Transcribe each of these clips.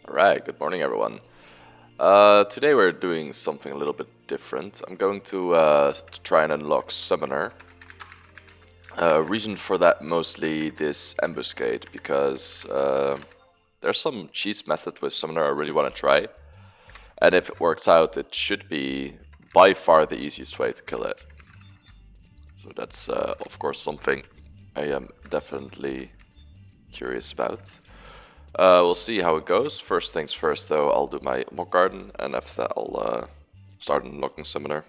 Alright, good morning everyone. Today we're doing something a little bit different. I'm going to try and unlock Summoner. Reason for that mostly this ambuscade, because there's some cheese method with Summoner I really want to try. And if it works out, it should be by far the easiest way to kill it. So that's of course something I am definitely curious about. We'll see how it goes. First things first though, I'll do my mock garden, and after that I'll start unlocking Summoner.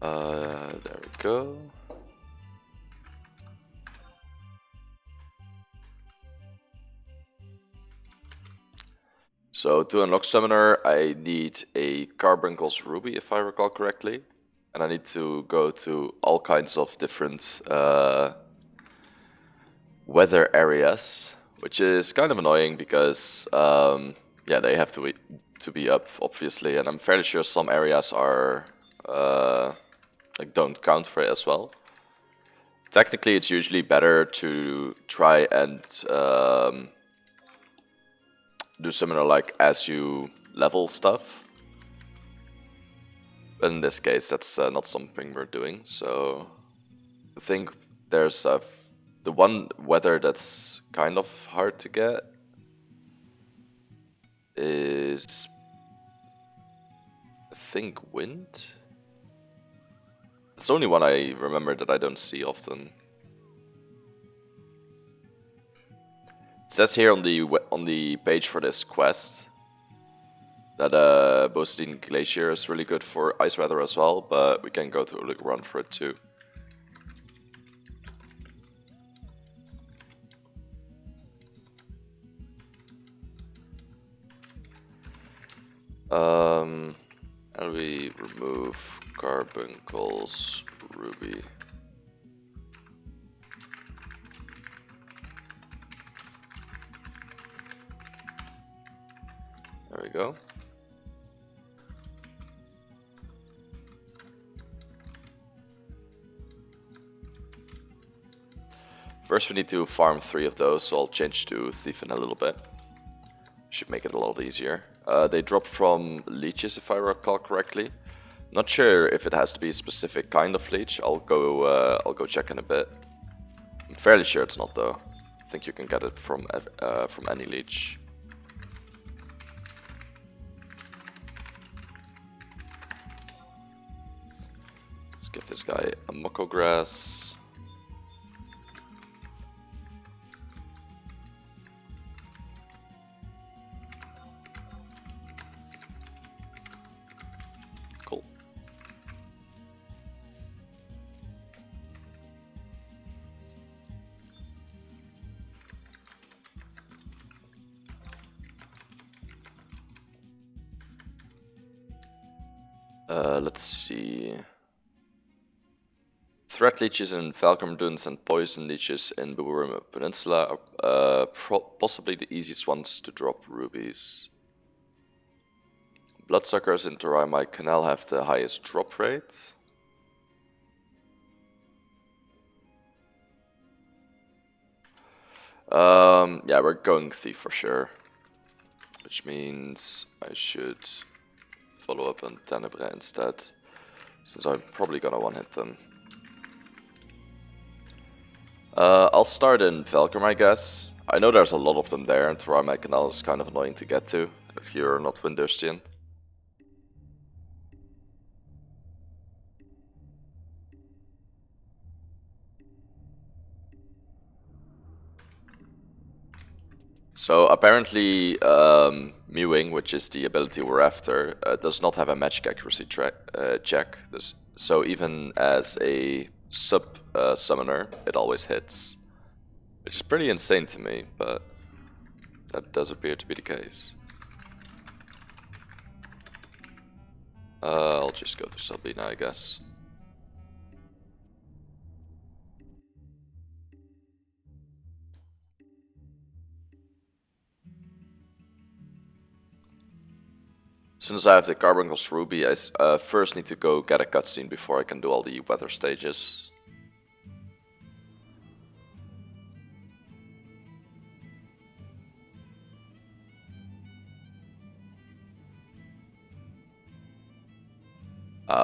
There we go. So to unlock Summoner, I need a Carbuncle's Ruby, if I recall correctly. And I need to go to all kinds of different weather areas, which is kind of annoying because, yeah, they have to be up, obviously. And I'm fairly sure some areas are like don't count for it as well. Technically, it's usually better to try and do similar like as you level stuff. But in this case, that's not something we're doing. So I think there's the one weather that's kind of hard to get is, I think, wind. It's the only one I remember that I don't see often. It says here on the page for this quest that Boasting Glacier is really good for ice weather as well, but we can go to Ulik Run for it too. And we remove Carbuncle's Ruby. There we go. First we need to farm 3 of those, so I'll change to Thief in a little bit. Should make it a lot easier. They drop from leeches, if I recall correctly. Not sure if it has to be a specific kind of leech. I'll go check in a bit. I'm fairly sure it's not though. I think you can get it from any leech. Let's give this guy a Moko Grass. Cool. Let's see. Threat leeches in Valkyrie Dunes and poison leeches in Buburim Peninsula are possibly the easiest ones to drop rubies. Bloodsuckers in Toraimai Canal have the highest drop rate. Yeah, we're going Thief for sure. Which means I should follow up on Tenebrae instead, since I'm probably gonna one-hit them. I'll start in Velcrum, I guess. I know there's a lot of them there, and Toraimai Canal is kind of annoying to get to if you're not Windurstian. So apparently, Mewing, which is the ability we're after, does not have a magic accuracy check. So even as a summoner, it always hits, which is pretty insane to me, but that does appear to be the case. I'll just go to Sabina, I guess. As soon as I have the Carbuncle's Ruby, I first need to go get a cutscene before I can do all the weather stages.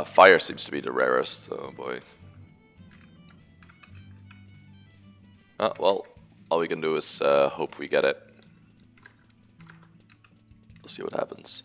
Fire seems to be the rarest, oh boy. Well, all we can do is hope we get it. We'll see what happens.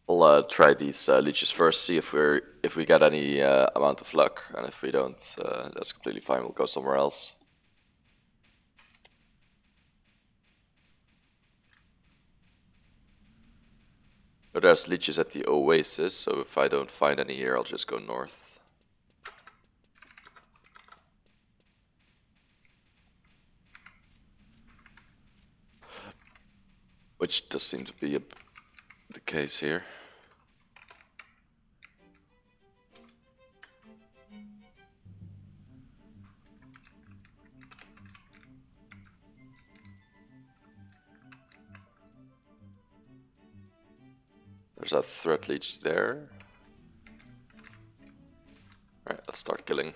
We'll try these leeches first, see if we get any amount of luck, and if we don't, that's completely fine. We'll go somewhere else. But there's leeches at the oasis, so if I don't find any here, I'll just go north. Which does seem to be the case here. There's a threat leech there. Alright, let's start killing.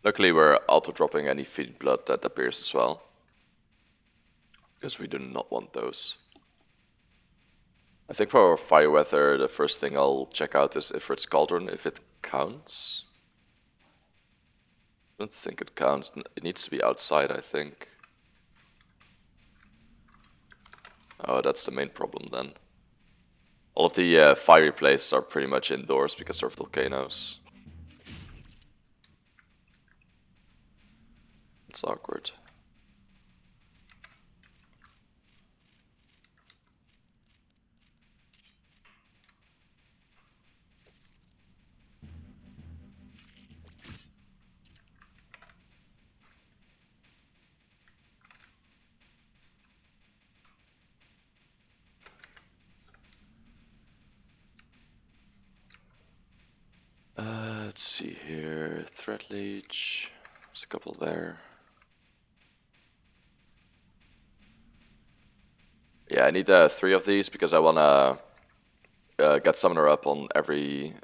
Luckily we're auto-dropping any fiend blood that appears as well. Because we do not want those. I think for our fire weather, the first thing I'll check out is Ifrit's Cauldron, if it counts. I don't think it counts. It needs to be outside, I think. Oh, that's the main problem then. All of the fiery places are pretty much indoors because they're volcanoes. It's awkward. Let's see here. Threat leech. There's a couple there. Yeah, I need 3 of these because I wanna get summoner up on every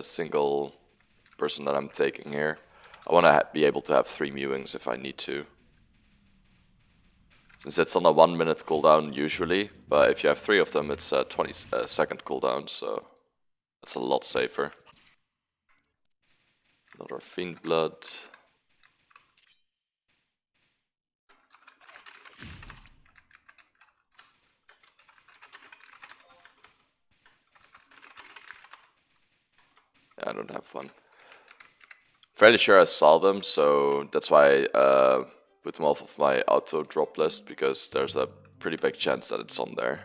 single person that I'm taking here. I wanna be able to have 3 mewings if I need to. Since it's on a 1-minute cooldown usually, but if you have 3 of them, it's a 20-second cooldown, so that's a lot safer. Another fiend blood. I don't have one. Fairly sure I saw them, so that's why I put them off of my auto drop list, because there's a pretty big chance that it's on there.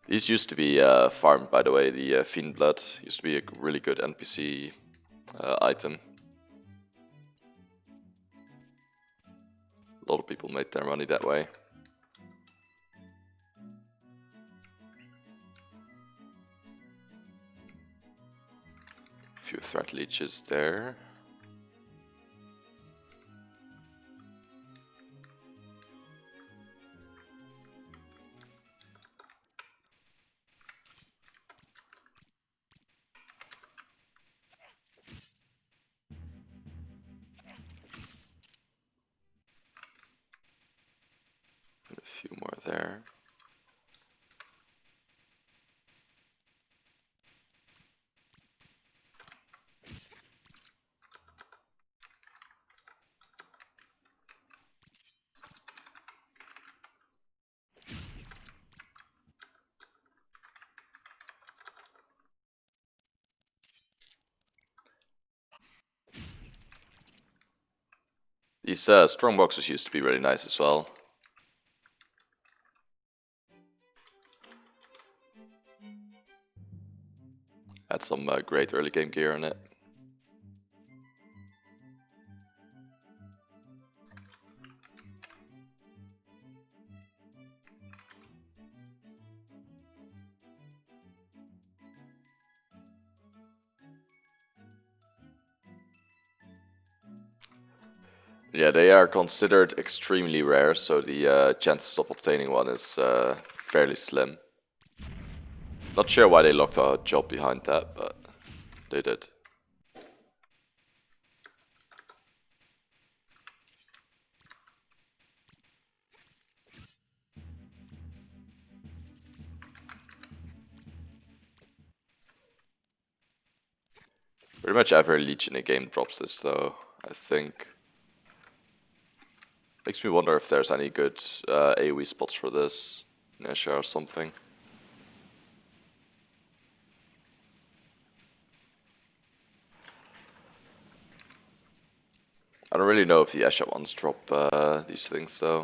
These used to be farmed, by the way. The Fiend Blood used to be a really good NPC item. A lot of people made their money that way. A few threat leeches there. And a few more there. These strong boxes used to be really nice as well. Had some great early game gear in it. Yeah, they are considered extremely rare, so the chances of obtaining one is fairly slim. Not sure why they locked a job behind that, but they did. Pretty much every Legion in a game drops this though, I think. Makes me wonder if there's any good AoE spots for this. Nesha or something. I don't really know if the Esha ones drop these things though.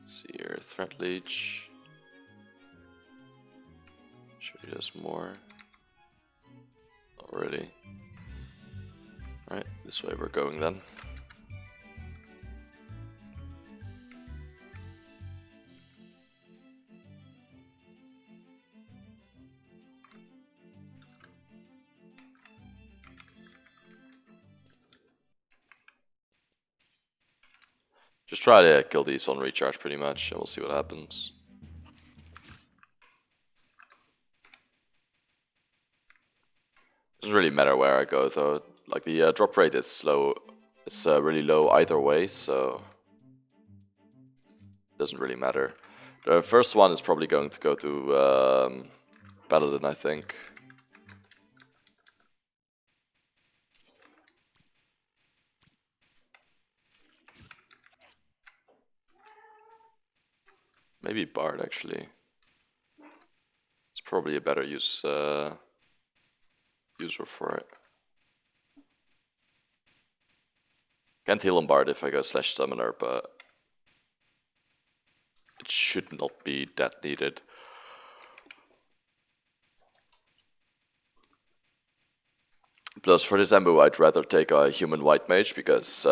See here, Threat Leech. Should be just more. Not really. Alright, this way we're going then. Just try to kill these on recharge pretty much, and we'll see what happens. Doesn't really matter where I go though. Like the drop rate is slow. It's really low either way, so doesn't really matter. The first one is probably going to go to Paladin, I think. Maybe Bard actually. It's probably a better user for it. Can't heal on Bard if I go slash summoner, but it should not be that needed. Plus, for this Embu, I'd rather take a human white mage because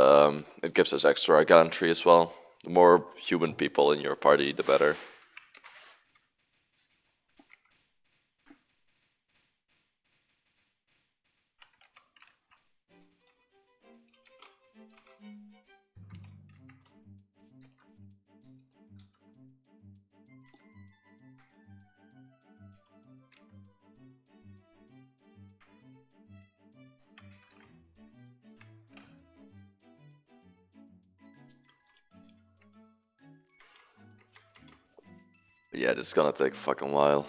it gives us extra gallantry as well. The more human people in your party, the better. Yeah, this is gonna take a fucking while.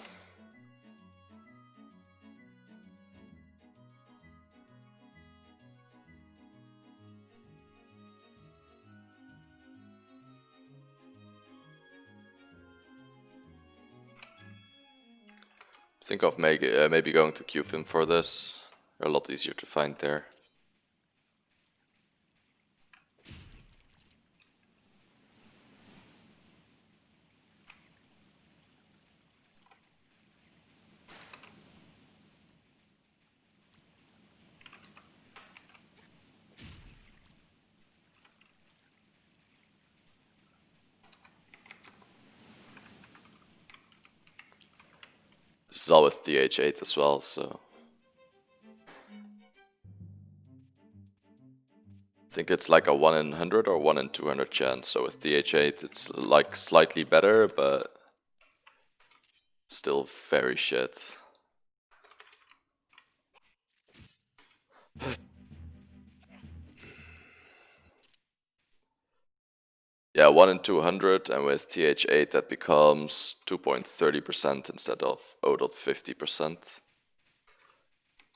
Think of maybe going to QFIM for this. They're a lot easier to find there. This is all with DH8 as well, so I think it's like a 1 in 100 or 1 in 200 chance. So with DH8 it's like slightly better, but still very shit. Yeah, 1 in 200, and with TH8 that becomes 2.30% instead of 0.50%.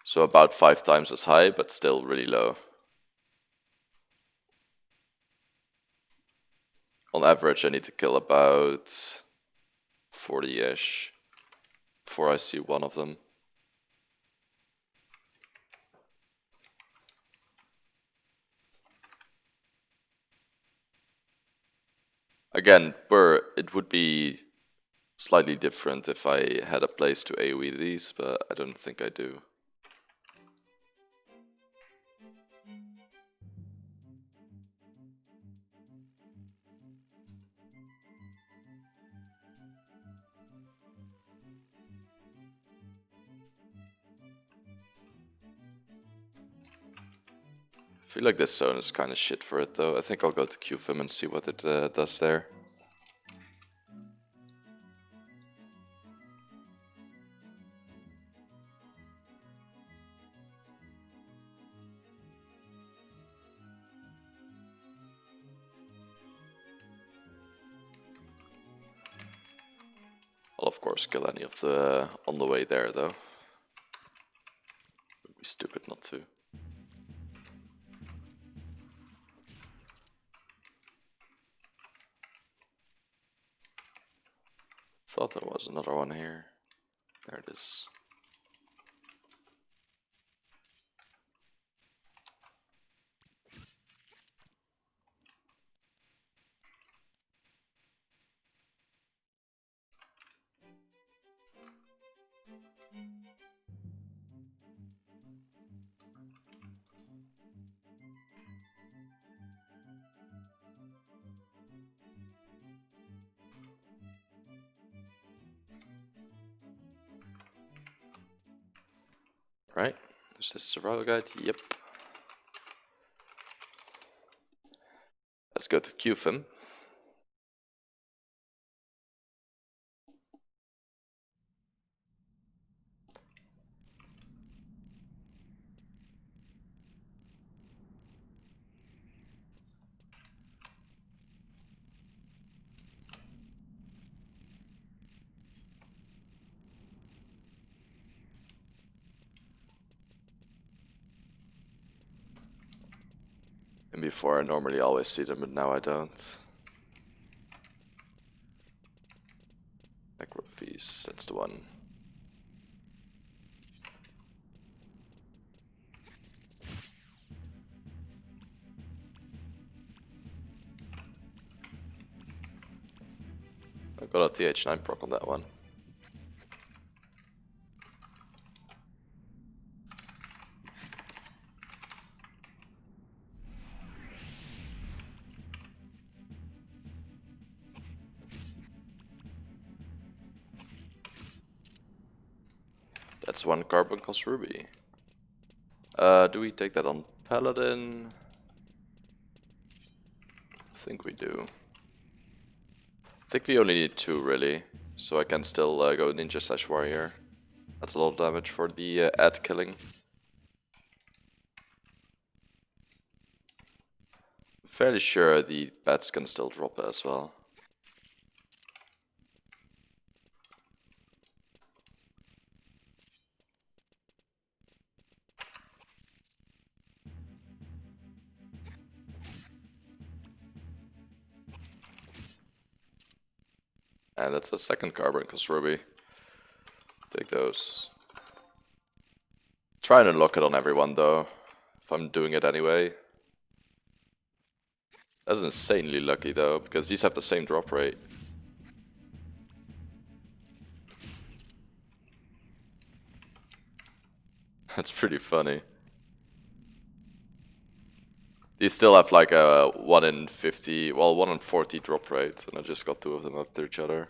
So about 5 times as high, but still really low. On average, I need to kill about 40-ish before I see one of them. Again, it would be slightly different if I had a place to AoE these, but I don't think I do. I feel like this zone is kind of shit for it though. I think I'll go to QFIM and see what it does there. I'll of course kill any of the on the way there though. Would be stupid not to. Thought there was another one here. There it is. Right, is this survival guide? Yep. Let's go to QFIM. And before I normally always see them, but now I don't. Macro fees, that's the one. I got a TH9 proc on that one. That's one carbon cost ruby. Do we take that on Paladin? I think we do. I think we only need 2 really, so I can still go Ninja / Warrior. That's a lot of damage for the ad killing. I'm fairly sure the bats can still drop it as well. And that's a second carbon cost ruby. Take those. Try and unlock it on everyone though, if I'm doing it anyway. That's insanely lucky though, because these have the same drop rate. That's pretty funny. These still have like a 1 in 50, well 1 in 40 drop rate, and I just got 2 of them up to each other.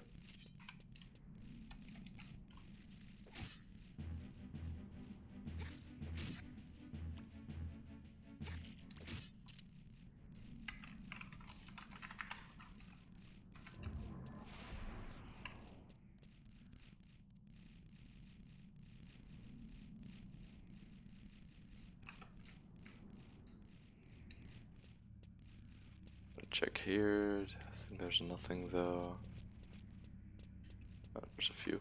Check here. I think there's nothing though. Oh, there's a few.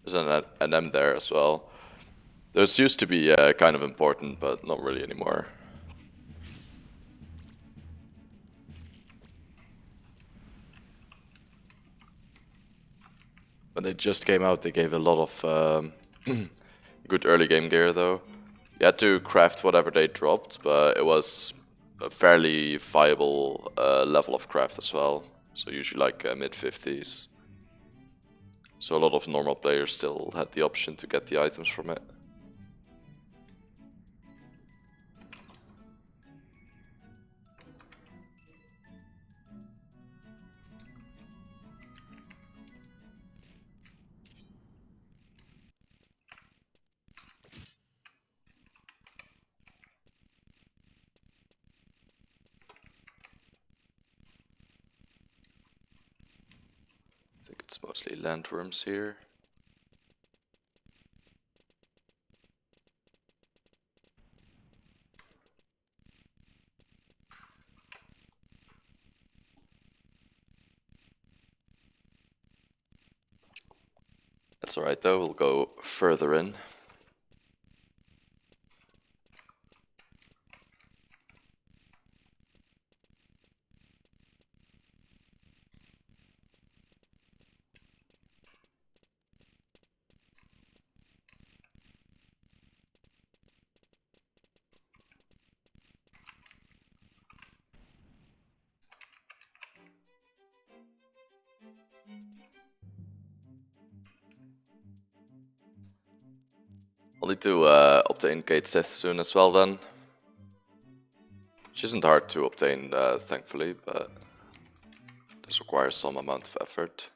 There's an M there as well. Those used to be kind of important, but not really anymore. When they just came out, they gave a lot of good early game gear though. You had to craft whatever they dropped, but it was a fairly viable level of craft as well. So usually like mid 50s. So a lot of normal players still had the option to get the items from it. I think it's mostly landworms here. That's alright though, we'll go further in. I'll need to obtain Kate Sith soon as well then. She isn't hard to obtain, thankfully, but this requires some amount of effort.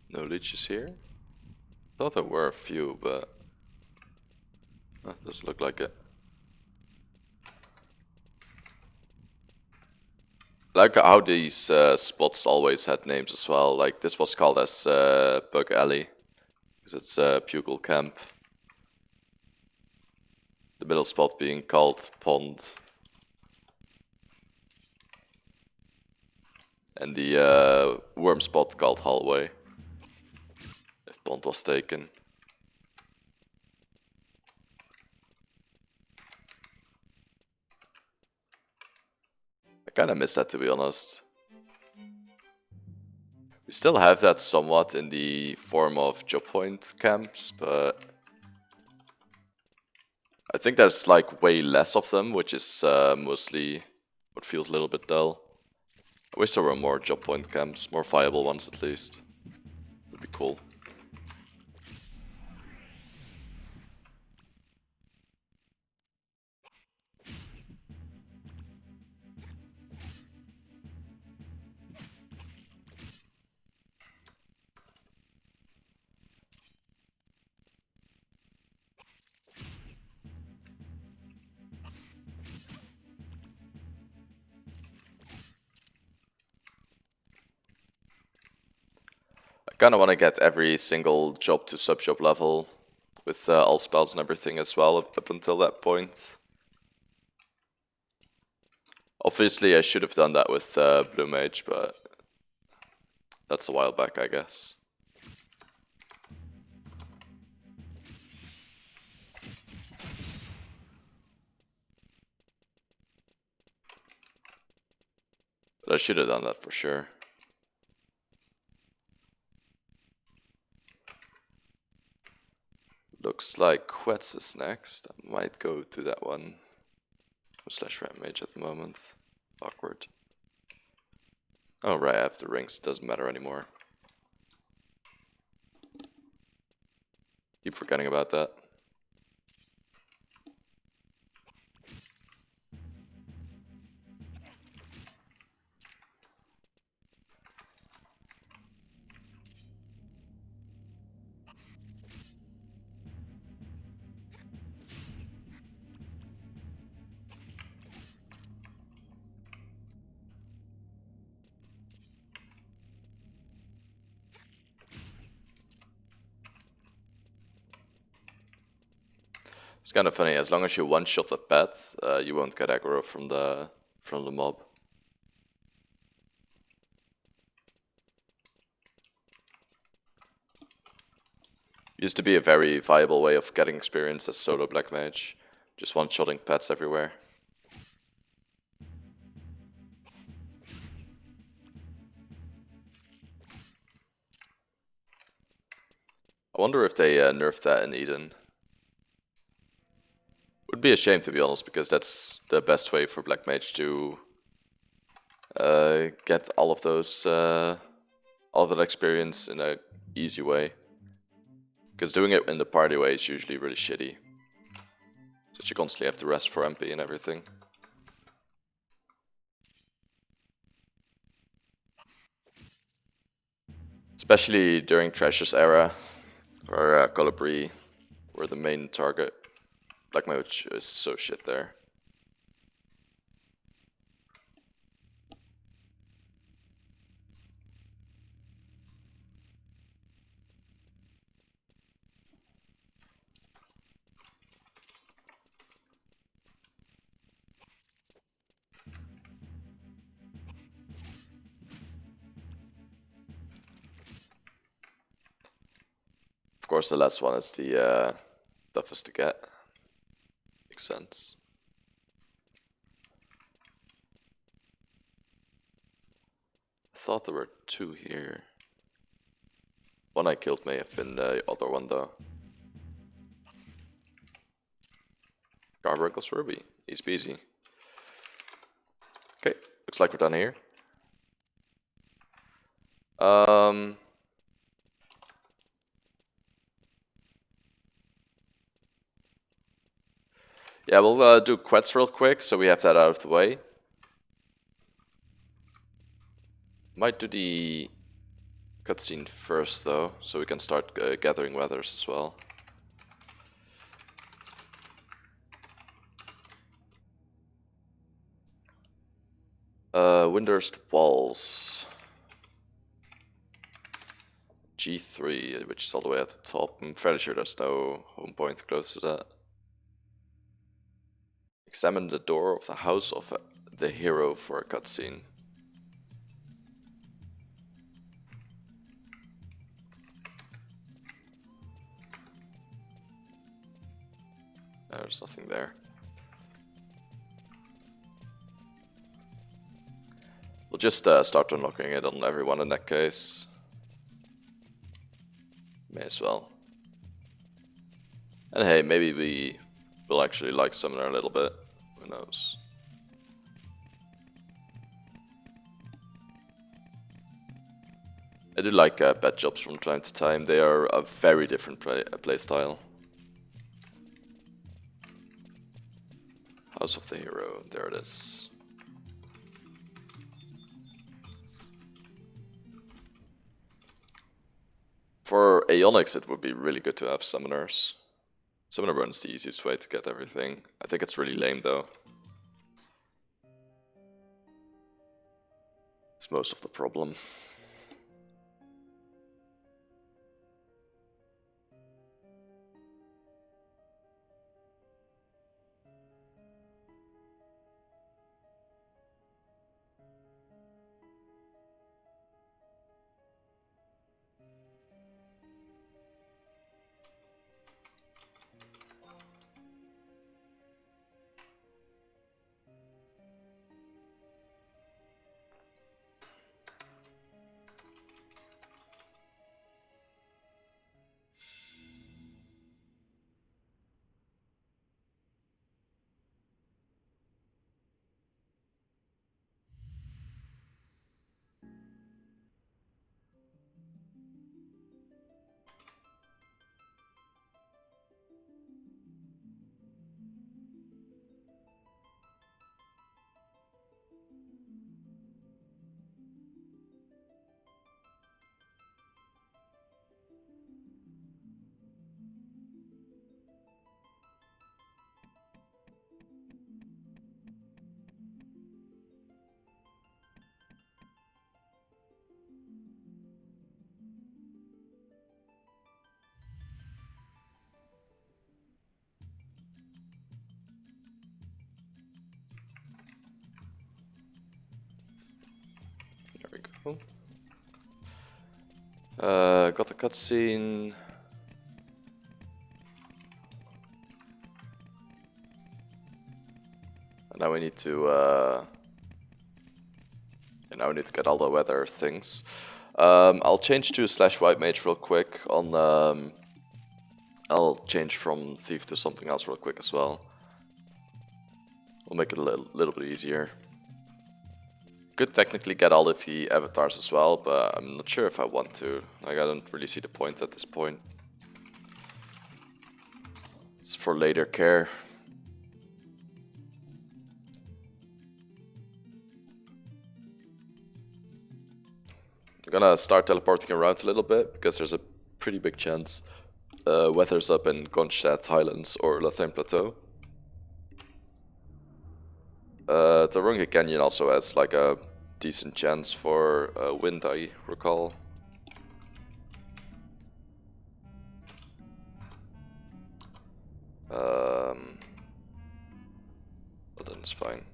No leeches here? Thought there were a few, but doesn't look like it. I like how these spots always had names as well. Like this was called as Bug Alley, because it's Pupil Camp. The middle spot being called Pond. And the worm spot called Hallway. If Pond was taken. I kinda miss that, to be honest. We still have that somewhat in the form of job point camps, but I think there's like way less of them, which is mostly what feels a little bit dull. I wish there were more job point camps, more viable ones at least. Would be cool. I kind of want to get every single job to sub-job level with all spells and everything as well up until that point. Obviously I should have done that with Blue Mage, but that's a while back, I guess. But I should have done that for sure. Looks like Quetz is next. I might go to that one. Slash Rat Mage at the moment. Awkward. Oh right, I have the rings, doesn't matter anymore. Keep forgetting about that. It's kind of funny. As long as you one-shot the pet, you won't get aggro from the mob. Used to be a very viable way of getting experience as solo black mage, just one-shotting pets everywhere. I wonder if they nerfed that in Eden. Would be a shame, to be honest, because that's the best way for black mage to get all of those all of that experience in a easy way. Because doing it in the party way is usually really shitty. Since you constantly have to rest for MP and everything. Especially during Thrasher's era, where Colibri were the main target. Black mage is so shit there. Of course, the last one is the toughest to get. Makes sense. I thought there were two here. One I killed may have been the other one though. Garbaricle's Ruby. Easy peasy. Okay, looks like we're done here. Yeah, we'll do quests real quick, so we have that out of the way. Might do the cutscene first, though, so we can start gathering weathers as well. Windurst Walls. G3, which is all the way at the top. I'm fairly sure there's no home point close to that. Examine the door of the house of the hero for a cutscene. There's nothing there. We'll just start unlocking it on everyone in that case. May as well. And hey, maybe we will actually like Summoner a little bit. Who knows? I do like pet jobs from time to time. They are a very different play style. House of the Hero, there it is. For Aeonics, it would be really good to have Summoners. Summoner Burn is the easiest way to get everything. I think it's really lame though. It's most of the problem. Cool. Got the cutscene. And now we need to get all the weather things. I'll change to /white mage real quick on I'll change from thief to something else real quick as well. We'll make it a little bit easier. Could technically get all of the avatars as well, but I'm not sure if I want to. Like, I don't really see the point at this point. It's for later care. I'm gonna start teleporting around a little bit because there's a pretty big chance weather's up in Gondstad Highlands or Leviathan Plateau. The Runge Canyon also has like a decent chance for wind, I recall. But then it's fine.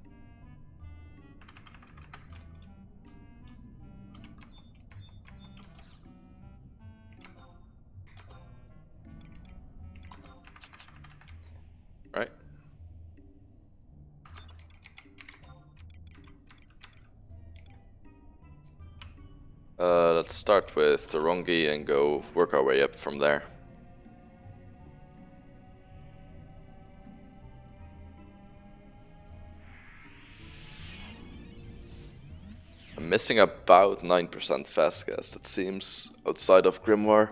Right. Let's start with Tarongi and go work our way up from there. I'm missing about 9% fast cast, it seems, outside of Grimoire.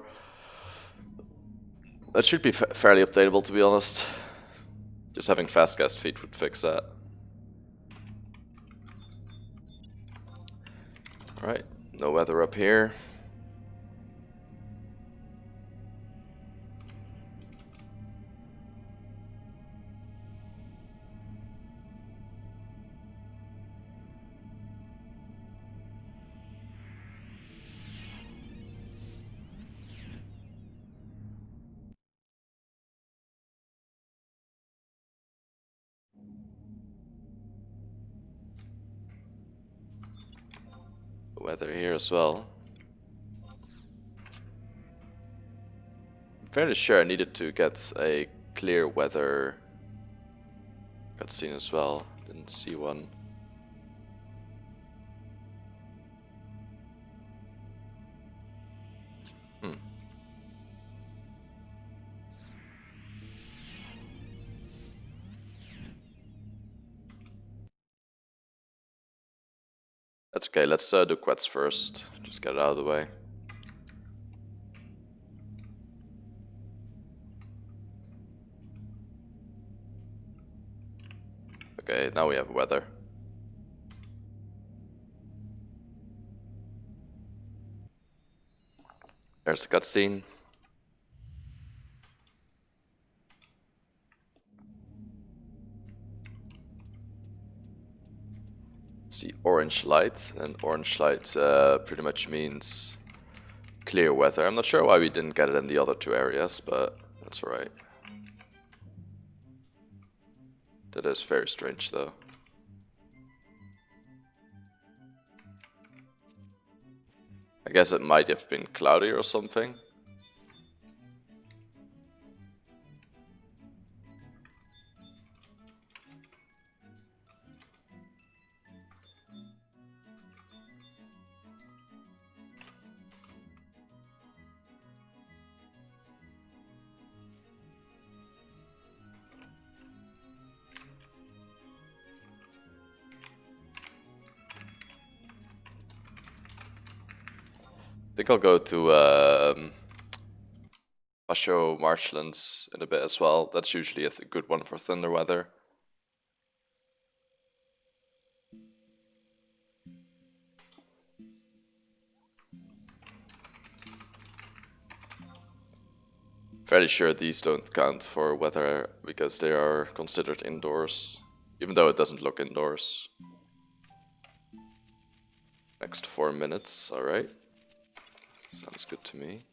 That should be fairly updatable, to be honest. Just having fast cast feet would fix that. Alright, no weather up here. Weather here as well. I'm fairly sure I needed to get a clear weather cutscene as well. Didn't see one. That's okay, let's do quests first. Just get it out of the way. Okay, now we have weather. There's the cutscene. See orange light, and orange light pretty much means clear weather. I'm not sure why we didn't get it in the other two areas, but that's alright. That is very strange though. I guess it might have been cloudy or something. I think I'll go to Basho Marshlands in a bit as well. That's usually a good one for thunder weather. Fairly sure these don't count for weather because they are considered indoors, even though it doesn't look indoors. Next 4 minutes, alright. Sounds good to me.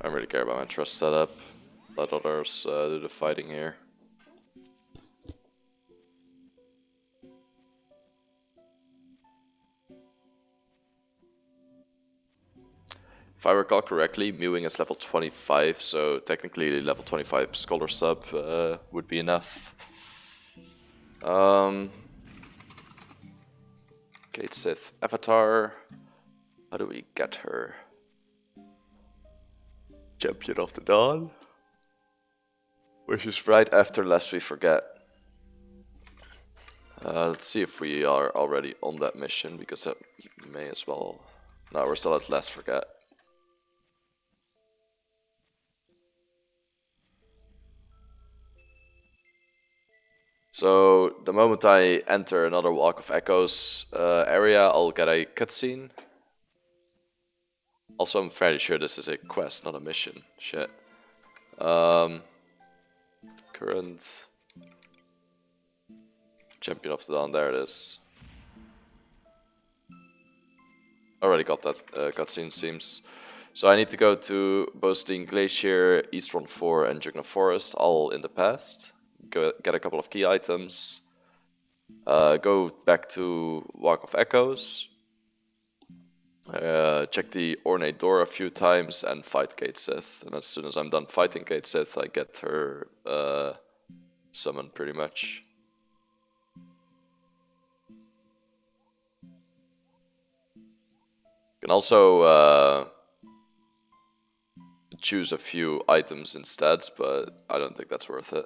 don't really care about my trust setup. Let others do the fighting here. If I recall correctly, Mewing is level 25, so technically level 25 Scholar sub would be enough. Gate Sith Avatar. How do we get her? Champion of the Dawn. Which is right after Lest We Forget. Let's see if we are already on that mission, because that may as well... No, we're still at Lest Forget. So, the moment I enter another Walk of Echoes area, I'll get a cutscene. Also, I'm fairly sure this is a quest, not a mission. Shit. Current... Champion of the Dawn, there it is. Already got that cutscene, seems. So I need to go to Boasting Glacier, Eastron 4 and Jugna Forest, all in the past. Get a couple of key items. Go back to Walk of Echoes. Check the Ornate Door a few times and fight Gate Sith. And as soon as I'm done fighting Gate Sith, I get her summoned pretty much. You can also choose a few items instead, but I don't think that's worth it.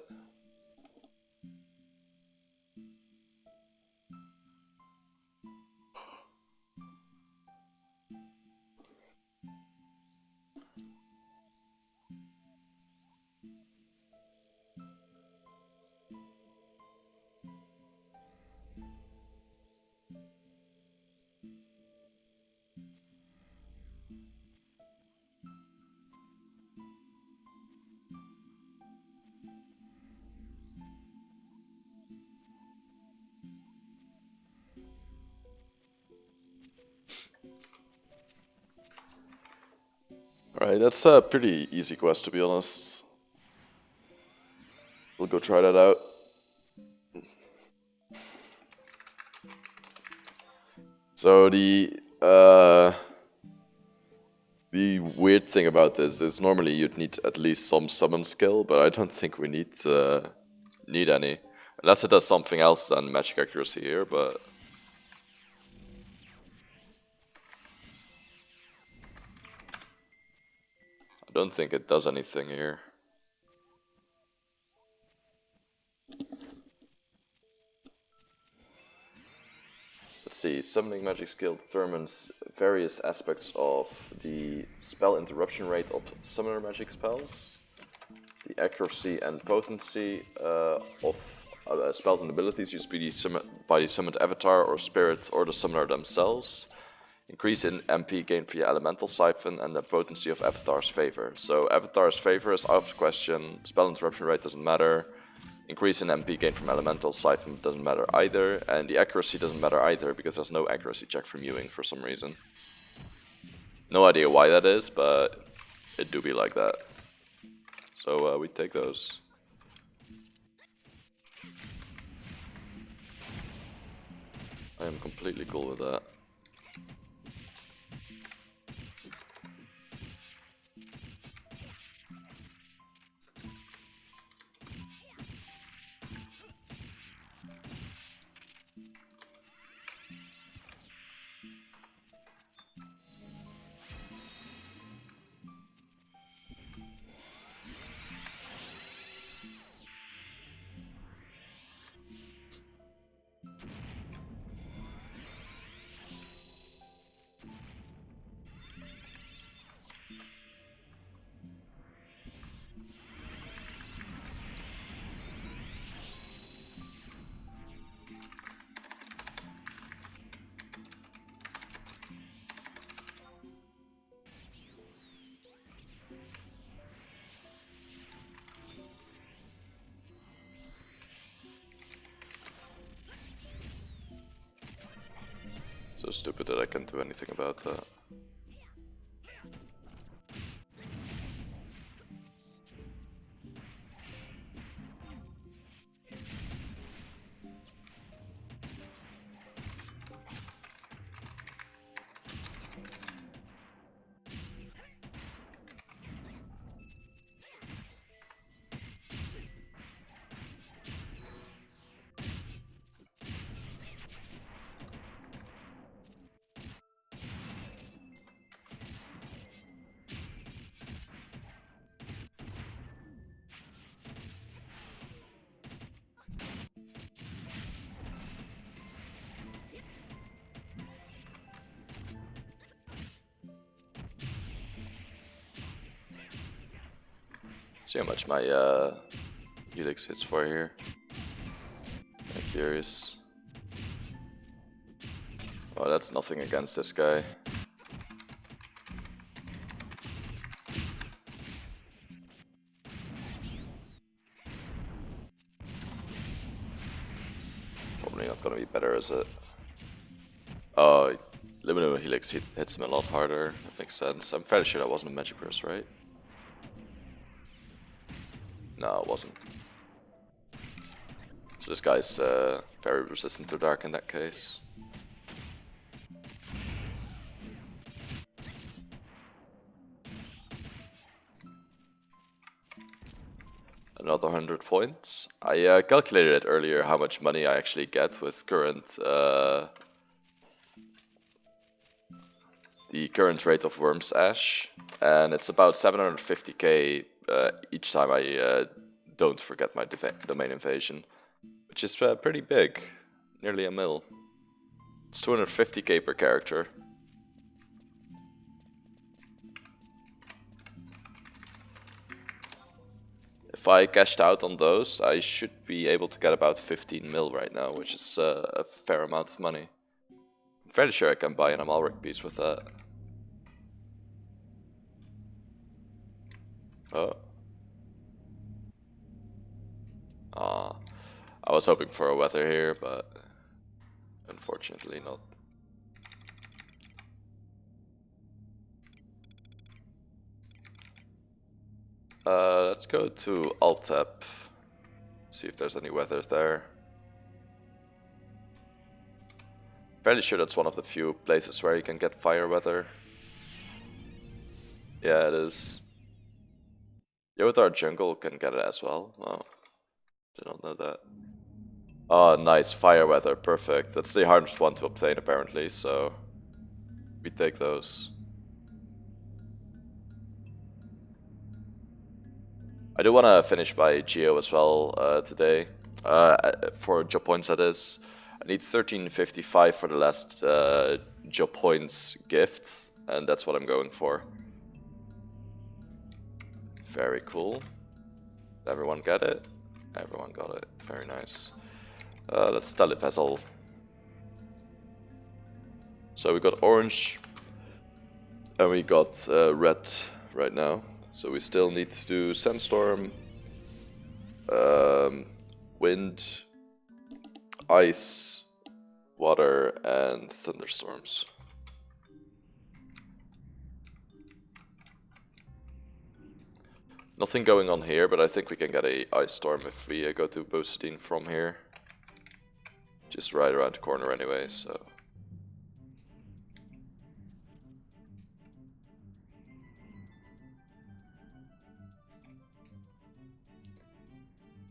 Alright, that's a pretty easy quest to be honest. We'll go try that out. So the weird thing about this is normally you'd need at least some summon skill, but I don't think we need any. Unless it does something else than magic accuracy here, but... I don't think it does anything here. Let's see, summoning magic skill determines various aspects of the spell interruption rate of summoner magic spells, the accuracy and potency of spells and abilities used by the summoned avatar or spirit or the summoner themselves, increase in MP gained via elemental siphon, and the potency of avatar's favor. So avatar's favor is out of the question, spell interruption rate doesn't matter, increase in MP gained from elemental siphon doesn't matter either, and the accuracy doesn't matter either because there's no accuracy check from Ewing for some reason. No idea why that is, but it do be like that. So we take those. I am completely cool with that. So stupid that I can't do anything about that. See how much my Helix hits for here. I'm curious. Oh, that's nothing against this guy. Probably not gonna be better, is it? Oh, Liminal Helix hits him a lot harder. That makes sense. I'm fairly sure that wasn't a magic burst, right? No, it wasn't. So this guy's very resistant to dark in that case. Another 100 points. I calculated it earlier how much money I actually get with the current rate of Worm's Ash, and it's about 750k each time I don't forget my domain invasion, which is pretty big, nearly a mil. It's 250k per character. If I cashed out on those, I should be able to get about 15 mil right now, which is a fair amount of money. I'm fairly sure I can buy an Amalric piece with that. Oh. I was hoping for a weather here, but unfortunately not. Let's go to Altep, see if there's any weather there. Fairly sure that's one of the few places where you can get fire weather. Yeah, it is. Yeah, with our jungle can get it as well. Oh, did not know that. Oh, nice, fire weather, perfect. That's the hardest one to obtain apparently, so we take those. I do want to finish my Geo as well today. For job points, that is. I need 1355 for the last job points gift, and that's what I'm going for. Very cool. Did everyone get it? Everyone got it. Very nice. Let's tell it vessel. So we got orange, and we got red right now. So we still need to do sandstorm, wind, ice, water, and thunderstorms. Nothing going on here, but I think we can get a ice storm if we go to Bosadine from here. Just right around the corner anyway, so.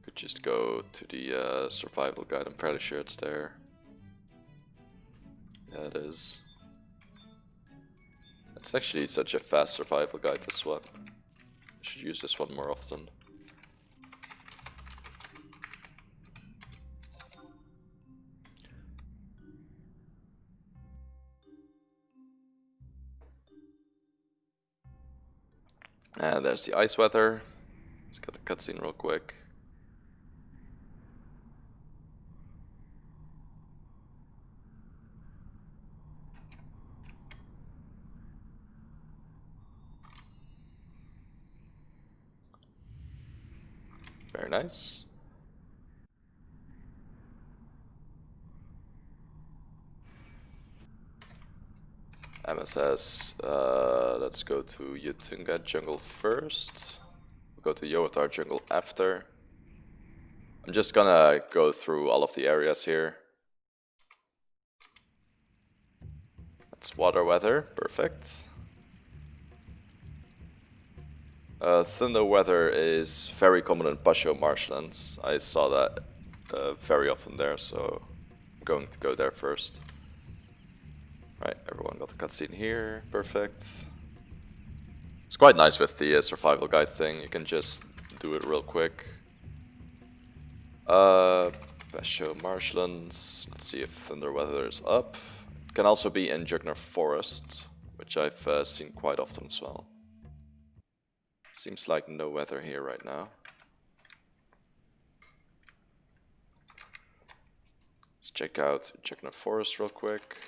Could just go to the survival guide, I'm pretty sure it's there. Yeah, it is. It's actually such a fast survival guide, this one. I should use this one more often. And there's the ice weather. Let's get the cutscene real quick. Very nice. MSS, let's go to Yutunga jungle first. We'll go to Yoatar jungle after. I'm just gonna go through all of the areas here. That's water weather, perfect. Thunder weather is very common in Pasho marshlands. I saw that very often there, so I'm going to go there first. Right, everyone got the cutscene here, perfect. It's quite nice with the survival guide thing, you can just do it real quick. Pasho marshlands, let's see if thunder weather is up. It can also be in Jugner Forest, which I've seen quite often as well. Seems like no weather here right now. Let's check out Jugnut Forest real quick.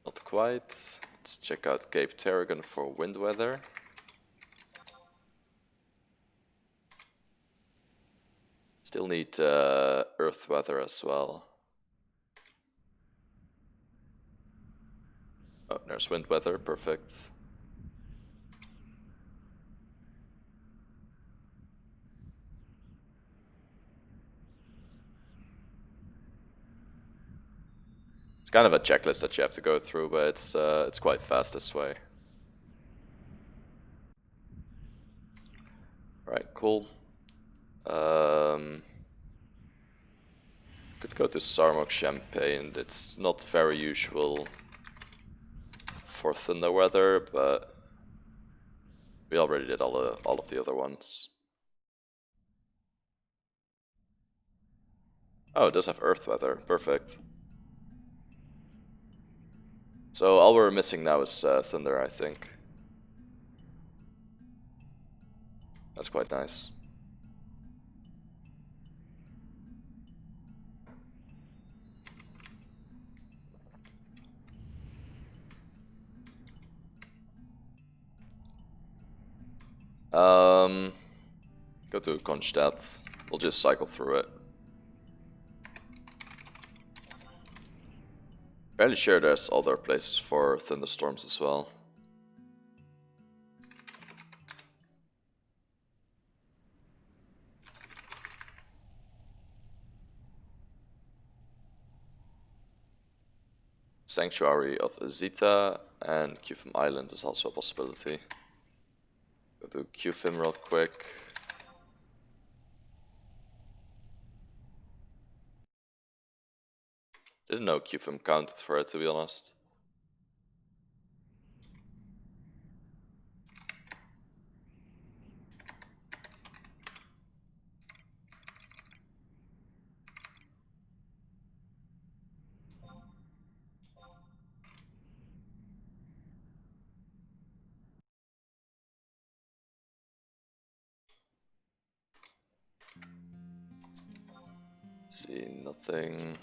Not quite. Let's check out Cape Tarragon for wind weather. Still need earth weather as well. Oh, there's wind weather, perfect. It's kind of a checklist that you have to go through, but it's quite fast this way. Alright, cool. Could go to Sarmok Champagne. It's not very usual for thunder weather, but we already did all of the other ones. Oh, it does have earth weather. Perfect. So all we're missing now is thunder, I think. That's quite nice. Go to Kronstadt. We'll just cycle through it. Fairly sure there's other places for thunderstorms as well. Sanctuary of Zeta and Qfim Island is also a possibility. Go to Qfim real quick. Didn't know Qfim counted for it, to be honest. See, nothing.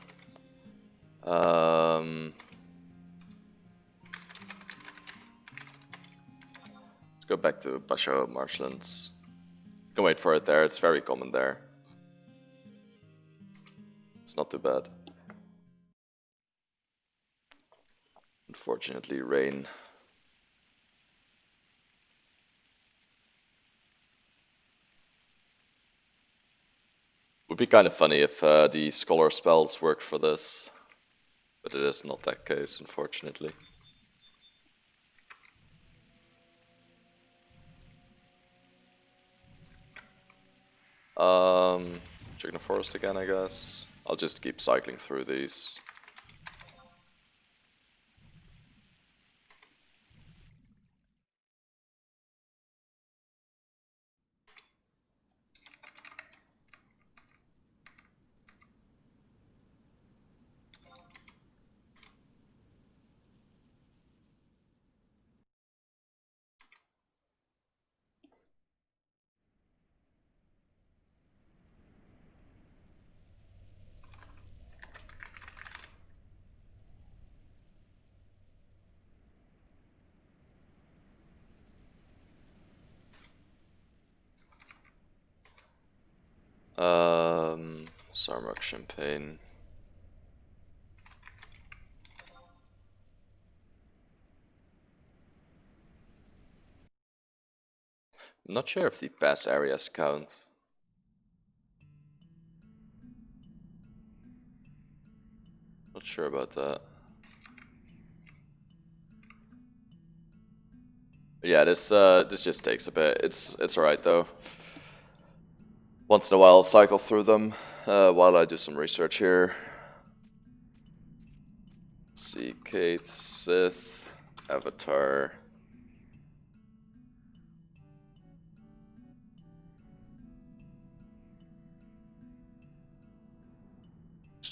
Let's go back to Basho Marshlands. You can wait for it there, it's very common there. It's not too bad. Unfortunately, rain. Would be kind of funny if the scholar spells worked for this, but it is not that case, unfortunately. Check the forest again, I guess. I'll just keep cycling through these. Sarmok Champagne. I'm not sure if the pass areas count. Not sure about that. Yeah, this just takes a bit. It's alright though. Once in a while, I'll cycle through them while I do some research here. Let's see, Kate, Sith, Avatar.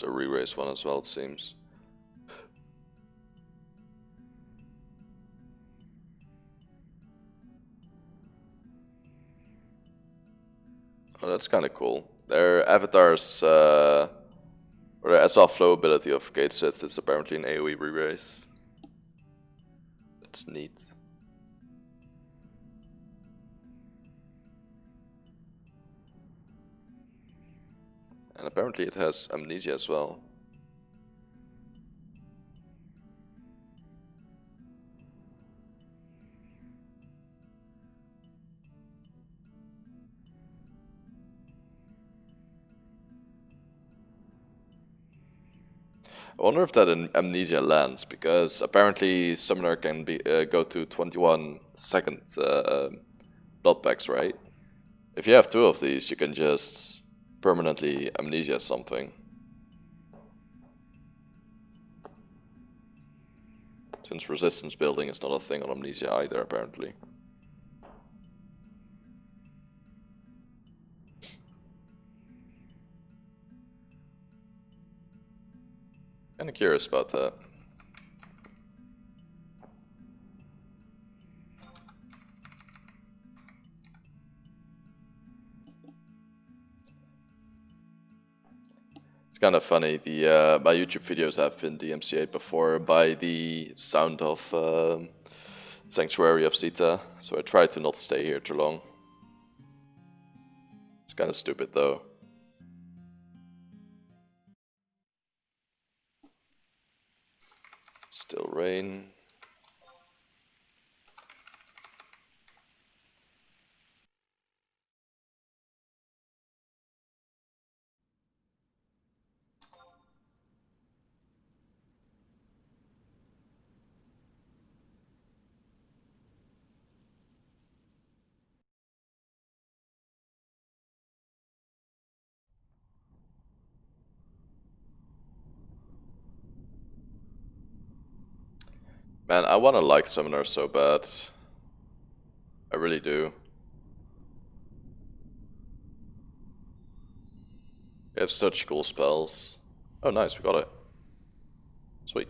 a re-raise one as well, it seems. Oh, that's kind of cool. Their avatars, or the SR flow ability of Gate Sith is apparently an AoE re-raise. That's neat. And apparently it has amnesia as well. I wonder if that amnesia lands, because apparently Summoner can be go to 21-second blood packs, right? If you have 2 of these, you can just permanently amnesia something. Since resistance building is not a thing on amnesia either, apparently. Kinda curious about that. It's kind of funny. My YouTube videos have been DMCA'd before by the sound of Sanctuary of Zeta, so I try to not stay here too long. It's kind of stupid though. Still rain. Man, I want to like Summoner so bad. I really do. They have such cool spells. Oh nice, we got it. Sweet.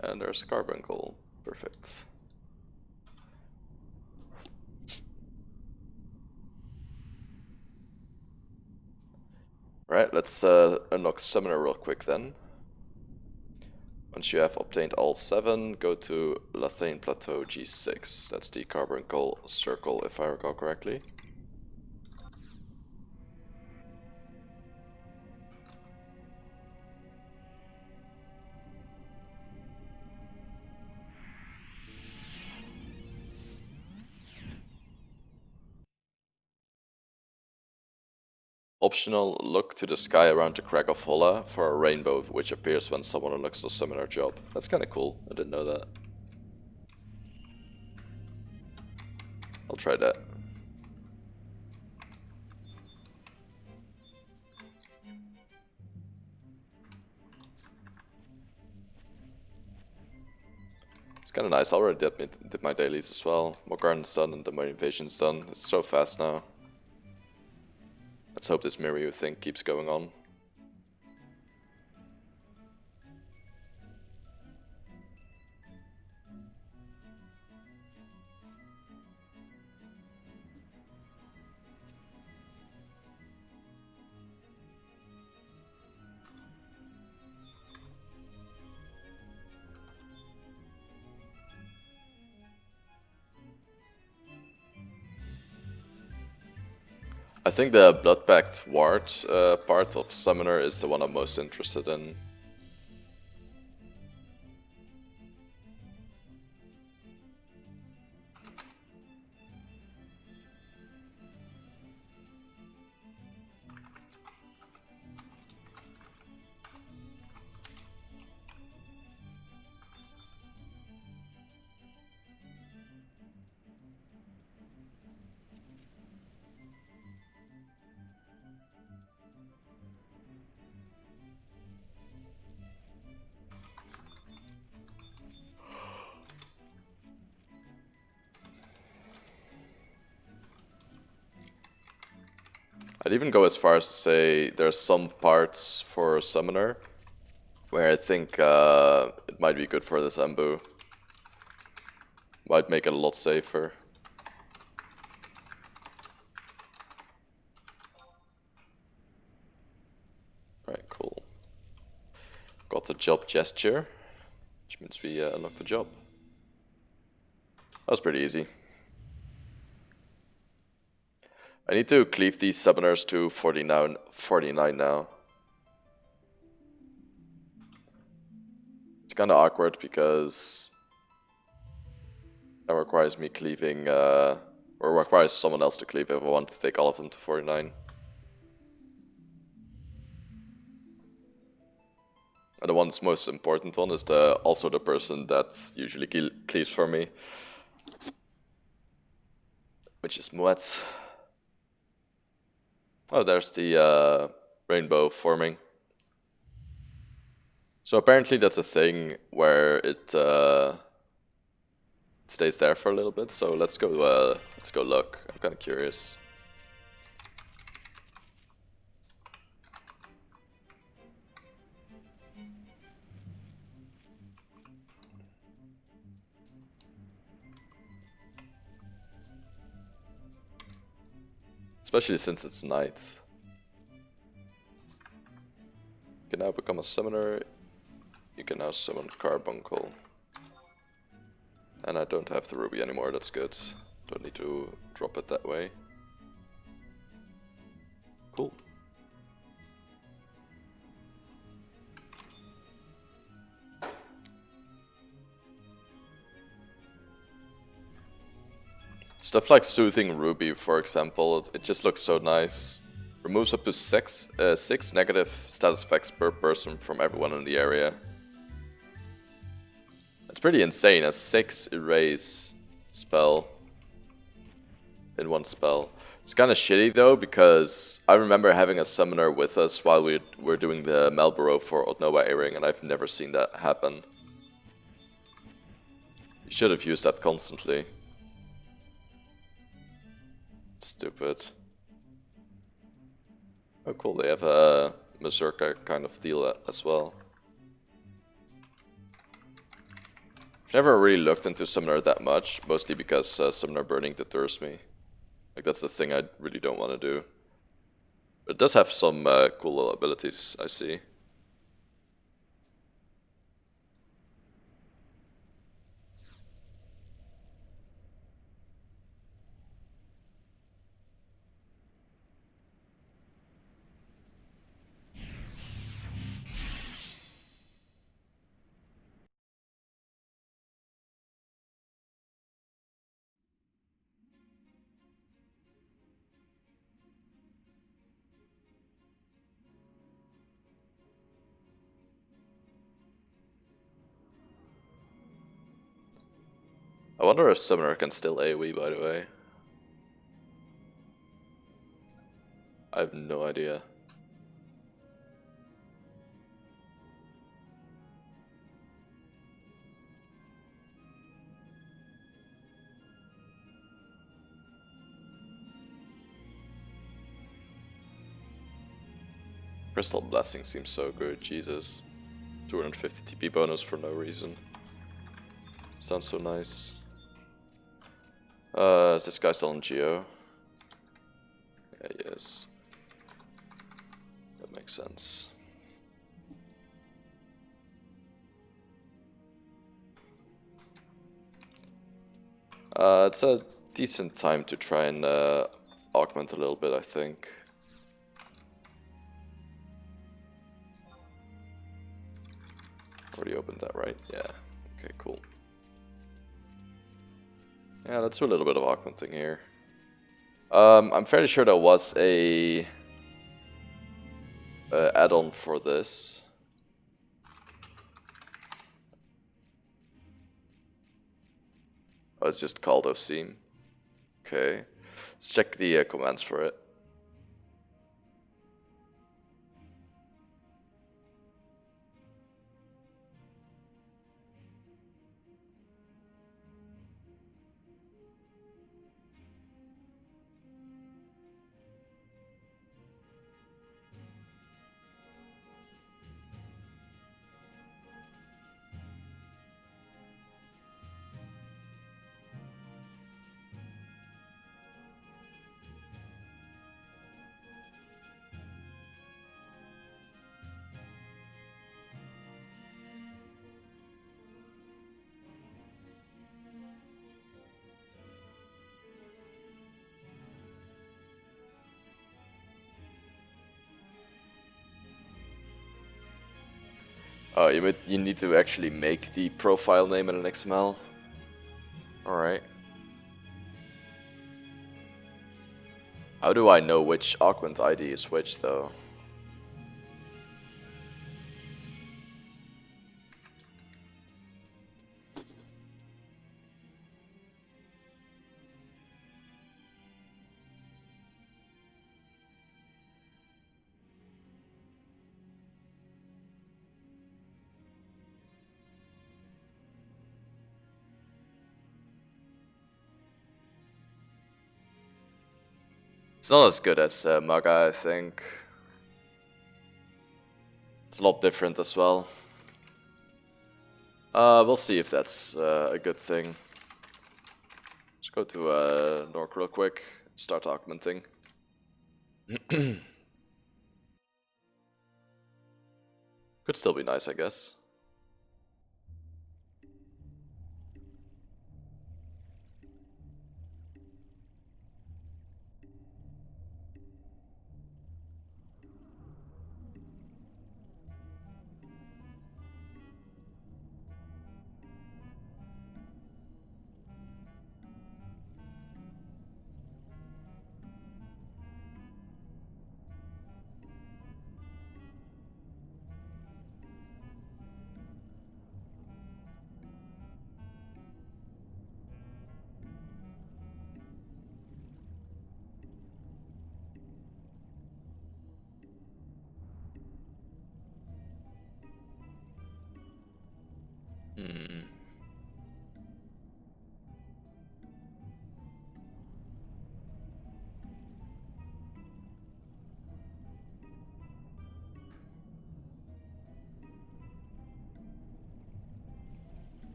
And there's a carbuncle. Perfect. Right, let's unlock Summoner real quick then. Once you have obtained all 7, go to Leviathan Plateau G6. That's the carbuncle circle, if I recall correctly. Optional, look to the sky around the crack of Holla for a rainbow which appears when someone unlocks the Summoner job. That's kinda cool, I didn't know that. I'll try that. It's kinda nice, I already did my dailies as well. More Garden's done and the main invasion's done. It's so fast now. Let's hope this Mirror thing keeps going on. I think the Blood Pact Ward part of Summoner is the one I'm most interested in. I'd even go as far as to say there's some parts for Summoner where I think it might be good for this Embu. Might make it a lot safer. Alright, cool. Got the job gesture, which means we unlock the job. That was pretty easy. I need to cleave these summoners to 49 now. It's kind of awkward because that requires me cleaving, or requires someone else to cleave if I want to take all of them to 49. And the one that's most important one is also the person that usually cleaves for me, which is Moet. Oh, there's the rainbow forming. So apparently that's a thing where it stays there for a little bit. So let's go look. I'm kind of curious. Especially since it's night. You can now become a summoner. You can now summon Carbuncle. And I don't have the ruby anymore, that's good. Don't need to drop it that way. Cool. Stuff like Soothing Ruby, for example, it just looks so nice. Removes up to 6 negative status effects per person from everyone in the area. It's pretty insane, a 6 erase spell in one spell. It's kind of shitty though, because I remember having a summoner with us while we were doing the Malboro for Otnova A-Ring, and I've never seen that happen. You should have used that constantly. Stupid. Oh cool, they have a Berserker kind of deal as well. Never really looked into Summoner that much, mostly because Summoner Burning deters me. Like that's the thing I really don't want to do. But it does have some cool abilities, I see. I wonder if Summoner can still AoE, by the way. I have no idea. Crystal Blessing seems so good, Jesus. 250 TP bonus for no reason. Sounds so nice. Is this guy still on Geo? Yeah, he is. That makes sense. It's a decent time to try and augment a little bit, I think. Already opened that, right? Yeah. Okay, cool. Yeah, let's do a little bit of augmenting here. I'm fairly sure there was a add-on for this. Oh, it's just called Oseam. Okay. Let's check the commands for it. Oh, you need to actually make the profile name in an XML. Alright. How do I know which augment ID is which, though? It's not as good as Maga, I think. It's a lot different as well. We'll see if that's a good thing. Let's go to Nork real quick, start augmenting. Could still be nice, I guess. Hmm.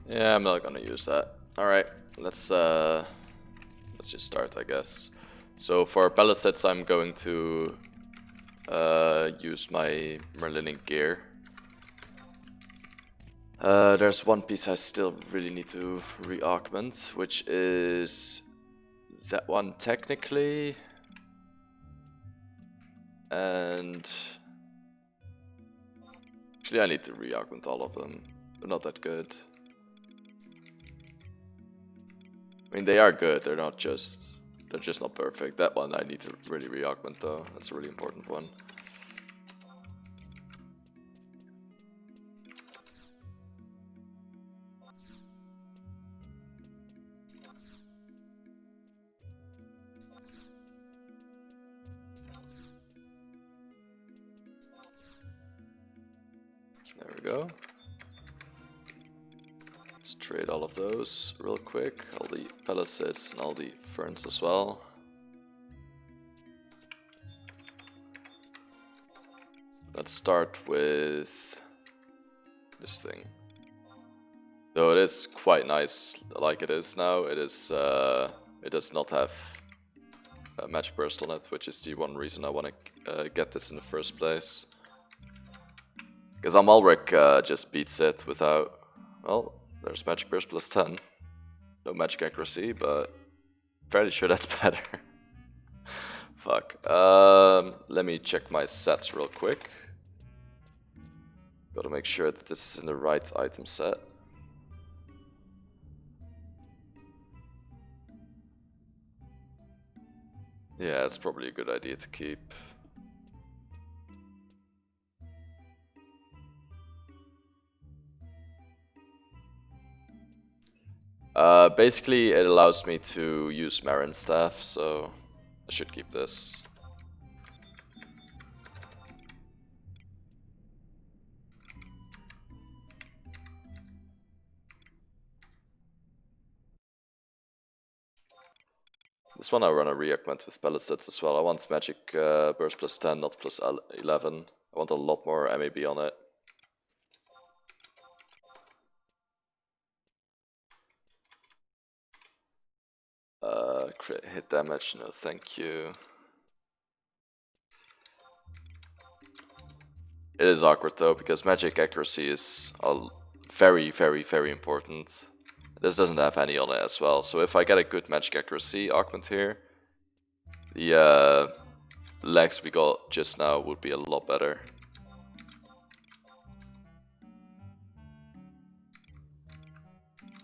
Yeah, I'm not gonna use that. Alright, let's just start, I guess. So for pallet sets, I'm going to use my Merlin gear. There's one piece I still really need to re-augment, which is that one technically, and actually I need to re-augment all of them. They're not that good. I mean, they are good. They're just not perfect. That one I need to really re-augment though. That's a really important one. There we go. Let's trade all of those real quick. All the palisades and all the ferns as well. Let's start with this thing. Though it is quite nice like it is now, it does not have a magic burst on it, which is the one reason I want to get this in the first place. Because Amalric just beats it without, well, there's magic burst plus 10. No magic accuracy, but fairly sure that's better. Fuck. Let me check my sets real quick. Gotta make sure that this is in the right item set. Yeah, it's probably a good idea to keep. Basically, it allows me to use Marin Staff, so I should keep this. This one I run a re-augment with palisades as well. I want magic burst plus 10, not plus 11. I want a lot more MAB on it. Crit hit damage, no thank you. It is awkward though, because magic accuracy is very, very, very important. This doesn't have any on it as well, so if I get a good magic accuracy augment here, the legs we got just now would be a lot better.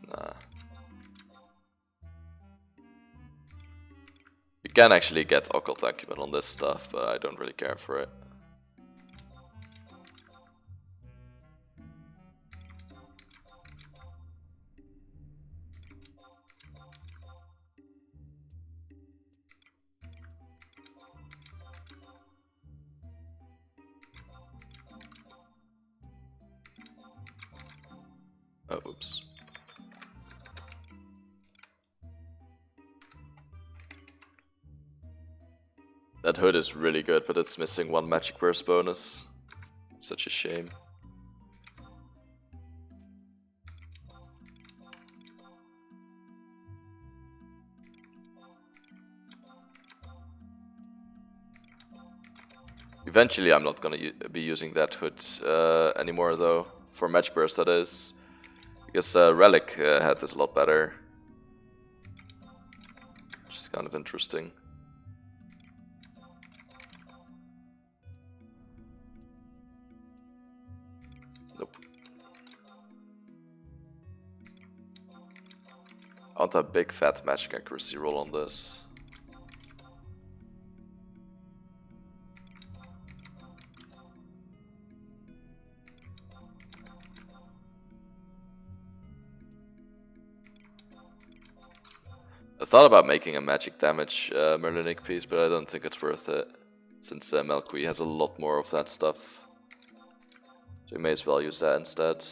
Nah. You can actually get occult acumen on this stuff, but I don't really care for it. Oh, oops. That hood is really good, but it's missing one magic burst bonus. Such a shame. Eventually I'm not gonna be using that hood anymore though, for magic burst that is. Because Relic had this a lot better. Which is kind of interesting. Nope. I want a big fat magic accuracy roll on this. I thought about making a magic damage Merlinic piece, but I don't think it's worth it. Since Melqui has a lot more of that stuff. So we may as well use that instead.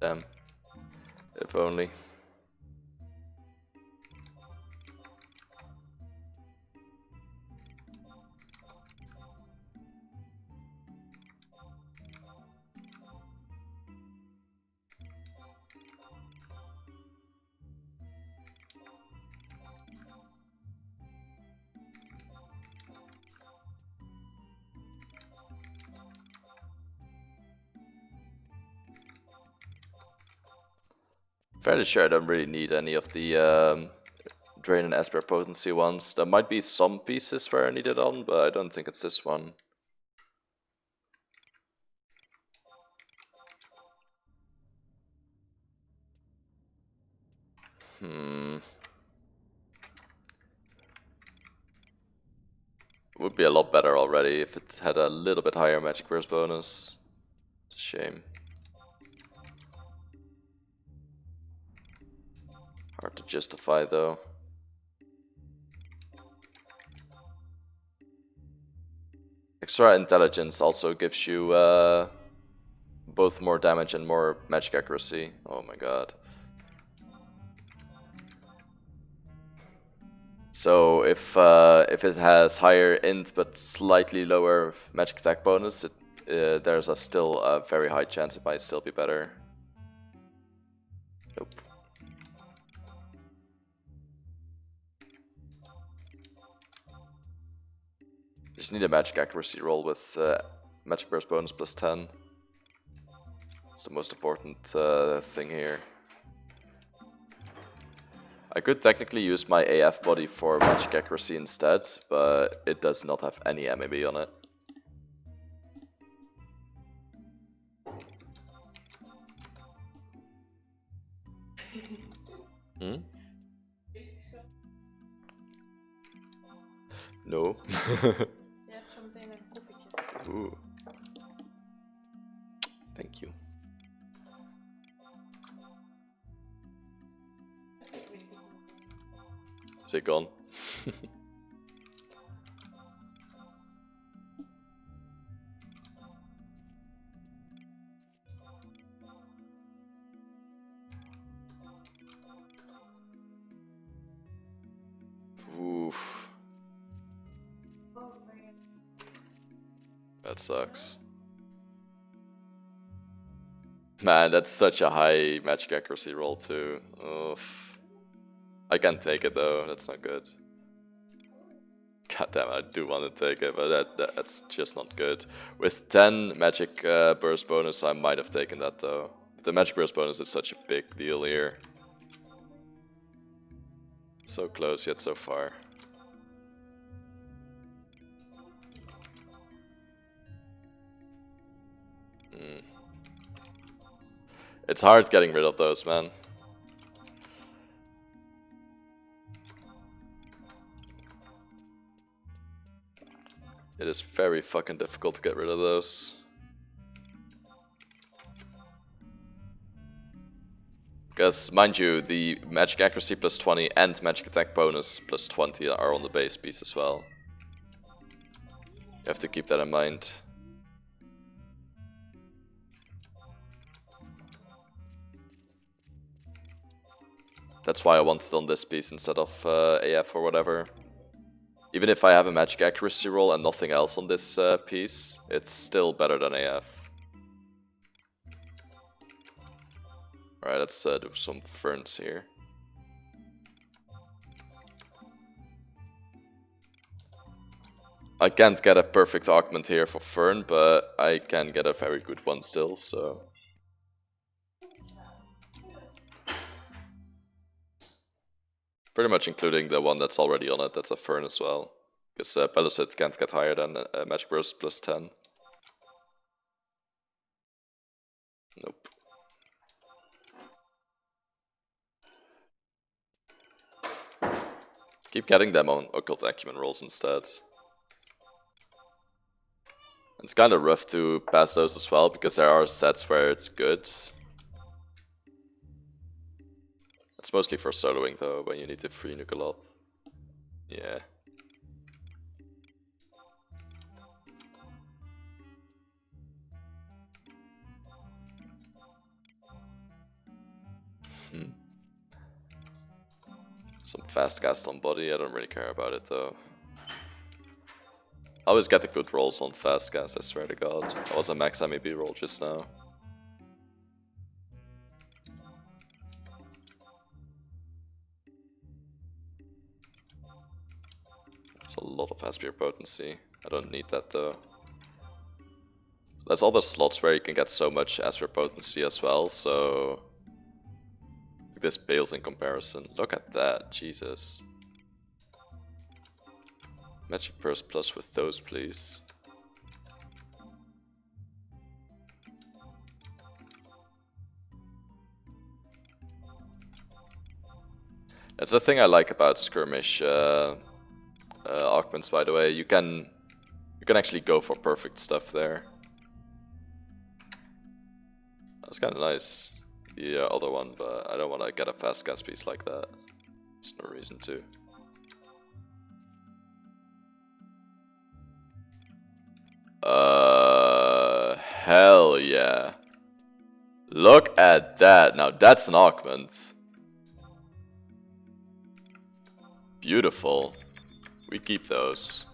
Damn. If only. Fairly sure I don't really need any of the Drain and Esper potency ones. There might be some pieces where I need it on, but I don't think it's this one. It would be a lot better already if it had a little bit higher magic burst bonus. It's a shame. Hard to justify though. Extra intelligence also gives you both more damage and more magic accuracy. Oh my god. So if it has higher int but slightly lower magic attack bonus, there's still a very high chance it might still be better. Nope. Just need a magic accuracy roll with magic burst bonus plus 10. It's the most important thing here. I could technically use my AF body for magic accuracy instead, but it does not have any MAB on it. Hmm? No. Je hebt zo meteen een koffietje. Ooh. Thank you. Is it gone? That sucks. Man, that's such a high magic accuracy roll too. Oof. I can't take it though, that's not good. God damn it, I do want to take it, but that's just not good. With 10 magic burst bonus, I might have taken that though. The magic burst bonus is such a big deal here. So close yet so far. It's hard getting rid of those, man. It is very fucking difficult to get rid of those. Because, mind you, the magic accuracy plus 20 and magic attack bonus plus 20 are on the base piece as well. You have to keep that in mind. That's why I want it on this piece instead of AF or whatever. Even if I have a magic accuracy roll and nothing else on this piece, it's still better than AF. Alright, let's do some ferns here. I can't get a perfect augment here for fern, but I can get a very good one still, so... Pretty much including the one that's already on it, that's a fern as well. Because Pellucid can't get higher than Magic Burst plus 10. Nope. Keep getting them on Occult Acumen rolls instead. It's kind of rough to pass those as well, because there are sets where it's good. It's mostly for soloing though, when you need to free nuke a lot. Yeah. Some fast cast on body, I don't really care about it though. I always get the good rolls on fast cast, I swear to god. That was a max MEB roll just now. There's a lot of Aspire potency. I don't need that though. There's other slots where you can get so much Aspire potency as well, so... This pales in comparison. Look at that, Jesus. Magic Burst plus with those, please. That's the thing I like about skirmish augments, by the way. You can actually go for perfect stuff there. That's kind of nice. The other one, but I don't want to get a fast cast piece like that. There's no reason to. Hell yeah. Look at that. Now that's an augment. Beautiful. We keep those.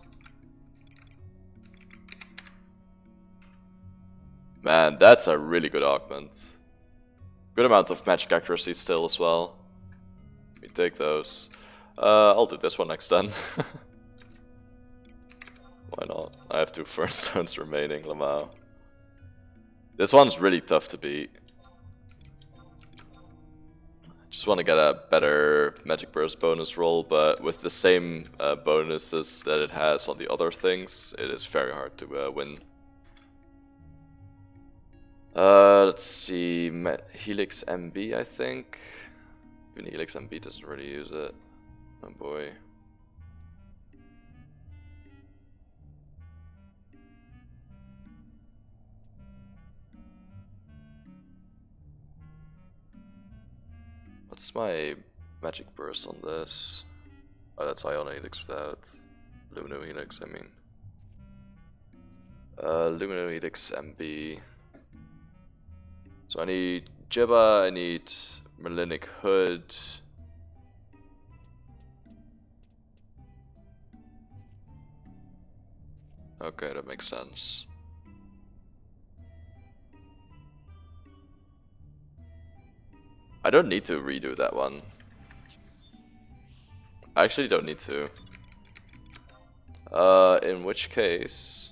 Man, that's a really good augment. Good amount of magic accuracy still as well. We take those. I'll do this one next then. Why not? I have 2 Fernstones remaining, Lamau. This one's really tough to beat. Just want to get a better Magic Burst bonus roll, but with the same bonuses that it has on the other things, it is very hard to win. Let's see, Helix MB, I think. Even Helix MB doesn't really use it. Oh boy. What's my magic burst on this? Oh, that's Ion Helix without Lumino Helix, I mean. Lumino Helix MB. So I need Jibba, I need Melinic Hood. Okay, that makes sense. I don't need to redo that one. I actually don't need to. In which case...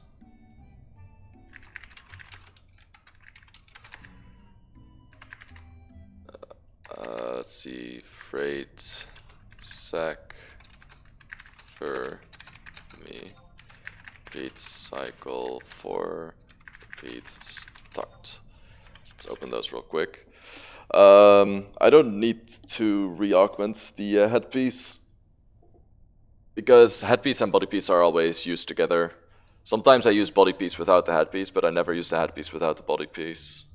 let's see, freight, sack, for me, repeat cycle for, repeat start. Let's open those real quick. I don't need to re-augment the headpiece, because headpiece and body piece are always used together. Sometimes I use body piece without the headpiece, but I never use the headpiece without the body piece.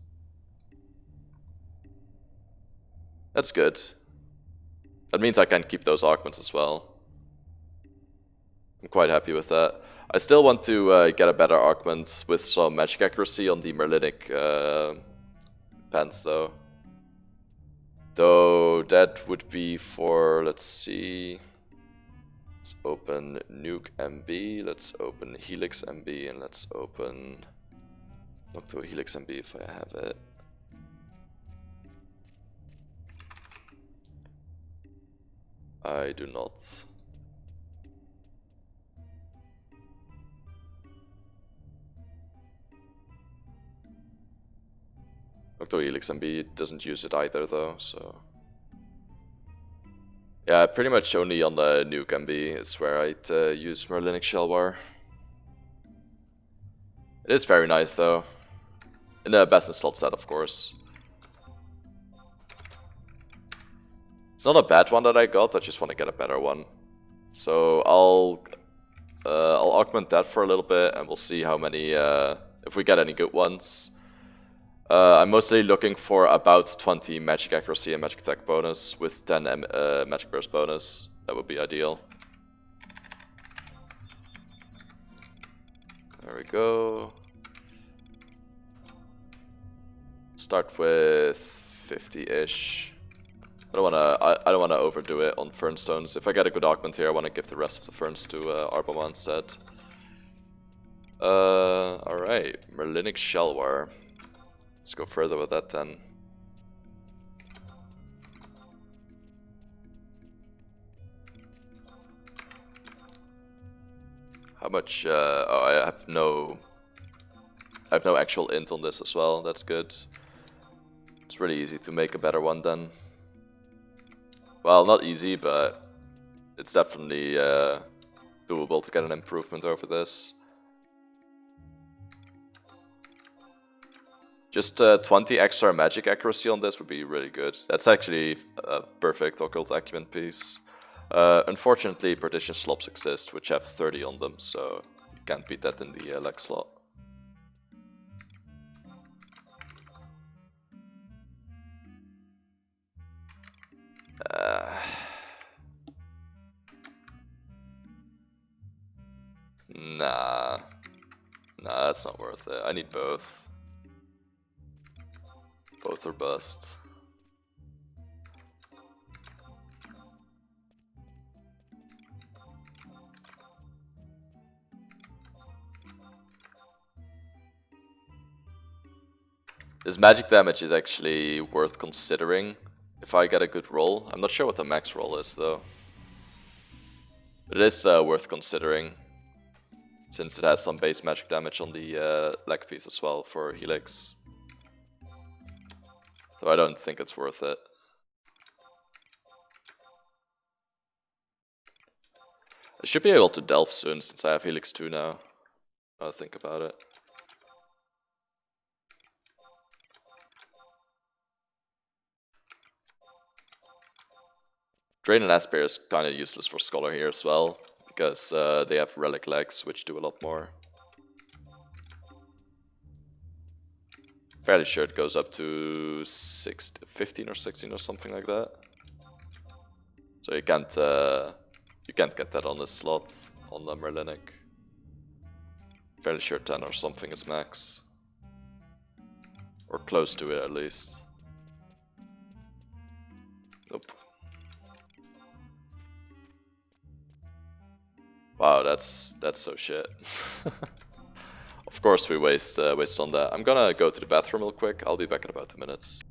That's good. That means I can keep those augments as well. I'm quite happy with that. I still want to get a better augment with some magic accuracy on the Merlinic pants though. Though that would be for, let's see, let's open Nuke MB, let's open Helix MB, and let's open Nocto Helix MB if I have it. I do not. Nocto Helix MB doesn't use it either though, so... Yeah, pretty much only on the Nuke MB is where I'd use Merlinic Shellwar. It is very nice though. In the best in slot set, of course. It's not a bad one that I got, I just want to get a better one. So I'll augment that for a little bit and we'll see how many, if we get any good ones. I'm mostly looking for about 20 magic accuracy and magic attack bonus with 10 magic burst bonus. That would be ideal. There we go. Start with 50-ish. I don't wanna overdo it on Fernstones. If I get a good augment here, I wanna give the rest of the Ferns to Arboma instead. Alright, Merlinic Shellwar. Let's go further with that then. How much? Oh, I have no actual int on this as well. That's good. It's really easy to make a better one then. Well, not easy, but it's definitely doable to get an improvement over this. Just 20 extra magic accuracy on this would be really good. That's actually a perfect occult acumen piece. Unfortunately, partition slops exist, which have 30 on them, so you can't beat that in the leg slot. Nah, that's not worth it. I need both. Both are bust. This magic damage is actually worth considering if I get a good roll. I'm not sure what the max roll is though. But it is worth considering, since it has some base magic damage on the leg piece as well for Helix. Though I don't think it's worth it. I should be able to delve soon since I have Helix 2 now. I'll think about it. Drain and Asper is kind of useless for Scholar here as well, because they have Relic legs, which do a lot more. Fairly sure it goes up to 15 or 16 or something like that. So you can't get that on this slot on the Merlinic. Fairly sure 10 or something is max, or close to it at least. Nope. Wow, that's so shit. Of course we waste on that. I'm gonna go to the bathroom real quick. I'll be back in about 2 minutes.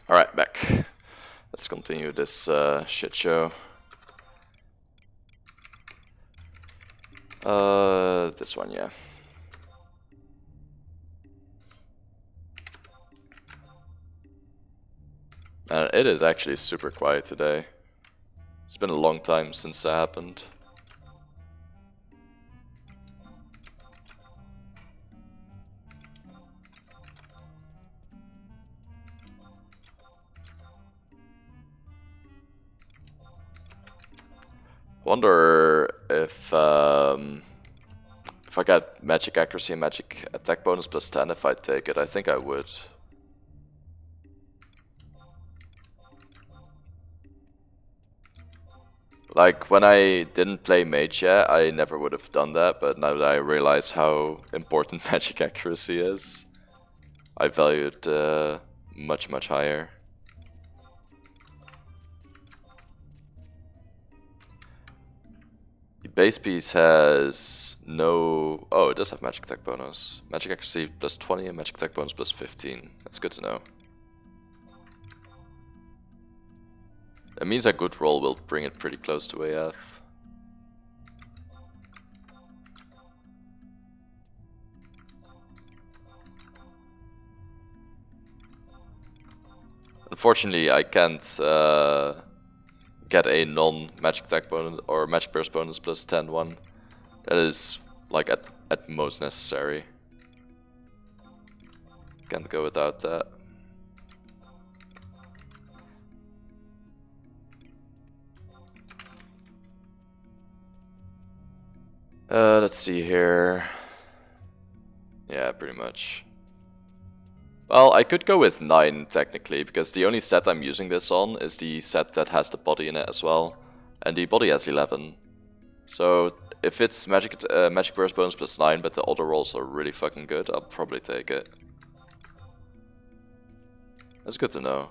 Alright, back. Let's continue this shit show. This one, yeah. It is actually super quiet today. It's been a long time since that happened. Wonder if I got magic accuracy and magic attack bonus plus 10 if I take it. I think I would. Like, when I didn't play mage yet, I never would have done that, but now that I realize how important magic accuracy is, I value it much, much higher. The base piece has no... Oh, it does have magic attack bonus. Magic accuracy plus 20 and magic attack bonus plus 15. That's good to know. That means a good roll will bring it pretty close to AF. Unfortunately, I can't get a non-magic attack bonus or magic burst bonus plus 10 one. That is like at most necessary. Can't go without that. Let's see here. Yeah, pretty much. Well, I could go with 9 technically, because the only set I'm using this on is the set that has the body in it as well. And the body has 11. So if it's magic burst bonus plus 9, but the other rolls are really fucking good, I'll probably take it. That's good to know.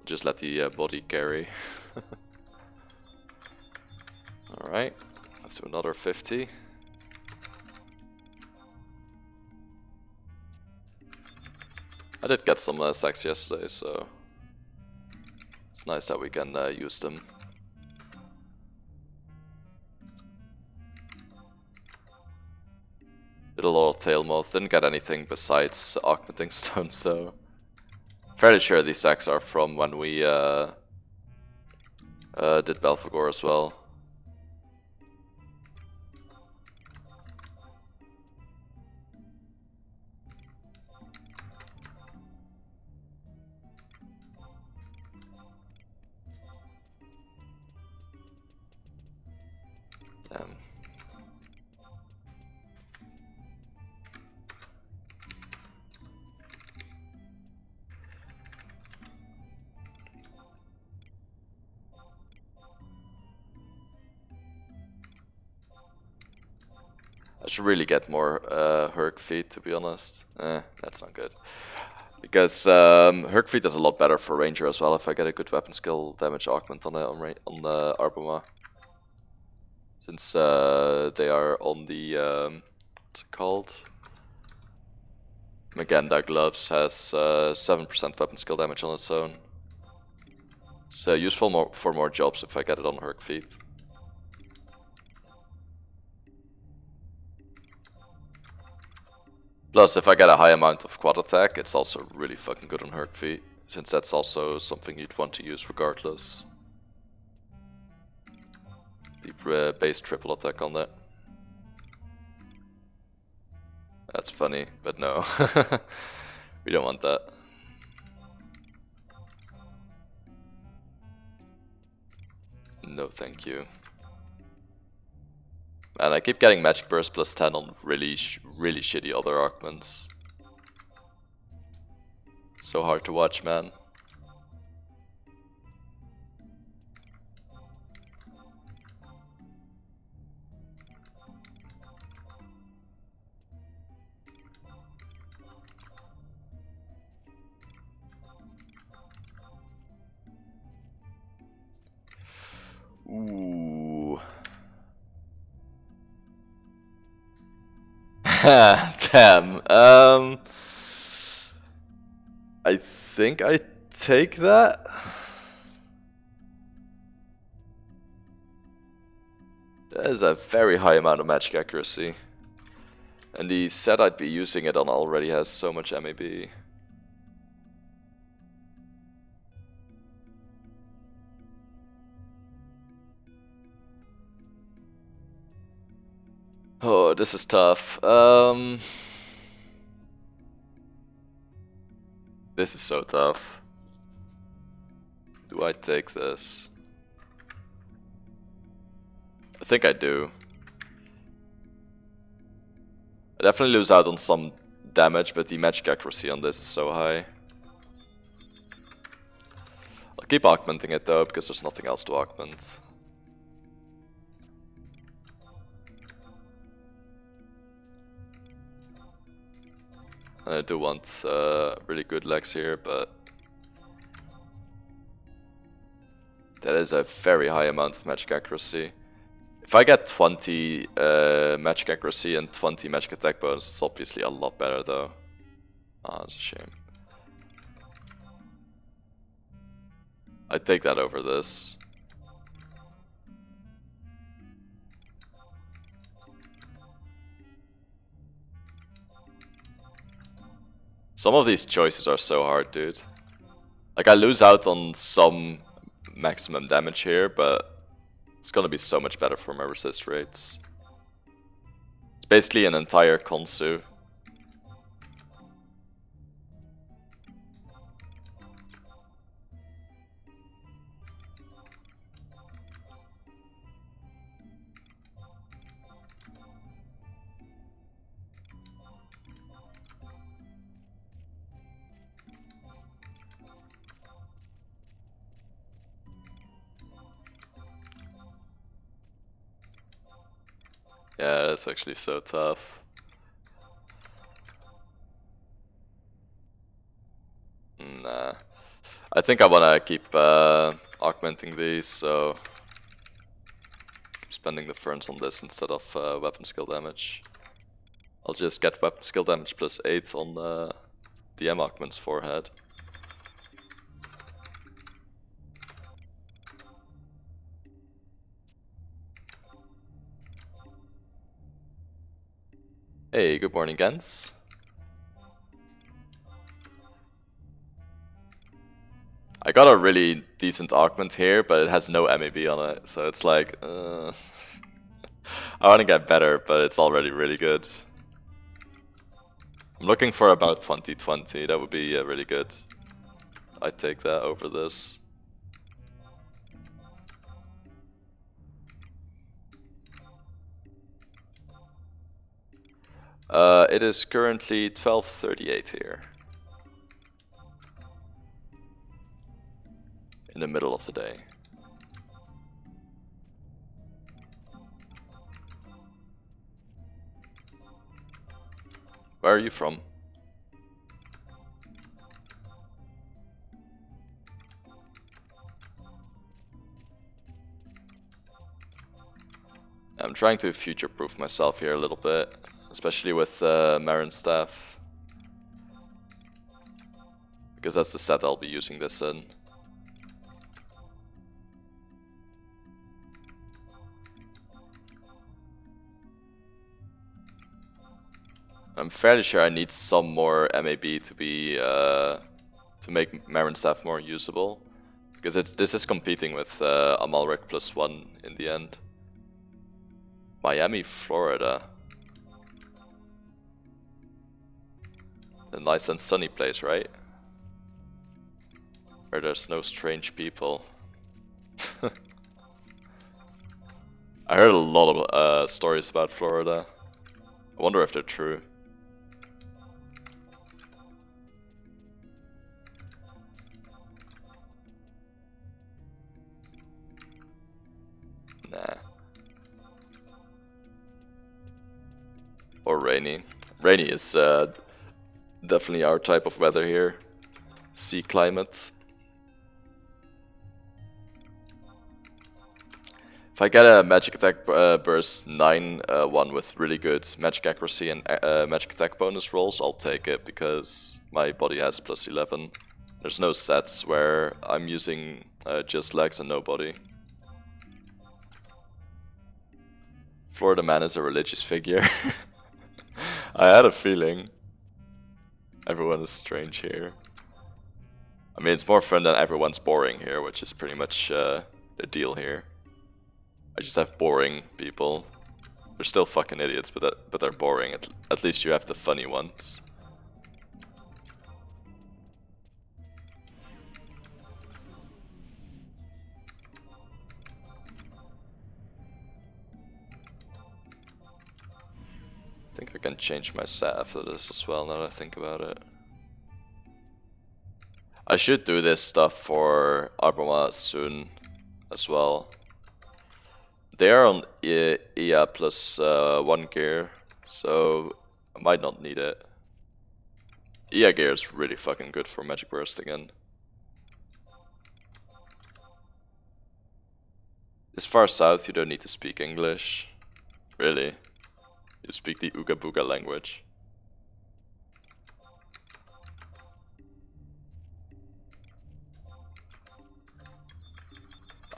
Just let the body carry. Alright, let's do another 50. I did get some sacks yesterday, so it's nice that we can use them. Did a lot of tail moth, didn't get anything besides augmenting stones though. Fairly sure these sacks are from when we did Belphegor as well. Damn. I should really get more Herc feet, to be honest. That's not good. Because Herc feet is a lot better for Ranger as well if I get a good weapon skill damage augment on the Arboma. Since they are on the, what's it called? Maganda gloves has 7% weapon skill damage on its own. It's useful for more jobs if I get it on Herc feet. Plus, if I get a high amount of quad attack, it's also really fucking good on Herc feet, since that's also something you'd want to use regardless. The base triple attack on that. That's funny, but no. We don't want that. No thank you. And I keep getting Magic Burst plus 10 on really shitty other augments. So hard to watch, man. Ooh. Damn. I think I take that. That is a very high amount of magic accuracy. And the set I'd be using it on already has so much MAB. Oh, this is tough. This is so tough. Do I take this? I think I do. I definitely lose out on some damage, but the magic accuracy on this is so high. I'll keep augmenting it though, because there's nothing else to augment. And I do want really good legs here, but that is a very high amount of magic accuracy. If I get 20 magic accuracy and 20 magic attack bonus, it's obviously a lot better though. Ah, that's a shame. I'd take that over this. Some of these choices are so hard, dude. Like, I lose out on some maximum damage here, but it's gonna be so much better for my resist rates. It's basically an entire Konsu. Yeah, that's actually so tough. Nah. I think I wanna keep augmenting these, so I'm spending the ferns on this instead of weapon skill damage. I'll just get weapon skill damage plus 8 on the M augment's forehead. Hey, good morning, Gens. I got a really decent augment here, but it has no MAB on it, so it's like, I want to get better, but it's already really good. I'm looking for about 2020, that would be really good. I'd take that over this. It is currently 12:38 here. In the middle of the day. Where are you from? I'm trying to future-proof myself here a little bit, especially with Marin Staff. Because that's the set I'll be using this in. I'm fairly sure I need some more MAB to be to make Marin Staff more usable, because this is competing with Amalric +1 in the end. Miami, Florida. A nice and sunny place, right? Where there's no strange people. I heard a lot of stories about Florida. I wonder if they're true. Nah. Or rainy. Rainy is definitely our type of weather here. Sea climate. If I get a magic attack burst 9 one with really good magic accuracy and magic attack bonus rolls, I'll take it because my body has plus 11. There's no sets where I'm using just legs and no body. Florida man is a religious figure. I had a feeling. Everyone is strange here. I mean, it's more fun than everyone's boring here, which is pretty much the deal here. I just have boring people. They're still fucking idiots, but they're boring. At least you have the funny ones. I think I can change my set after this as well, now that I think about it. I should do this stuff for Arboma soon as well. They are on IA plus 1 gear, so I might not need it. IA gear is really fucking good for Magic Burst again. This far south you don't need to speak English. Really. You speak the Ooga Booga language.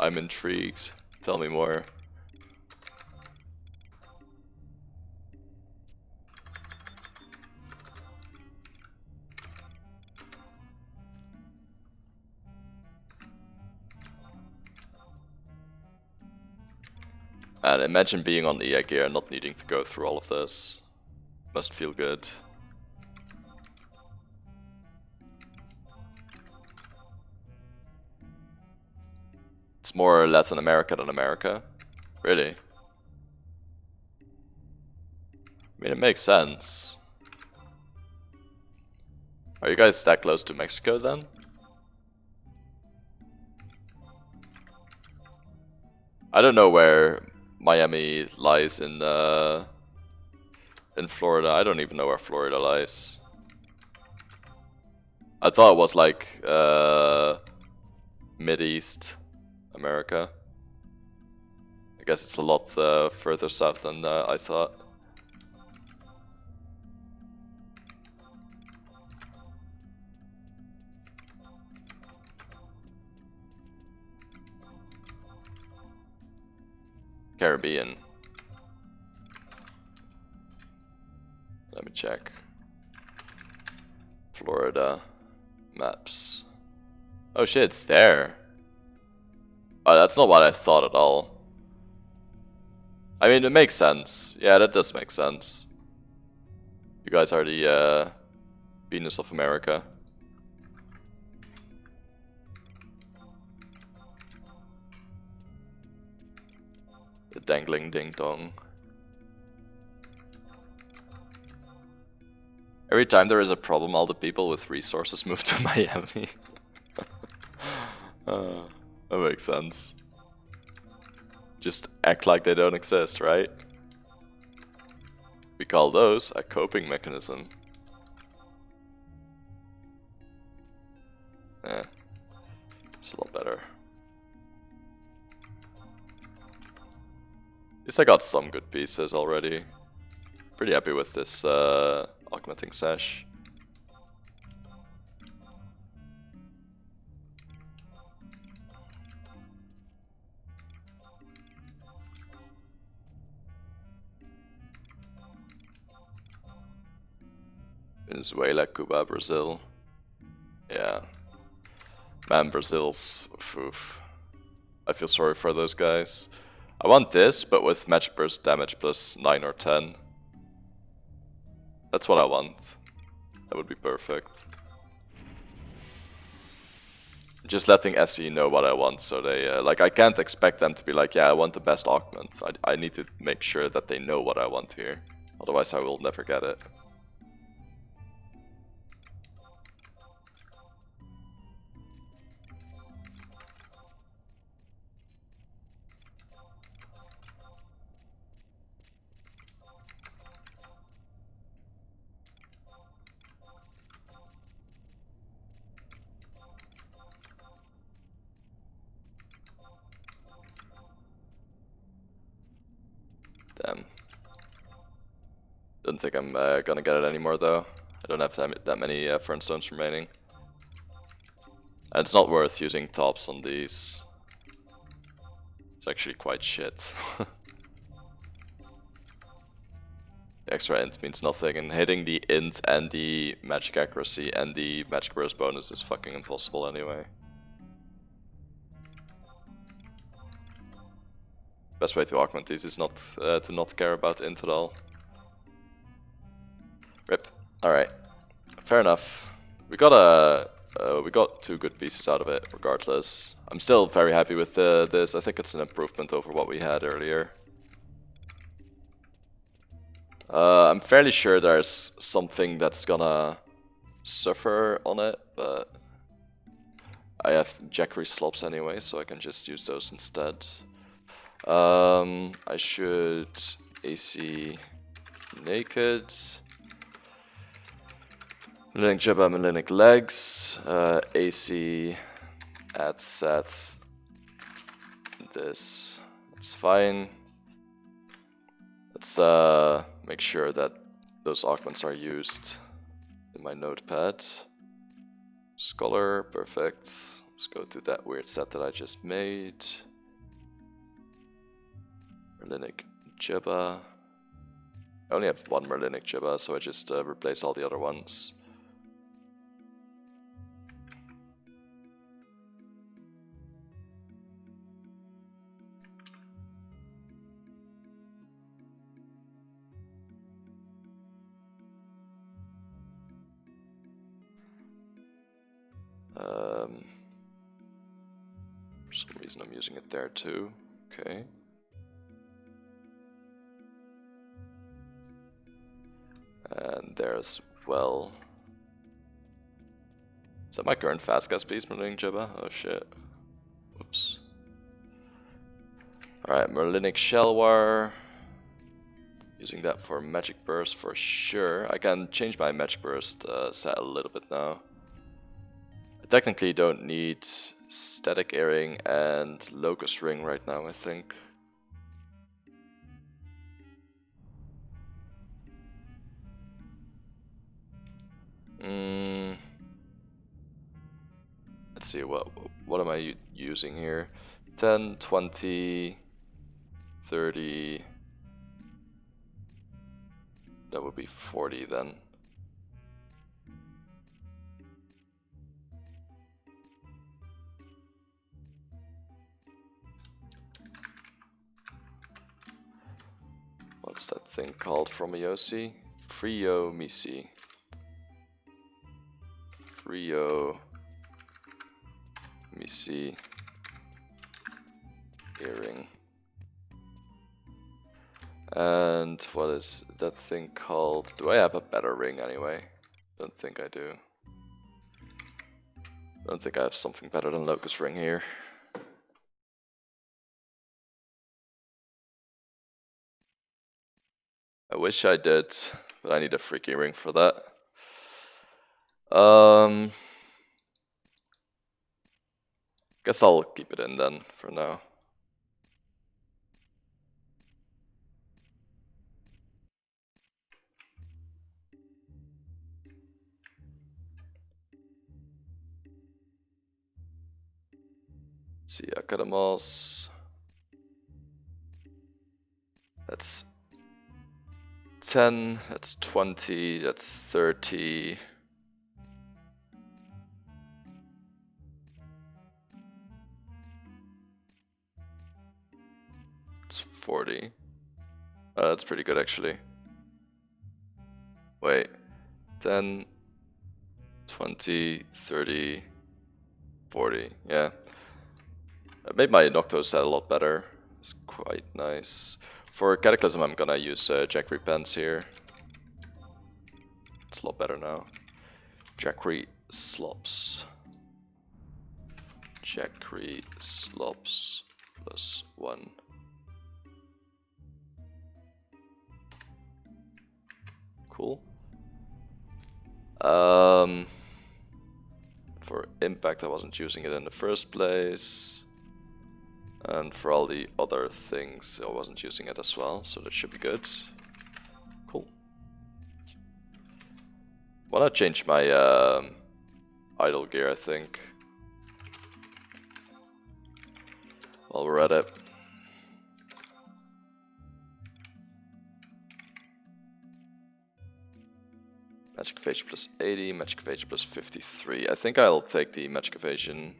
I'm intrigued. Tell me more. And imagine being on the gear and not needing to go through all of this. Must feel good. It's more Latin America than America. Really? I mean, it makes sense. Are you guys that close to Mexico then? I don't know where Miami lies in Florida. I don't even know where Florida lies. I thought it was like Mid-East America. I guess it's a lot further south than I thought. Caribbean. Let me check. Florida maps. Oh shit, it's there. Oh, that's not what I thought at all. I mean, it makes sense. Yeah, that does make sense. You guys are the Venus of America. The dangling ding dong. Every time there is a problem, all the people with resources move to Miami. That makes sense. Just act like they don't exist, right? We call those a coping mechanism. It's a lot better. At least I got some good pieces already. Pretty happy with this augmenting sash. Venezuela, Cuba, Brazil. Yeah. Man, Brazil's... Oof. I feel sorry for those guys. I want this, but with magic burst damage plus 9 or 10. That's what I want. That would be perfect. Just letting SE know what I want, so they... like, I can't expect them to be like, yeah, I want the best augment. I need to make sure that they know what I want here. Otherwise I will never get it. Don't think I'm gonna get it anymore though. I don't have that many Fernstones remaining. And it's not worth using tops on these. It's actually quite shit. The extra int means nothing, and hitting the int and the magic accuracy and the magic burst bonus is fucking impossible anyway. Best way to augment these is not to not care about int at all. Rip. Alright. Fair enough. We got 2 good pieces out of it, regardless. I'm still very happy with this. I think it's an improvement over what we had earlier. I'm fairly sure there's something that's gonna suffer on it, but I have Jackery slops anyway, so I can just use those instead. I should AC naked. Melinic Jibba, Melinic legs, AC add set. This. It's fine. Let's make sure that those augments are used in my notepad. Scholar, perfect. Let's go to that weird set that I just made. Merlinic Jibba. I only have 1 Merlinic Jibba, so I just replace all the other ones. For some reason I'm using it there too. Okay. And there as well. Is that my current fast gas piece, Merlinic Jibba? Oh shit. Whoops. Alright, Merlinic Shelwar. Using that for Magic Burst for sure. I can change my Magic Burst set a little bit now. I technically don't need Static Earring and Locust Ring right now, I think. Let's see, what am I using here? 10, 20, 30... That would be 40 then. What's that thing called from Yosi? Frio Misi. Frio Misi earring. And what is that thing called? Do I have a better ring anyway? Don't think I do. Don't think I have something better than Locust Ring here. I wish I did, but I need a freaky ring for that. Guess I'll keep it in then for now. See, Academos. That's 10, that's 20, that's 30. It's 40. That's pretty good actually. Wait, 10, 20, 30, 40, yeah. I made my Nocto set a lot better. It's quite nice. For Cataclysm I'm gonna use Jack Repents here. It's a lot better now. Jackery Slops. Jackery Slops +1. Cool. For impact I wasn't using it in the first place. And for all the other things I wasn't using it as well, so that should be good. Cool. Wanna change my idle gear, I think. While we're at it. Magic evasion plus 80, magic evasion plus 53. I think I'll take the magic evasion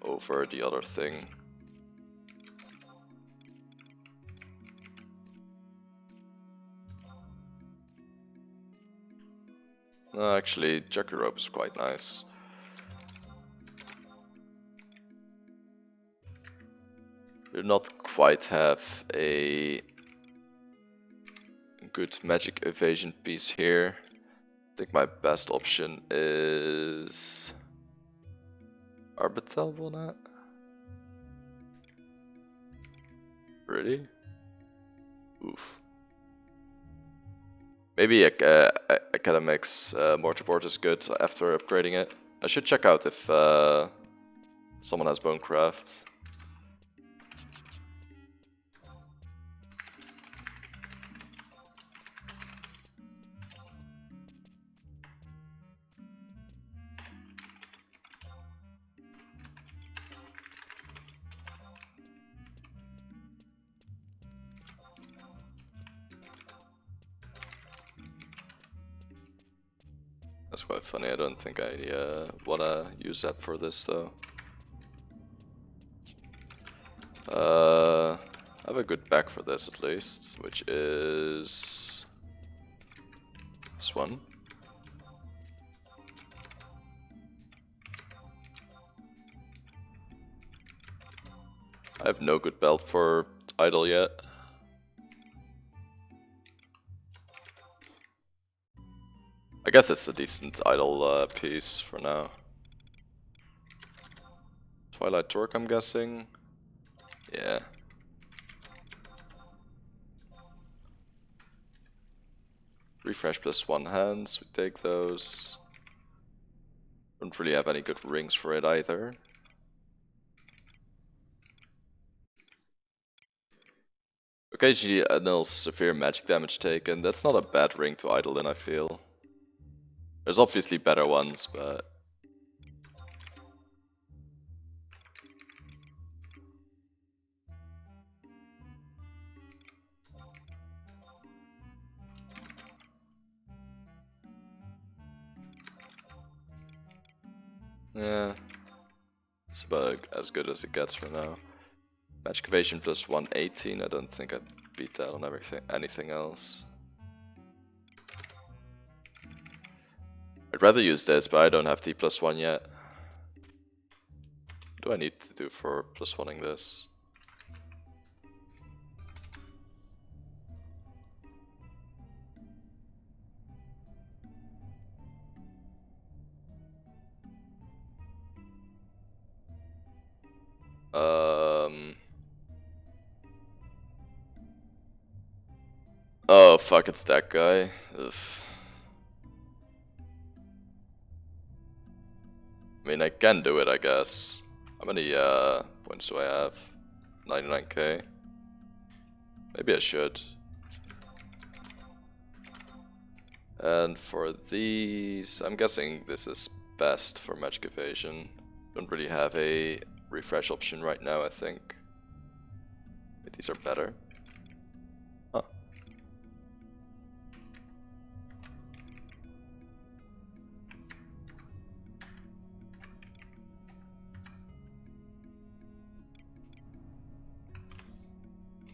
over the other thing. No, actually, Jockey Rope is quite nice. Do not quite have a good magic evasion piece here. I think my best option is Arbitel, will not? Really? Oof. Maybe Academic's Mortarboard is good after upgrading it. I should check out if someone has Bonecraft. That's quite funny. I don't think I wanna use that for this though. I have a good back for this at least, which is this one. I have no good belt for idle yet. I guess it's a decent idle piece for now. Twilight Torque, I'm guessing. Yeah. Refresh plus 1 hands, we take those. Don't really have any good rings for it either. Occasionally annuls severe magic damage taken. That's not a bad ring to idle in, I feel. There's obviously better ones, but... yeah, it's about as good as it gets for now. Magic evasion plus 118, I don't think I'd beat that on anything else. I'd rather use this, but I don't have T plus 1 yet. What do I need to do for plus 1ing this? Oh fuck, it's that guy. Ugh. I mean, I can do it, I guess. How many points do I have? 99k. Maybe I should. And for these, I'm guessing this is best for magic evasion. Don't really have a refresh option right now, I think. Wait, these are better. Huh.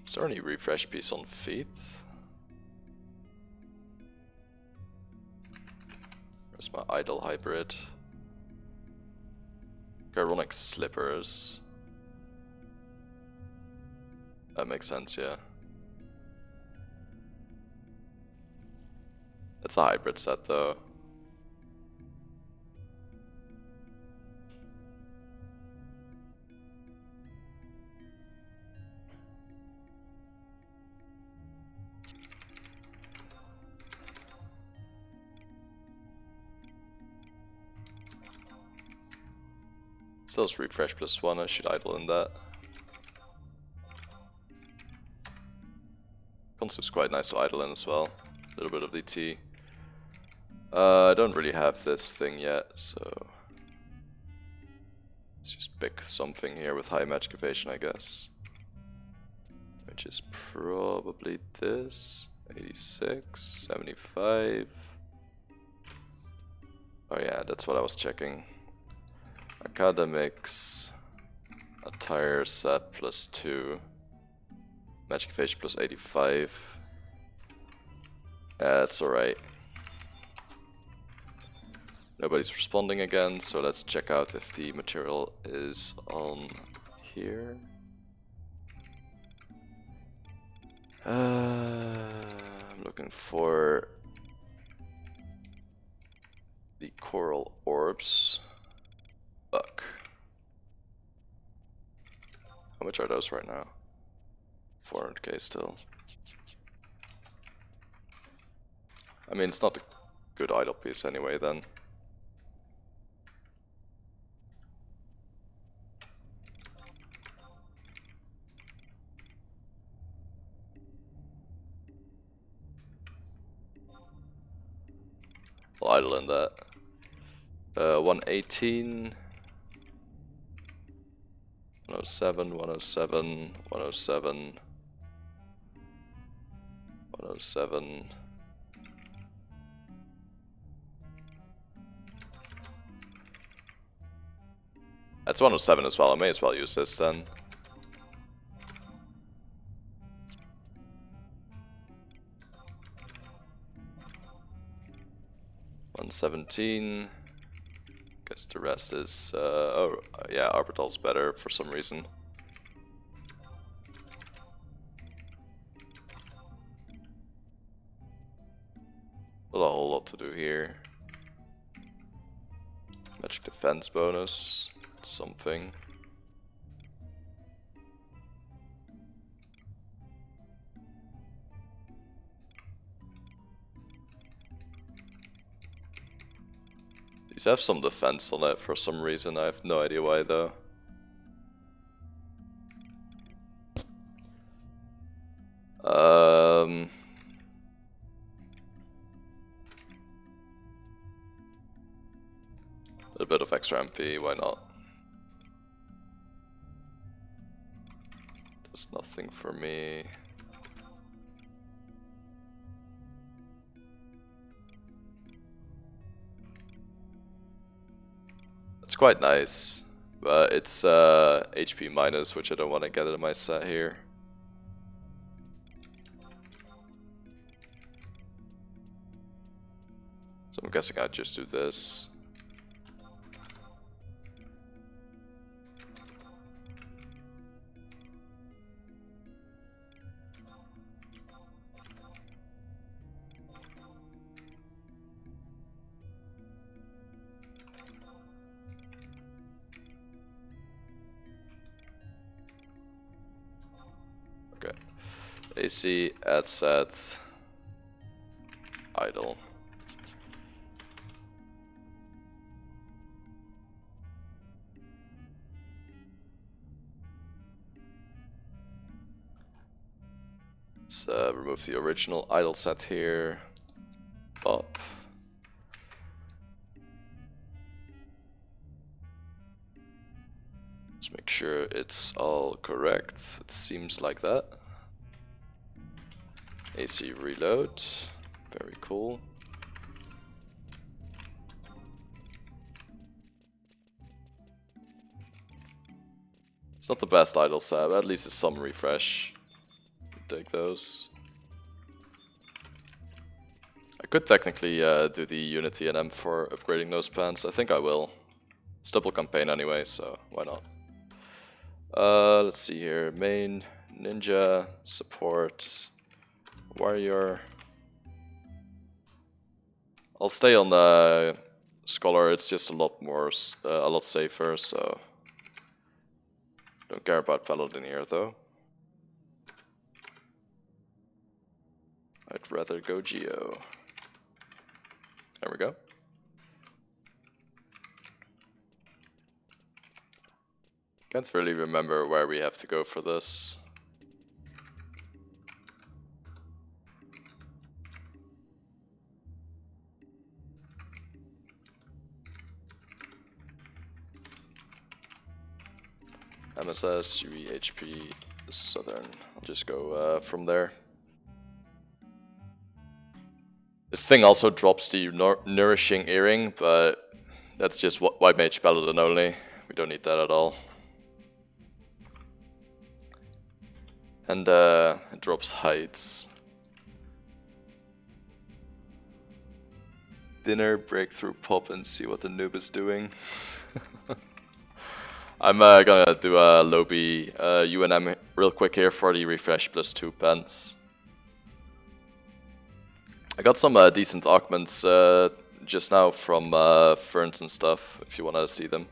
Is there any refresh piece on feet? Where's my idle hybrid? Chironic slippers. That makes sense, yeah. It's a hybrid set though. Still has refresh plus 1, I should idle in that. Concept's quite nice to idle in as well. A little bit of DT. I don't really have this thing yet, so let's just pick something here with high magic evasion, I guess. Which is probably this. 86, 75. Oh yeah, that's what I was checking. Academics, attire set +2, magic evasion +85. That's alright. Nobody's responding again, so let's check out if the material is on here. I'm looking for the coral orbs. Fuck. How much are those right now? 400k still. I mean, it's not a good idle piece anyway then. I'll idle in that. 118. 107, 107, 107, 107. That's 107 as well, I may as well use this then. $117. Guess the rest is oh yeah, Arbital's better for some reason. Not a whole lot to do here. Magic defense bonus, something. These have some defense on it for some reason, I have no idea why though. A bit of extra MP, why not? There's nothing for me. It's quite nice, but it's HP minus, which I don't want to get in my set here. So I'm guessing I'd just do this. Okay. AC, add set, idle. Let's remove the original idle set here. Up. Let's make sure it's all correct. It seems like that. AC reload. Very cool. It's not the best idle set, but at least it's some refresh. Take those. I could technically do the Unity and M for upgrading those pants. I think I will. It's double campaign anyway, so why not? Let's see here. Main, ninja, support, warrior. I'll stay on the scholar. It's just a lot more, a lot safer. So don't care about paladin here though. I'd rather go Geo. There we go. Can't really remember where we have to go for this. MSS, UE, HP, Southern. I'll just go from there. This thing also drops the Nourishing Earring, but that's just White Mage Paladin only. We don't need that at all. And it drops Heights. Dinner, breakthrough, pop, and see what the noob is doing. I'm gonna do a Lobby UNM real quick here for the refresh plus 2 pence. I got some decent augments just now from Ferns and stuff, if you wanna see them.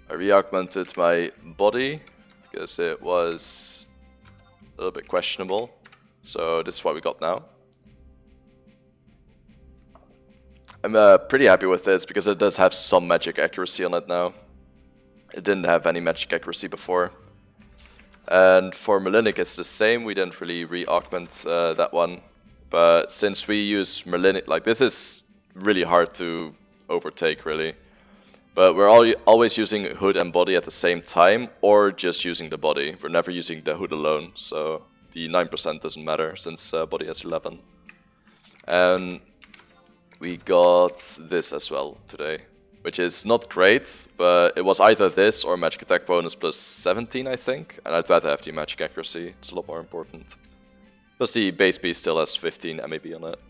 I re-augmented my body, because it was a little bit questionable. So this is what we got now. I'm pretty happy with this because it does have some magic accuracy on it now. It didn't have any magic accuracy before. And for Melinic it's the same, we didn't really re-augment that one. But since we use Melinic, like this is really hard to overtake really. But we're always using hood and body at the same time, or just using the body. We're never using the hood alone, so the 9% doesn't matter since body has 11. And we got this as well today, which is not great, but it was either this or magic attack bonus plus 17, I think. And I'd rather have the magic accuracy, it's a lot more important. Plus the base beast still has 15 MAB on it.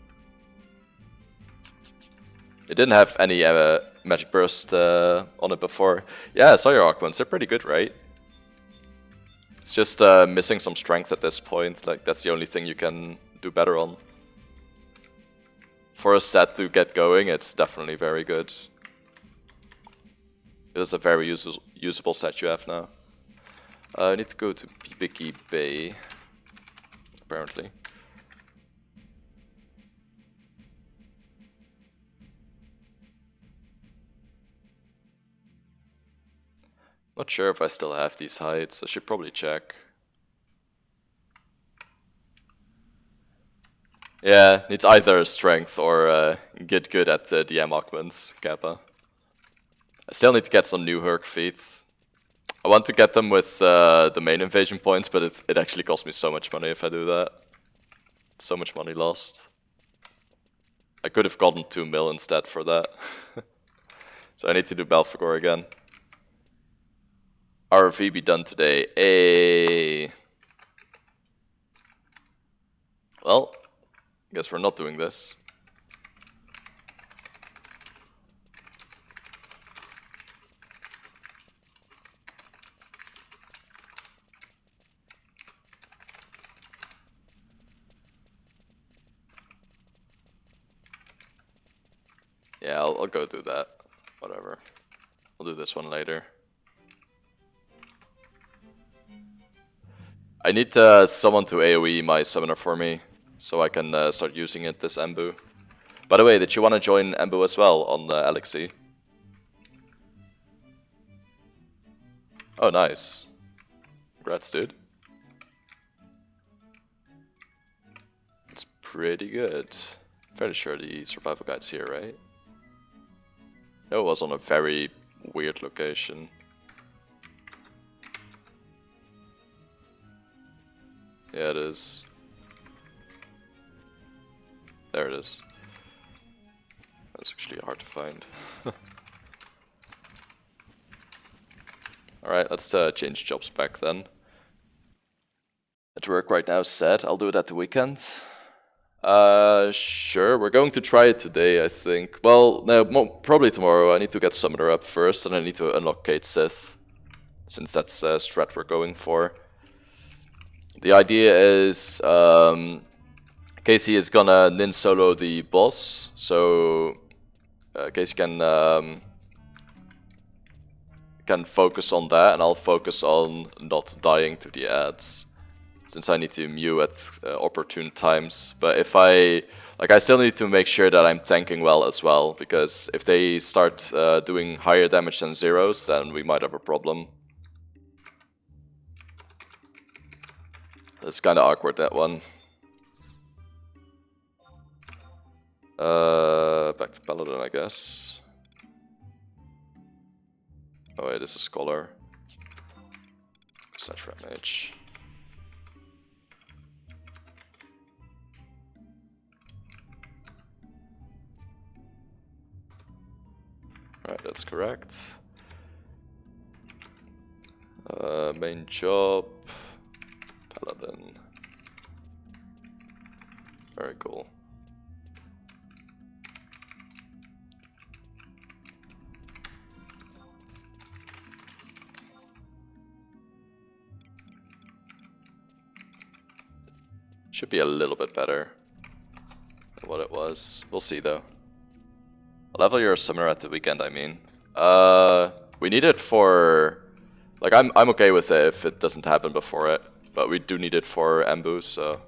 It didn't have any magic burst on it before. Yeah, I saw your augments, they're pretty good, right? It's just missing some strength at this point, like that's the only thing you can do better on. For a set to get going, it's definitely very good. It is a very usable set you have now. I need to go to PBK Bay, apparently. Not sure if I still have these heights, I should probably check. Yeah, needs either strength or get good at DM augments, Kappa. I still need to get some new Herc feats. I want to get them with the main invasion points, but it actually costs me so much money if I do that. So much money lost. I could have gotten 2 mil instead for that. So I need to do Belphegor again. RV be done today. Hey. Well, guess we're not doing this. Yeah, I'll go do that. Whatever. I'll do this one later. I need someone to AoE my summoner for me, so I can start using it this Embu. By the way, did you want to join Embu as well on the Alexi? Oh, nice. Congrats, dude. It's pretty good. Fairly sure the survival guide's here, right? No, it was on a very weird location. Yeah, it is. There it is. That's actually hard to find. Alright, let's change jobs back then. At work right now set. I'll do it at the weekend. Sure, we're going to try it today, I think. Well, no, probably tomorrow. I need to get Summoner up first, and I need to unlock Kate Sith, since that's the strat we're going for. The idea is, Casey is gonna nin solo the boss, so Casey can focus on that, and I'll focus on not dying to the ads, since I need to mew at opportune times. But if I still need to make sure that I'm tanking well as well, because if they start doing higher damage than zeros, then we might have a problem. It's kind of awkward, that one. Back to Paladin, I guess. Oh, wait, is a scholar. Slash red mage. Alright, that's correct. Main job. Paladin. Very cool. Should be a little bit better than what it was. We'll see though. Level your summoner at the weekend, I mean. We need it for... Like, I'm okay with it if it doesn't happen before it. But we do need it for Embu, so...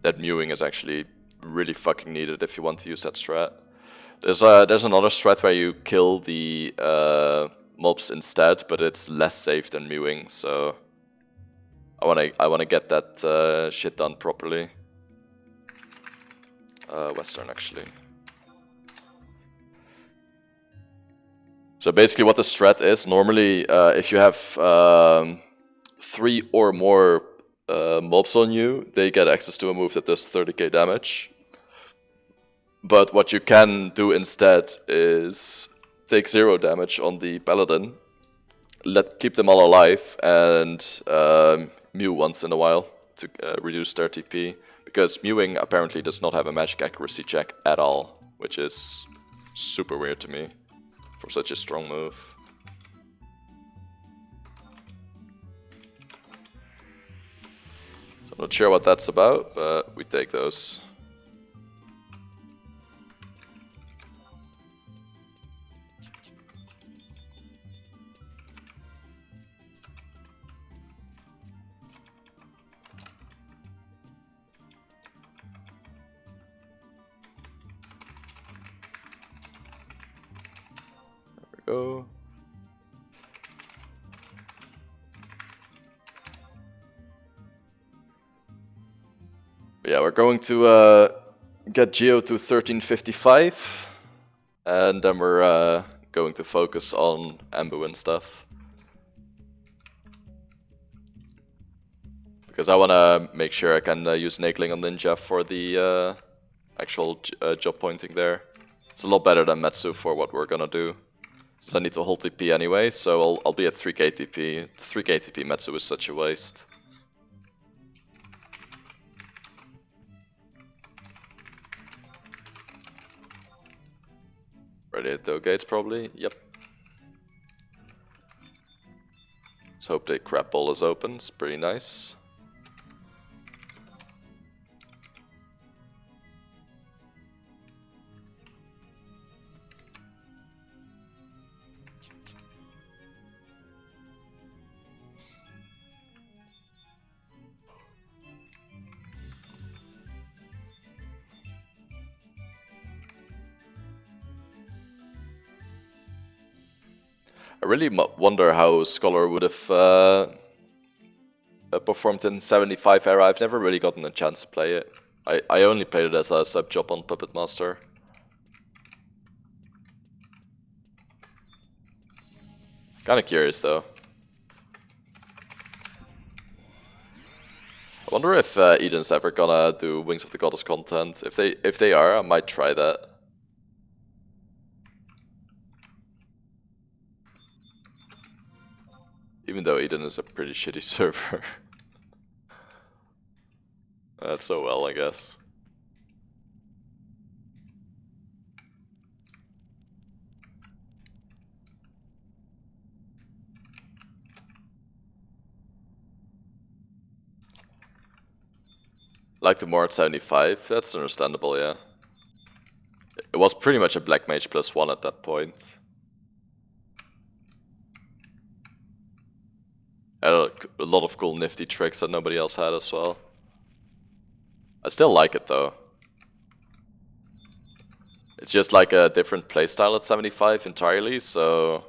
That mewing is actually really fucking needed if you want to use that strat. There's another strat where you kill the mobs instead, but it's less safe than mewing, so... I wanna get that shit done properly. Western, actually. So basically what the strat is, normally if you have 3 or more mobs on you, they get access to a move that does 30k damage. But what you can do instead is take 0 damage on the paladin, keep them all alive, and mew once in a while to reduce their TP. Because mewing apparently does not have a magic accuracy check at all, which is super weird to me for such a strong move. So I'm not sure what that's about, but we take those. Go. Yeah, we're going to get Geo to 1355, and then we're going to focus on Embu and stuff. Because I want to make sure I can use Nakeling on Ninja for the actual job pointing there. It's a lot better than Metsu for what we're gonna do. Since I need to hold TP anyway, so I'll be at 3k TP. 3k TP Metsu is such a waste. Ready at Doe Gates probably? Yep. Let's hope the crap ball is open, it's pretty nice. I really wonder how Scholar would have performed in 75 era. I've never really gotten a chance to play it. I only played it as a sub job on Puppet Master. Kinda curious though. I wonder if Eden's ever gonna do Wings of the Goddess content. If they are, I might try that. Even though Eden is a pretty shitty server. That's so well, I guess. Like the more at 75, that's understandable, yeah. It was pretty much a Black Mage +1 at that point. Had a lot of cool nifty tricks that nobody else had as well. I still like it though. It's just like a different playstyle at 75 entirely, so...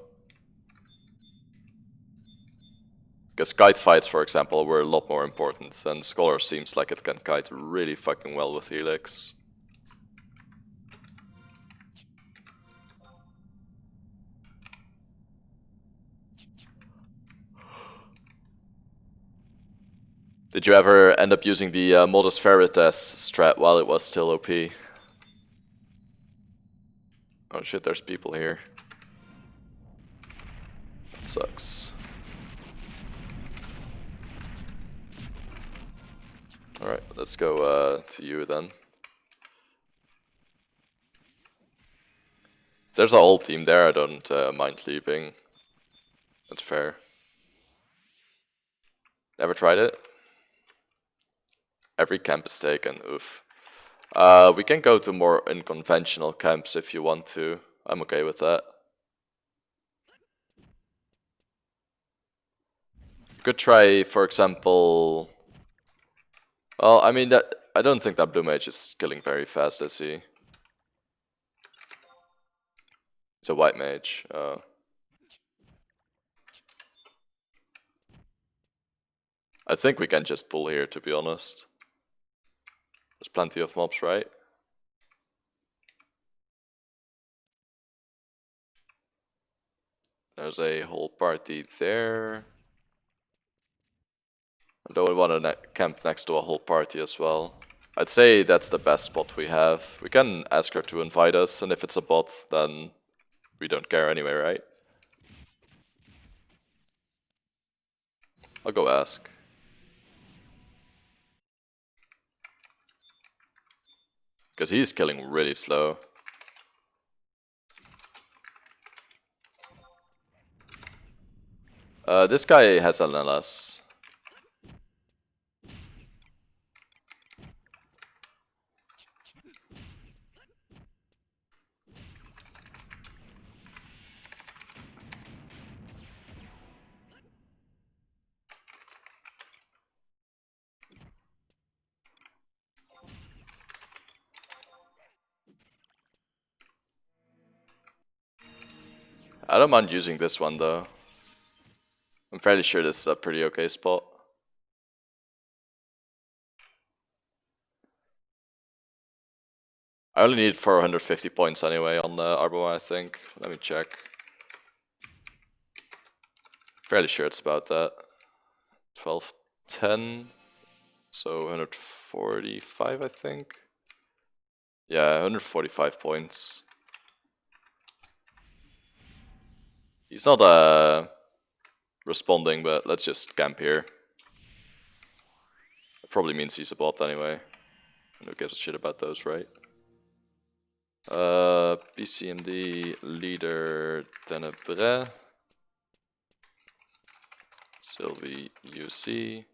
Because kite fights, for example, were a lot more important, and Scholar seems like it can kite really fucking well with Helix. Did you ever end up using the Modus Veritas strat while it was still OP? Oh shit, there's people here. That sucks. Alright, let's go to you then. If there's a whole team there, I don't mind leaving. That's fair. Never tried it? Every camp is taken, oof. We can go to more unconventional camps if you want to. I'm okay with that. Could try, for example... Well, I mean, I don't think that Blue Mage is killing very fast, is he? It's a White Mage. I think we can just pull here, to be honest. There's plenty of mobs, right? There's a whole party there. I don't want to camp next to a whole party as well. I'd say that's the best spot we have. We can ask her to invite us, and if it's a bot, then we don't care anyway, right? I'll go ask. Because he's killing really slow. This guy has an LS. I don't mind using this one though. I'm fairly sure this is a pretty okay spot. I only need 450 points anyway on Arbor, I think. Let me check. Fairly sure it's about that. 1210. So 145, I think. Yeah, 145 points. He's not responding, but let's just camp here. It probably means he's a bot anyway. Who gives a shit about those, right? PCMD leader Tenebre. Sylvie UC.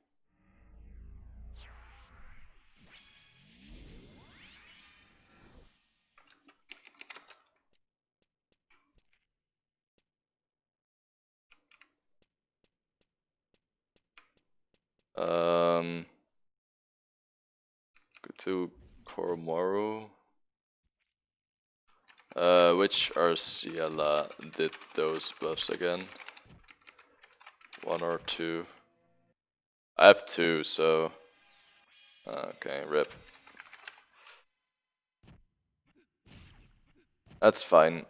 Go to Koromoru. Which Arciela did those buffs again? 1 or 2? I have 2, so... Okay, rip. That's fine.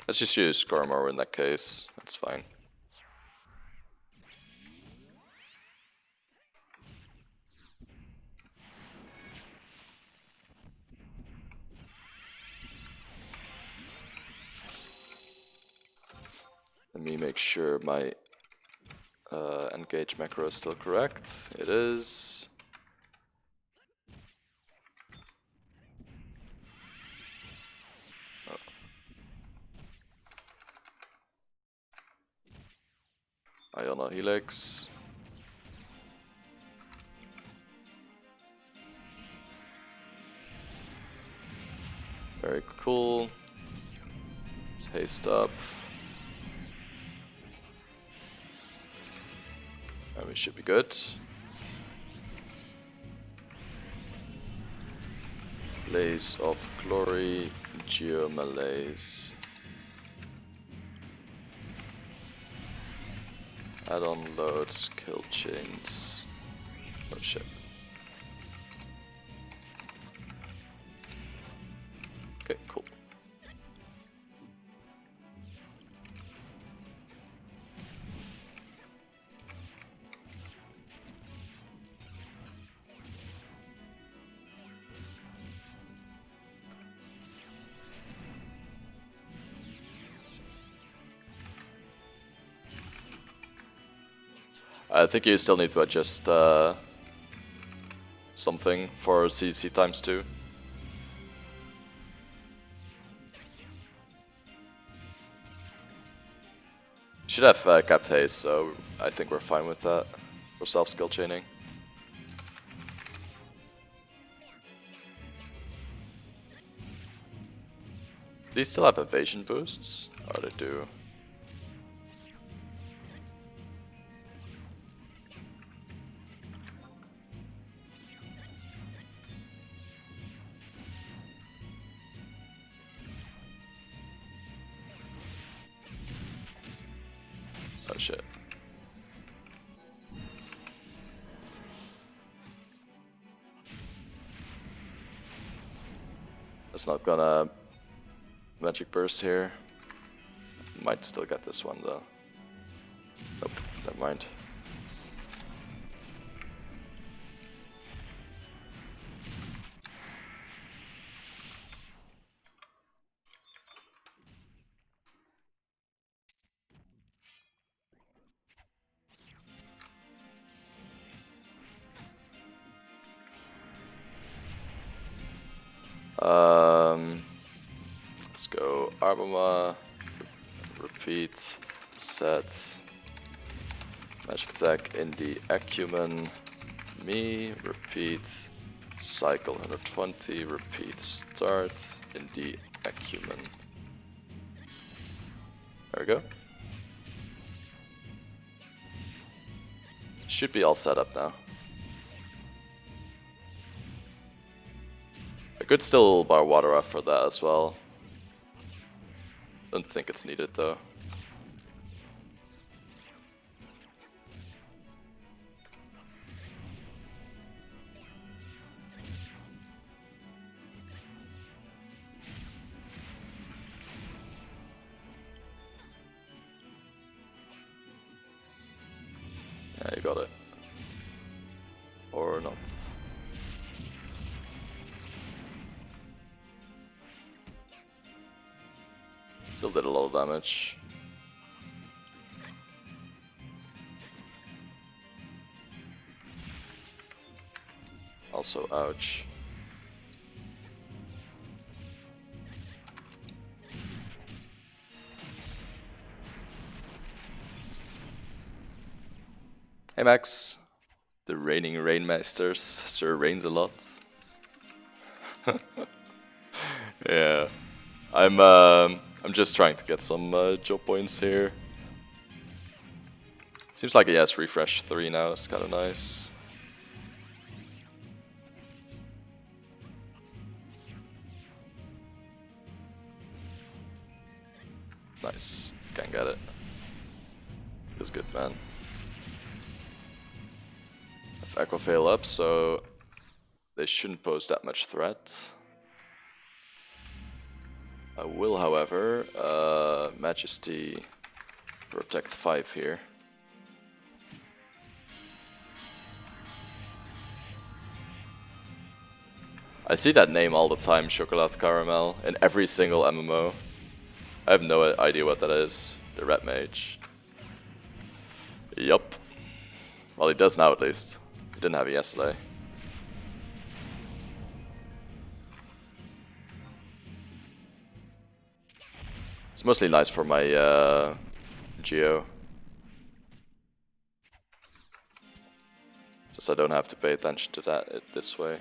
Let's just use Koromoru in that case. That's fine. Let me make sure my engage macro is still correct. It is. Oh. Iona Helix. Very cool. Let's haste up. And we should be good. Blaze of Glory, Geomalaise. Add-on loads, kill chains. Oh shit. Okay, cool. I think you still need to adjust something for CC times 2. Should have capped haste, so I think we're fine with that for self-skill chaining. These still have evasion boosts? Oh, they do. Oh shit. It's not gonna magic burst here. Might still get this one though. Nope, never mind. Let's go Arbama, repeat, set, magic attack in the Acumen, me, repeat, cycle 120, repeat, start in the Acumen. There we go. Should be all set up now. I could still bar water off for that as well. Don't think it's needed though. Yeah, you got it. Or not. Still did a lot of damage. Also, ouch. Hey Max, the reigning Rainmasters, Sir Reigns a lot. Yeah, I'm just trying to get some job points here. Seems like he has refresh 3 now. It's kind of nice. Nice, can't get it. Feels good, man. Aqua fail up, so they shouldn't pose that much threat. I will, however, Majesty protect 5 here. I see that name all the time, Chocolat Caramel, in every single MMO. I have no idea what that is. The Red Mage. Yup. Well, he does now at least. He didn't have it yesterday. It's mostly nice for my Geo. Just I don't have to pay attention to that this way.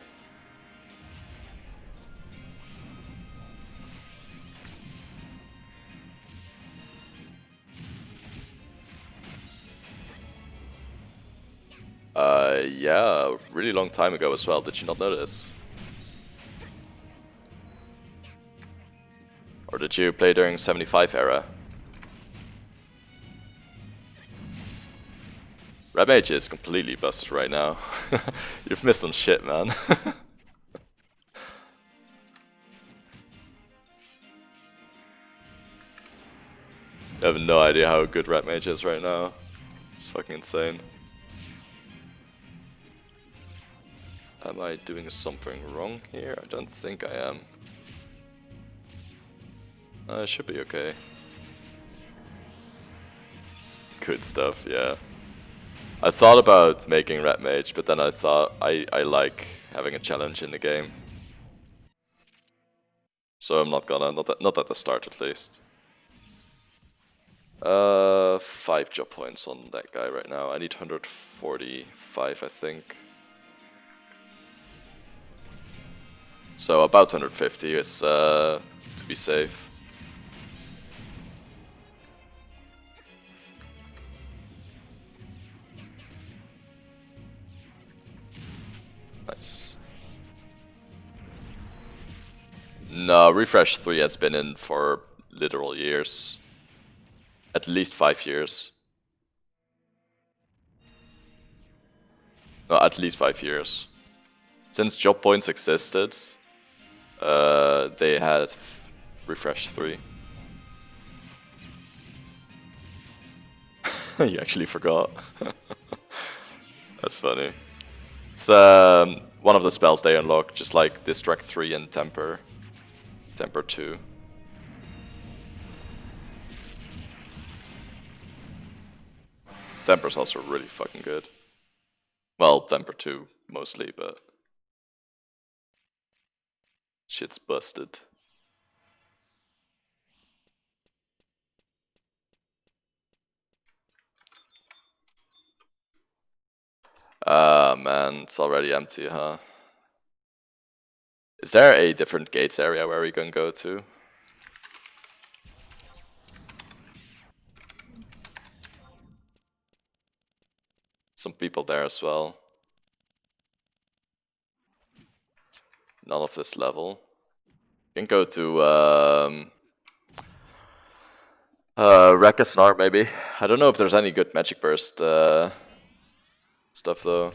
Yeah, a really long time ago as well. Did you not notice? Or did you play during 75 era? Red Mage is completely busted right now. You've missed some shit, man. I have no idea how good Red Mage is right now. It's fucking insane. Am I doing something wrong here? I don't think I am. I should be okay. Good stuff, yeah. I thought about making Red Mage, but then I thought I like having a challenge in the game. So I'm not gonna, not at the start at least. 5 job points on that guy right now. I need 145, I think. So about 150 is to be safe. Nice. No, Refresh 3 has been in for literal years. At least 5 years. No, at least 5 years. Since job points existed, they had Refresh 3. You actually forgot. That's funny. It's one of the spells they unlock, just like Distract 3 and Temper. Temper 2. Temper's also really fucking good. Well, Temper 2 mostly, but shit's busted. Ah man, it's already empty, huh? Is there a different gates area where we can go to? Some people there as well. None of this level. Can go to Rakasnar maybe. I don't know if there's any good Magic Burst stuff though.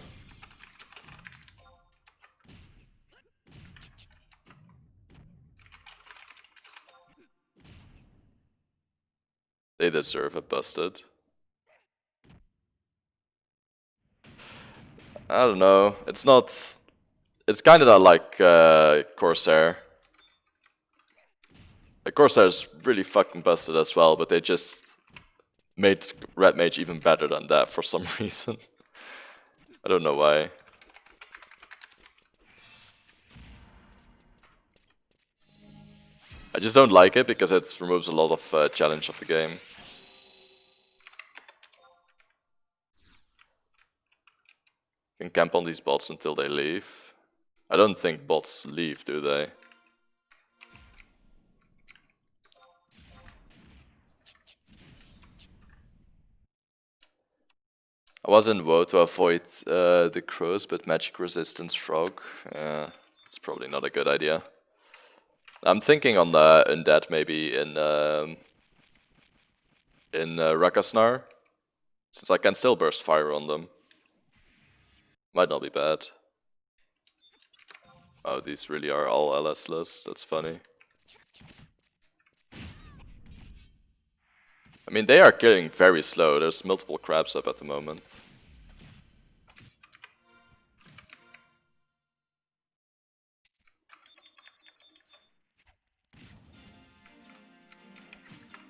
They deserve a busted. I don't know. It's not. It's kind of like Corsair. Like Corsair's really fucking busted as well, but they just made Red Mage even better than that for some reason. I don't know why. I just don't like it because it removes a lot of challenge of the game. You can camp on these bots until they leave. I don't think bots leave, do they? I was in WoW to avoid the crows, but magic resistance frog. It's probably not a good idea. I'm thinking on the undead maybe in Rakasnar, since I can still burst fire on them. Might not be bad. Oh, these really are all LS-less. That's funny. I mean, they are killing very slow. There's multiple crabs up at the moment.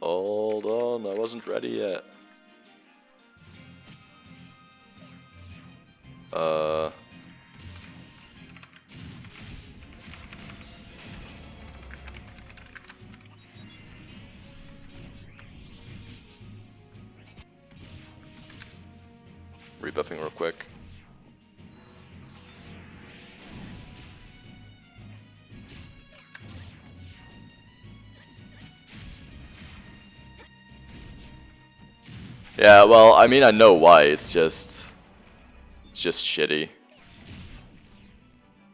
Hold on, I wasn't ready yet. Rebuffing real quick. Yeah, well, I mean, I know why. It's just shitty.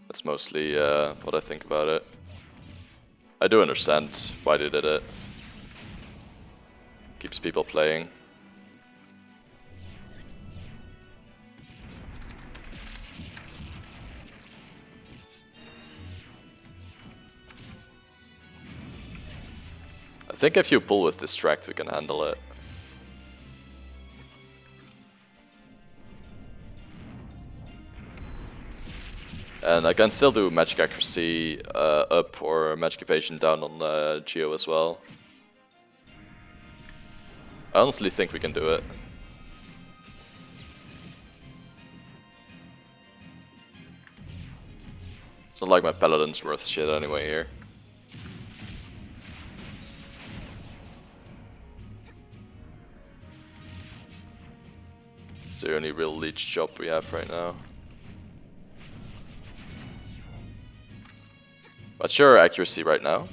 That's mostly what I think about it. I do understand why they did it. Keeps people playing. I think if you pull with Distract, we can handle it. And I can still do Magic Accuracy up or Magic Evasion down on Geo as well. I honestly think we can do it. It's not like my Paladin's worth shit anyway here. It's the only real leech job we have right now. What's your accuracy right now?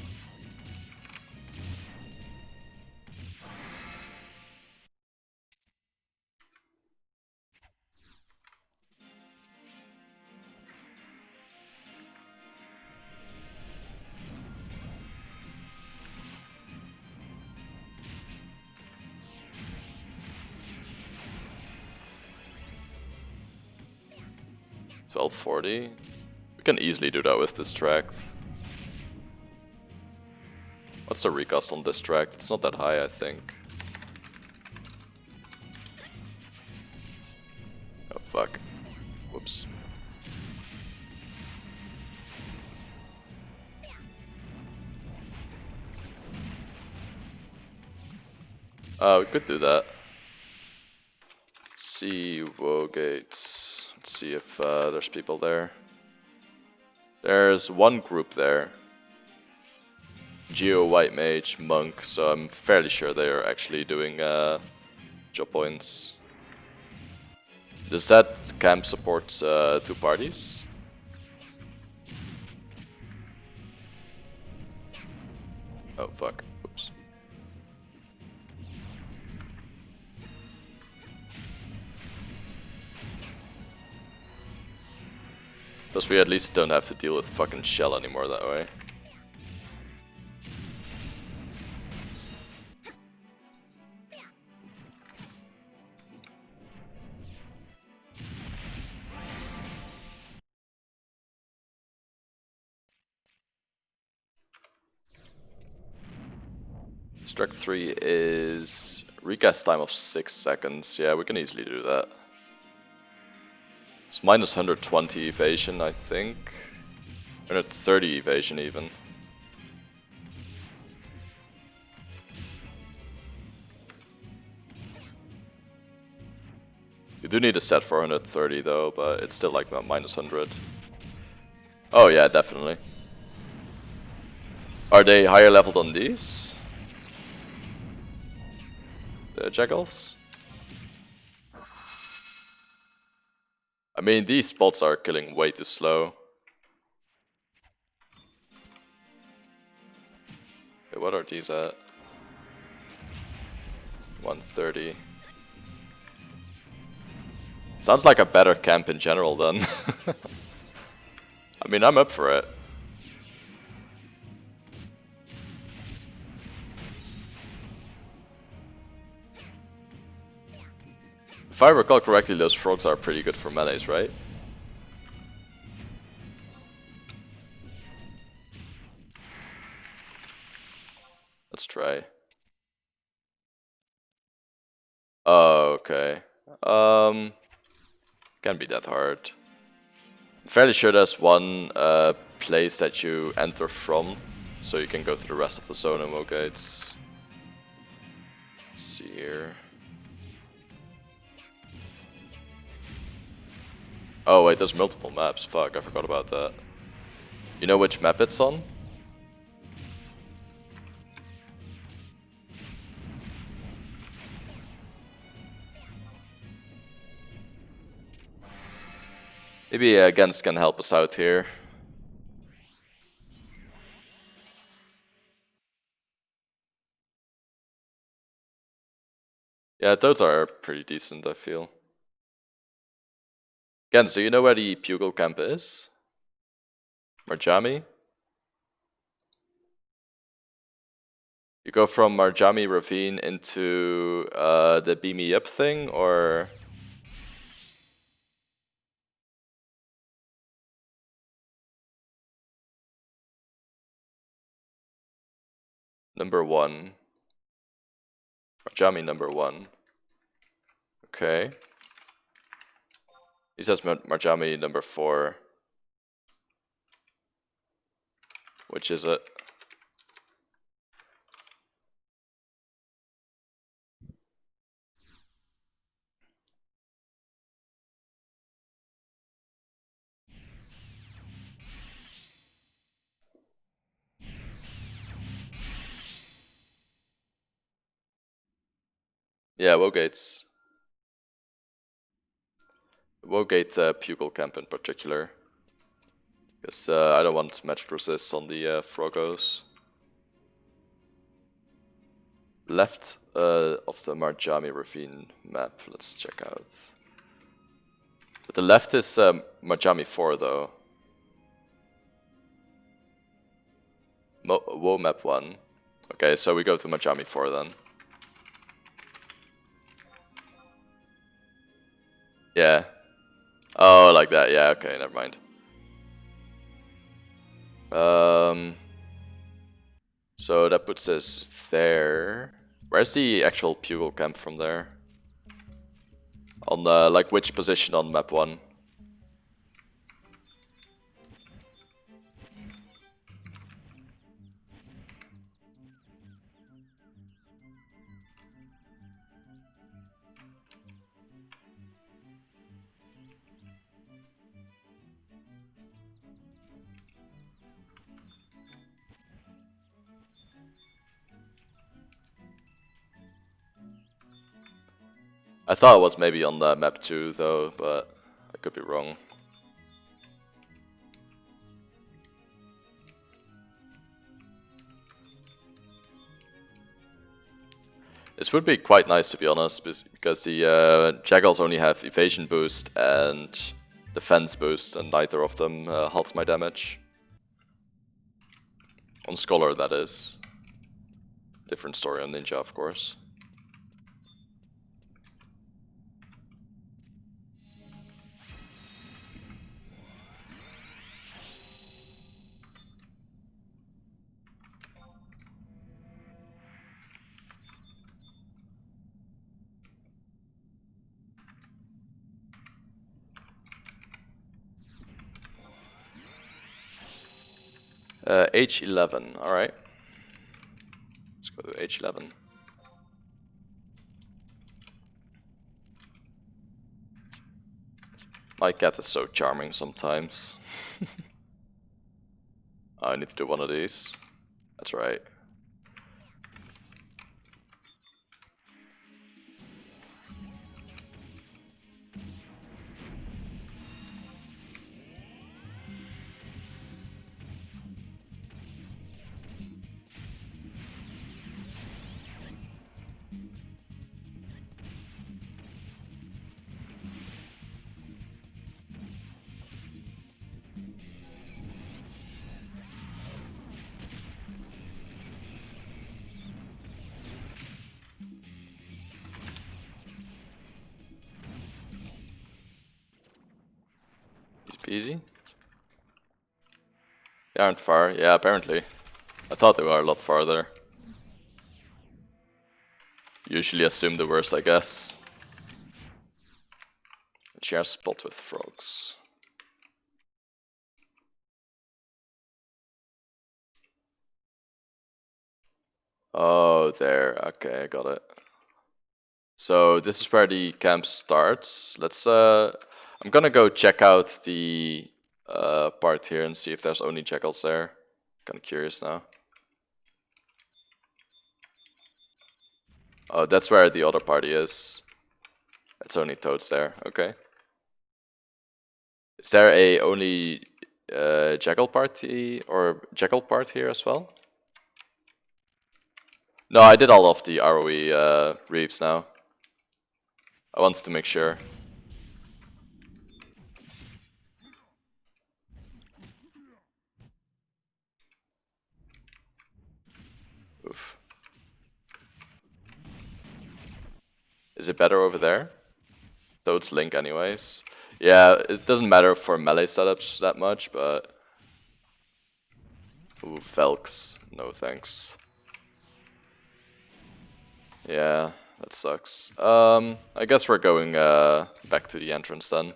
$1240. We can easily do that with Distract. What's the recast on Distract? It's not that high, I think. Oh fuck. Whoops. We could do that. See Woe Gates. Let's see if there's people there. There's one group there. Geo, White Mage, Monk, so I'm fairly sure they are actually doing job points. Does that camp support 2 parties? Oh fuck, oops. Plus we at least don't have to deal with fucking Shell anymore that way. Struck 3 is recast time of 6 seconds. Yeah, we can easily do that. It's minus 120 evasion, I think. 130 evasion even. You do need a set for 130 though, but it's still like about minus 100. Oh yeah, definitely. Are they higher level than these? The Jackals? I mean, these spots are killing way too slow. Okay, what are these at? 130. Sounds like a better camp in general then. I mean, I'm up for it. If I recall correctly, those frogs are pretty good for melees, right? Let's try. Oh, okay. Can't be that hard. I'm fairly sure there's one place that you enter from, so you can go to the rest of the zone and Woe Gates. Let's see here. Oh wait, there's multiple maps. Fuck, I forgot about that. You know which map it's on? Maybe Gens can help us out here. Yeah, those are pretty decent, I feel. Gens, do you know where the Pugil camp is? Marjami? You go from Marjami Ravine into the Beam Me Up thing, or... number 1. Marjami number 1. Okay. He says Marjami number 4. Which is it? Yeah, Wogate's. Wogate Pupil Camp in particular. Because I don't want magic resist on the Frogos. Left of the Marjami Ravine map, let's check out. But the left is Marjami 4 though. Woe map 1. Okay, so we go to Marjami 4 then. Yeah. Oh, like that. Yeah, okay, never mind. So that puts us there. Where's the actual Pupil Camp from there? On like which position on map 1? I thought it was maybe on the map 2 though, but I could be wrong. This would be quite nice to be honest, because the Jackals only have evasion boost and defense boost, and neither of them halts my damage. On Scholar, that is. Different story on Ninja, of course. H11, alright. Let's go to H11. My cat is so charming sometimes. I need to do one of these. That's right. Easy. They aren't far. Yeah, apparently. I thought they were a lot farther. Usually assume the worst, I guess. Share spot with frogs. Oh, there. Okay, I got it. So this is where the camp starts. Let's I'm gonna go check out the part here and see if there's only jackals there. Kinda curious now. Oh, that's where the other party is. It's only toads there. Okay. Is there a only jackal party or jackal part here as well? No, I did all of the ROE reefs now. I wanted to make sure. Oof. Is it better over there? Toads link anyways. Yeah, it doesn't matter for melee setups that much, but... Ooh, Velks. No thanks. Yeah, that sucks. I guess we're going back to the entrance then.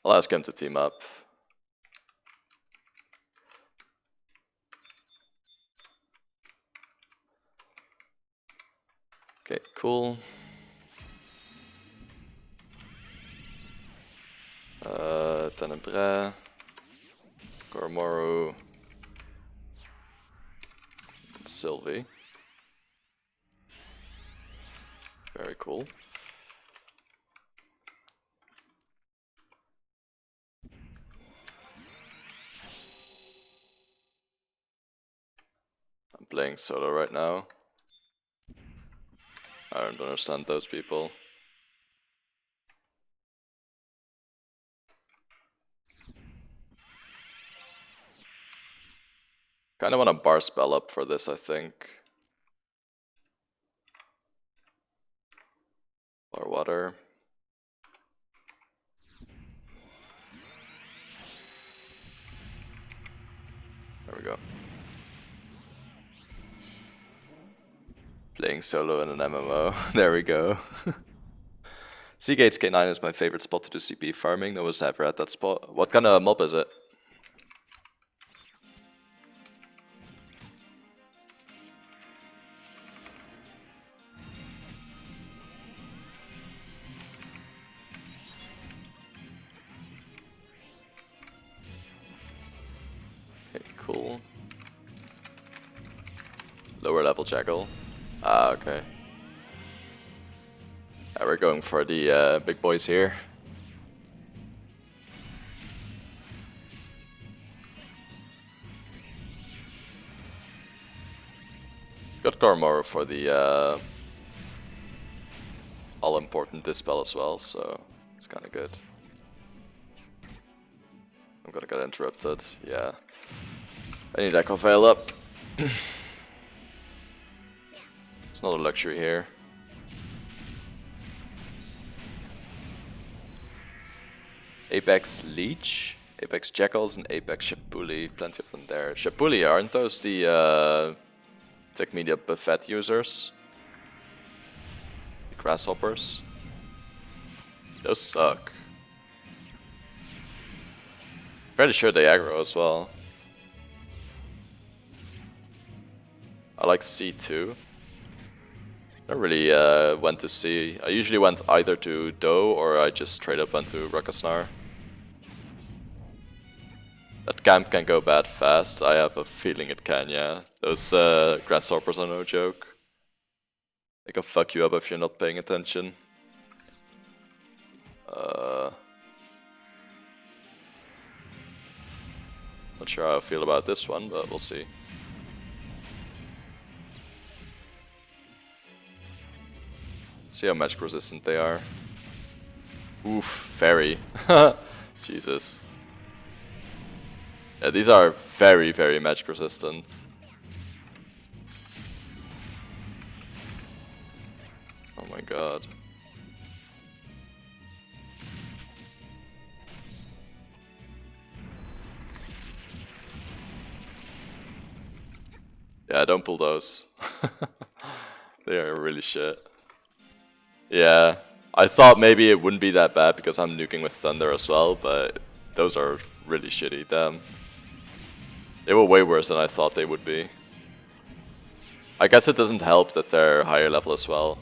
I'll ask him to team up. Okay, cool. Tenebrae, Gormoru, and Sylvie. Very cool. I'm playing solo right now. I don't understand those people. Kinda wanna bar spell up for this, I think. Or water. There we go. Playing solo in an MMO. There we go. Seagates K9 is my favorite spot to do CP farming. No one's ever at that spot. What kind of mob is it? Okay, cool. Lower level Jackal. Ah, okay. Yeah, we're going for the big boys here. Got Gormoru for the all-important dispel as well, so it's kind of good. I'm gonna get interrupted, yeah. I need Echo Veil up. It's not a luxury here. Apex Leech, Apex Jackals, and Apex Shapuli. Plenty of them there. Shapuli, aren't those the Tech Media Buffet users? The grasshoppers? Those suck. Pretty sure they aggro as well. I like C2. I don't really went to C. I usually went either to Do or I just straight up went to Rakasnar. That camp can go bad fast. I have a feeling it can, yeah. Those grasshoppers are no joke. They can fuck you up if you're not paying attention. Not sure how I feel about this one, but we'll see. See how magic resistant they are. Oof, very. Jesus. Yeah, these are very, very magic resistant. Oh my god. Yeah, don't pull those. They are really shit. Yeah, I thought maybe it wouldn't be that bad because I'm nuking with Thunder as well, but those are really shitty, damn. They were way worse than I thought they would be. I guess it doesn't help that they're higher level as well.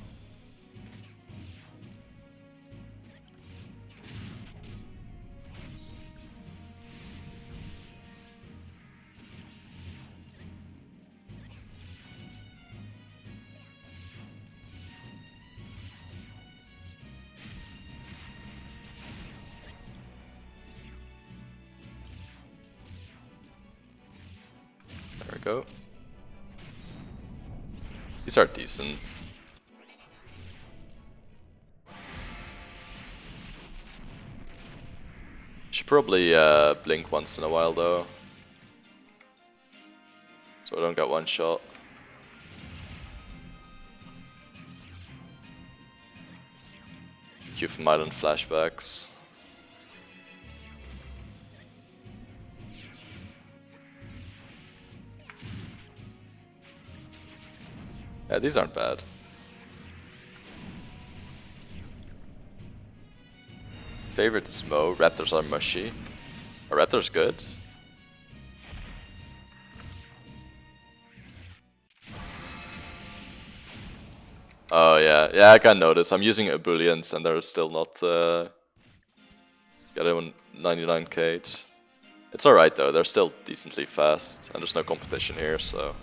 There we go. These are decent. Should probably blink once in a while though. So I don't get one shot. Q from Island flashbacks. Yeah, these aren't bad. Favorite is Mo. Raptors are mushy. Are Raptors good? Oh yeah, yeah, I can notice. I'm using Ebullience and they're still not getting 99k. It's alright though, they're still decently fast, and there's no competition here, so...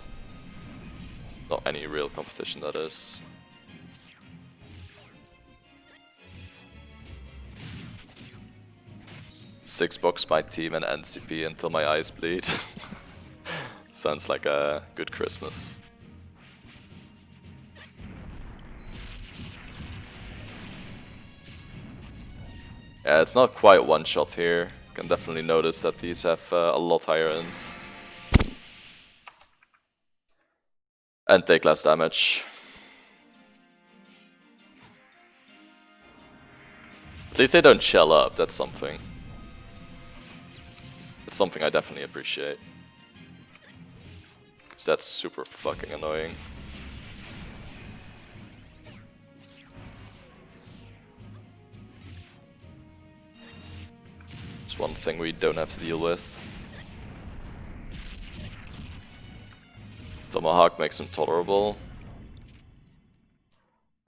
Not any real competition, that is. Six box my team and NCP until my eyes bleed. Sounds like a good Christmas. Yeah, it's not quite one shot here. Can definitely notice that these have a lot higher ends. And take less damage. At least they don't shell up, that's something. It's something I definitely appreciate. Because that's super fucking annoying. It's one thing we don't have to deal with. Tomahawk makes them tolerable.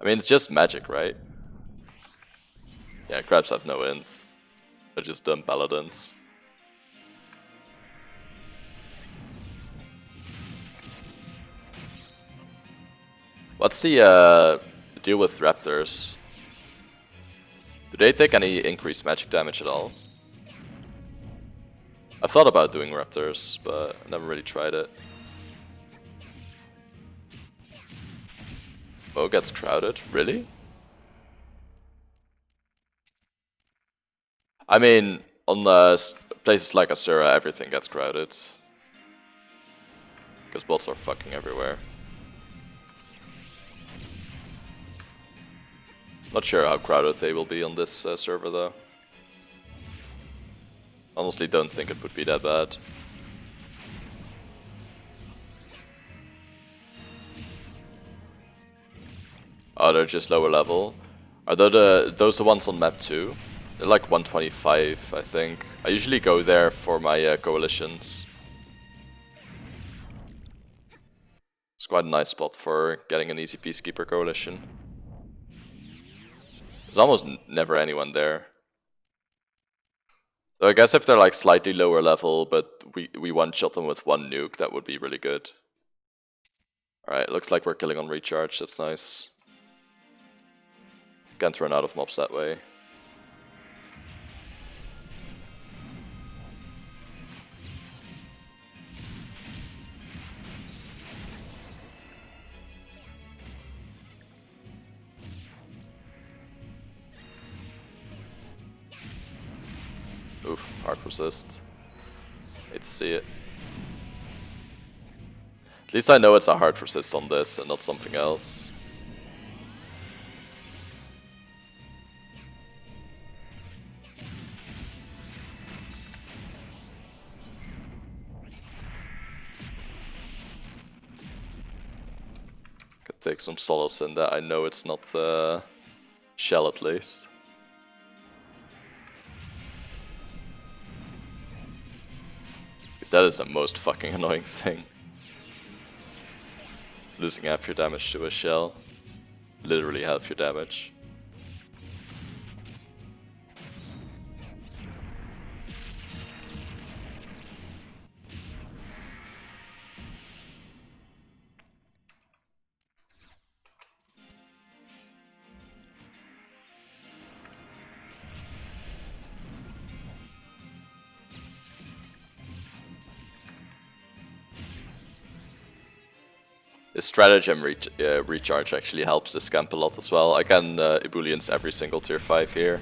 I mean, it's just magic, right? Yeah, crabs have no ends. They're just dumb paladins. What's the deal with raptors? Do they take any increased magic damage at all? I've thought about doing raptors, but I never really tried it. Mo gets crowded? Really? I mean, on places like Asura, everything gets crowded. Because bots are fucking everywhere. Not sure how crowded they will be on this server though. Honestly, don't think it would be that bad. Oh, they're just lower level. Are those the ones on map 2? They're like 125, I think. I usually go there for my coalitions. It's quite a nice spot for getting an easy Peacekeeper coalition. There's almost never anyone there. So I guess if they're like slightly lower level, but we one-shot them with one nuke, that would be really good. Alright, looks like we're killing on recharge, that's nice. Can't run out of mobs that way. Oof, hard resist. Hate to see it. At least I know it's a hard resist on this and not something else. Could take some solace in that. I know it's not shell at least. Because that is the most fucking annoying thing. Losing half your damage to a shell. Literally half your damage. This stratagem recharge actually helps this camp a lot as well. I can ebullience every single tier 5 here,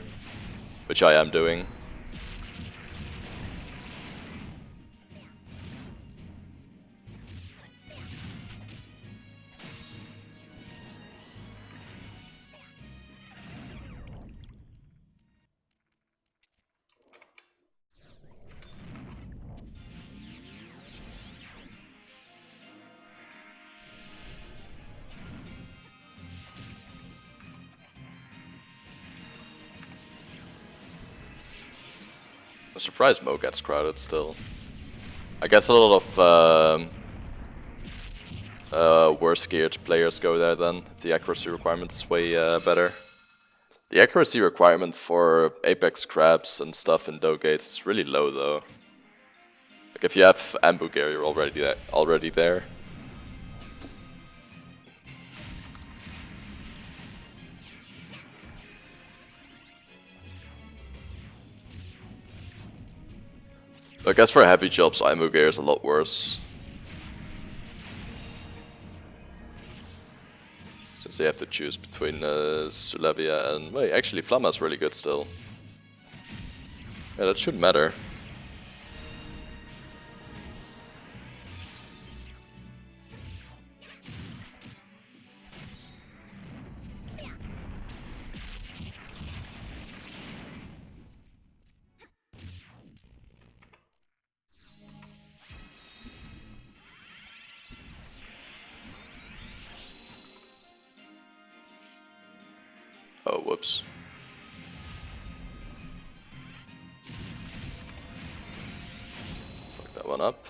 which I am doing. I'm surprised Mo gets crowded still. I guess a lot of worse geared players go there then. The accuracy requirement is way better. The accuracy requirement for Apex crabs and stuff in Dough Gates is really low though. Like if you have Ambu gear, you're already there. I guess for heavy jobs, Ambu gear is a lot worse. Since they have to choose between Sulevia and... Wait, actually Flamma's really good still. Yeah, that shouldn't matter. Oh, whoops. Fuck that one up.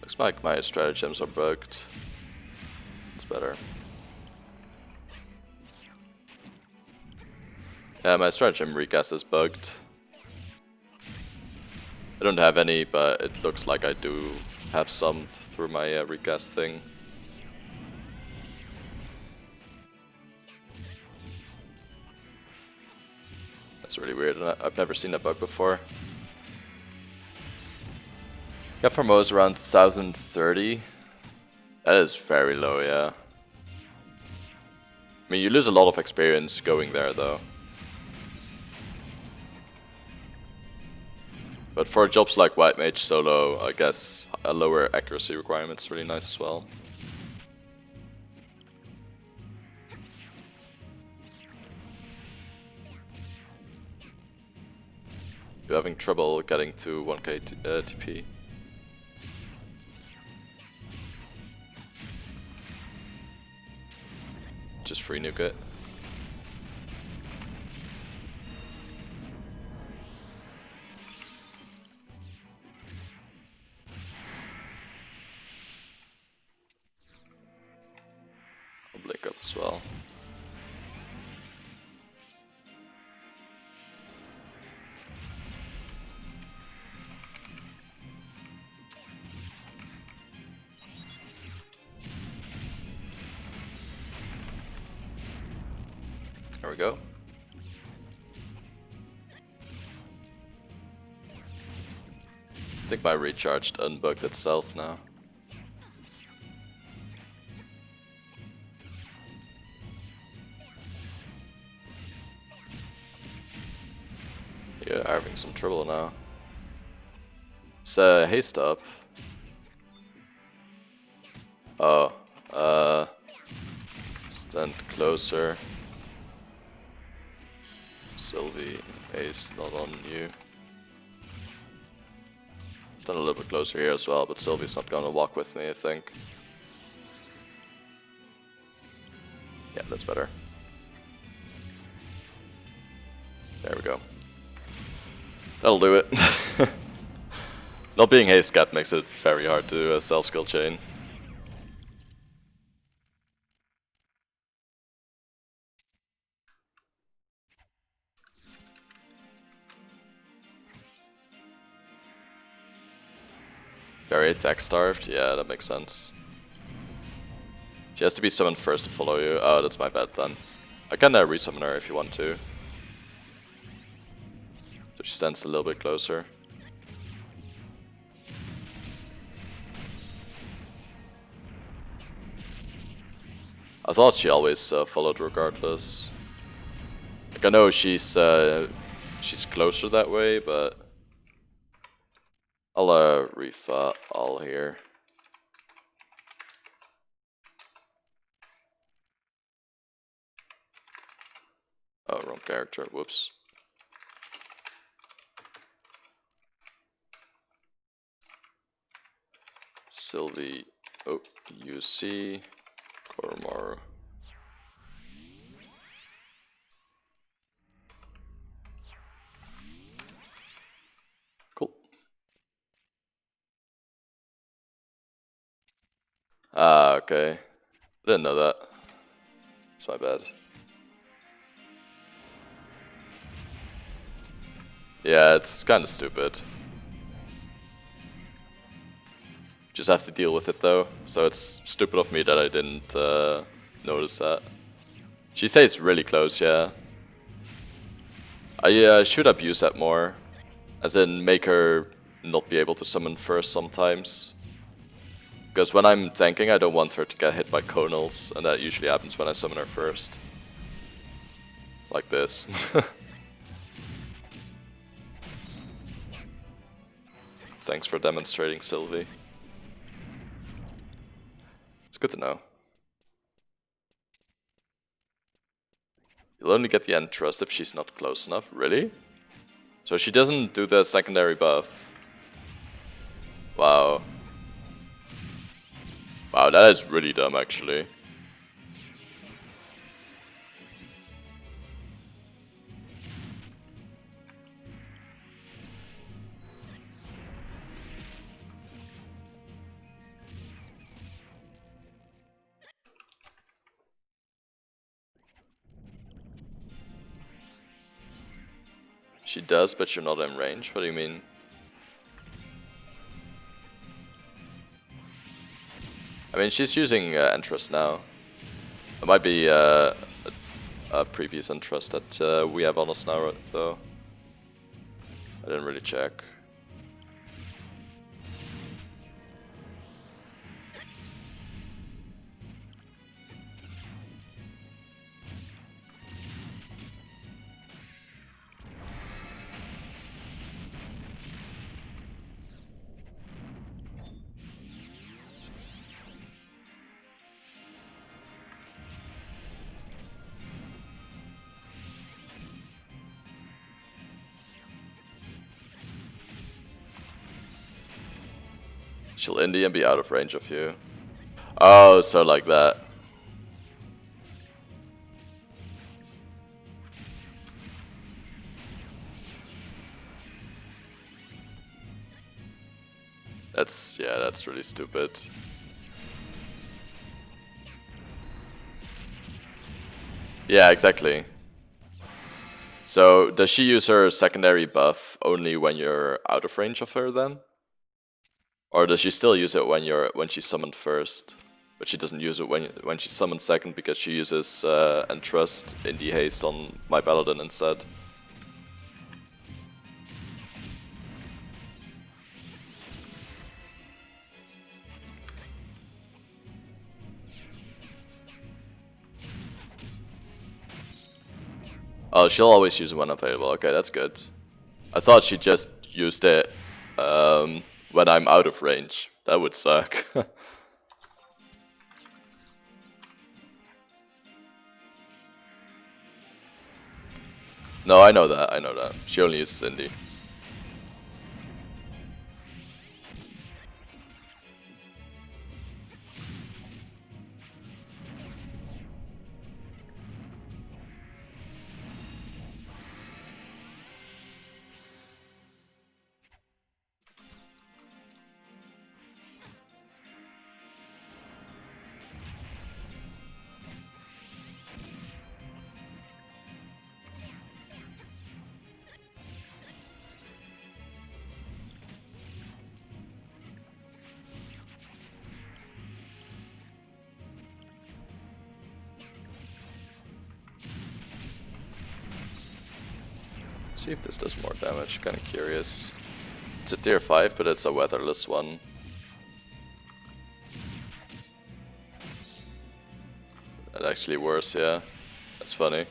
Looks like my stratagems are bugged. It's better. Yeah, my stratagem recast is bugged. I don't have any, but it looks like I do have some through my recast thing. That's really weird, I've never seen that bug before. Yeah, for Mo's around 1030. That is very low, yeah. I mean, you lose a lot of experience going there, though. But for jobs like White Mage solo, I guess a lower accuracy requirement is really nice as well. You're having trouble getting to 1k TP. Just free nuke it. I'll blink up as well. There we go. I think my recharged unbugged itself now. Yeah, having some trouble now. It's haste up. Oh, stand closer. Sylvie, haste not on you. Stand a little bit closer here as well, but Sylvie's not gonna walk with me, I think. Yeah, that's better. There we go. That'll do it. Not being haste cat makes it very hard to self-skill chain. Very attack starved? Yeah, that makes sense. She has to be summoned first to follow you. Oh, that's my bad then. I can resummon her if you want to. So she stands a little bit closer. I thought she always followed regardless. Like I know she's closer that way, but I'll reef all here. Oh, wrong character. Whoops. Sylvie. Oh, UC. Koromaru. Cool. Ah, okay. Didn't know that. It's my bad. Yeah, it's kind of stupid. Just have to deal with it though. So it's stupid of me that I didn't notice that. She stays really close, yeah. I should abuse that more. As in, make her not be able to summon first sometimes. Because when I'm tanking, I don't want her to get hit by conals, and that usually happens when I summon her first. Like this. Thanks for demonstrating, Sylvie. It's good to know. You'll only get the end trust if she's not close enough. Really? So she doesn't do the secondary buff. Wow. Wow, that is really dumb actually. She does, but you're not in range. What do you mean? I mean, she's using Entrust now. It might be a previous Entrust that we have on us now, though. I didn't really check. She'll indie and be out of range of you. Oh, so like that. That's really stupid. Yeah, exactly. So, does she use her secondary buff only when you're out of range of her then? Or does she still use it when she's summoned first? But she doesn't use it when she's summoned second because she uses Entrust Indie Haste on my Paladin instead. Oh, she'll always use it when available. Okay, that's good. I thought she just used it when I'm out of range. That would suck. No, I know that. I know that. She only uses Indie. See if this does more damage. Kind of curious. It's a tier 5, but it's a weatherless one. That's actually worse, yeah. That's funny.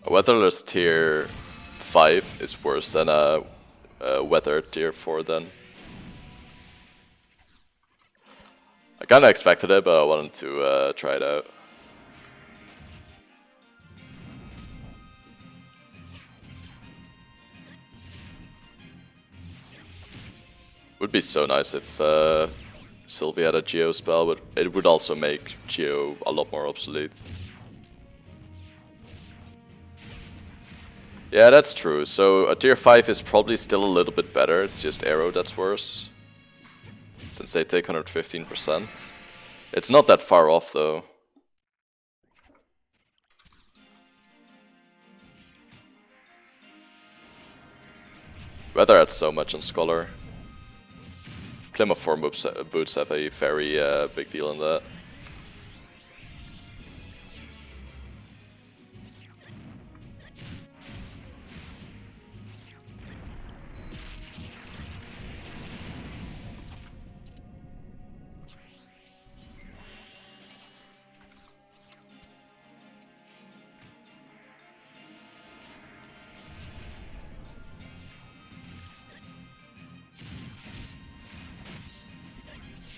A weatherless tier 5 is worse than a weather tier 4 then. I kinda expected it, but I wanted to try it out. Would be so nice if Sylvie had a Geo spell, but it would also make Geo a lot more obsolete. Yeah, that's true. So a tier 5 is probably still a little bit better. It's just Arrow that's worse, since they take 115%. It's not that far off though. Weather adds so much on Scholar. Claim of 4 boots have a very big deal in that.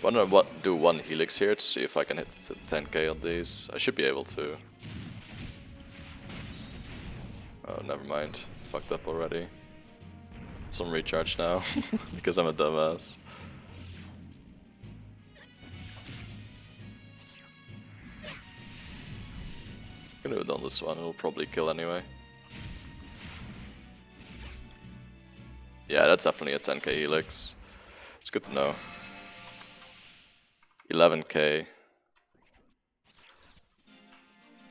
Wanna do one Helix here to see if I can hit 10k on these. I should be able to. Oh, never mind. Fucked up already. Some recharge now, because I'm a dumbass. Gonna do it on this one, it'll probably kill anyway. Yeah, that's definitely a 10k Helix. It's good to know. 11k.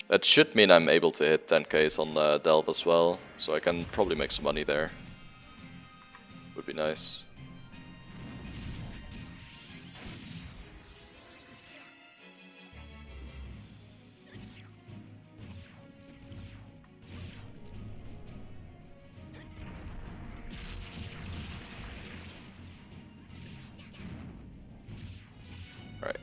That should mean I'm able to hit 10k's on Delve as well, so I can probably make some money there. Would be nice. Right.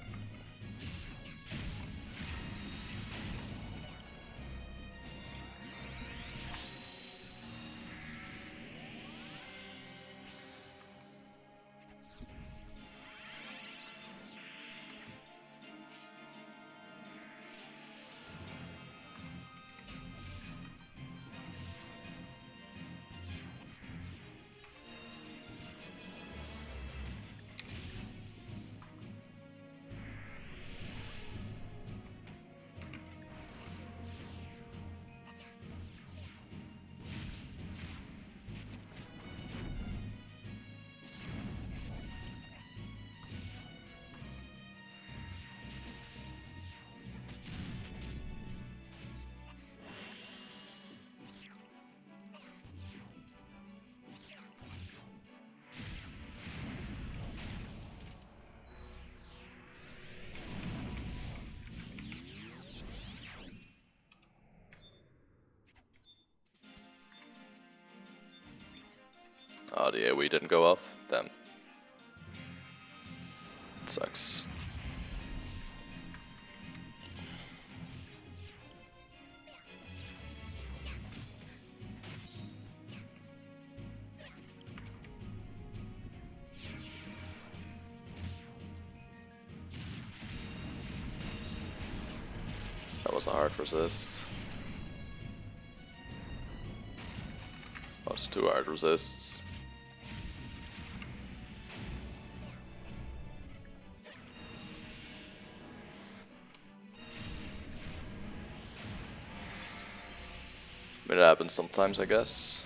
Oh, the AoE didn't go off? Damn. Sucks. That was a hard resist. That was 2 hard resists. I mean, it happens sometimes, I guess.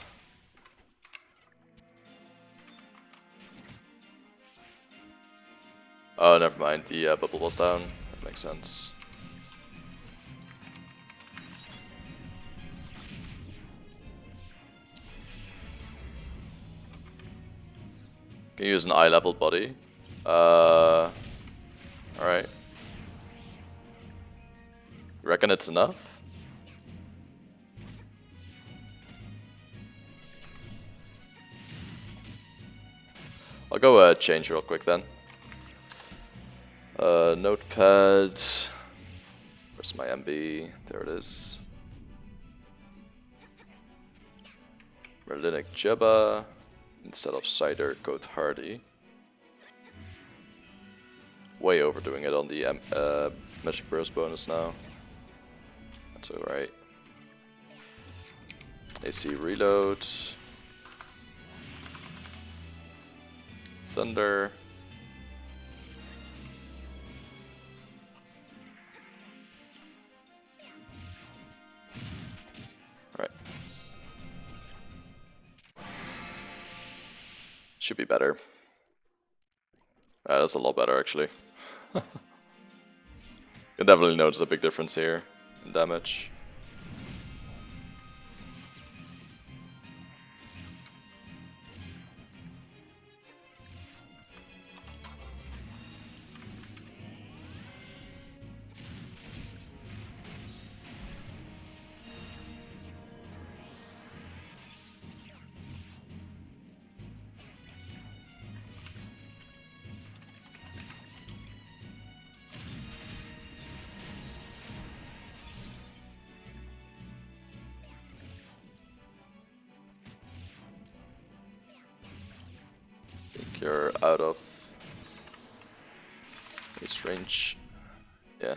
Oh, never mind. The bubble was down. That makes sense. Can use an eye level body. Alright. Reckon it's enough? I'll go change real quick then. Notepad. Where's my MB? There it is. Merlinic Jebba. Instead of Cider, Code Hardy. Way overdoing it on the Magic Burst bonus now. That's alright. AC reload. Thunder. Right. Should be better. That's a lot better, actually. You can definitely notice a big difference here in damage. You're out of this range. Yeah.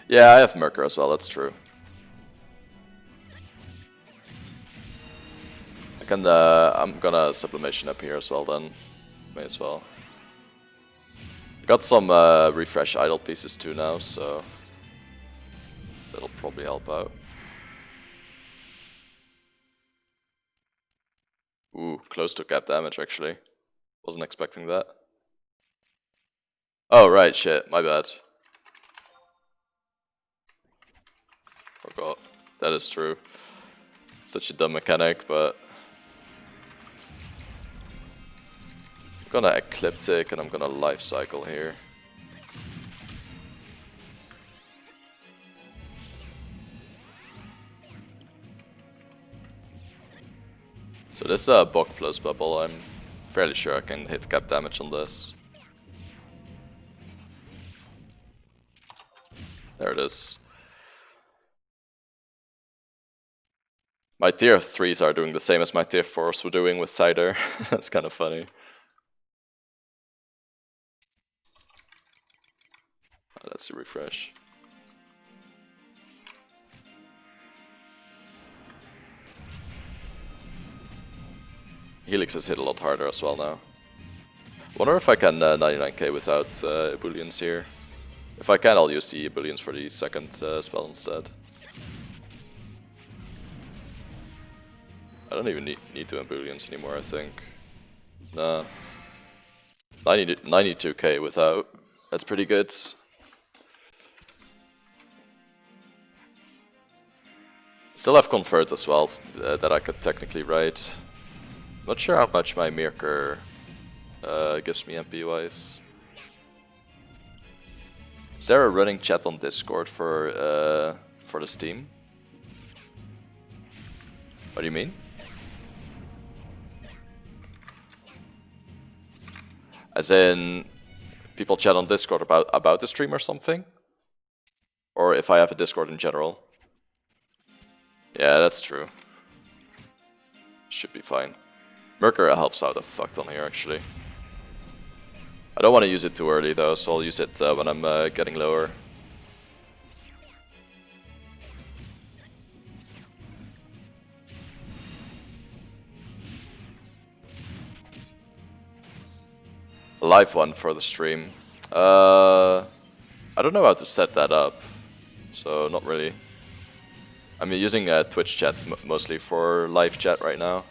Yeah, I have Merker as well, that's true. I can, I'm gonna Sublimation up here as well then. May as well. Got some refresh idle pieces too now, so that'll probably help out. Ooh, close to cap damage actually. Wasn't expecting that. Oh right, shit, my bad. Forgot. That is true. Such a dumb mechanic, but I'm gonna Ecliptic and I'm gonna Life Cycle here. So this Bog plus bubble, I'm fairly sure I can hit cap damage on this. There it is. My tier 3s are doing the same as my tier 4s were doing with Cider. That's kind of funny. Let's see, refresh. Helixes hit a lot harder as well now. Wonder if I can 99k without Ebullions here. If I can, I'll use the Ebullions for the second spell instead. I don't even need to Ebullions anymore, I think. Nah. 92k without. That's pretty good. Still have Convert as well, that I could technically write. Not sure how much my Mirker gives me MP wise. Is there a running chat on Discord for the Steam? What do you mean? As in, people chat on Discord about the stream or something? Or if I have a Discord in general? Yeah, that's true. Should be fine. Mercury helps out a fuck ton here, actually. I don't want to use it too early, though, so I'll use it when I'm getting lower. A live one for the stream. I don't know how to set that up, so not really. I'm using Twitch chat mostly for live chat right now.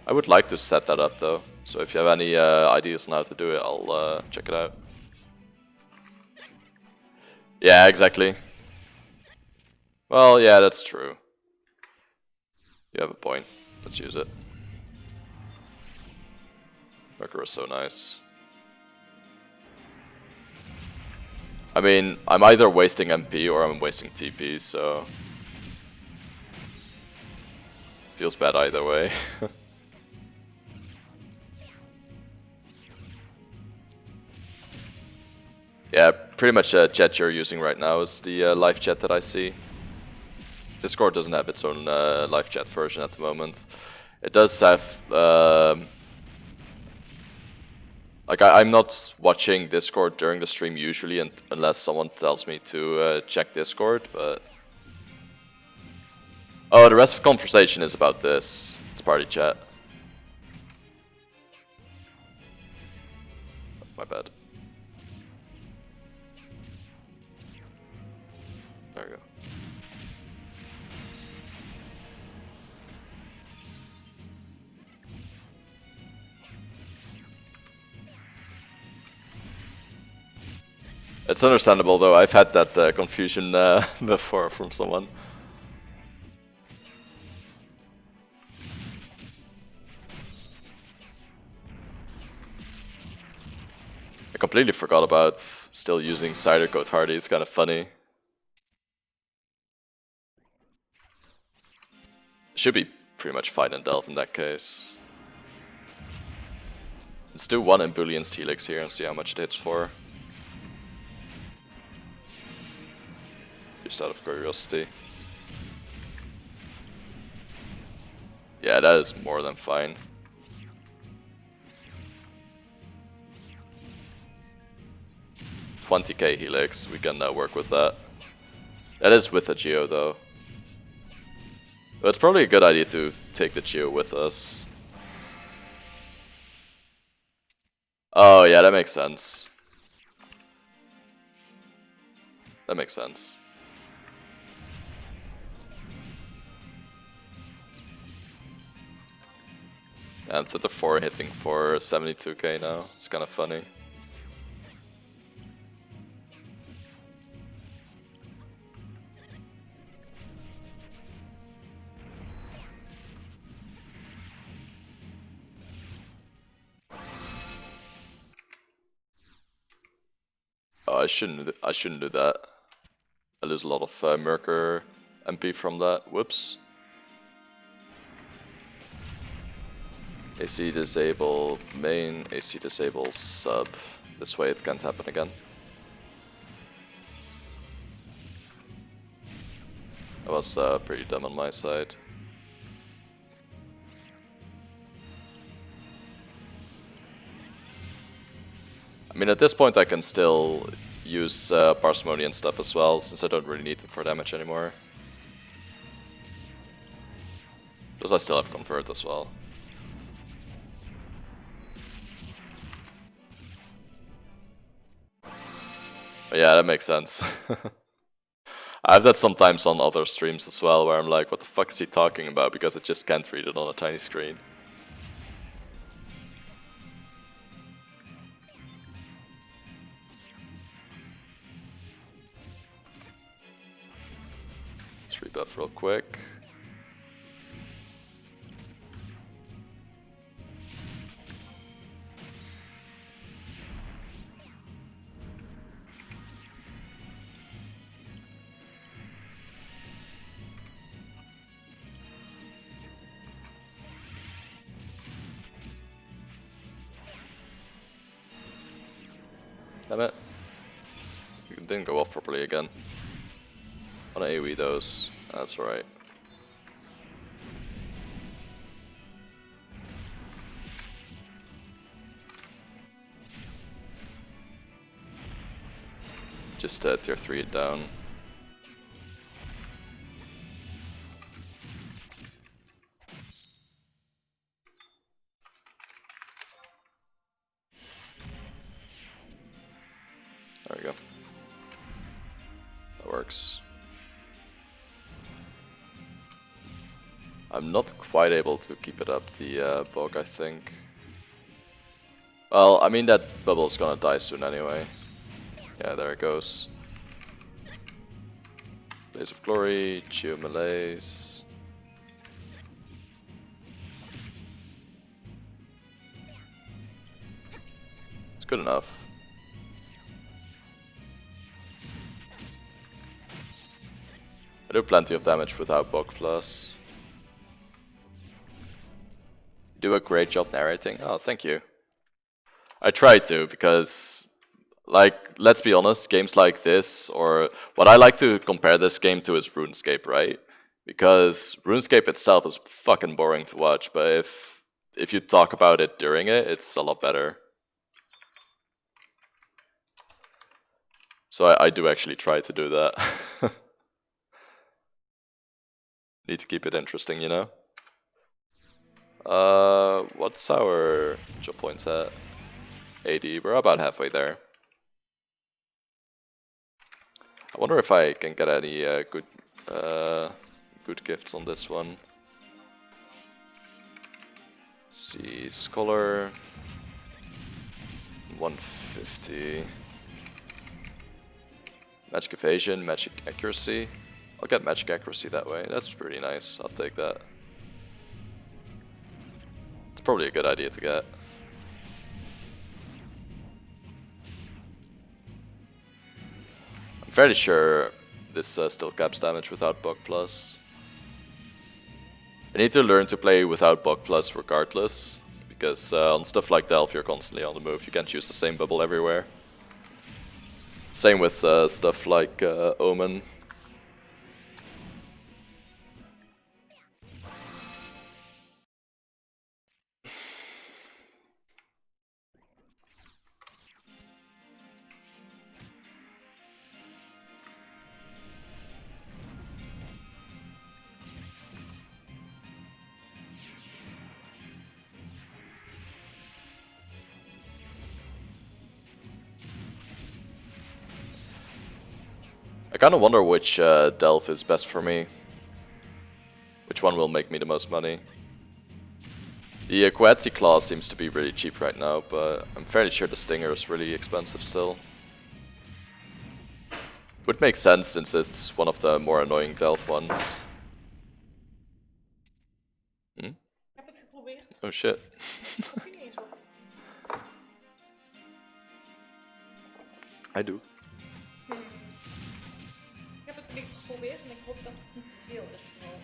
I would like to set that up though, so if you have any ideas on how to do it, I'll check it out. Yeah, exactly. Well, yeah, that's true. You have a point. Let's use it. Mercury is so nice. I mean, I'm either wasting MP or I'm wasting TP, so feels bad either way. Yeah, pretty much chat you're using right now is the live chat that I see. Discord doesn't have its own live chat version at the moment. It does have like I'm not watching Discord during the stream usually, unless someone tells me to check Discord. But oh, the rest of the conversation is about this. It's party chat. It's understandable though, I've had that confusion before from someone. I completely forgot about still using Cider Coat Hardy, it's kind of funny. Should be pretty much fine in Delve in that case. Let's do one Ebullient's Helix here and see how much it hits for. Just out of curiosity. Yeah, that is more than fine. $20k Helix, we can work with that. That is with a Geo though. But it's probably a good idea to take the Geo with us. Oh yeah, that makes sense. That makes sense. And Thither 4 hitting for 72k now. It's kind of funny. Oh, I shouldn't do that. I lose a lot of Merker MP from that. Whoops. AC disable main, AC disable sub. This way it can't happen again. That was pretty dumb on my side. I mean, at this point I can still use Parsimony and stuff as well, since I don't really need them for damage anymore. Because I still have Convert as well. But yeah, that makes sense. I have that sometimes on other streams as well, where I'm like, what the fuck is he talking about? Because I just can't read it on a tiny screen. Let's rebuff real quick. Damn it. It didn't go off properly again. On AoE those. That's right. Just tier 3 it down. There we go. That works. I'm not quite able to keep it up, the bog, I think. Well, I mean that bubble's gonna die soon anyway. Yeah, there it goes. Blaze of Glory, Geo Malaise. It's good enough. I do plenty of damage without Bog Plus. You do a great job narrating. Oh, thank you. I try to, because, like, let's be honest, games like this, or what I like to compare this game to is RuneScape, right? Because RuneScape itself is fucking boring to watch, but if you talk about it during it, it's a lot better. So I do actually try to do that. Need to keep it interesting, you know? What's our job points at? 80, we're about halfway there. I wonder if I can get any good gifts on this one. Let's see, Scholar, 150. Magic evasion, magic accuracy. I'll get magic accuracy that way. That's pretty nice. I'll take that. It's probably a good idea to get. I'm fairly sure this still caps damage without Bug Plus. I need to learn to play without Bug Plus regardless, because on stuff like Delve you're constantly on the move. You can't use the same bubble everywhere. Same with stuff like Omen. I kind of wonder which Delve is best for me. Which one will make me the most money? The Quetzalcoatl class seems to be really cheap right now, but I'm fairly sure the Stinger is really expensive still. Would make sense since it's one of the more annoying Delve ones. Hmm? Ik heb het geprobeerd. Oh shit. Hoef je niet eens op. I do. Ik heb het een beetje geprobeerd en ik hoop dat het niet te veel is vooral.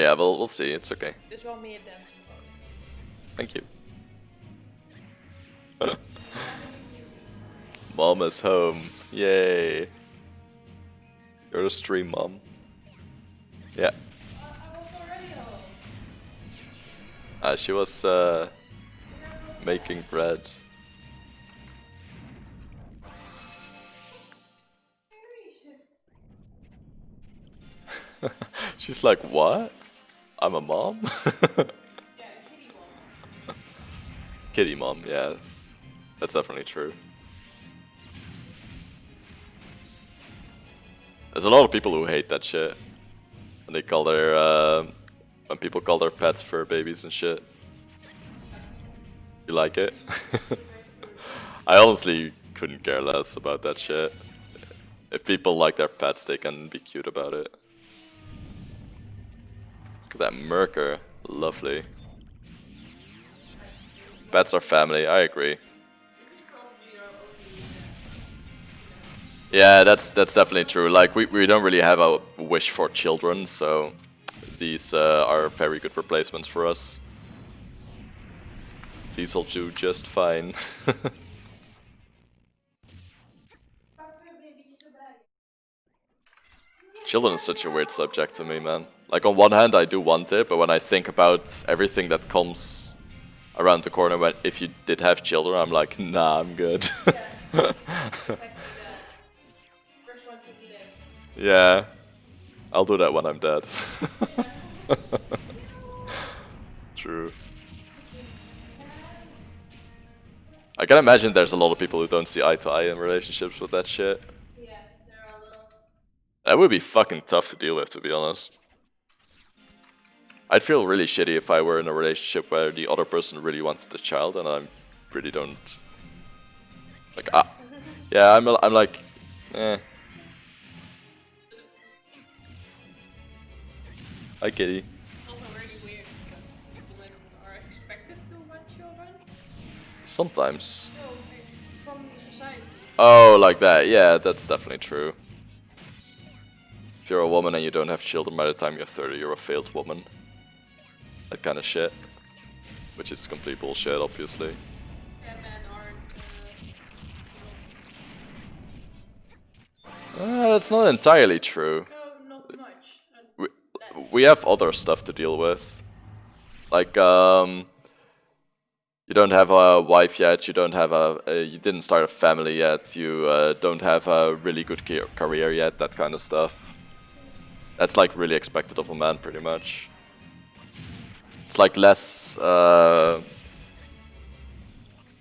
Yeah, we'll see. It's okay. Het is wel meer damage. Thank you. Mom is home. Yay. You're a stream mom. Yeah. I was already home. She was making bread. She's like, what? I'm a mom? Yeah, kitty mom. Kitty mom, yeah. That's definitely true. There's a lot of people who hate that shit. And they call their, when people call their pets fur babies and shit. You like it? I honestly couldn't care less about that shit. If people like their pets, they can be cute about it. Look at that Merker. Lovely. Pets are family, I agree. Yeah, that's definitely true. Like, we don't really have a wish for children, so these are very good replacements for us. These will do just fine. Children is such a weird subject to me, man. Like, on one hand, I do want it, but when I think about everything that comes around the corner when if you did have children, I'm like, nah, I'm good. Yeah. Exactly that. First one to be dead. Yeah, I'll do that when I'm dead. True. I can imagine there's a lot of people who don't see eye to eye in relationships with that shit. Yeah, there are a lot. That would be fucking tough to deal with, to be honest. I'd feel really shitty if I were in a relationship where the other person really wants the child and I really don't. Like, yeah, I'm like, eh. Hi, kitty. It's also really weird because people that are expected to want children. Sometimes. No, from society. Oh, like that. Yeah, that's definitely true. If you're a woman and you don't have children by the time you're 30, you're a failed woman. That kind of shit. Which is complete bullshit, obviously. Yeah, men aren't. That's not entirely true. No, not much. We have other stuff to deal with. Like, you don't have a wife yet, you don't have you didn't start a family yet, you don't have a really good career yet, that kind of stuff. That's like really expected of a man, pretty much. It's like less about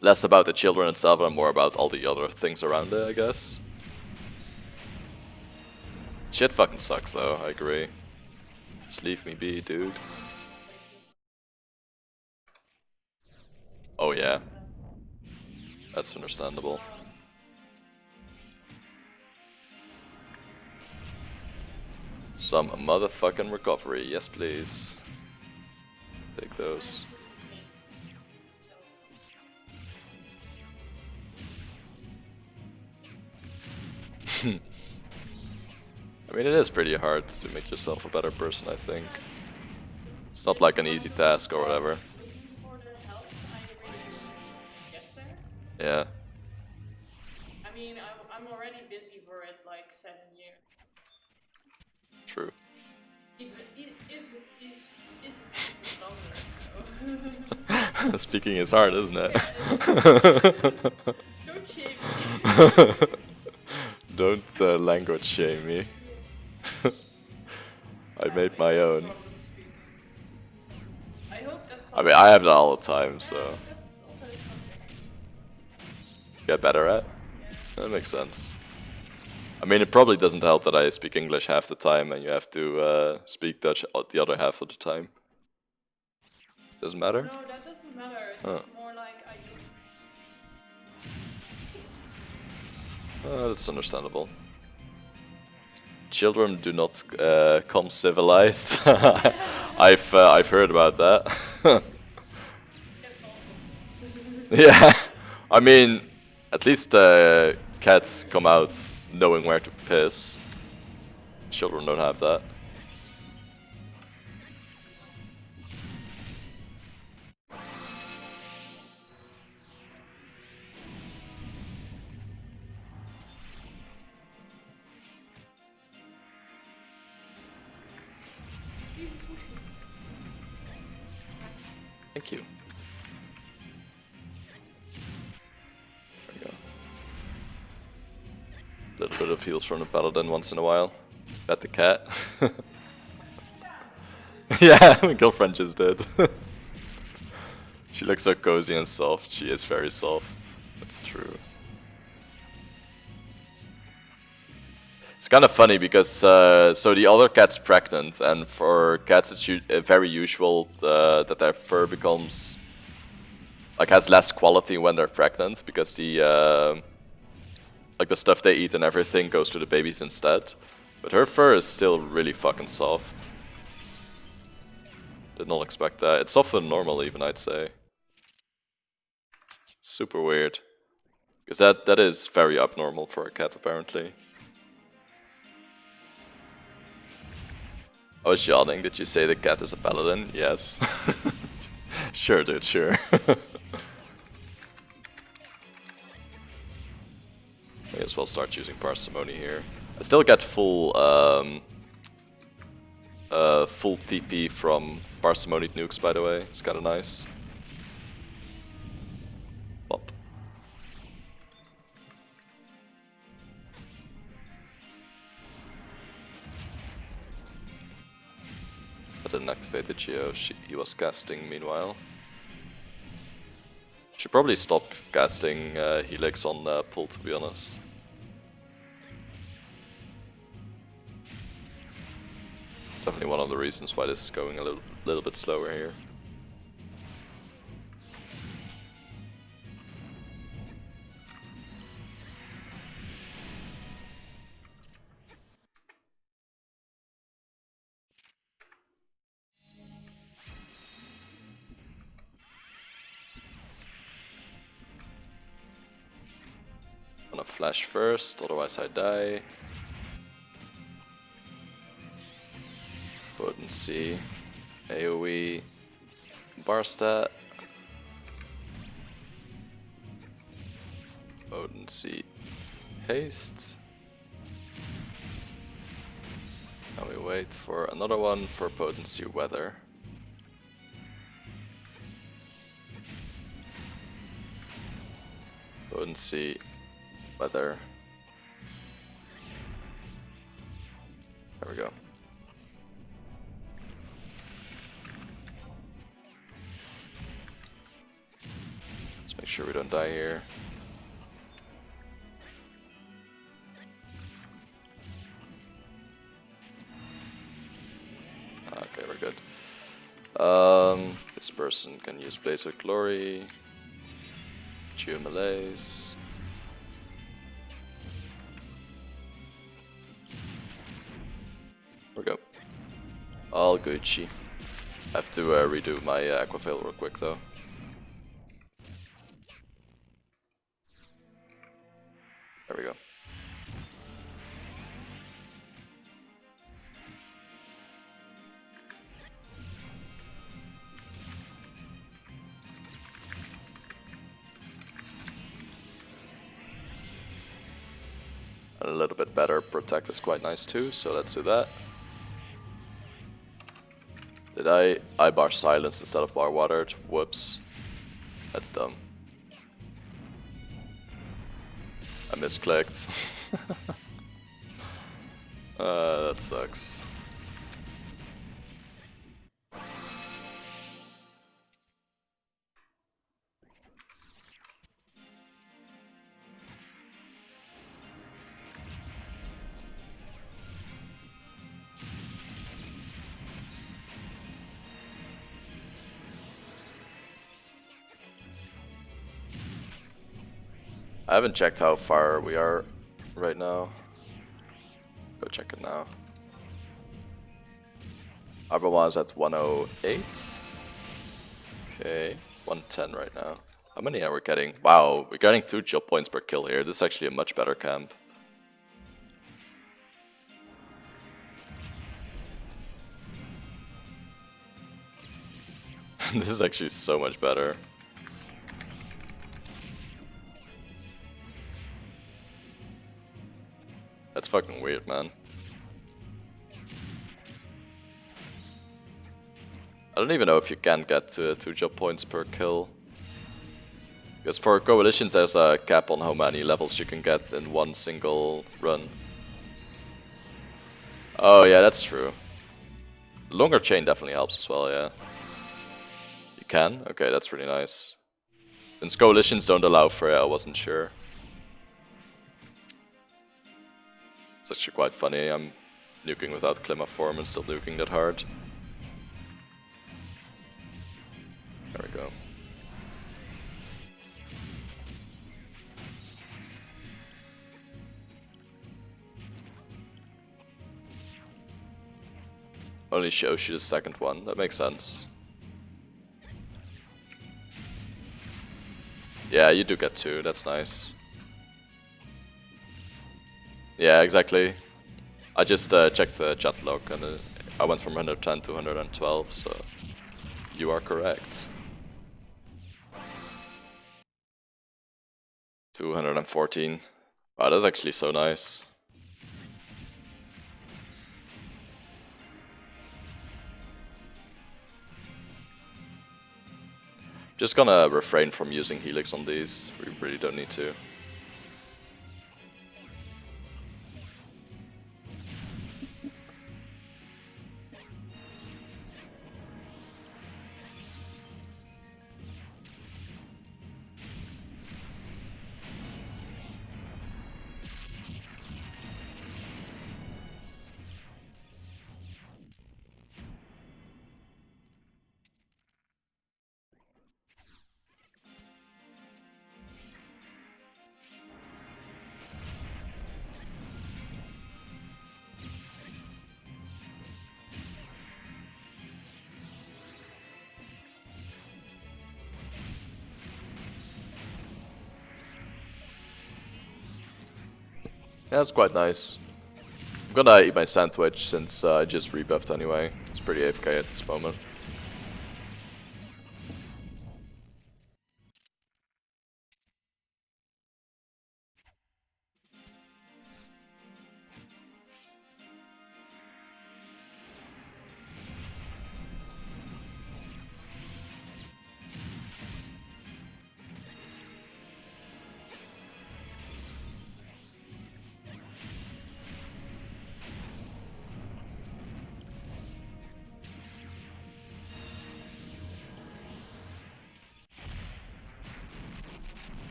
the children itself and more about all the other things around it, I guess. Shit fucking sucks though, I agree. Just leave me be, dude. Oh yeah. That's understandable. Some motherfucking recovery, yes please. Take those. I mean, it is pretty hard to make yourself a better person, I think. It's not like an easy task or whatever. Yeah. I mean, I'm already busy for it like 7 years. True. If it isn't longer, so. Speaking is hard, isn't it? Yeah, don't shame me. Don't language shame me. I made my own. I hope that's I mean, I have it all the time, so. That's also something. Get better at? Yeah. That makes sense. I mean, it probably doesn't help that I speak English half the time and you have to speak Dutch the other half of the time. Doesn't matter? No, that doesn't matter. It's more like I do. That's understandable. Children do not come civilized. I've heard about that. Yeah, I mean, at least cats come out knowing where to piss. Children don't have that. Thank you. There we go. A little bit of heals from the paladin once in a while. Pet the cat. Yeah, my girlfriend just did. She looks so cozy and soft. She is very soft. That's true. It's kind of funny because so the other cat's pregnant, and for cats it's very usual that their fur becomes like has less quality when they're pregnant because the like the stuff they eat and everything goes to the babies instead. But her fur is still really fucking soft. Did not expect that. It's softer than normal even, I'd say. Super weird. Because that is very abnormal for a cat apparently. I was yawning. Did you say the cat is a paladin? Yes. Sure, dude, sure. May as well start using parsimony here. I still get full full TP from parsimony nukes, by the way. It's kind of nice. Pop. I didn't activate the Geo. He was casting meanwhile. Should probably stop casting Helix on pull, to be honest. Definitely one of the reasons why this is going a little bit slower here. I'm gonna flash first, otherwise I die. Potency, AoE, bar stat, potency, haste. Now we wait for another one for potency weather. Potency, weather. There we go. Let's make sure we don't die here. Okay, we're good. This person can use Blaze of Glory, Geo Malaise. There we go. All Gucci. I have to redo my Aquafail real quick though. There we go. A little bit better protect is quite nice too, so let's do that. Did I bar silence instead of bar watered? Whoops. That's dumb. I misclicked. That sucks. I haven't checked how far we are right now. Go check it now. Arbor 1 is at 108. Okay, 110 right now. How many are we getting? Wow, we're getting 2 job points per kill here. This is actually a much better camp. This is actually so much better. That's fucking weird, man. I don't even know if you can get to 2 job points per kill. Because for coalitions there's a cap on how many levels you can get in one single run. Oh yeah, that's true. Longer chain definitely helps as well, yeah. You can? Okay, that's really nice. Since coalitions don't allow for it, I wasn't sure. It's actually quite funny, I'm nuking without Climaform and still nuking that hard. There we go. Only shows you the second one, that makes sense. Yeah, you do get 2, that's nice. Yeah, exactly. I just checked the chat log and I went from 110 to 112, so you are correct. 214. Wow, that's actually so nice. Just gonna refrain from using Helix on these, we really don't need to. Yeah, that's quite nice. I'm gonna eat my sandwich since I just rebuffed anyway. It's pretty AFK at this moment.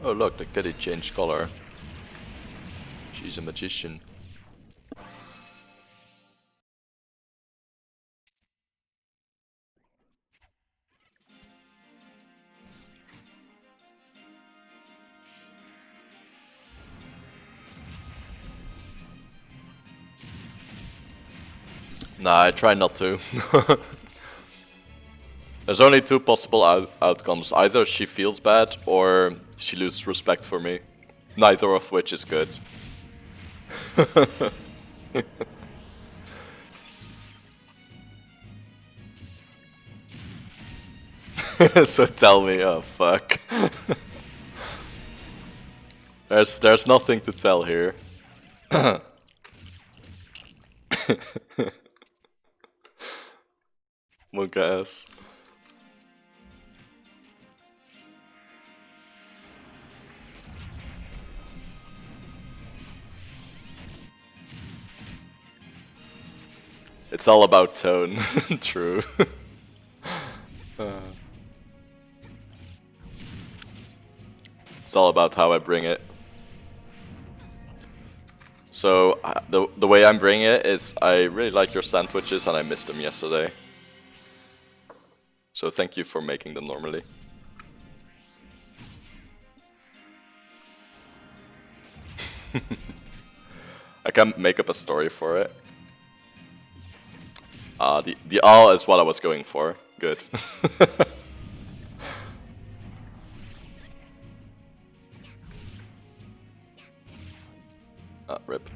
Oh look, the kitty changed color. She's a magician. Nah, I try not to. There's only two possible outcomes. Either she feels bad or she loses respect for me. Neither of which is good. So tell me, oh fuck. There's nothing to tell here. Monk ass. It's all about tone. True. It's all about how I bring it. So the way I'm bringing it is I really like your sandwiches and I missed them yesterday. So thank you for making them normally. I can make up a story for it. The all is what I was going for. Good. Rip.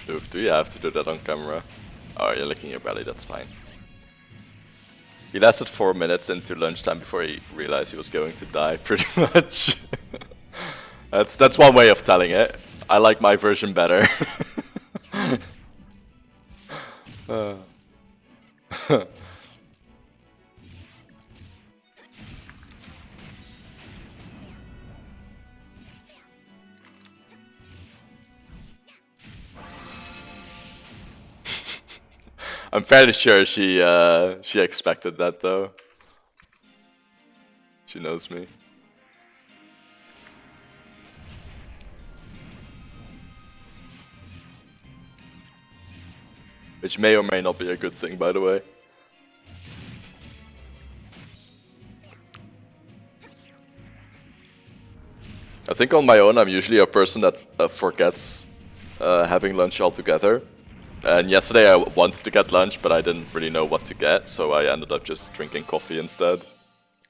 Oof, do you have to do that on camera? Oh, you're licking your belly, that's fine. He lasted 4 minutes into lunchtime before he realized he was going to die, pretty much. That's one way of telling it. I like my version better. I'm fairly sure she expected that though. She knows me. Which may or may not be a good thing, by the way. I think on my own I'm usually a person that forgets having lunch altogether. And yesterday I wanted to get lunch, but I didn't really know what to get, so I ended up just drinking coffee instead.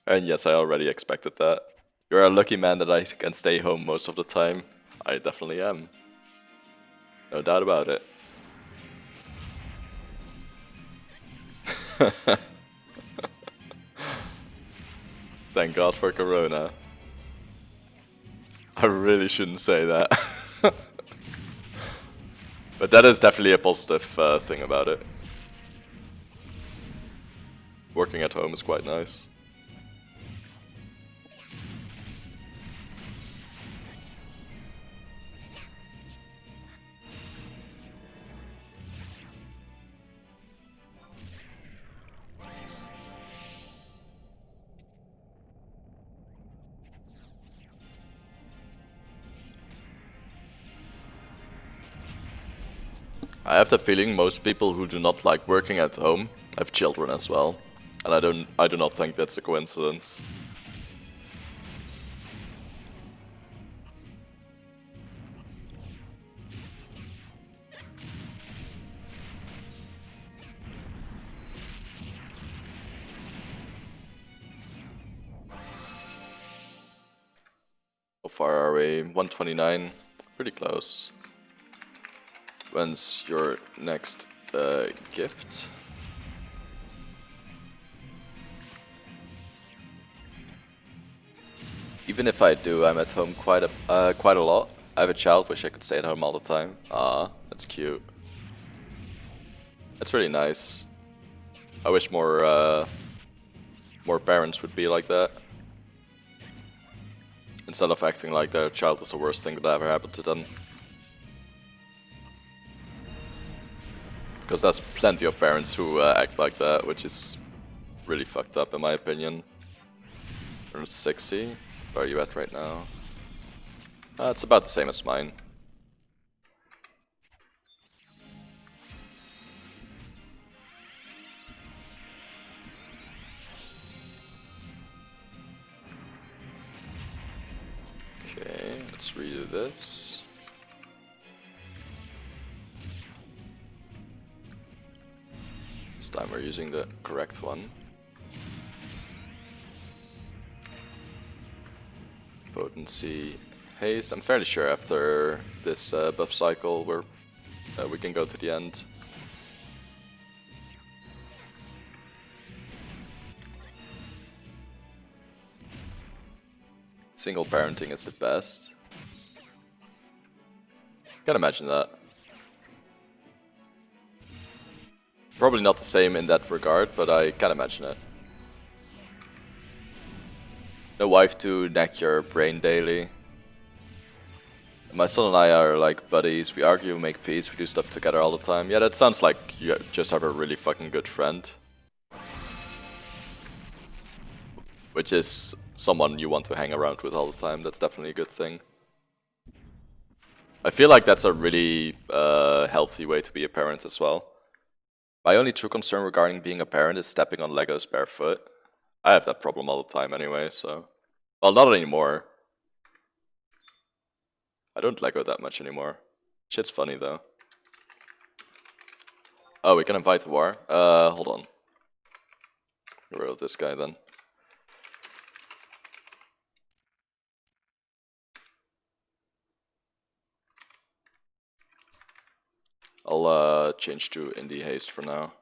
And yes, I already expected that. You're a lucky man that I can stay home most of the time. I definitely am. No doubt about it. Thank God for Corona. I really shouldn't say that. But that is definitely a positive thing about it. Working at home is quite nice. I have the feeling most people who do not like working at home have children as well, and I do not think that's a coincidence. How far are we? 129, pretty close. When's your next gift? Even if I do, I'm at home quite a lot. I have a child, wish I could stay at home all the time. Ah, that's cute. That's really nice. I wish more parents would be like that. Instead of acting like their child is the worst thing that ever happened to them. Because there's plenty of parents who act like that, which is really fucked up in my opinion. 160. Where are you at right now? It's about the same as mine. Okay, let's redo this. This time we're using the correct one. Potency, haste. I'm fairly sure after this buff cycle we can go to the end. Single parenting is the best. Can't imagine that. Probably not the same in that regard, but I can imagine it. No wife to neck your brain daily. My son and I are like buddies. We argue, make peace, we do stuff together all the time. Yeah, that sounds like you just have a really fucking good friend. Which is someone you want to hang around with all the time. That's definitely a good thing. I feel like that's a really healthy way to be a parent as well. My only true concern regarding being a parent is stepping on Legos barefoot. I have that problem all the time anyway, so... Well, not anymore. I don't Lego that much anymore. Shit's funny though. Oh, we can invite the war? Hold on. Get rid of this guy then. I'll change to Indie Haste for now.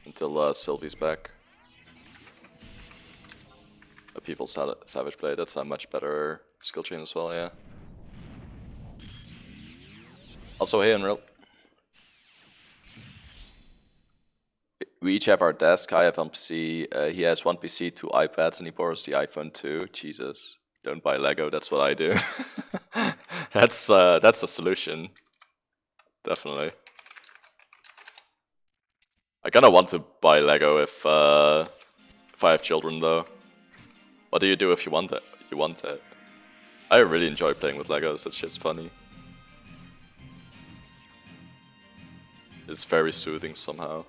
Until Sylvie's back. A People Savage Blade, that's a much better skill chain as well, yeah. Also, hey Unreal. We each have our desk. I have on PC. He has one PC, 2 iPads, and he borrows the iPhone 2. Jesus, don't buy Lego. That's what I do. That's a solution. Definitely. I kinda want to buy Lego if I have children, though. What do you do if you want it? You want it. I really enjoy playing with Legos. That shit's funny. It's very soothing somehow.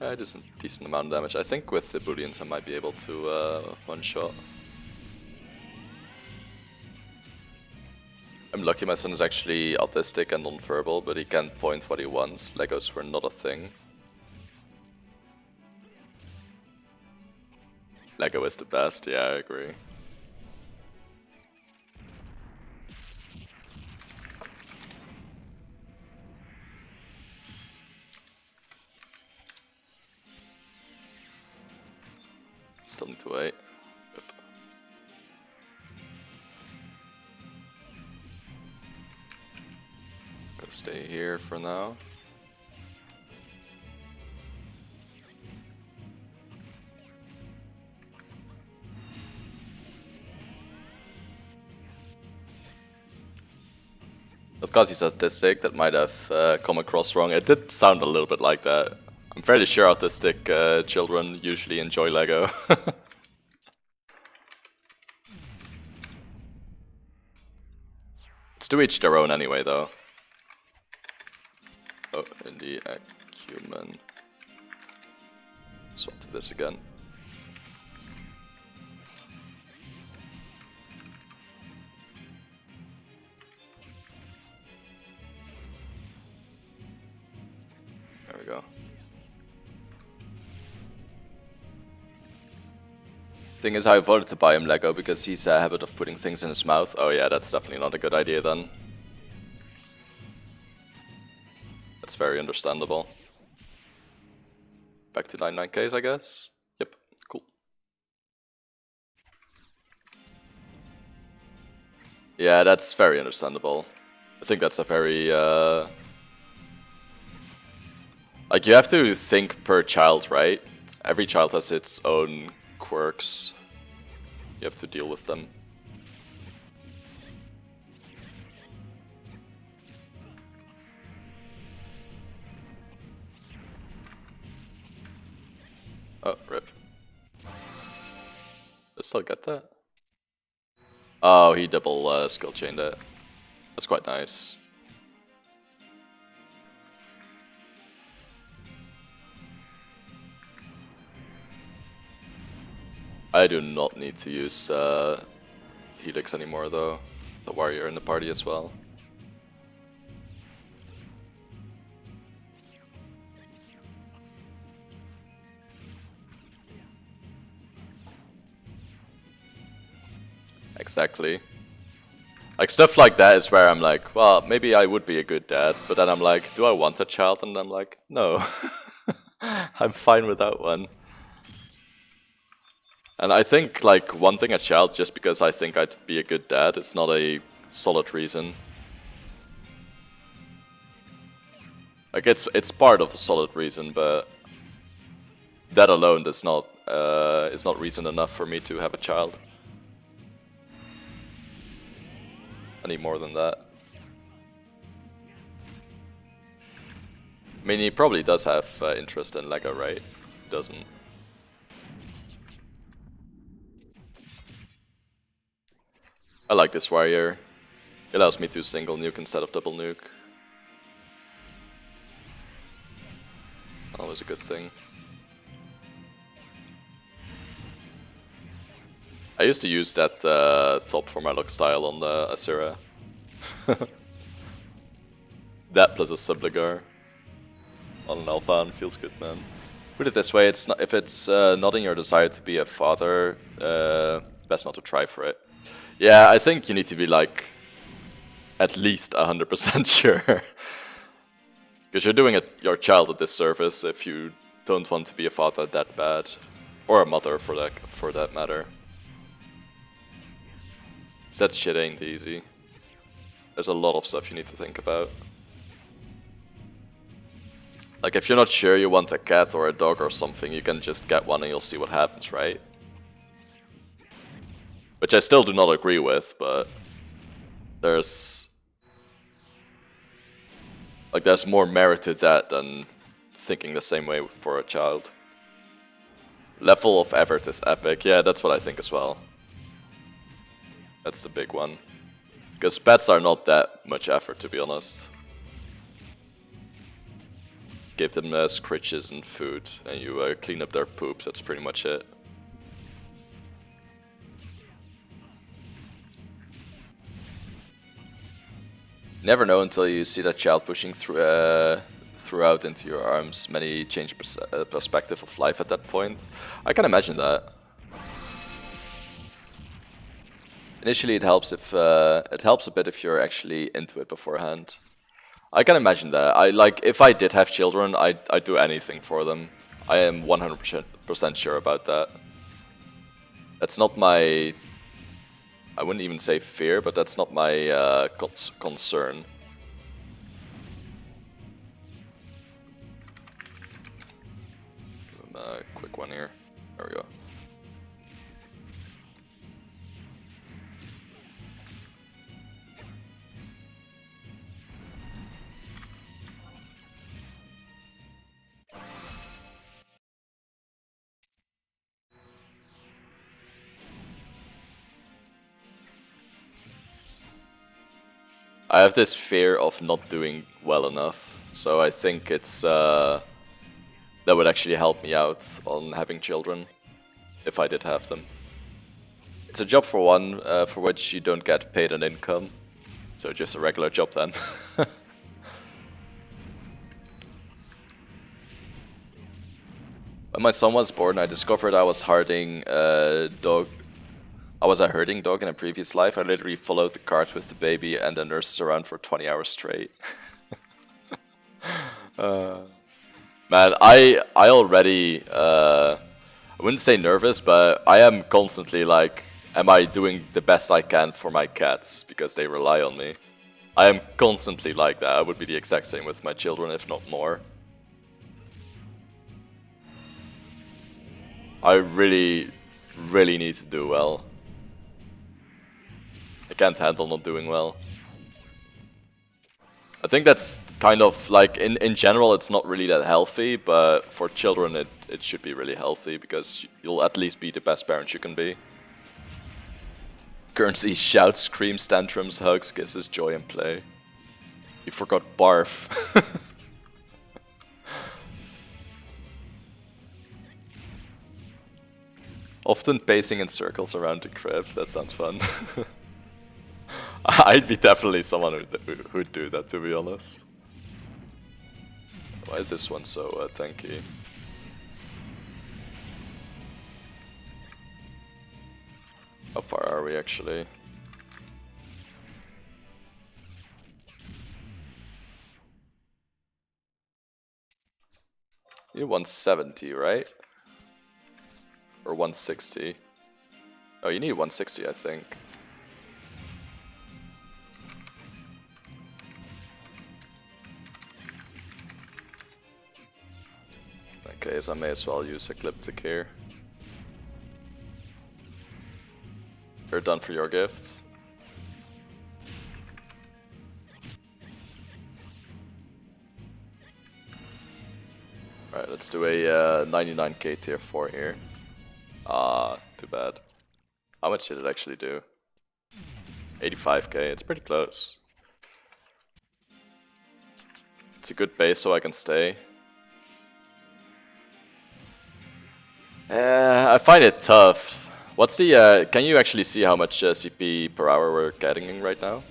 Yeah, it is a decent amount of damage. I think with the Booleans I might be able to one-shot. I'm lucky my son is actually autistic and non-verbal, but he can point what he wants. Legos were not a thing. Lego is the best, yeah, I agree. Still need to wait. Yep. Go stay here for now. Of course he's autistic, that might have come across wrong. It did sound a little bit like that. I'm fairly sure autistic children usually enjoy Lego. It's to each their own anyway, though. Oh, in the acumen. Swap to this again. There we go. Thing is, I voted to buy him Lego because he's a habit of putting things in his mouth. Oh yeah, that's definitely not a good idea then. That's very understandable. Back to 99Ks, I guess? Yep, cool. Yeah, that's very understandable. I think that's a very, like, you have to think per child, right? Every child has its own quirks. You have to deal with them. Oh, rip. I still get that. Oh, he double skill chained it. That's quite nice. I do not need to use Helix anymore though. The warrior in the party as well. Exactly. Like stuff like that is where I'm like, well, maybe I would be a good dad, but then I'm like, do I want a child? And I'm like, no. I'm fine without one. And I think like wanting a child just because I think I'd be a good dad is not a solid reason. Like it's part of a solid reason, but that alone does not is not reason enough for me to have a child. I need more than that. I mean, he probably does have interest in Lego, right? Doesn't. I like this warrior. It allows me to single nuke instead of double nuke. Always a good thing. I used to use that top for my look style on the Asura. That plus a Subligar on an Alphan feels good, man. Put it this way: it's not if it's not in your desire to be a father, best not to try for it. Yeah, I think you need to be like at least 100% sure, because you're doing your child a disservice if you don't want to be a father that bad, or a mother for that matter. So that shit ain't easy. There's a lot of stuff you need to think about. Like if you're not sure you want a cat or a dog or something, you can just get one and you'll see what happens, right? Which I still do not agree with, but there's more merit to that than thinking the same way for a child. Level of effort is epic. Yeah, that's what I think as well. That's the big one. Because pets are not that much effort, to be honest. Give them scritches and food, and you clean up their poop, that's pretty much it. Never know until you see that child pushing throughout into your arms. Many change perspective of life at that point. I can imagine that. Initially, it helps a bit if you're actually into it beforehand. I can imagine that. If I did have children, I'd do anything for them. I am 100% sure about that. That's not my. I wouldn't even say fear, but that's not my concern. Give him a quick one here. There we go. I have this fear of not doing well enough, so I think it's that would actually help me out on having children, if I did have them. It's a job for one, for which you don't get paid an income, so just a regular job then. When my son was born, I discovered I was herding dog. I was a herding dog in a previous life. I literally followed the cart with the baby and the nurses around for 20 hours straight. Man, I already, I wouldn't say nervous, but I am constantly like, am I doing the best I can for my cats because they rely on me? I am constantly like that. I would be the exact same with my children, if not more. I really, really need to do well. I can't handle not doing well. I think that's kind of like in general it's not really that healthy, but for children it should be really healthy because you'll at least be the best parent you can be. Currency shouts, screams, tantrums, hugs, kisses, joy, and play. You forgot barf. Often pacing in circles around the crib. That sounds fun. I'd be definitely someone who'd do that, to be honest. Why is this one so tanky? How far are we actually? You need 170, right? Or 160? Oh, you need 160, I think. Okay, so I may as well use Ecliptic here. You're done for your gifts. Alright, let's do a 99k tier 4 here. Too bad. How much did it actually do? 85k, it's pretty close. It's a good base so I can stay. I find it tough. What's the, can you actually see how much CP per hour we're getting right now?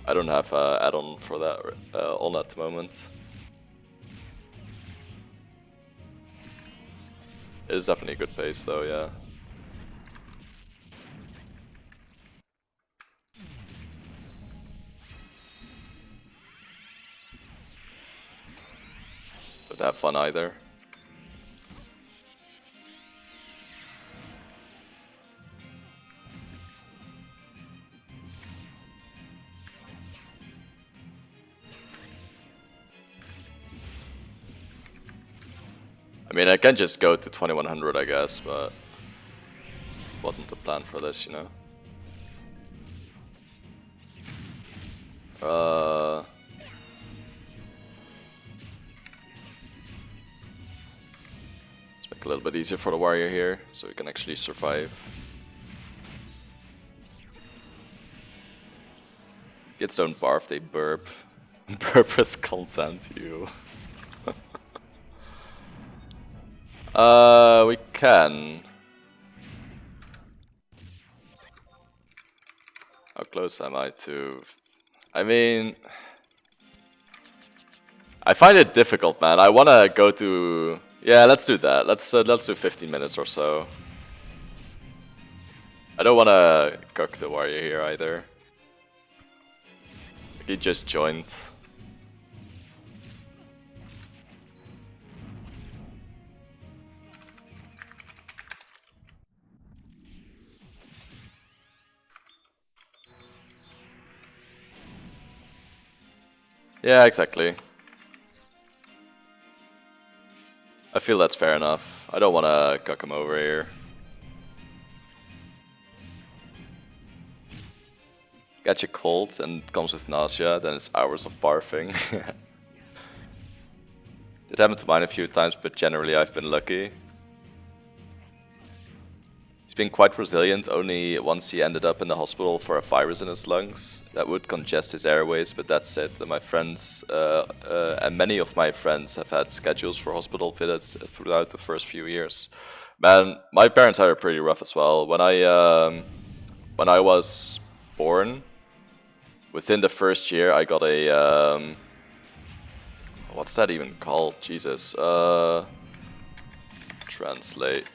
I don't have add-on for that on at the moment. It is definitely a good pace though, yeah. Don't have fun either. I mean, I can just go to 2100, I guess, but wasn't the plan for this, you know. Let's make it a little bit easier for the warrior here, so we can actually survive. Kids don't barf, they burp. Burp with content, you. We can. How close am I to? I mean, I find it difficult, man. I wanna go to. Yeah, let's do that. Let's do 15 minutes or so. I don't wanna cook the warrior here either. He just joined. Yeah, exactly. I feel that's fair enough. I don't want to cuck him over here. Catch a cold and it comes with nausea, then it's hours of barfing. It happened to mine a few times, but generally I've been lucky. He's been quite resilient, only once he ended up in the hospital for a virus in his lungs that would congest his airways, but that's it. My friends, and many of my friends have had schedules for hospital visits throughout the first few years. Man, my parents are pretty rough as well. When I was born, within the first year I got a, what's that even called? Jesus. Translate.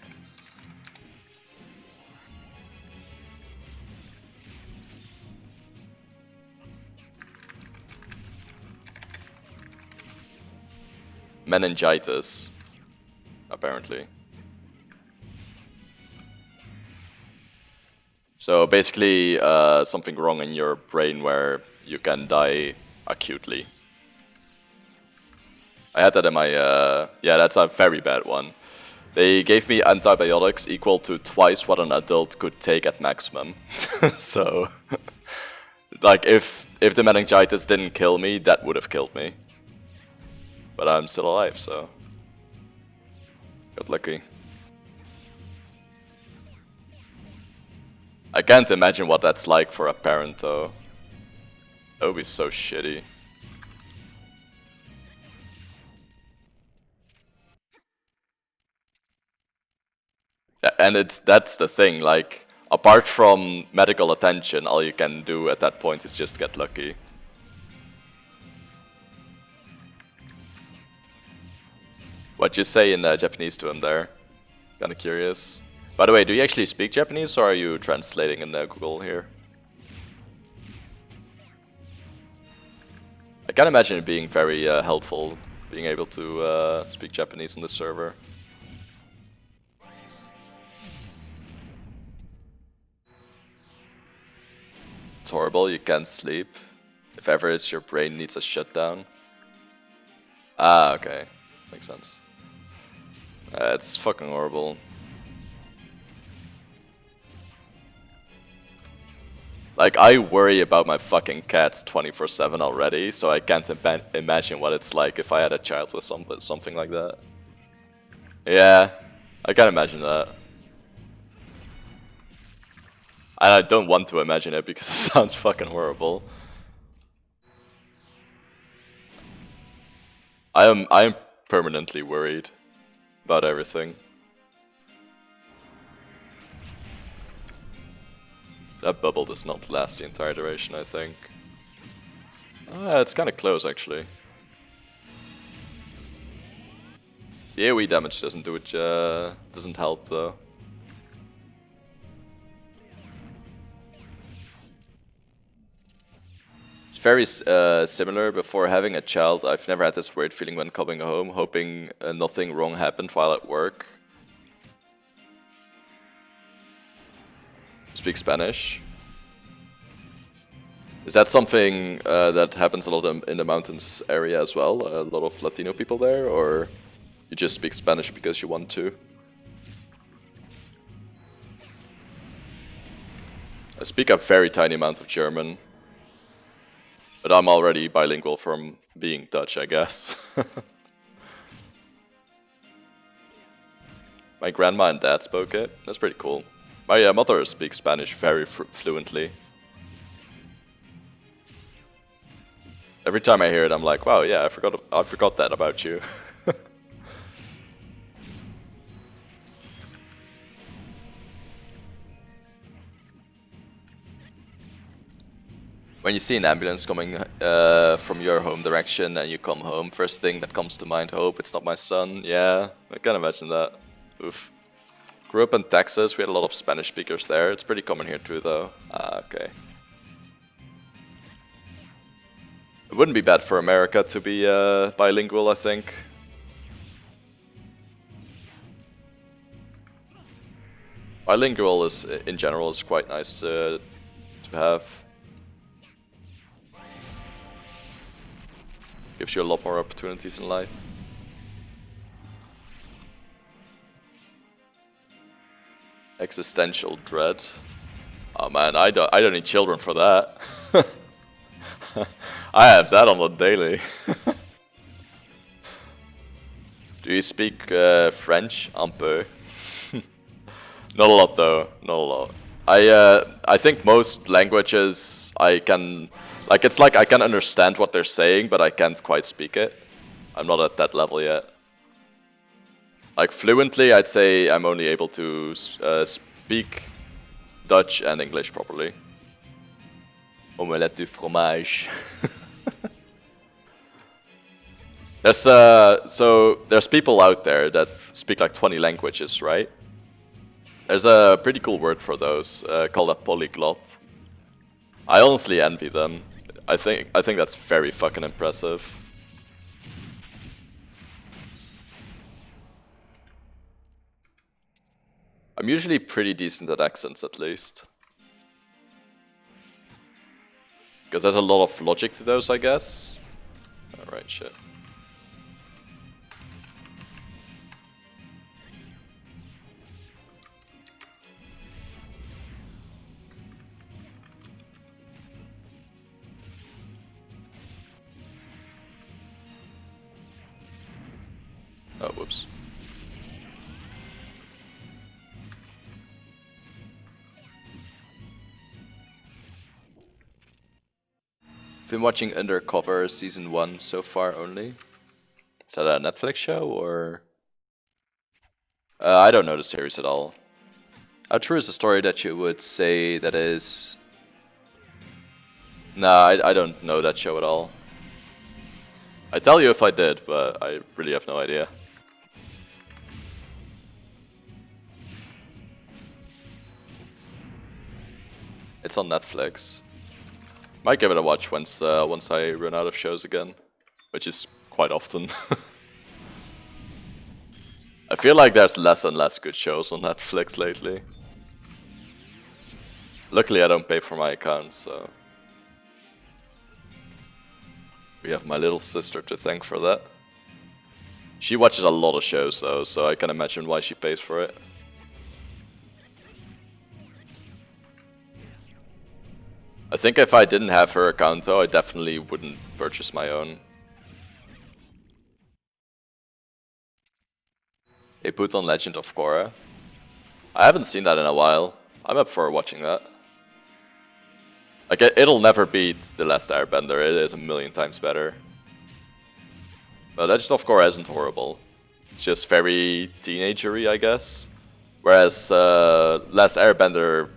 Meningitis, apparently. So basically, something wrong in your brain where you can die acutely. I had that in my, yeah, that's a very bad one. They gave me antibiotics equal to twice what an adult could take at maximum. So, like, if the meningitis didn't kill me, that would have killed me. But I'm still alive, so. Got lucky. I can't imagine what that's like for a parent though. That would be so shitty. And that's the thing, like, apart from medical attention, all you can do at that point is just get lucky. What'd you say in Japanese to him there? Kinda curious. By the way, do you actually speak Japanese or are you translating in Google here? I can imagine it being very helpful, being able to speak Japanese on the server. It's horrible, you can't sleep. If ever it's your brain needs a shutdown. Ah, okay. Makes sense. It's fucking horrible. Like, I worry about my fucking cats 24/7 already, so I can't imagine what it's like if I had a child with something like that. Yeah, I can imagine that. And I don't want to imagine it because it sounds fucking horrible. I am permanently worried about everything. That bubble does not last the entire duration, I think. It's kind of close, actually. The AoE damage doesn't do it. Doesn't help though. It's very similar. Before having a child, I've never had this weird feeling when coming home, hoping nothing wrong happened while at work. Speak Spanish. Is that something that happens a lot in the mountains area as well? A lot of Latino people there, or you just speak Spanish because you want to? I speak a very tiny amount of German, but I'm already bilingual from being Dutch, I guess. My grandma and dad spoke it. That's pretty cool. My mother speaks Spanish very fluently. Every time I hear it, I'm like, wow, yeah, I forgot that about you. When you see an ambulance coming from your home direction and you come home, first thing that comes to mind, hope it's not my son. Yeah, I can imagine that. Oof. Grew up in Texas, we had a lot of Spanish speakers there. It's pretty common here too, though. Ah, okay. It wouldn't be bad for America to be bilingual, I think. Bilingual is, in general, is quite nice to have. Gives you a lot more opportunities in life. Existential dread. Oh man, I don't need children for that. I have that on the daily. Do you speak French? Un peu. Not a lot though, not a lot. I think most languages I can, like, it's like I can understand what they're saying, but I can't quite speak it. I'm not at that level yet. Like fluently, I'd say I'm only able to speak Dutch and English properly. Omelette du fromage. There's people out there that speak like 20 languages, right? There's a pretty cool word for those called a polyglot. I honestly envy them. I think that's very fucking impressive. I'm usually pretty decent at accents, at least. Because there's a lot of logic to those, I guess. Alright, shit. Oh, whoops. been watching Undercover season 1 so far only. Is that a Netflix show or? I don't know the series at all. How true is the story that you would say that is? Nah, I don't know that show at all. I'd tell you if I did, but I really have no idea. It's on Netflix. Might give it a watch once I run out of shows again, which is quite often. I feel like there's less and less good shows on Netflix lately. Luckily, I don't pay for my account, so we have my little sister to thank for that. She watches a lot of shows though, so I can imagine why she pays for it. I think if I didn't have her account though, I definitely wouldn't purchase my own. They put on Legend of Korra. I haven't seen that in a while. I'm up for watching that. Like, it'll never beat The Last Airbender, it is a million times better. But Legend of Korra isn't horrible. It's just very teenagery, I guess. Whereas Last Airbender,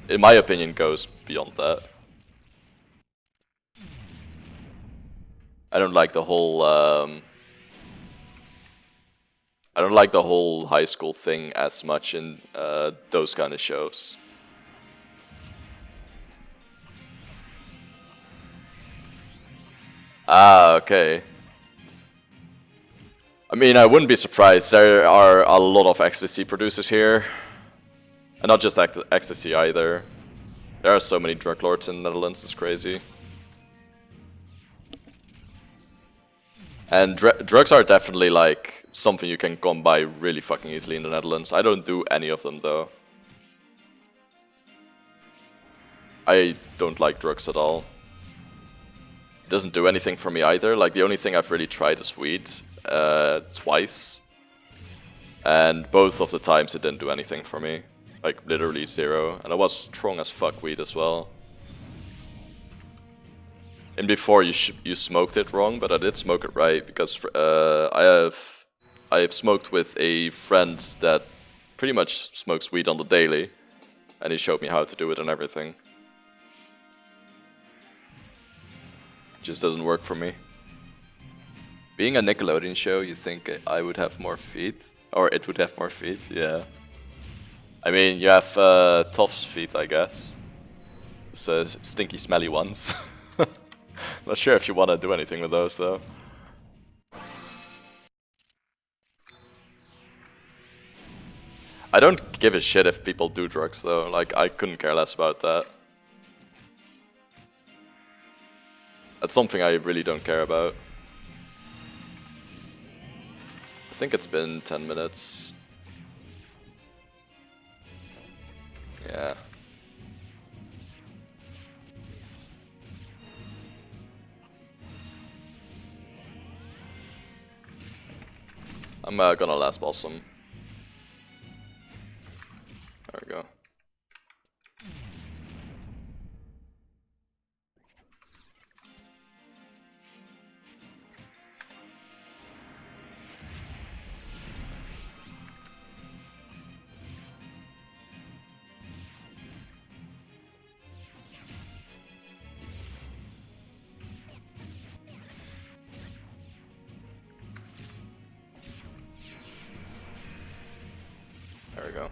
in my opinion, goes beyond that. I don't like the whole high school thing as much in those kind of shows. Ah, okay. I mean, I wouldn't be surprised. There are a lot of ecstasy producers here. And not just ecstasy either. There are so many drug lords in the Netherlands, it's crazy. And drugs are definitely like something you can come by really fucking easily in the Netherlands. I don't do any of them though. I don't like drugs at all. It doesn't do anything for me either. Like, the only thing I've really tried is weed, twice. And both of the times it didn't do anything for me. Like, literally zero. And I was strong as fuck weed as well. And before you smoked it wrong, but I did smoke it right, because I have smoked with a friend that pretty much smokes weed on the daily. And he showed me how to do it and everything. Just doesn't work for me. Being a Nickelodeon show, you think I would have more feet? Or it would have more feet? Yeah. I mean, you have Toph's feet, I guess. So stinky, smelly ones. Not sure if you want to do anything with those, though. I don't give a shit if people do drugs, though. Like, I couldn't care less about that. That's something I really don't care about. I think it's been 10 minutes. Yeah. I'm gonna last boss him. There we go. There we go.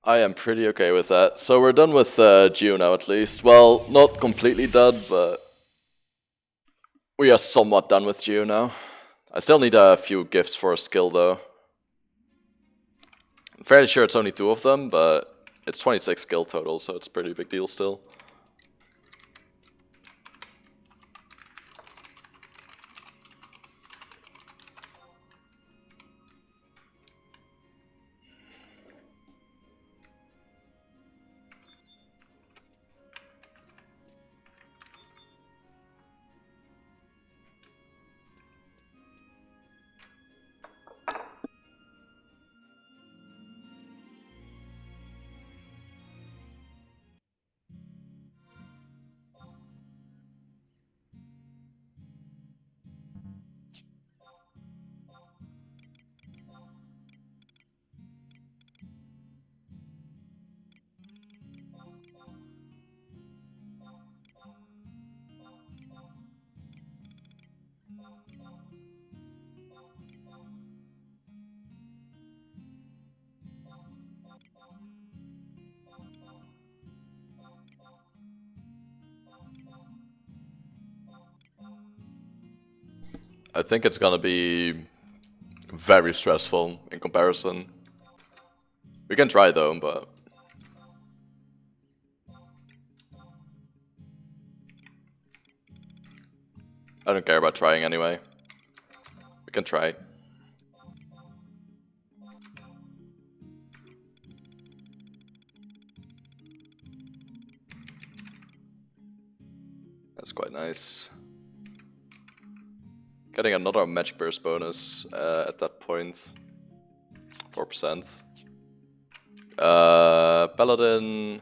I am pretty okay with that. So we're done with Geo now, at least. Well, not completely done, but we are somewhat done with Geo now. I still need a few gifts for a skill, though. I'm fairly sure it's only 2 of them, but it's 26 skill total, so it's a pretty big deal still. I think it's gonna be very stressful in comparison. We can try though, but I don't care about trying anyway. We can try. That's quite nice. Getting another magic burst bonus at that point. 4%. Paladin.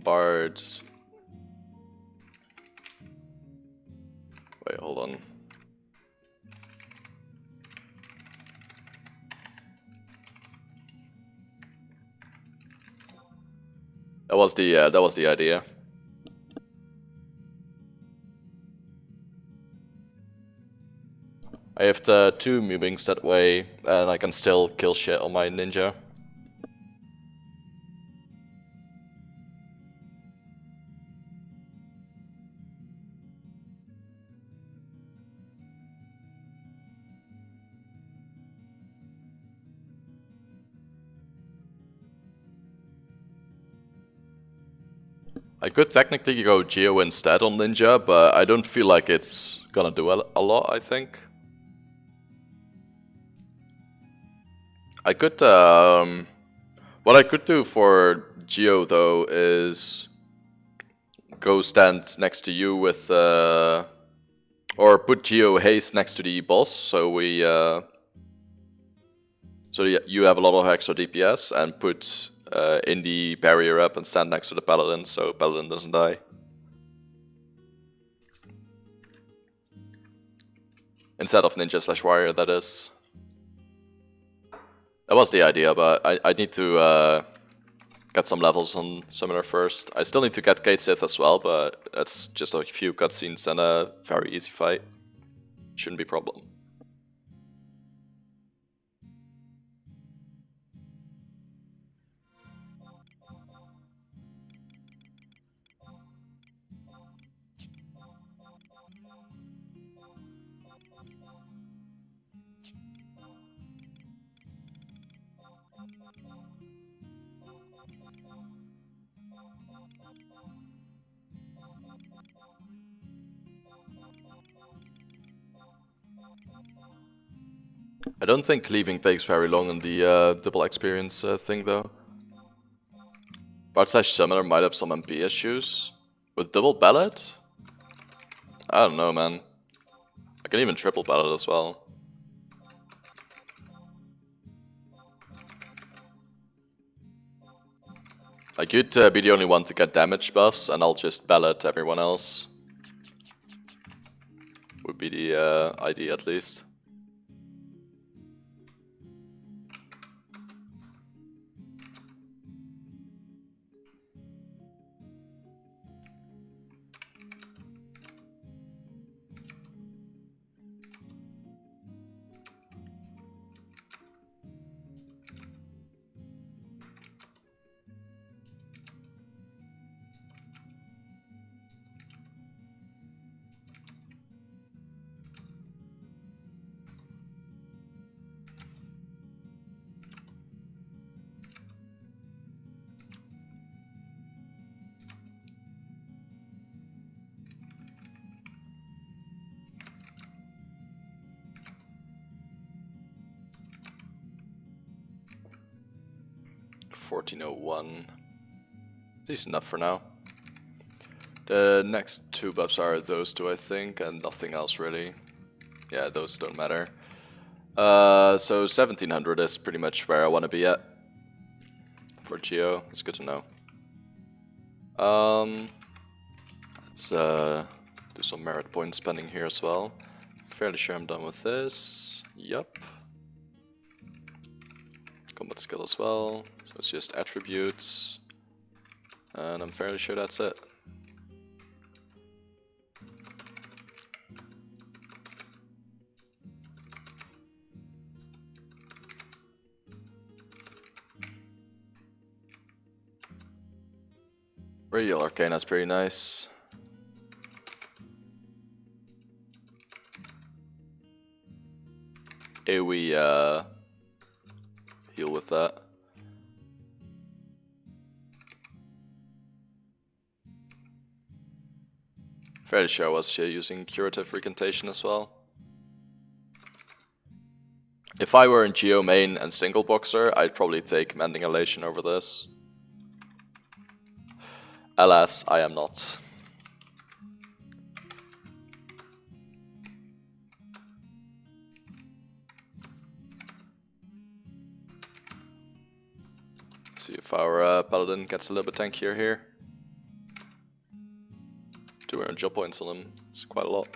Bard. Wait, hold on. That was the idea. I have the 2 Mewings that way, and I can still kill shit on my ninja. I could technically go Geo instead on ninja, but I don't feel like it's gonna do a lot, I think. I could, what I could do for Geo though is go stand next to you with, or put Geo haste next to the boss, so we, so you have a lot of extra DPS, and put Indie barrier up and stand next to the Paladin, so Paladin doesn't die. Instead of Ninja / Warrior, that is. That was the idea, but I need to get some levels on Summoner first. I still need to get Gate Sith as well, but that's just a few cutscenes and a very easy fight. Shouldn't be a problem. I don't think cleaving takes very long on the double experience thing though. Bard / Summoner might have some MP issues. With double ballot? I don't know, man. I can even triple ballot as well. I could be the only one to get damage buffs, and I'll just ballot everyone else. Would be the idea at least. $14.01. Decent enough for now. The next 2 buffs are those 2, I think, and nothing else really. Yeah, those don't matter. So 1700 is pretty much where I want to be at for Geo. It's good to know. Let's do some merit point spending here as well. Fairly sure I'm done with this. Yup. Combat skill as well. So it's just attributes. And I'm fairly sure that's it. Radial Arcana is pretty nice. AoE heal with that. Fairly sure I was using Curative Recantation as well. If I were in Geo main and single boxer, I'd probably take Mending Elation over this. Alas, I am not. See if our Paladin gets a little bit tankier here. 200 job points on him, it's quite a lot.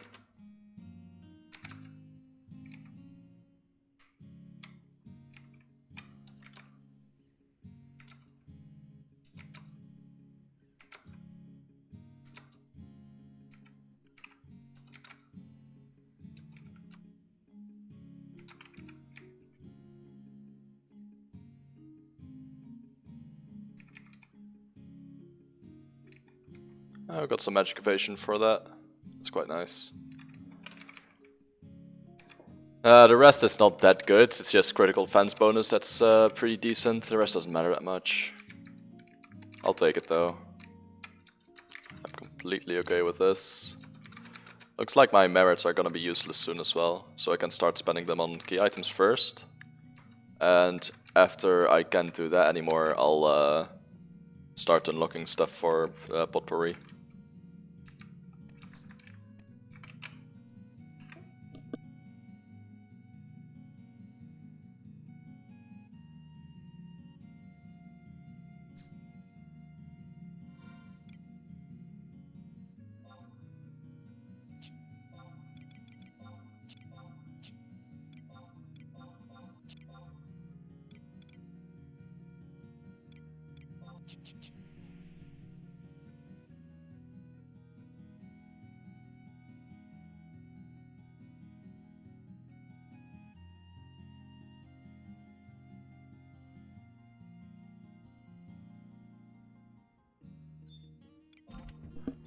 I got some magic evasion for that. It's quite nice. The rest is not that good. It's just critical defense bonus that's pretty decent. The rest doesn't matter that much. I'll take it though. I'm completely okay with this. Looks like my merits are gonna be useless soon as well, so I can start spending them on key items first. And after I can't do that anymore, I'll start unlocking stuff for potpourri.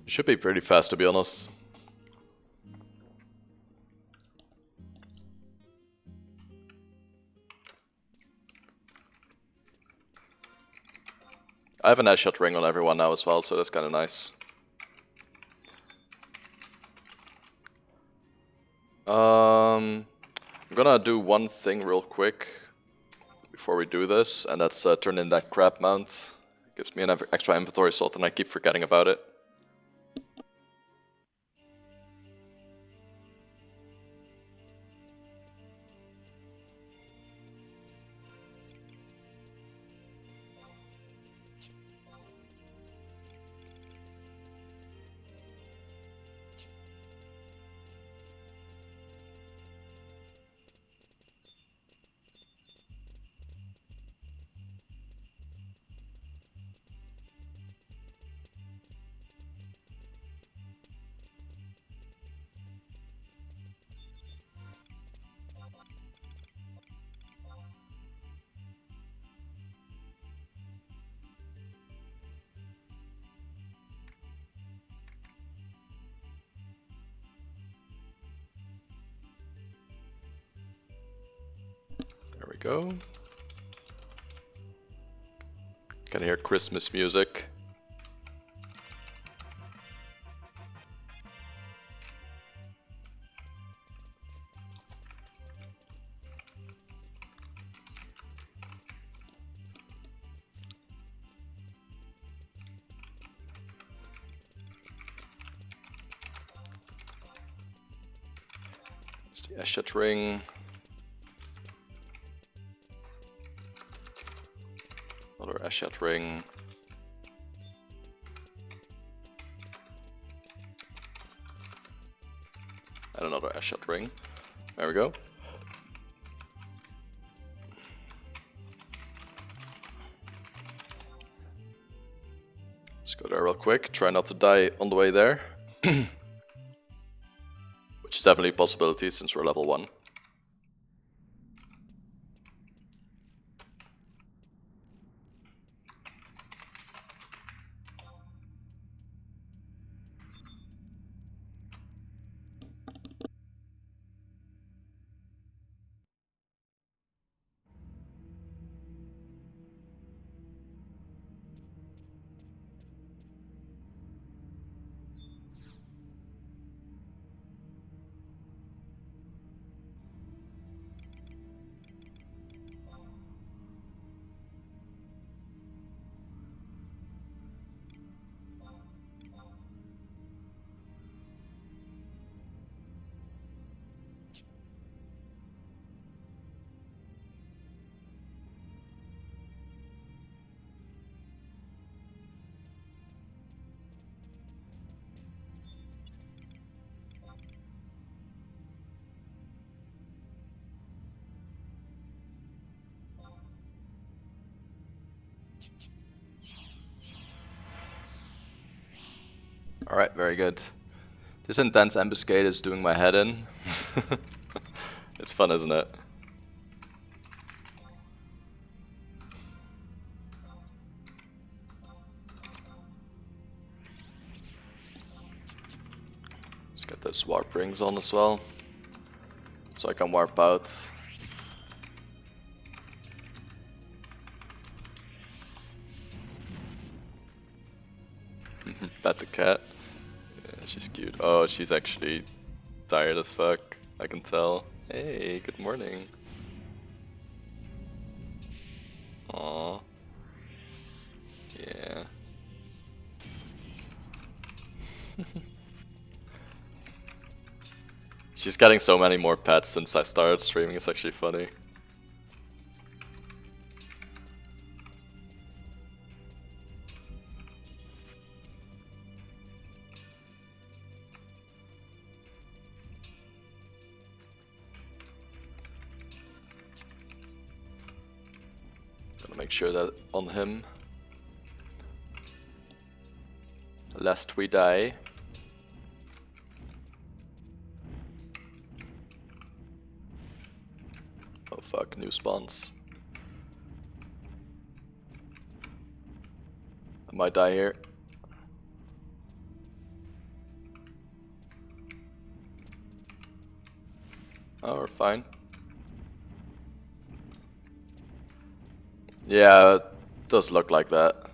It should be pretty fast, to be honest. I have an headshot ring on everyone now as well, so that's kind of nice. I'm gonna do one thing real quick before we do this, and that's turn in that crab mount. It gives me an extra inventory slot, and I keep forgetting about it. There we go. Can hear Christmas music. There's the Eshet ring. Another Eshet ring. And another Eshet ring. There we go. Let's go there real quick. Try not to die on the way there. Which is definitely a possibility since we're level 1. Alright, very good. This intense ambuscade is doing my head in. It's fun, isn't it? Let's get those warp rings on as well, so I can warp out. Pet the cat. Yeah, she's cute. Oh, she's actually tired as fuck. I can tell. Hey, good morning. Aww. Yeah. She's getting so many more pets since I started streaming, it's actually funny. Gotta make sure that on him, lest we die. Oh fuck, new spawns. I might die here. Oh, we're fine. Yeah, it does look like that.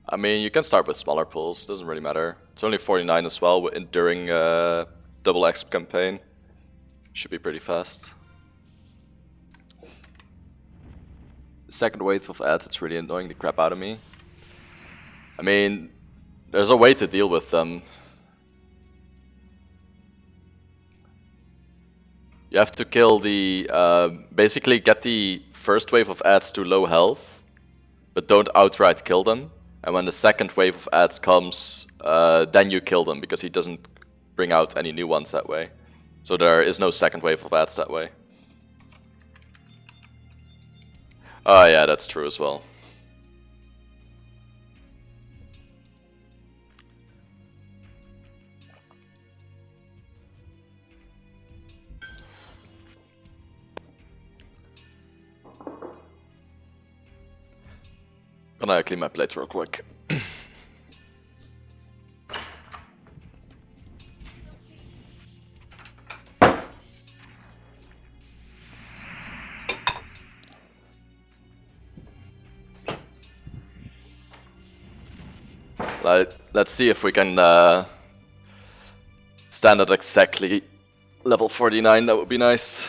I mean, you can start with smaller pools, doesn't really matter. It's only 49 as well during double exp campaign. Should be pretty fast. Second wave of ads, it's really annoying the crap out of me. I mean, there's a way to deal with them. You have to kill the, basically get the first wave of ads to low health, but don't outright kill them. And when the second wave of ads comes, then you kill them, because he doesn't bring out any new ones that way. So there is no second wave of ads that way. Oh yeah, that's true as well. Gonna clean my plate real quick. Let's see if we can stand at exactly level 49, that would be nice.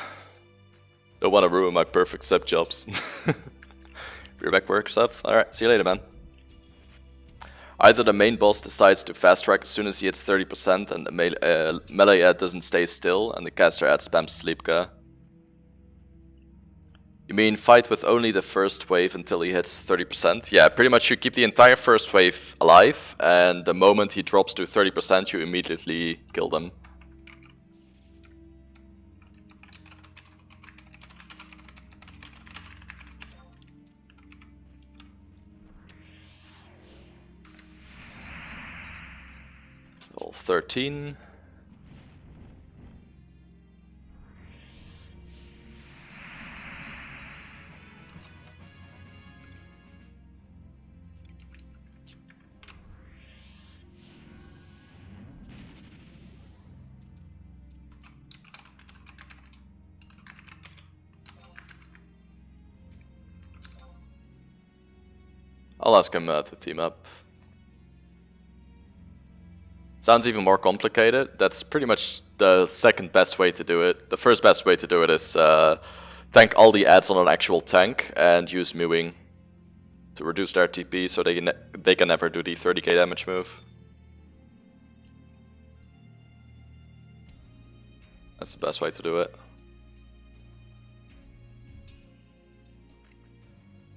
Don't want to ruin my perfect sub jobs. Rearback works up. Alright, see you later, man. Either the main boss decides to fast track as soon as he hits 30% and the melee ad doesn't stay still and the caster ad spams Sleepka. You mean fight with only the first wave until he hits 30%? Yeah, pretty much you keep the entire first wave alive, and the moment he drops to 30%, you immediately kill them. Level 13. I'll ask him to team up. Sounds even more complicated. That's pretty much the second best way to do it. The first best way to do it is tank all the ads on an actual tank and use mewing to reduce their TP so they can never do the 30k damage move. That's the best way to do it.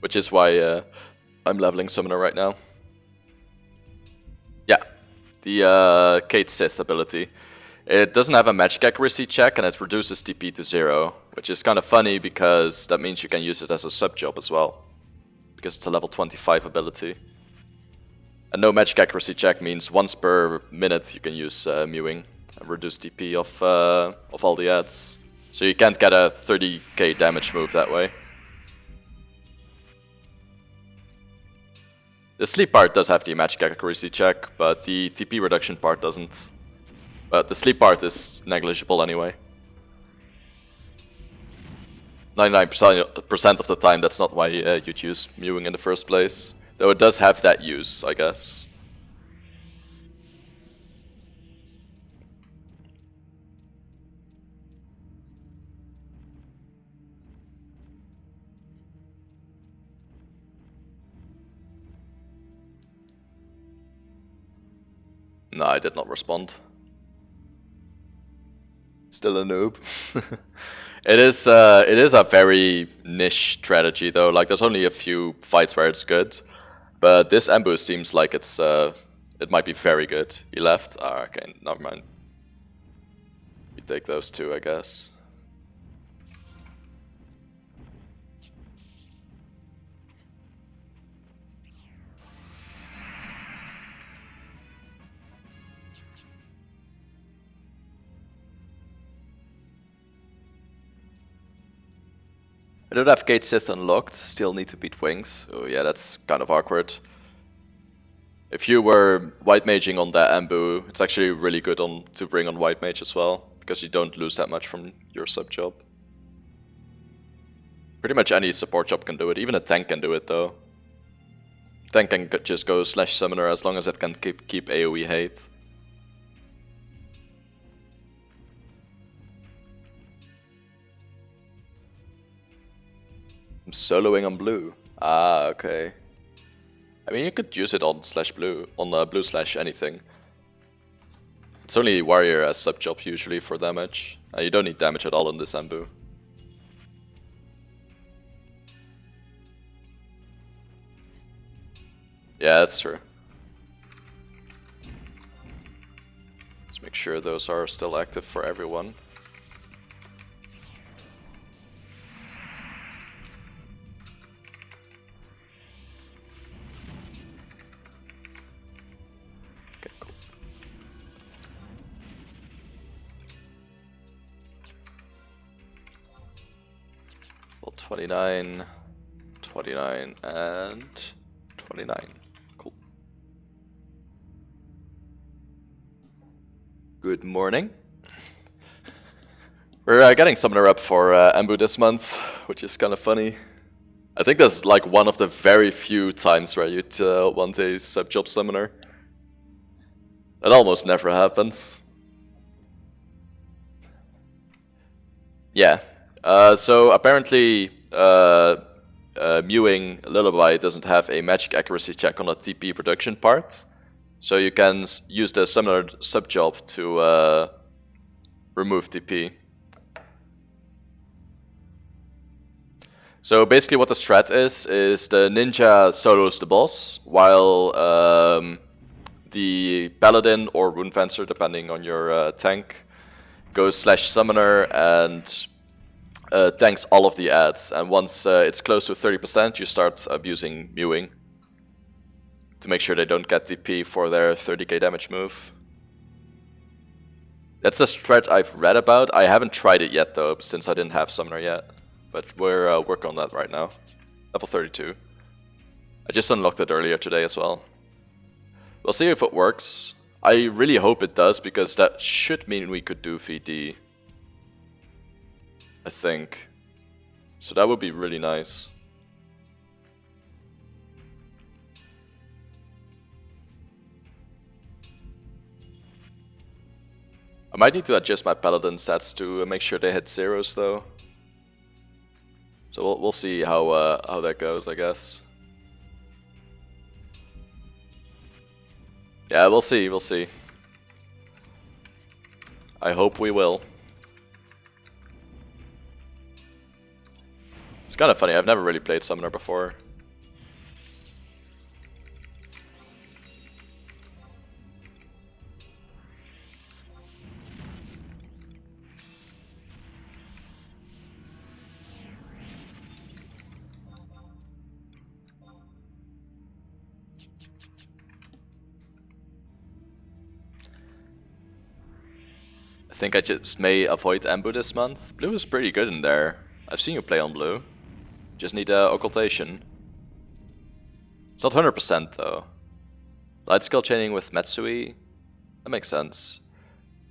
Which is why I'm leveling Summoner right now. Yeah, the Kate Sith ability. It doesn't have a magic accuracy check, and it reduces TP to 0, which is kind of funny because that means you can use it as a sub-job as well, because it's a level 25 ability. And no magic accuracy check means once per minute you can use mewing and reduce TP of all the ads. So you can't get a 30k damage move that way. The sleep part does have the magic accuracy check, but the TP reduction part doesn't. But the sleep part is negligible anyway. 99% of the time that's not why you'd use mewing in the first place. Though it does have that use, I guess. No, I did not respond. Still a noob. It is a very niche strategy though. Like there's only a few fights where it's good, but this ambush seems like it might be very good. He left. Ah, okay, never mind. We take those two, I guess. I don't have Gate Sith unlocked, still need to beat Wings. Oh yeah, that's kind of awkward. If you were White Maging on that Ambu, it's actually really good to bring on White Mage as well, because you don't lose that much from your sub job. Pretty much any support job can do it, even a tank can do it though. Tank can just go slash summoner as long as it can keep AoE hate. I'm soloing on blue. Ah, okay. I mean, you could use it on slash blue, on blue slash anything. It's only warrior as sub job usually for damage. You don't need damage at all in this Ambu. Yeah, that's true. Let's make sure those are still active for everyone. Okay, cool. Well, 29, 29, and 29. Cool. Good morning. We're getting Summoner up for Ambu this month, which is kind of funny. I think that's like one of the very few times where you'd want a sub-job Summoner. It almost never happens. Yeah. So apparently mewing Lullaby doesn't have a magic accuracy check on the TP production part. So you can use the Summoner sub-job to remove TP. So basically what the strat is the ninja solos the boss, while the paladin or rune fencer, depending on your tank, goes slash summoner and tanks all of the ads. And once it's close to 30%, you start abusing mewing to make sure they don't get TP for their 30k damage move. That's a strat I've read about. I haven't tried it yet though, since I didn't have summoner yet. But we're working on that right now. Level 32. I just unlocked it earlier today as well. We'll see if it works. I really hope it does, because that should mean we could do VD. I think. So that would be really nice. I might need to adjust my paladin stats to make sure they hit zeros though. So we'll see how that goes, I guess. Yeah, we'll see, we'll see. I hope we will. It's kind of funny, I've never really played Summoner before. think I just may avoid Embu this month. Blue is pretty good in there. I've seen you play on blue. Just need occultation. It's not 100% though. Light skill chaining with Metsui. That makes sense.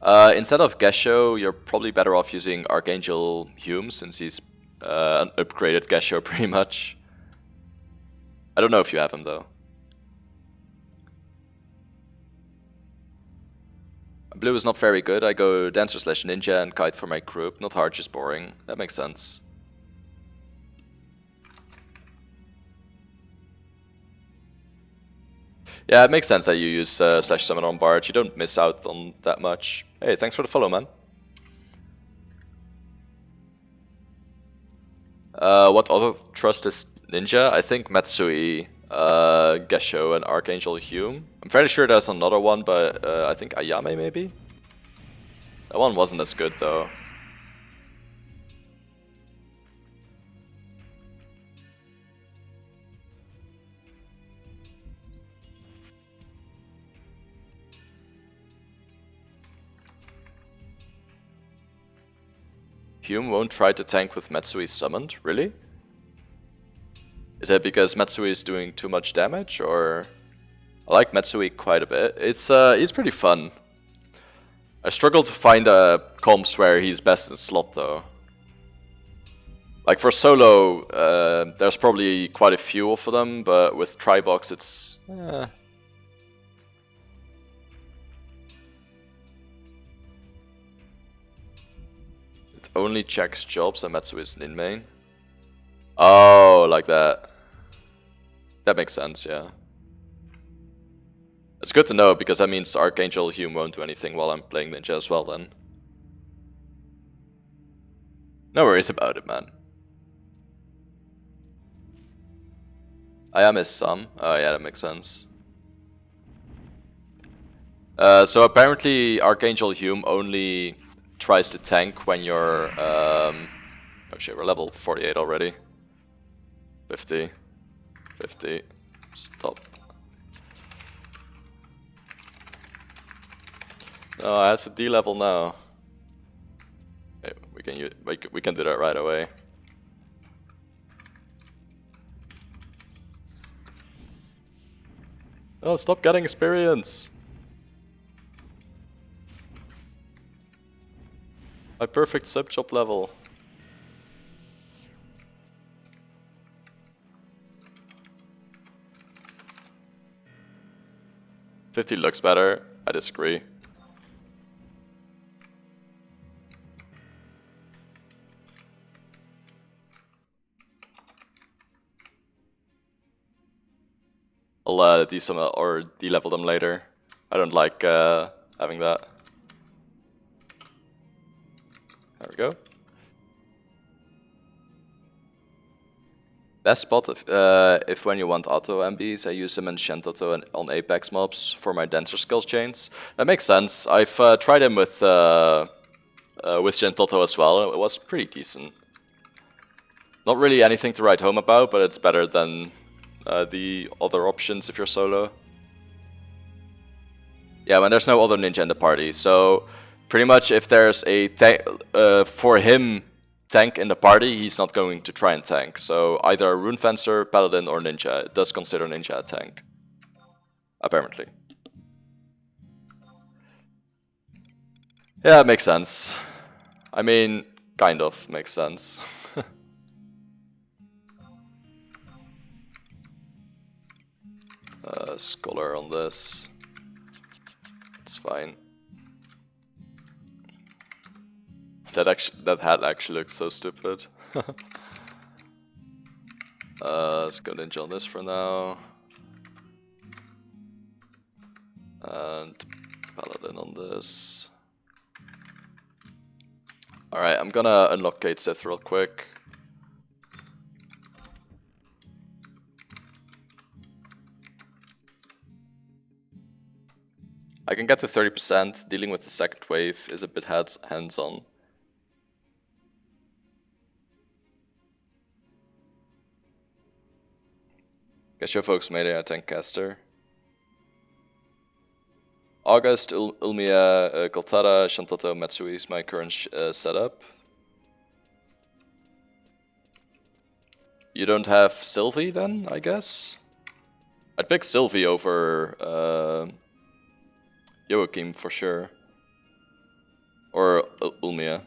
Instead of Gesho, you're probably better off using Archangel Hume since he's an upgraded Gesho pretty much. I don't know if you have him though. Blue is not very good. I go Dancer slash Ninja and Kite for my group. Not hard, just boring. That makes sense. Yeah, it makes sense that you use slash summon on Bard. You don't miss out on that much. Hey, thanks for the follow, man. What other trust is Ninja? I think Matsui, Gesho, and Archangel Hume. I'm fairly sure there's another one, but I think Ayame maybe? That one wasn't as good though. Hume won't try to tank with Matsui summoned? Really? Is it because Matsui is doing too much damage, or...? I like Matsui quite a bit. He's pretty fun. I struggle to find comps where he's best in slot though. Like for solo, there's probably quite a few of them, but with Tribox it's... It only checks jobs and Matsui is an in-main. Oh, like that. That makes sense, yeah. It's good to know, because that means Archangel Hume won't do anything while I'm playing Ninja as well then. No worries about it, man. I am his son. Oh yeah, that makes sense. So apparently Archangel Hume only tries to tank when you're... oh shit, we're level 48 already. 50. 50. Stop. No, I have to D-level now. Okay, we can do that right away. Oh, stop getting experience! My perfect sub-job level. $50 looks better. I disagree. I'll D-summon or D-level them later. I don't like having that. There we go. Best spot if when you want auto MBs, I use them in Shentoto on Apex mobs for my Dancer skill chains. That makes sense. I've tried him with Shentoto as well. It was pretty decent. Not really anything to write home about, but it's better than the other options if you're solo. Yeah, when there's no other ninja in the party. So pretty much if there's a tank for him tank in the party, he's not going to try and tank. So either Rune Fencer, Paladin, or Ninja. It does consider Ninja a tank. Apparently. Yeah, it makes sense. I mean, kind of makes sense. Scholar on this. It's fine. That hat actually looks so stupid. Let's go Ninja on this for now. And Paladin on this. Alright, I'm gonna unlock Kate Sith real quick. I can get to 30%, dealing with the second wave is a bit hands-on. Guess your folks made it a tank caster. August, Ulmia, Goltara, Shantato, Matsui is my current setup. You don't have Sylvie then, I guess? I'd pick Sylvie over Joachim for sure. Or Ulmia.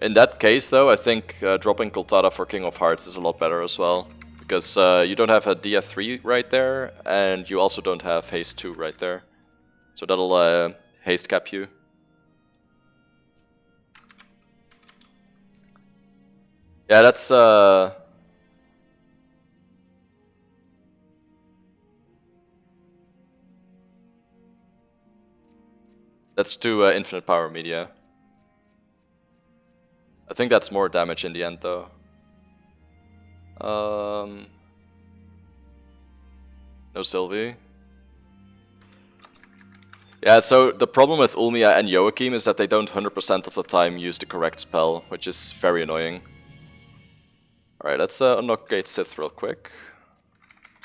In that case though, I think dropping Goltara for King of Hearts is a lot better as well. Because you don't have a DF3 right there, and you also don't have Haste 2 right there. So that'll haste cap you. Yeah, that's two infinite power media. I think that's more damage in the end though. No Sylvie. Yeah, so the problem with Ulmia and Joachim is that they don't 100% of the time use the correct spell, which is very annoying. Alright, let's unlock Gate Sith real quick.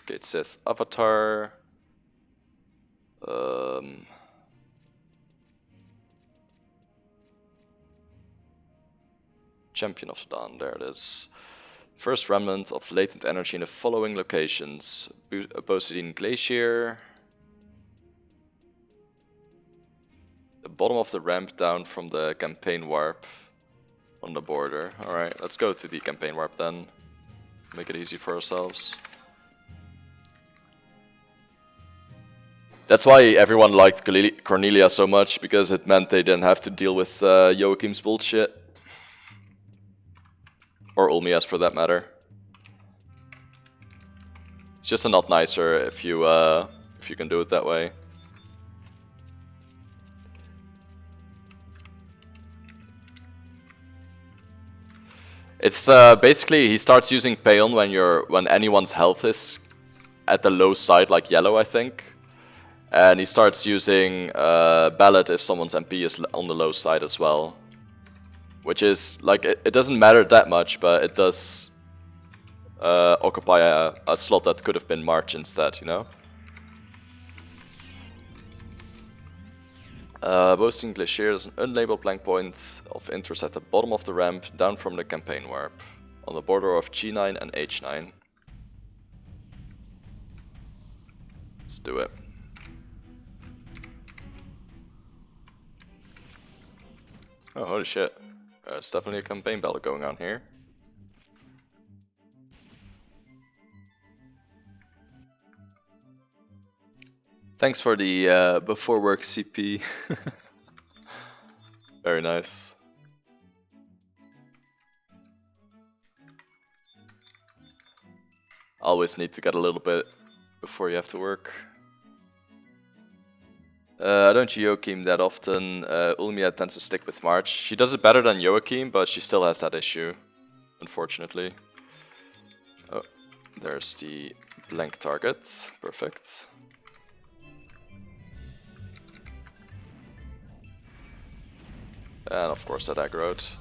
Gate Sith Avatar. Champion of the Dawn, there it is. First remnant of latent energy in the following locations. Bosidine Glacier. The bottom of the ramp down from the campaign warp on the border. Alright, let's go to the campaign warp then. Make it easy for ourselves. That's why everyone liked Cornelia so much, because it meant they didn't have to deal with Joachim's bullshit. Or Ulmia's for that matter. It's just a lot nicer if you can do it that way. It's basically he starts using Paeon when anyone's health is at the low side, like yellow, I think. And he starts using Ballad if someone's MP is on the low side as well. Which is, like, it doesn't matter that much, but it does occupy a slot that could have been March instead, you know? Boasting Glacier is an unlabeled blank point of interest at the bottom of the ramp, down from the campaign warp, on the border of G9 and H9. Let's do it. Oh, holy shit. There's definitely a campaign battle going on here. Thanks for the before work CP. Very nice. Always need to get a little bit before you have to work. I don't Joachim that often. Ulmia tends to stick with March. She does it better than Joachim, but she still has that issue, unfortunately. Oh, there's the blank target. Perfect. And of course that aggroed.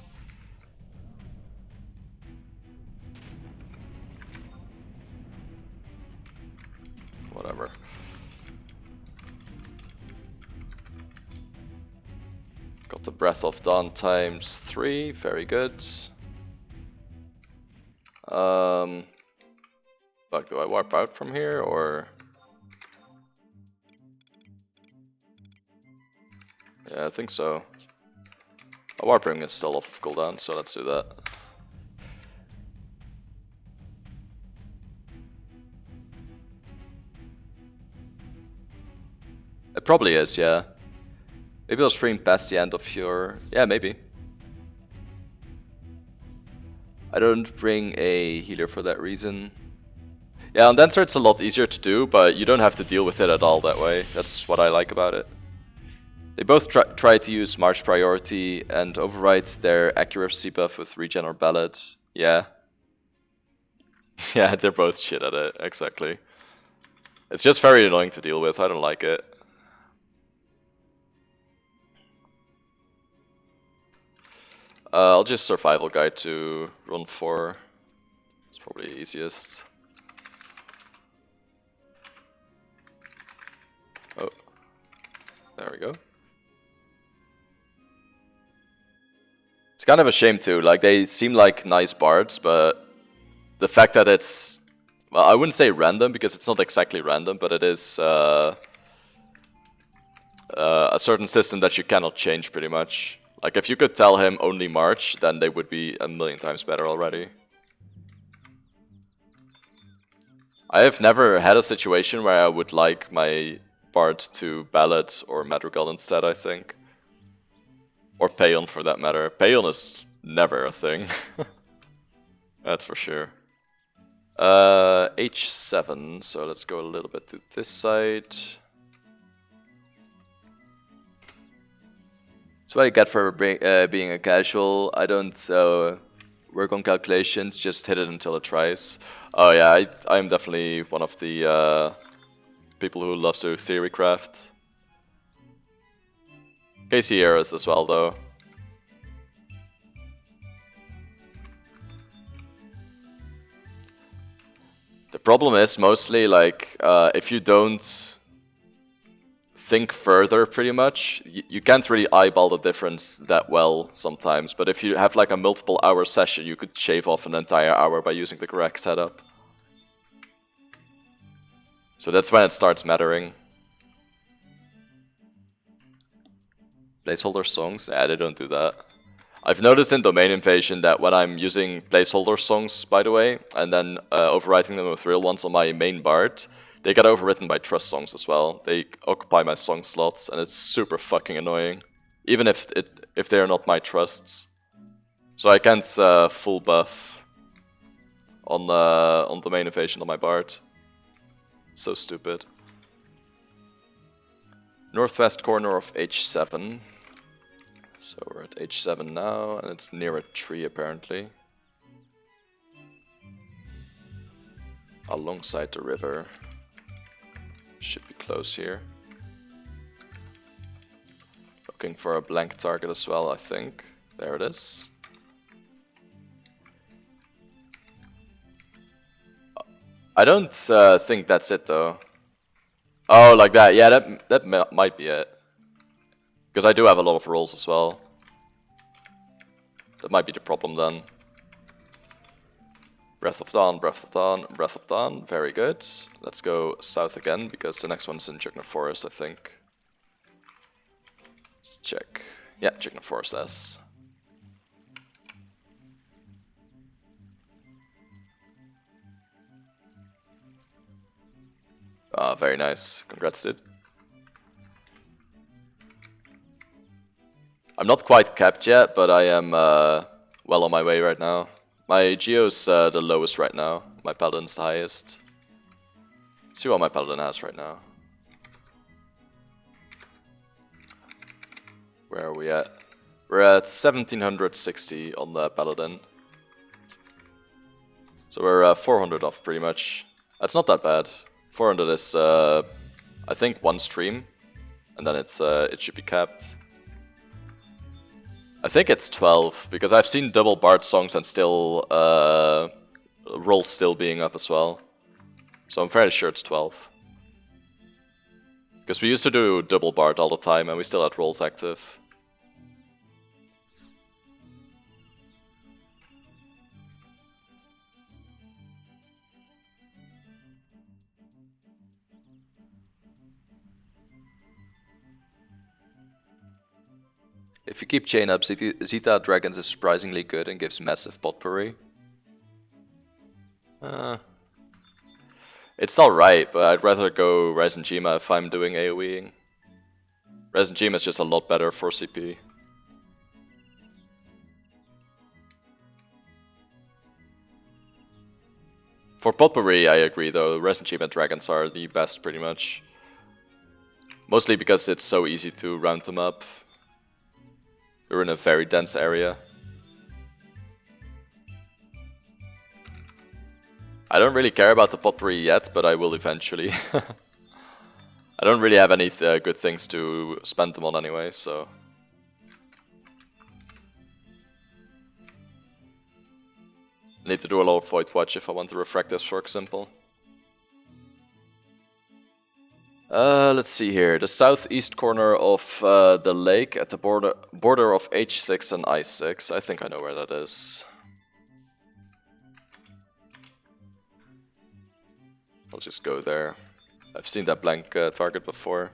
Whatever. Got the Breath of Dawn times 3, very good. Fuck, do I warp out from here or? Yeah, I think so. A warp ring is still off of cooldown, so let's do that. It probably is, yeah. Maybe I'll stream past the end of your... Yeah, maybe. I don't bring a healer for that reason. Yeah, on Dancer it's a lot easier to do, but you don't have to deal with it at all that way. That's what I like about it. They both try to use March Priority and override their accuracy buff with Regen or Ballad. Yeah. Yeah, they're both shit at it, exactly. It's just very annoying to deal with, I don't like it. I'll just survival guide to run 4. It's probably easiest. we go. It's kind of a shame too, like they seem like nice bards, but the fact that it's, well, I wouldn't say random because it's not exactly random, but it is a certain system that you cannot change pretty much. Like if you could tell him only March, then they would be a million times better already. I have never had a situation where I would like my bard to ballad or madrigal instead, I think. Or Paeon for that matter. Paeon is never a thing. That's for sure. H7, so let's go a little bit to this side. That's what I get for being a casual. I don't work on calculations, just hit it until it tries. Oh yeah, I'm definitely one of the people who loves to theory craft. Casey Eras as well, though. The problem is mostly like if you don't think further, pretty much, you can't really eyeball the difference that well sometimes. But if you have like a multiple hour session, you could shave off an entire hour by using the correct setup. So that's when it starts mattering. Placeholder songs? Yeah, they don't do that. I've noticed in Domain Invasion that when I'm using placeholder songs, by the way, and then overwriting them with real ones on my main bard, they get overwritten by trust songs as well. They occupy my song slots, and it's super fucking annoying. Even if they are not my trusts. So I can't full buff on Domain Invasion on my bard. So stupid. Northwest corner of H7. So we're at H7 now, and it's near a tree apparently. Alongside the river. Should be close here. Looking for a blank target as well, I think. There it is. I don't think that's it though. Oh, like that. Yeah, that might be it. Because I do have a lot of rolls as well. That might be the problem then. Breath of Dawn, Breath of Dawn, Breath of Dawn. Very good. Let's go south again, because the next one's in Jugna Forest, I think. Let's check. Yeah, Jugna Forest S. Very nice. Congrats, dude. I'm not quite capped yet, but I am well on my way right now. My Geo's the lowest right now. My Paladin's the highest. Let's see what my Paladin has right now. Where are we at? We're at 1760 on the Paladin. So we're 400 off pretty much. That's not that bad. 400 is I think one stream, and then it should be capped. I think it's 12, because I've seen double Bard songs and still rolls still being up as well. So I'm fairly sure it's 12. Because we used to do double Bard all the time and we still had rolls active. If you keep chain up, Zeta Dragons is surprisingly good and gives massive potpourri. It's alright, but I'd rather go Ryzen Jima if I'm doing AoEing. Ryzen Jima is just a lot better for CP. For potpourri, I agree though. Ryzen Jima Dragons are the best pretty much. Mostly because it's so easy to round them up. We're in a very dense area. I don't really care about the potpourri yet, but I will eventually. I don't really have any good things to spend them on anyway, so... I need to do a lot of Void Watch if I want to refract this, for example. Let's see here. The southeast corner of the lake at the border of H6 and I6. I think I know where that is. I'll just go there. I've seen that blank target before.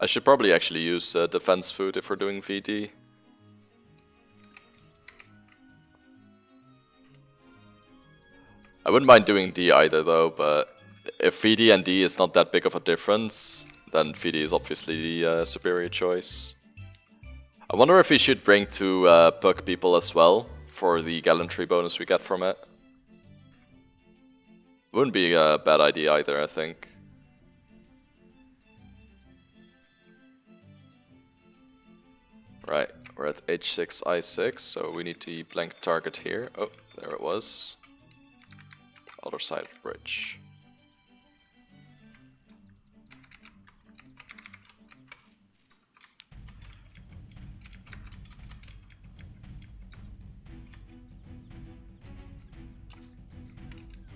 I should probably actually use defense food if we're doing VD. I wouldn't mind doing D either though, but if VD and D is not that big of a difference, then VD is obviously the superior choice. I wonder if we should bring two Puck people as well for the gallantry bonus we get from it. Wouldn't be a bad idea either, I think. Right, we're at H6, I6, so we need the blank target here. Oh, there it was. Other side of the bridge.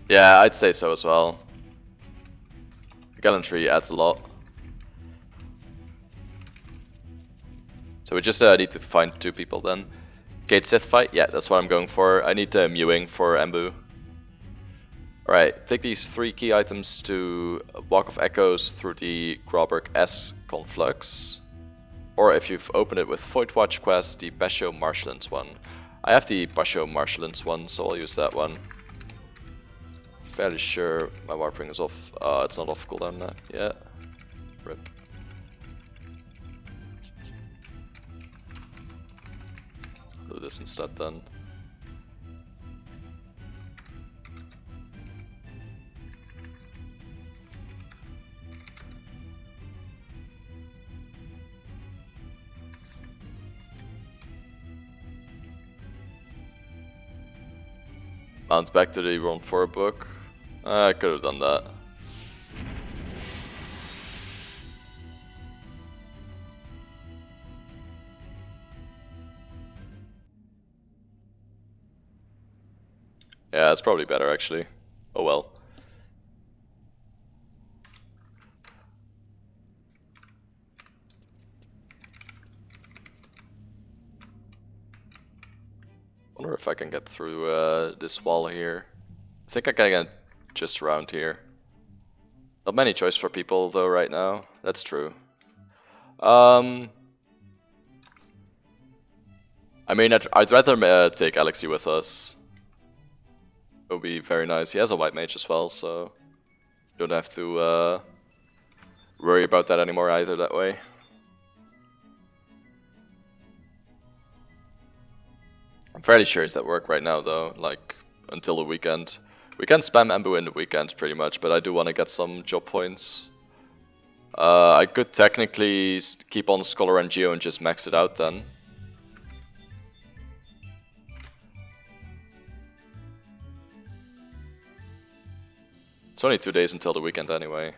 Yeah, I'd say so as well. Gallantry adds a lot. So we just need to find two people then. Gate Sith fight? Yeah, that's what I'm going for. I need Mewing for Embu. Alright, take these 3 key items to Walk of Echoes through the Grauberg S Conflux. Or if you've opened it with Void Watch quest, the Basho Marshlands one. I have the Basho Marshlands one, so I'll use that one. Fairly sure my Warping is off. It's not off cooldown now. Yeah. Rip. Do this instead then. Bounce back to the round 4 book. I could have done that. Yeah, it's probably better actually. Oh well. Wonder if I can get through this wall here. I think I can get just around here. Not many choice for people though right now. That's true. I mean, I'd rather take Alexei with us. It would be very nice. He has a white mage as well, so don't have to worry about that anymore either that way. I'm fairly sure it's at work right now though, like until the weekend. We can spam Embu in the weekend pretty much, but I do want to get some job points. I could technically keep on Scholar and Geo and just max it out then. It's only 2 days until the weekend anyway.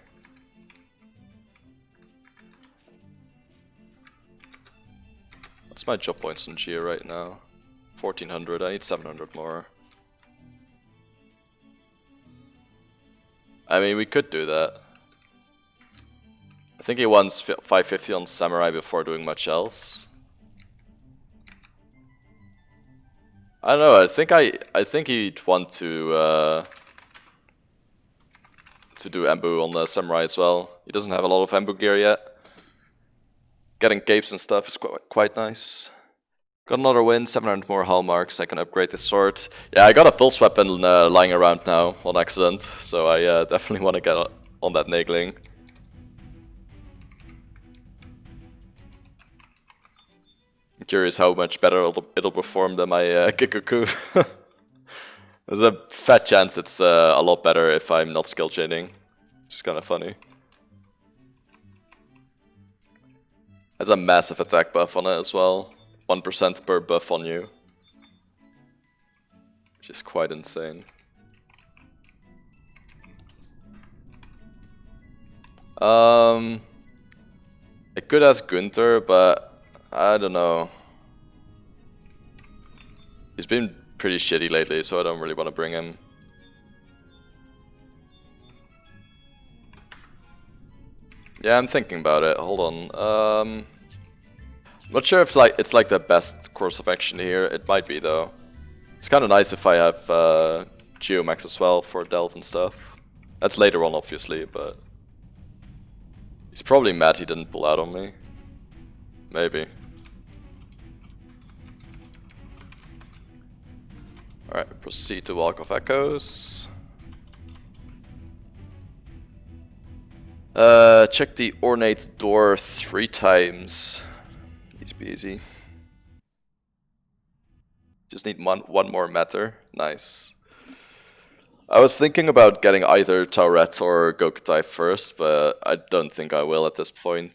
What's my job points on Geo right now? 1400, I need 700 more. I mean, we could do that. I think he wants 550 on Samurai before doing much else. I don't know, I think he'd want to do Embu on the Samurai as well. He doesn't have a lot of Embu gear yet. Getting capes and stuff is quite nice. Got another win, 700 more hallmarks, I can upgrade this sword. Yeah, I got a pulse weapon lying around now on accident, so I definitely want to get on that Nagling. I'm curious how much better it'll perform than my Kikuku. There's a fat chance it's a lot better if I'm not skill chaining, which is kind of funny. Has a massive attack buff on it as well. 1% per buff on you. Which is quite insane. I could ask Gunther, but I don't know. He's been pretty shitty lately, so I don't really want to bring him. Yeah, I'm thinking about it. Hold on. Not sure if it's like the best course of action here. It might be though. It's kind of nice if I have Geomax as well for Delve and stuff. That's later on, obviously, but he's probably mad he didn't pull out on me. Maybe. Alright, proceed to Walk of Echoes. Check the ornate door 3 times. Easy peasy. Just need one more matter. Nice. I was thinking about getting either Tauret or Gokutai first, but I don't think I will at this point.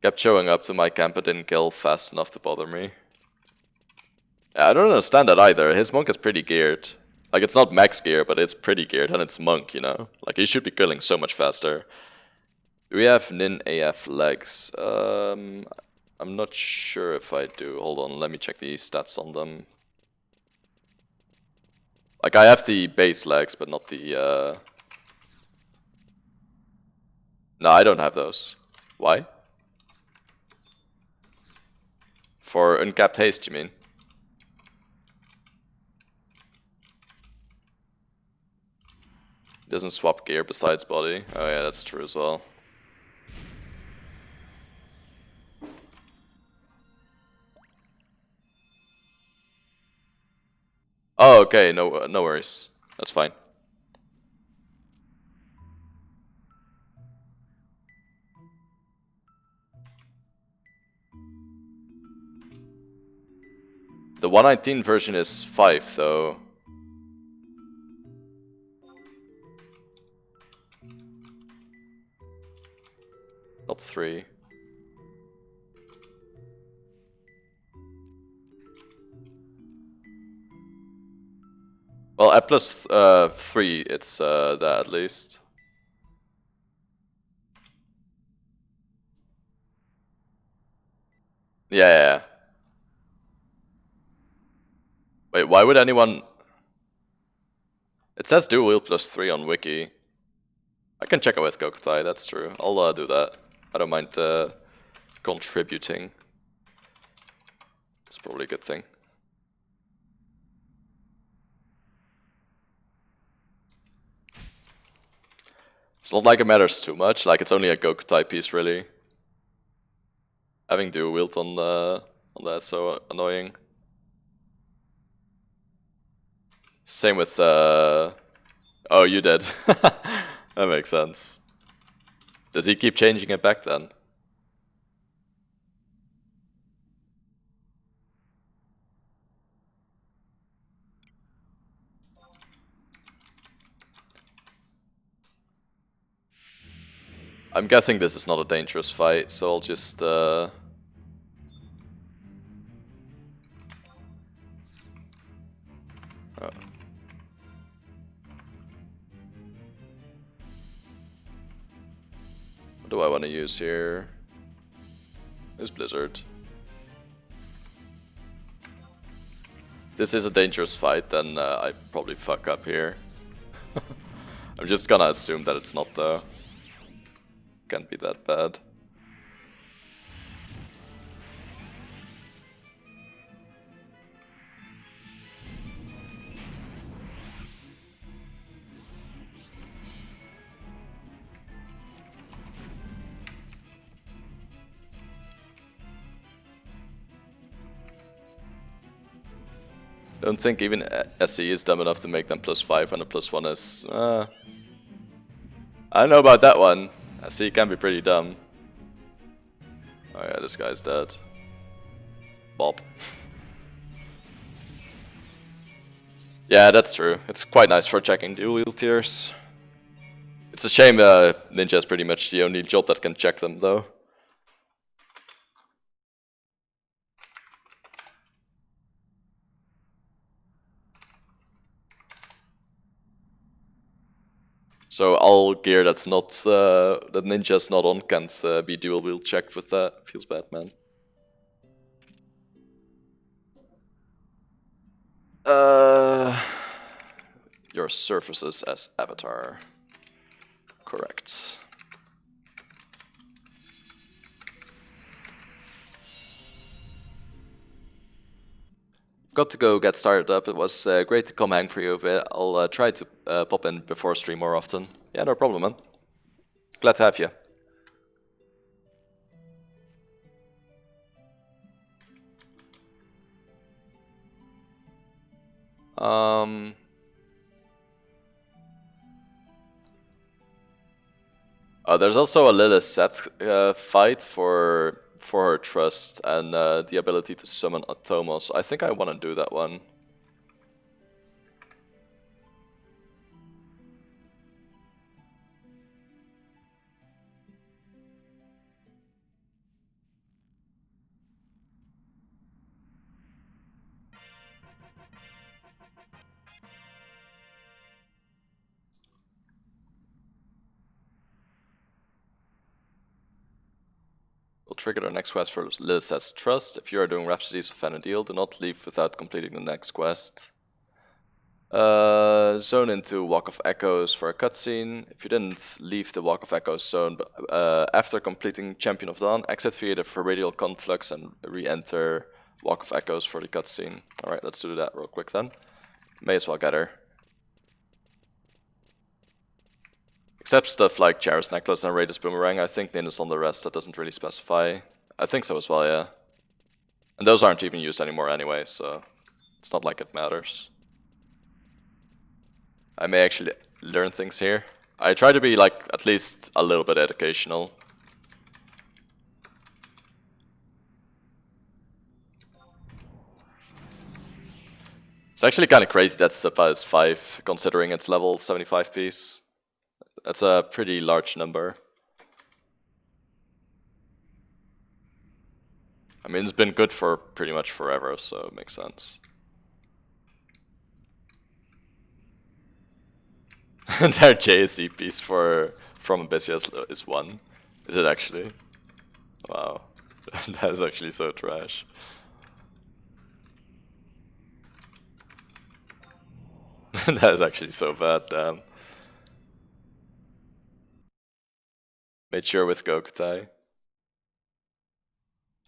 Kept showing up to my camp but didn't kill fast enough to bother me. Yeah, I don't understand that either. His monk is pretty geared. Like, it's not max gear, but it's pretty geared, and it's monk, you know? Like, he should be killing so much faster. Do we have Nin AF legs? I'm not sure if I do. Hold on, let me check the stats on them. Like, I have the base legs, but not the, No, I don't have those. Why? For uncapped haste, you mean? Doesn't swap gear besides body. Oh yeah, that's true as well. Oh, okay, no worries. That's fine. The 119 version is 5, though. Not 3. Well, at plus 3, it's that at least. Yeah. Wait, why would anyone... It says dual wield plus 3 on wiki. I can check it with Gokutai, that's true. I'll do that. I don't mind contributing. It's probably a good thing. It's not like it matters too much, like it's only a Gokutai piece really. Having dual wield on that is so annoying. Same with oh, you did. That makes sense. Does he keep changing it back then? I'm guessing this is not a dangerous fight, so I'll just oh. What do I want to use here? Who's Blizzard? If this is a dangerous fight, then I probably fuck up here. I'm just gonna assume that it's not though. Can't be that bad. Don't think even SE is dumb enough to make them +5 when a +1 is... I don't know about that one. SE can be pretty dumb. Oh yeah, this guy's dead. Bob. Yeah, that's true. It's quite nice for checking dual wield tiers. It's a shame Ninja is pretty much the only job that can check them though. So all gear that's not that ninja's not on can't be dual wield checked with that. Feels bad, man. Your surfaces as avatar. Correct. Got to go get started up. It was great to come hang for you a bit. I'll try to pop in before stream more often. Yeah, no problem, man. Glad to have you. There's also a little set fight for her trust and the ability to summon Atomos. I think I want to do that one. We'll trigger the next quest for Lilith's trust. If you are doing Rhapsodies of Vanadil, do not leave without completing the next quest. Zone into Walk of Echoes for a cutscene. If you didn't leave the Walk of Echoes zone after completing Champion of Dawn, exit via the Viridial Conflux and re-enter Walk of Echoes for the cutscene. Alright, let's do that real quick then. May as well get her. Except stuff like Charis Necklace and Raiders Boomerang, I think Nin is on the rest, that doesn't really specify. I think so as well, yeah. And those aren't even used anymore anyway, so it's not like it matters. I may actually learn things here. I try to be like at least a little bit educational. It's actually kind of crazy that Sipa is 5, considering its level 75 piece. That's a pretty large number. I mean, it's been good for pretty much forever, so it makes sense. Their JSE piece from Abyssias is 1. Is it actually? Wow. That is actually so trash. That is actually so bad, damn. Made sure with Gokutai.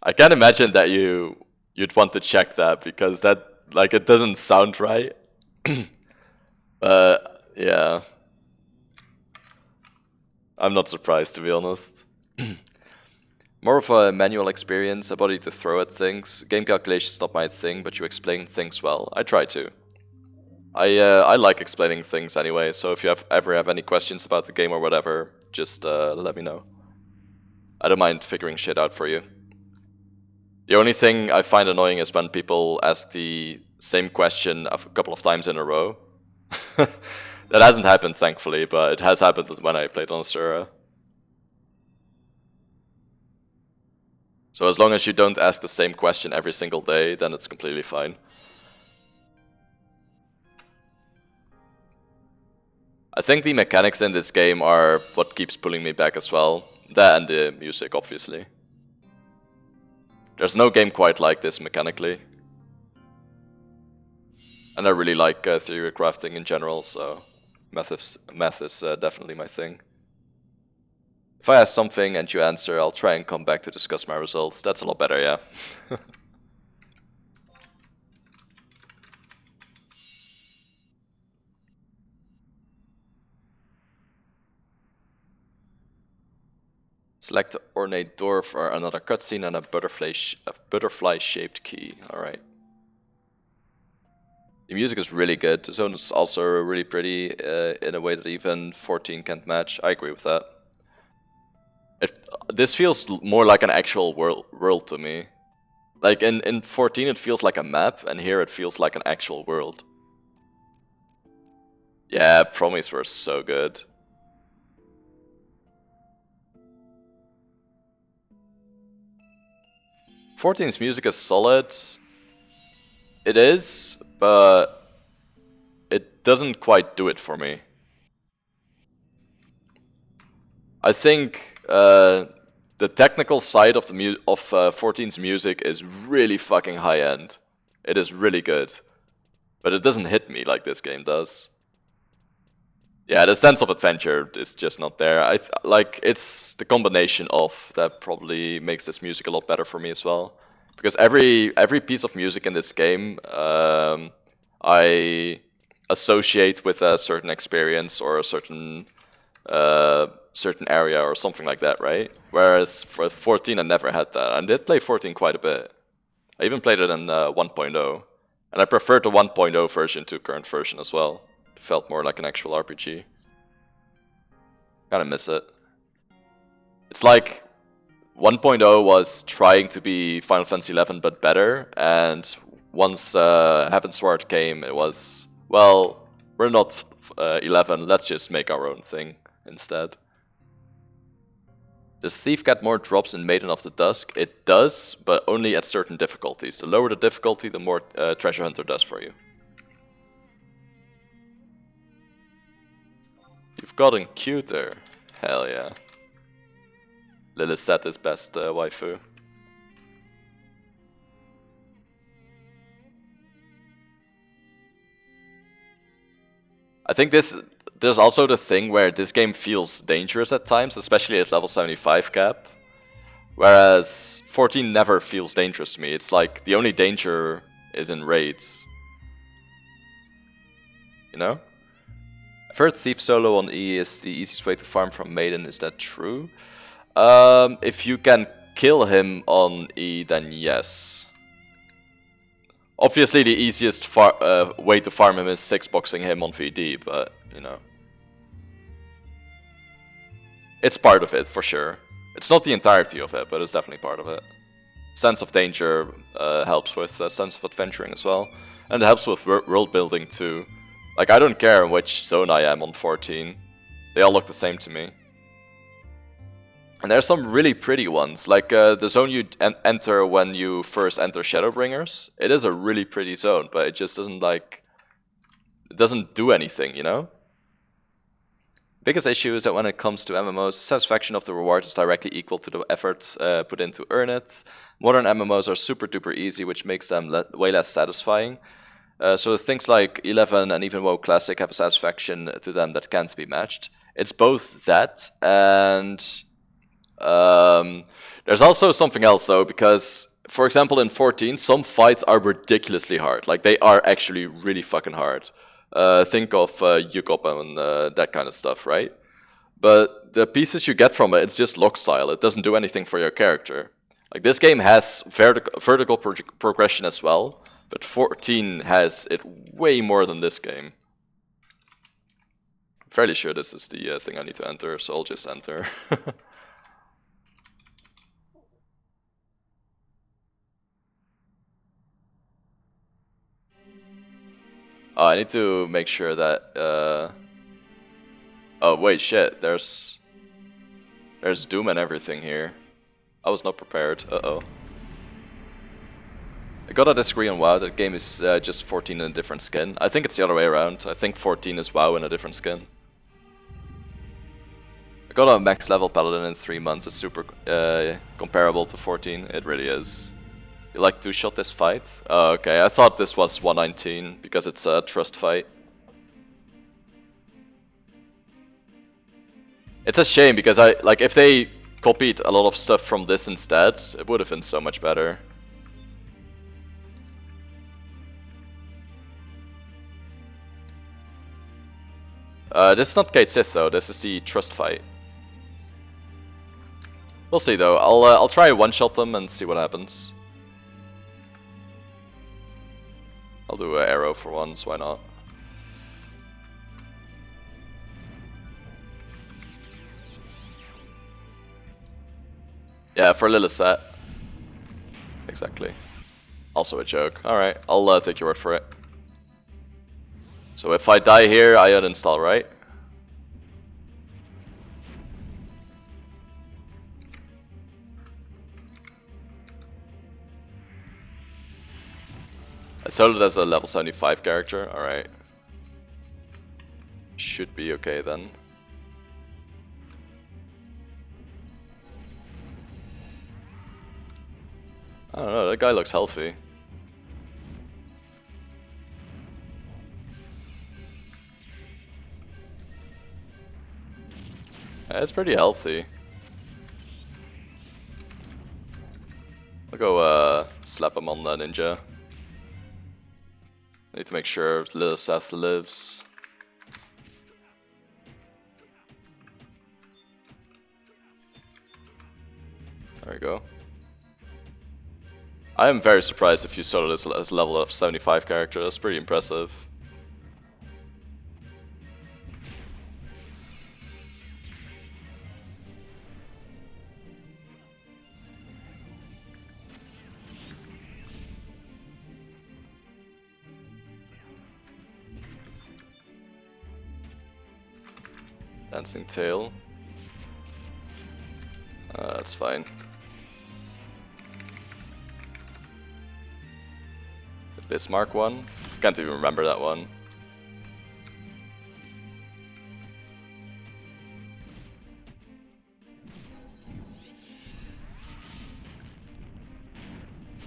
I can't imagine that you'd want to check that because that like it doesn't sound right. Yeah. I'm not surprised to be honest. More of a manual experience, a body to throw at things. Game calculation is not my thing, but you explain things well. I try to. I like explaining things anyway, so if you ever have any questions about the game or whatever, just let me know. I don't mind figuring shit out for you. The only thing I find annoying is when people ask the same question a couple of times in a row. That hasn't happened, thankfully, but it has happened when I played on Asura. So as long as you don't ask the same question every single day, then it's completely fine. I think the mechanics in this game are what keeps pulling me back as well. That and the music, obviously. There's no game quite like this mechanically. And I really like theory crafting in general, so math is definitely my thing. If I ask something and you answer, I'll try and come back to discuss my results. That's a lot better, yeah. Select the ornate door for another cutscene and a butterfly-shaped key. Alright. The music is really good. The zone is also really pretty in a way that even 14 can't match. I agree with that. This feels more like an actual world to me. Like in 14 it feels like a map, and here it feels like an actual world. Yeah, Promise were so good. '14's music is solid. It is, but it doesn't quite do it for me. I think the technical side of 14's music is really fucking high end. It is really good, but it doesn't hit me like this game does. Yeah, the sense of adventure is just not there. Like it's the combination of that probably makes this music a lot better for me as well. Because every piece of music in this game, I associate with a certain experience or a certain area or something like that, right? Whereas for 14, I never had that. I did play 14 quite a bit. I even played it in 1.0, and I preferred the 1.0 version to current version as well. It felt more like an actual RPG. Kind of miss it. It's like 1.0 was trying to be Final Fantasy 11 but better, and once Heavensward came, it was, well, we're not 11, let's just make our own thing instead. Does Thief get more drops in Maiden of the Dusk? It does, but only at certain difficulties. The lower the difficulty, the more Treasure Hunter does for you. You've gotten cuter. Hell yeah. Lilith set is best waifu. I think there's also the thing where this game feels dangerous at times, especially at level 75 cap. Whereas 14 never feels dangerous to me. It's like the only danger is in raids. You know? I've heard Thief solo on E is the easiest way to farm from Maiden. Is that true? If you can kill him on E, then yes. Obviously, the easiest way to farm him is 6-boxing him on VD, but, you know. It's part of it, for sure. It's not the entirety of it, but it's definitely part of it. Sense of danger helps with a sense of adventuring as well. And it helps with world building too. Like, I don't care in which zone I am on 14. They all look the same to me. And there's some really pretty ones, like the zone you enter when you first enter Shadowbringers. It is a really pretty zone, but it just doesn't it doesn't do anything, you know? Biggest issue is that when it comes to MMOs, the satisfaction of the reward is directly equal to the effort put in to earn it. Modern MMOs are super duper easy, which makes them way less satisfying. So things like 11 and even WoW Classic have a satisfaction to them that can't be matched. It's both that and... there's also something else though, because for example in 14 some fights are ridiculously hard. Like they are actually really fucking hard. Think of Yuck and that kind of stuff, right? But the pieces you get from it, it's just lock style. It doesn't do anything for your character. Like this game has vertical progression as well, but 14 has it way more than this game. I'm fairly sure this is the thing I need to enter, so I'll just enter. Oh, I need to make sure that, oh wait, shit, there's Doom and everything here. I was not prepared, uh-oh. I gotta disagree on WoW, that game is just 14 in a different skin. I think it's the other way around. I think 14 is WoW in a different skin. I got a max level Paladin in 3 months, it's super comparable to 14, it really is. You like to shot this fight? Oh, okay, I thought this was 119 because it's a trust fight. It's a shame because if they copied a lot of stuff from this instead, it would have been so much better. This is not Kate Sith though, this is the trust fight. We'll see though, I'll try one-shot them and see what happens. I'll do an arrow for once, why not? Yeah, for Lilith set. Exactly. Also a joke. Alright, I'll take your word for it. So if I die here, I uninstall, right? I sold it as a level 75 character, alright. Should be okay then. I don't know, that guy looks healthy. Yeah, it's pretty healthy. I'll go slap him on the ninja. I need to make sure little Seth lives. There we go. I am very surprised if you solo this as a level of 75 character. That's pretty impressive. Dancing tail. That's fine. The Bismarck one? Can't even remember that one.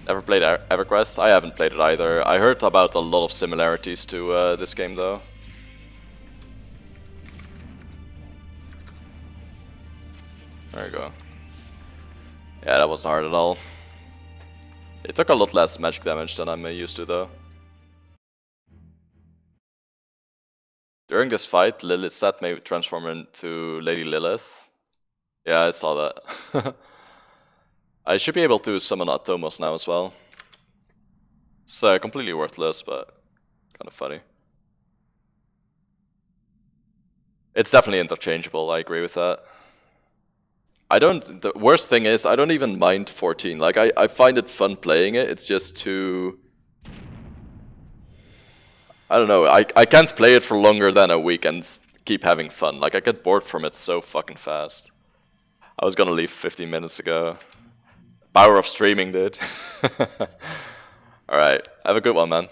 Never played EverQuest? I haven't played it either. I heard about a lot of similarities to this game though. There we go. Yeah, that wasn't hard at all. It took a lot less magic damage than I'm used to though. During this fight, Lilith's set may transform into Lady Lilith. Yeah, I saw that. I should be able to summon Atomos now as well. It's completely worthless, but kind of funny. It's definitely interchangeable, I agree with that. The worst thing is, I don't even mind 14. Like, I find it fun playing it, it's just too... I don't know, I can't play it for longer than a week and keep having fun. Like, I get bored from it so fucking fast. I was gonna leave 15 minutes ago. Power of streaming, dude. Alright, have a good one, man.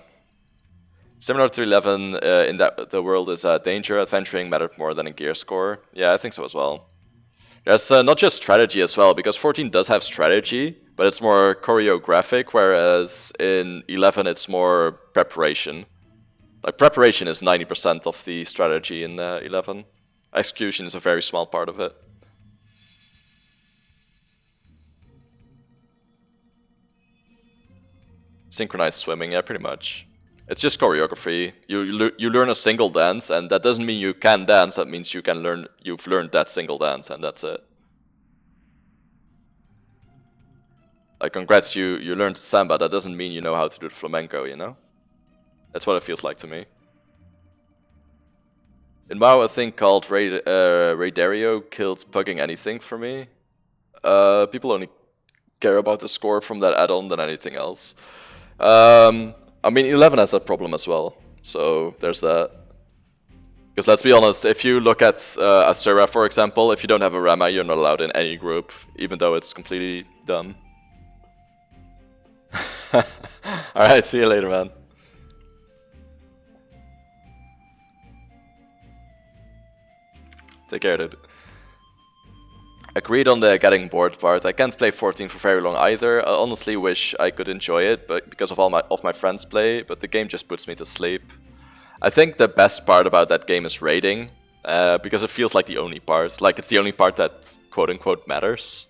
Similar to 11, in that the world is danger, adventuring mattered more than a gear score. Yeah, I think so as well. There's not just strategy as well, because 14 does have strategy, but it's more choreographic, whereas in 11 it's more preparation. Like, preparation is 90% of the strategy in 11. Execution is a very small part of it. Synchronized swimming, yeah, pretty much. It's just choreography. You learn a single dance, and that doesn't mean you can dance. That means you've learned that single dance, and that's it. Like, congrats, you learned samba. That doesn't mean you know how to do the flamenco, you know? That's what it feels like to me. In WoW, a thing called Raidario killed pugging anything for me. People only care about the score from that add-on than anything else. I mean, 11 has that problem as well, so there's that. Because let's be honest, if you look at Asura, for example, if you don't have a Rama, you're not allowed in any group, even though it's completely dumb. Alright, see you later, man. Take care, dude. Agreed on the getting bored part. I can't play 14 for very long either. I honestly wish I could enjoy it, but because of all my friends play, but the game just puts me to sleep. I think the best part about that game is raiding, because it feels like the only part. Like, it's the only part that quote-unquote matters.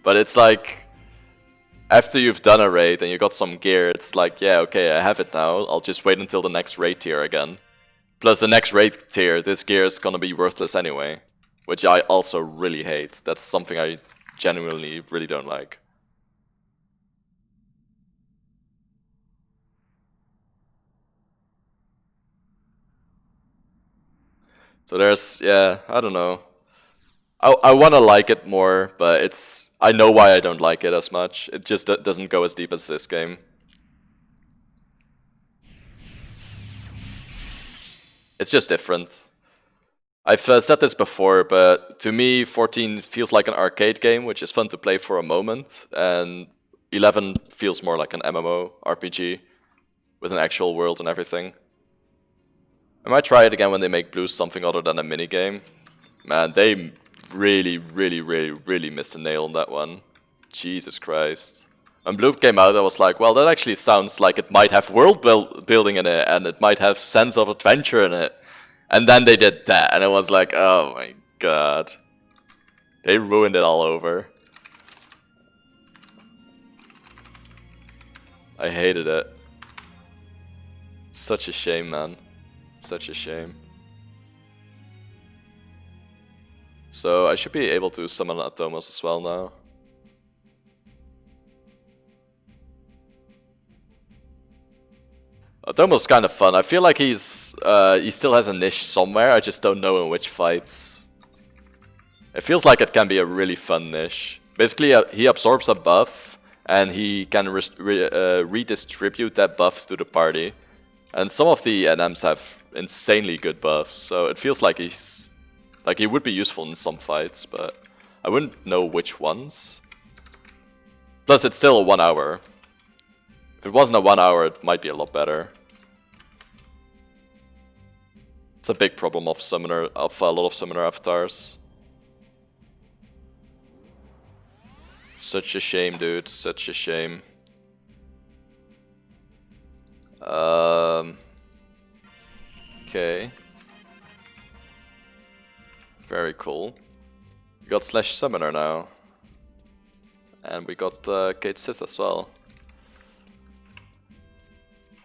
But it's like, after you've done a raid and you got some gear, it's like, yeah, okay, I have it now. I'll just wait until the next raid tier again. Plus, the next raid tier, this gear is gonna be worthless anyway. Which I also really hate. That's something I genuinely really don't like. So there's, yeah, I don't know. I want to like it more, but I know why I don't like it as much. It just doesn't go as deep as this game. It's just different. I've said this before, but to me, 14 feels like an arcade game, which is fun to play for a moment, and 11 feels more like an MMO RPG with an actual world and everything. I might try it again when they make Blues something other than a minigame. Man, they really, really, really, really missed the nail on that one. Jesus Christ. When Bloop came out, I was like, well, that actually sounds like it might have world building in it, and it might have sense of adventure in it. And then they did that, and I was like, oh my god. They ruined it all over. I hated it. Such a shame, man. Such a shame. So I should be able to summon Atomos as well now. Atomos is kind of fun. I feel like he still has a niche somewhere. I just don't know in which fights. It feels like it can be a really fun niche. Basically, he absorbs a buff, and he can redistribute that buff to the party. And some of the NMs have insanely good buffs, so it feels like he would be useful in some fights, but I wouldn't know which ones. Plus, it's still a 1 hour. If it wasn't a 1 hour, it might be a lot better. It's a big problem of a lot of summoner avatars. Such a shame, dude. Such a shame. Okay. Very cool. We got Slash Summoner now. And we got Kate Sith as well.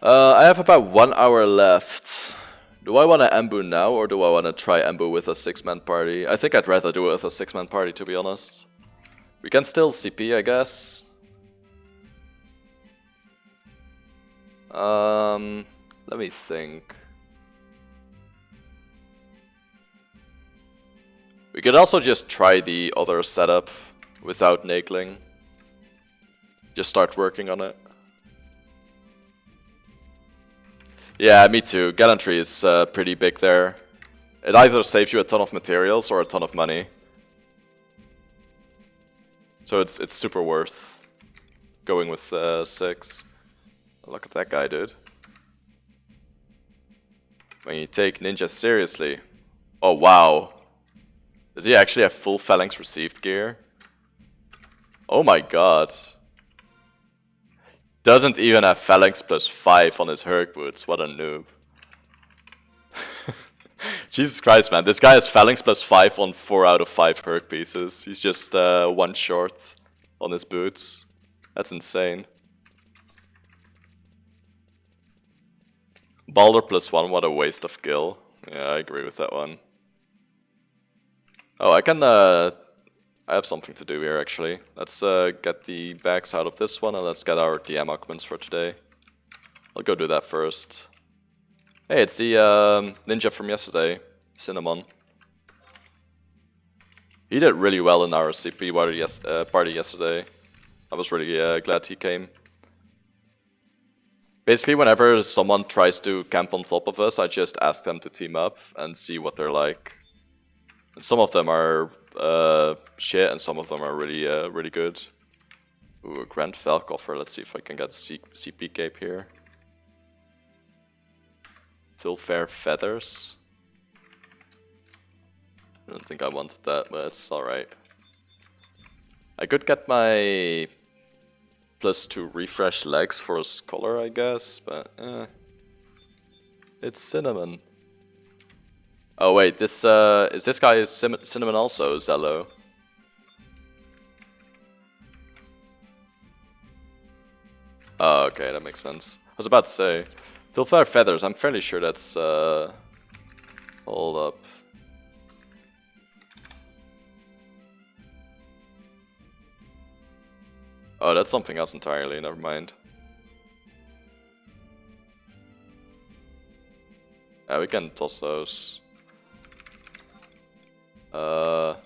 I have about 1 hour left. Do I want to Embu now, or do I want to try Embu with a 6-man party? I think I'd rather do it with a 6-man party, to be honest. We can still CP, I guess. Let me think. We could also just try the other setup without Nakeling. Just start working on it. Yeah, me too. Gallantry is pretty big there. It either saves you a ton of materials or a ton of money. So it's super worth going with 6. Look at that guy, dude. When you take ninja seriously. Oh, wow. Does he actually have full phalanx received gear? Oh my god. Doesn't even have phalanx +5 on his Herc boots. What a noob. Jesus Christ, man. This guy has phalanx +5 on 4 out of 5 Herc pieces. He's just 1 short on his boots. That's insane. Balder +1, what a waste of gil. Yeah, I agree with that one. Oh, I have something to do here, actually. Let's get the bags out of this one, and let's get our DM augments for today. I'll go do that first. Hey, it's the ninja from yesterday, Cinnamon. He did really well in our CP party yesterday. I was really glad he came. Basically, whenever someone tries to camp on top of us, I just ask them to team up and see what they're like. And some of them are shit, and some of them are really good. Ooh, a Grand Falk offer. Let's see if I can get a CP cape here. Tilfair Feathers. I don't think I wanted that, but it's alright. I could get my +2 refresh legs for a scholar, I guess, but it's Cinnamon. Oh wait, this is this guy Cinnamon also, Zello? Oh, okay, that makes sense. I was about to say, Tilfair Feathers, I'm fairly sure that's hold up. Oh, that's something else entirely, never mind. Yeah, we can toss those. If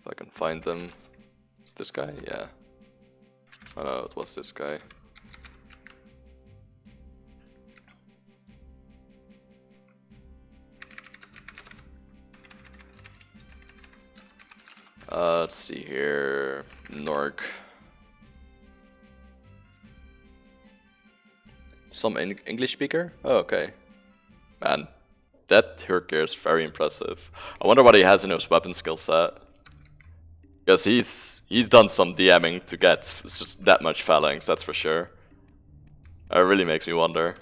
I can find them. Is this guy? Yeah. Oh no, it was this guy. Let's see here. Norg. Some English speaker? Oh, okay. Man, that Herc gear is very impressive. I wonder what he has in his weapon skill set. Because he's done some DMing to get that much phalanx, that's for sure. It really makes me wonder.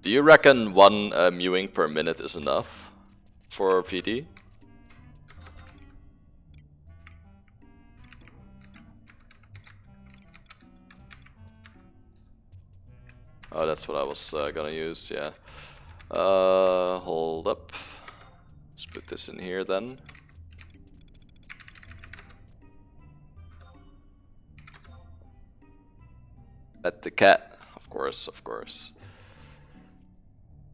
Do you reckon one mewing per minute is enough for VD? Oh, that's what I was gonna use, yeah. Hold up. Let's put this in here then. At the cat, of course, of course.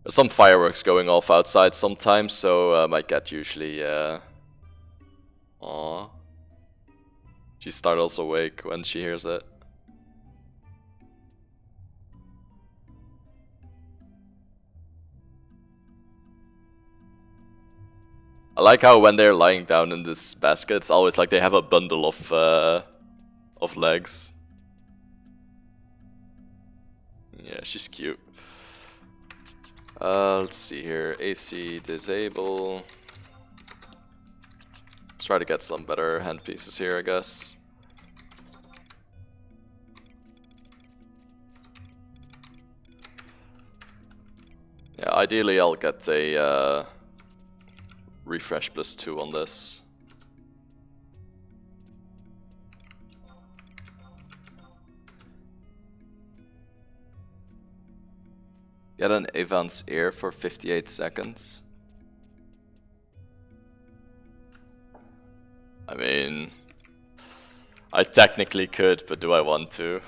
There's some fireworks going off outside sometimes, so my cat usually, Aww. She startles awake when she hears it. I like how when they're lying down in this basket, it's always like they have a bundle of legs. Yeah, she's cute. Let's see here. AC disable. Let's try to get some better hand pieces here, I guess. Yeah, ideally I'll get a refresh +2 on this. Get an Avance Ear for 58 seconds. I mean, I technically could, but do I want to?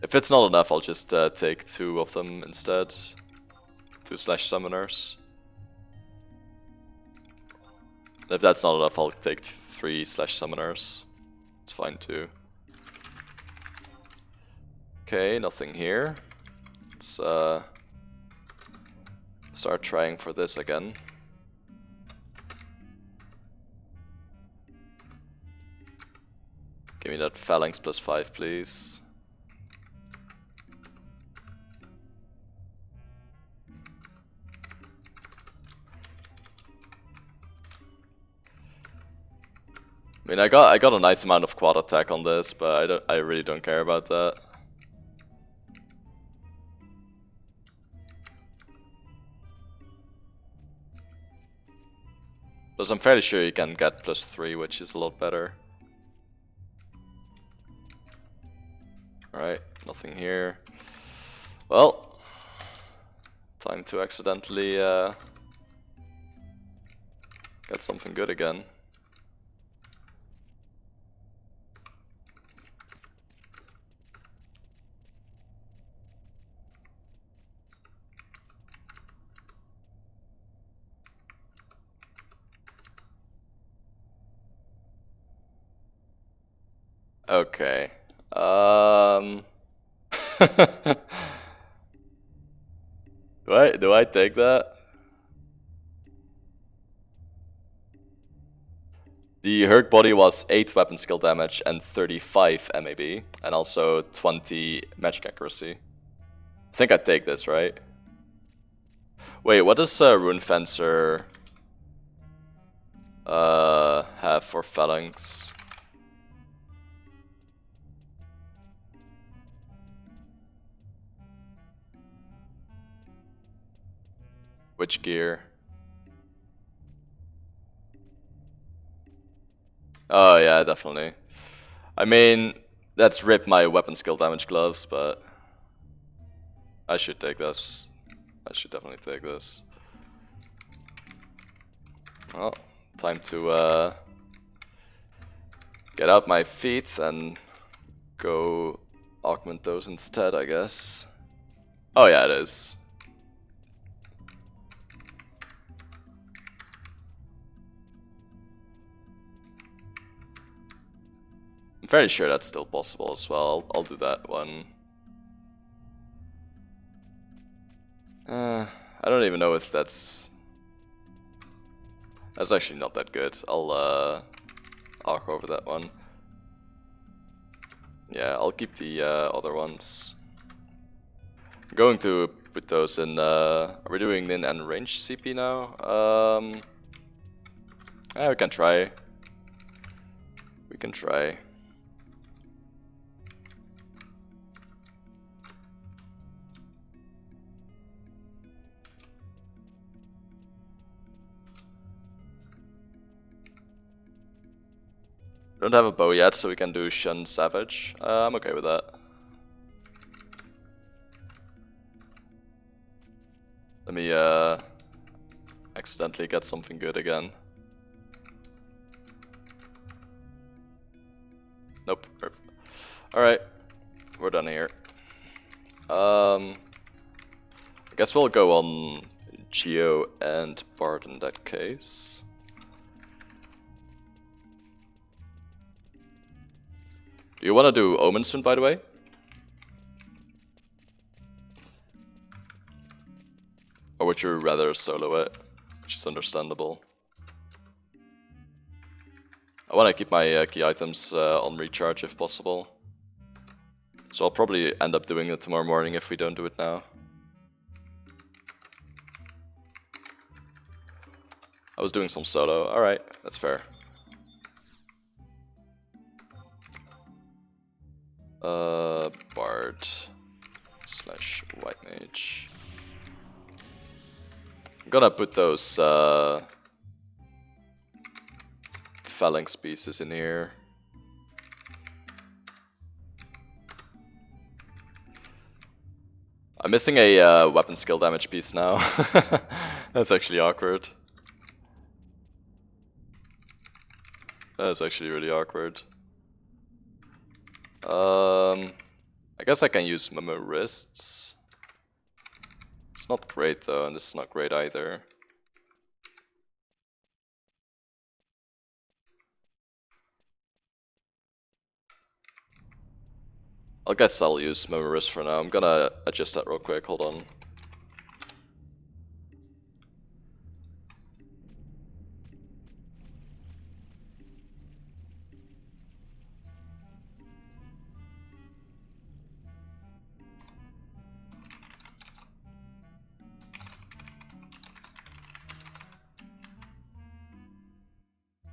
If it's not enough, I'll just take 2 of them instead. 2 slash summoners. If that's not enough, I'll take 3 slash summoners. It's fine too. Okay, nothing here. Let's start trying for this again. Give me that phalanx +5, please. I mean, I got a nice amount of quad attack on this, but I really don't care about that. Because I'm fairly sure you can get +3, which is a lot better. Alright, nothing here. Well, time to accidentally get something good again. Okay. Do I take that? The Herc body was 8 weapon skill damage and 35 MAB, and also 20 magic accuracy. I think I take this, right? Wait, what does Rune Fencer have for phalanx? Which gear? Oh yeah, definitely. I mean, that's rip my weapon skill damage gloves, but I should take this. I should definitely take this. Well, time to get out my feet and go augment those instead, I guess. Oh yeah, it is. I'm fairly sure that's still possible as well. I'll do that one. I don't even know if that's... That's actually not that good. I'll arc over that one. Yeah, I'll keep the other ones. I'm going to put those in. Are we doing nin and range CP now? Yeah, we can try. We can try. Don't have a bow yet, so we can do Shun Savage. I'm okay with that. Let me accidentally get something good again. Nope. Alright, we're done here. I guess we'll go on Geo and Bard in that case. Do you want to do Omen soon, by the way? Or would you rather solo it? Which is understandable. I want to keep my key items on recharge if possible. So I'll probably end up doing it tomorrow morning if we don't do it now. I was doing some solo. Alright, that's fair. Bard / White Mage. I'm gonna put those phalanx pieces in here. I'm missing a weapon skill damage piece now. That's actually awkward. That's actually really awkward. I guess I can use Memo Wrists. It's not great though, and this is not great either. I guess I'll use Memo Wrist for now. I'm gonna adjust that real quick, hold on.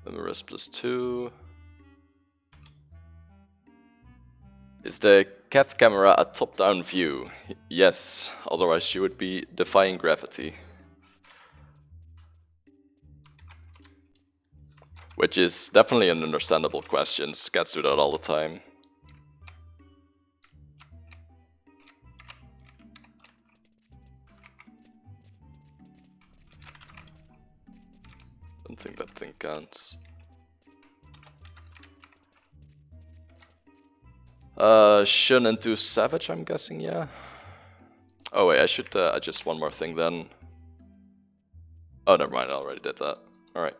Memo Wrist +2. Is the cat camera a top-down view? Yes, otherwise she would be defying gravity. Which is definitely an understandable question. Cats do that all the time. Don't think that thing counts. Shun into Savage, I'm guessing, yeah. Oh wait, I should adjust one more thing then. Oh, never mind, I already did that. Alright.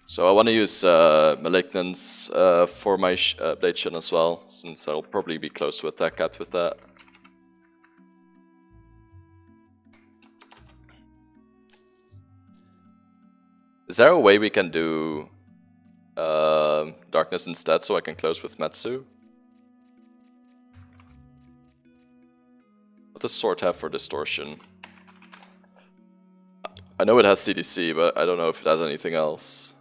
So I want to use Malignance for my Blade Shun as well, since I'll probably be close to attack cat with that. Is there a way we can do Darkness instead, so I can close with Metsu? What does Sword have for Distortion? I know it has CDC, but I don't know if it has anything else.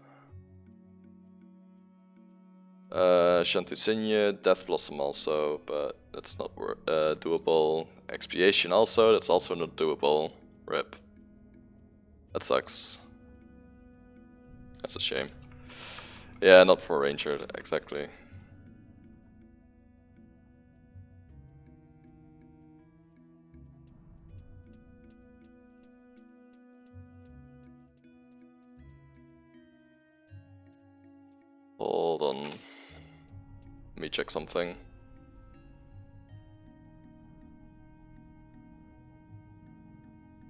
Chantusigne, Death Blossom also, but that's not doable. Expiation also, that's also not doable. RIP. That sucks. That's a shame. Yeah, not for Ranger, exactly. Hold on. Let me check something.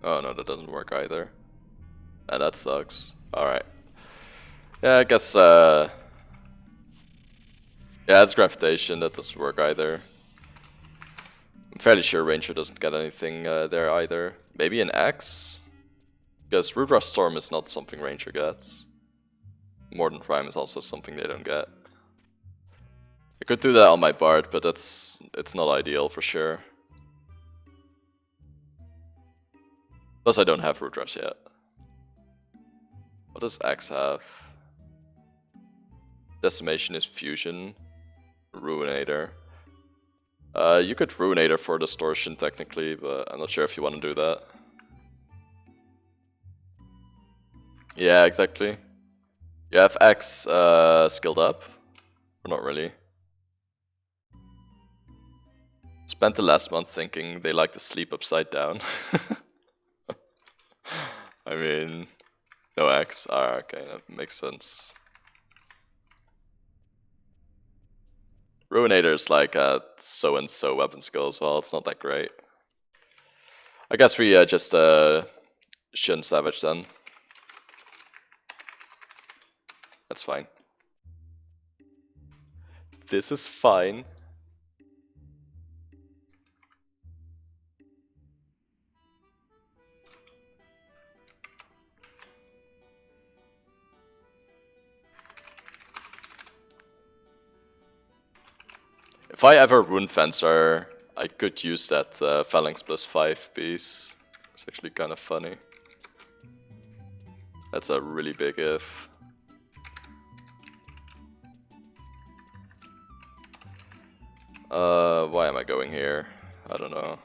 Oh no, that doesn't work either. And that sucks. Alright. Yeah, I guess, yeah, it's Gravitation, that doesn't work either. I'm fairly sure Ranger doesn't get anything there either. Maybe an X? Because Root Rush Storm is not something Ranger gets. Mordant Prime is also something they don't get. I could do that on my Bard, but it's not ideal for sure. Plus I don't have Root Rush yet. What does X have? Decimation is Fusion. Ruinator. You could Ruinator for Distortion technically, but I'm not sure if you want to do that. Yeah, exactly. You have X skilled up? Or not really? Spent the last month thinking they like to sleep upside down. I mean, no X. Ah, okay, that makes sense. Ruinator is like a so-and-so weapon skill as well, it's not that great. I guess we just shouldn't Savage then. That's fine. This is fine. If I ever Rune Fencer, I could use that Phalanx +5 piece. It's actually kind of funny. That's a really big if. Why am I going here? I don't know.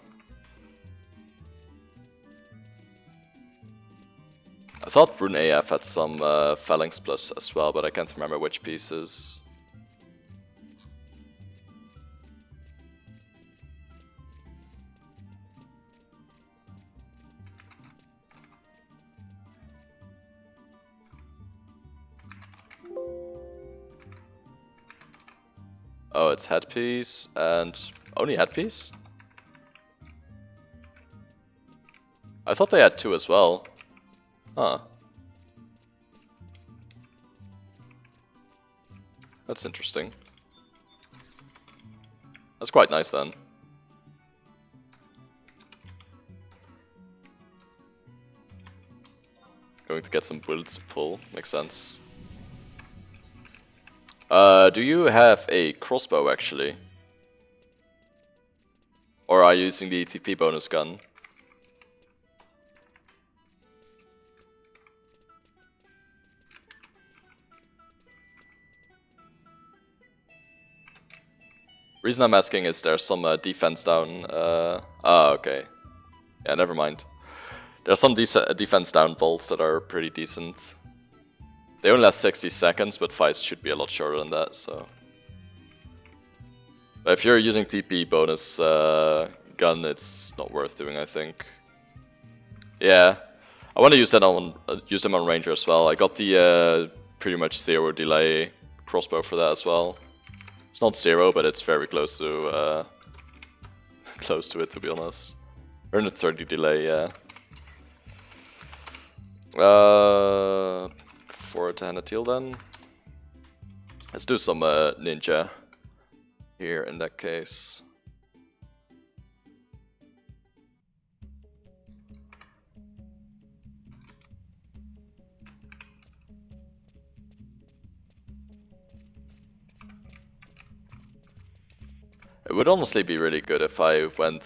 I thought Rune AF had some Phalanx Plus as well, but I can't remember which pieces. Oh, it's headpiece and only headpiece? I thought they had 2 as well. Huh. That's interesting. That's quite nice then. Going to get some bullets to pull, makes sense. Do you have a crossbow actually? Or are you using the TP bonus gun? Reason I'm asking is there's some defense down. Okay. Yeah, never mind. There's some defense down bolts that are pretty decent. They only last 60 seconds, but fights should be a lot shorter than that, so. But if you're using TP bonus gun, it's not worth doing, I think. Yeah, I want to use that on use them on Ranger as well. I got the pretty much 0 delay crossbow for that as well. It's not 0, but it's very close to it, to be honest. Or in a 30 delay, yeah. For Tahanatil then. Let's do some ninja here in that case. It would honestly be really good if I went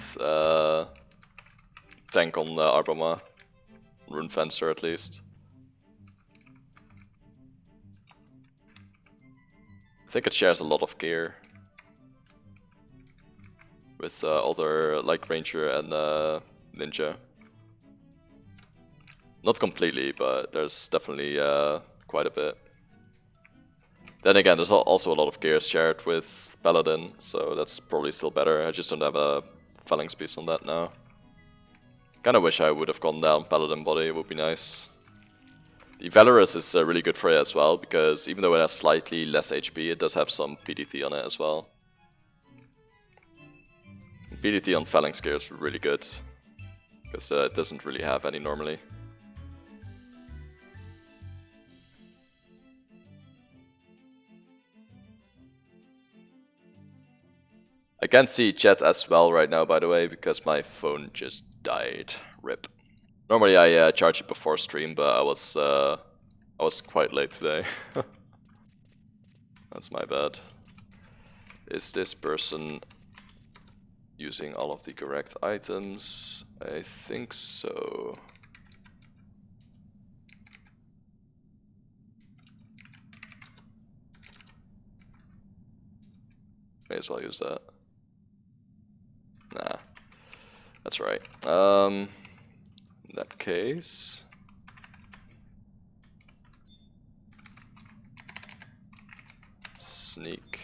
tank on Arboma, Rune Fencer at least. I think it shares a lot of gear with other like Ranger and Ninja. Not completely, but there's definitely quite a bit. Then again, there's also a lot of gear shared with Paladin, so that's probably still better. I just don't have a Phalanx piece on that now. Kinda wish I would have gone down Paladin body, it would be nice. The Valorous is really good for it as well, because even though it has slightly less HP, it does have some PDT on it as well. PDT on Phalanx gear is really good, because it doesn't really have any normally. I can't see chat as well right now, by the way, because my phone just died. RIP. Normally I charge it before stream, but I was quite late today. That's my bad. Is this person using all of the correct items? I think so. May as well use that. Nah, that's right. In that case, sneak.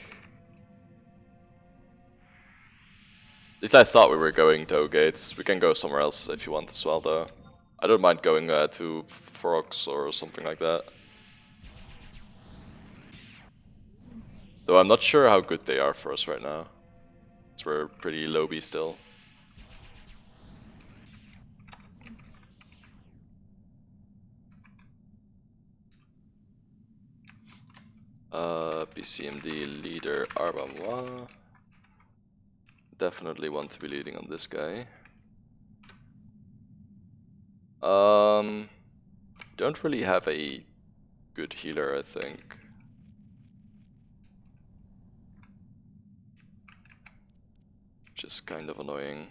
At least I thought we were going to gates. We can go somewhere else if you want as well, though. I don't mind going to frogs or something like that. Though I'm not sure how good they are for us right now. Because we're pretty low B still. BCMD leader Arbamois. Definitely want to be leading on this guy. Don't really have a good healer, I think. Which is kind of annoying.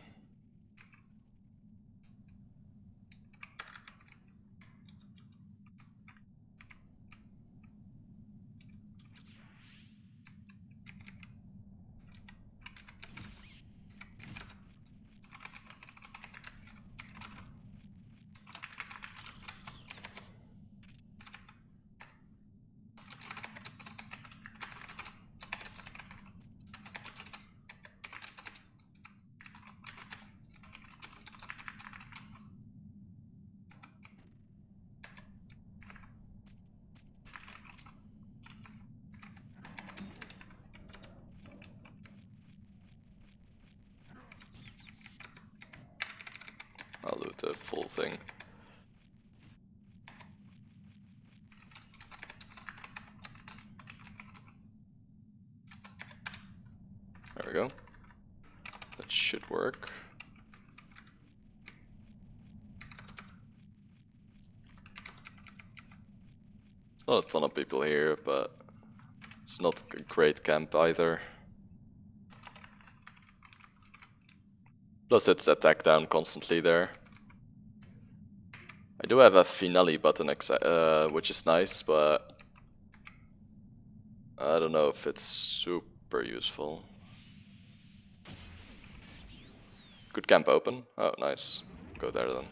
I'll do the full thing. There we go. That should work. Not a ton of people here, but it's not a great camp either. Plus it's attack down constantly there. I do have a finale button, which is nice, but I don't know if it's super useful. Good camp open. Oh, nice. Go there then.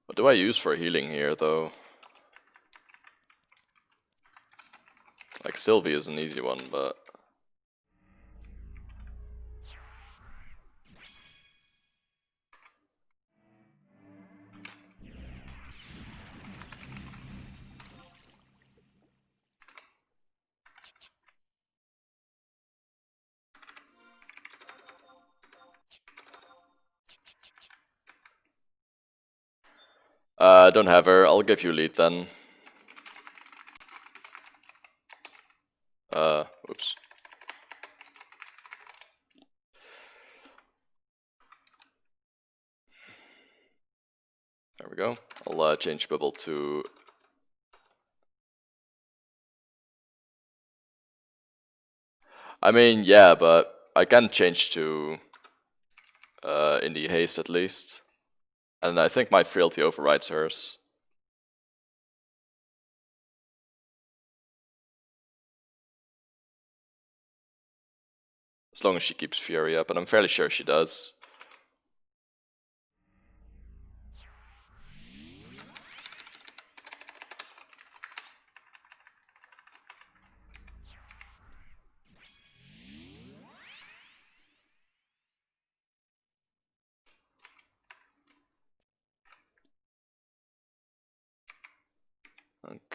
What do I use for healing here, though? Like, Sylvie is an easy one, but... don't have her. I'll give you lead then. Oops. There we go. I'll change bubble to... I mean, yeah, but I can change to Indie Haste at least. And I think my frailty overrides hers. As long as she keeps Fury up, and I'm fairly sure she does.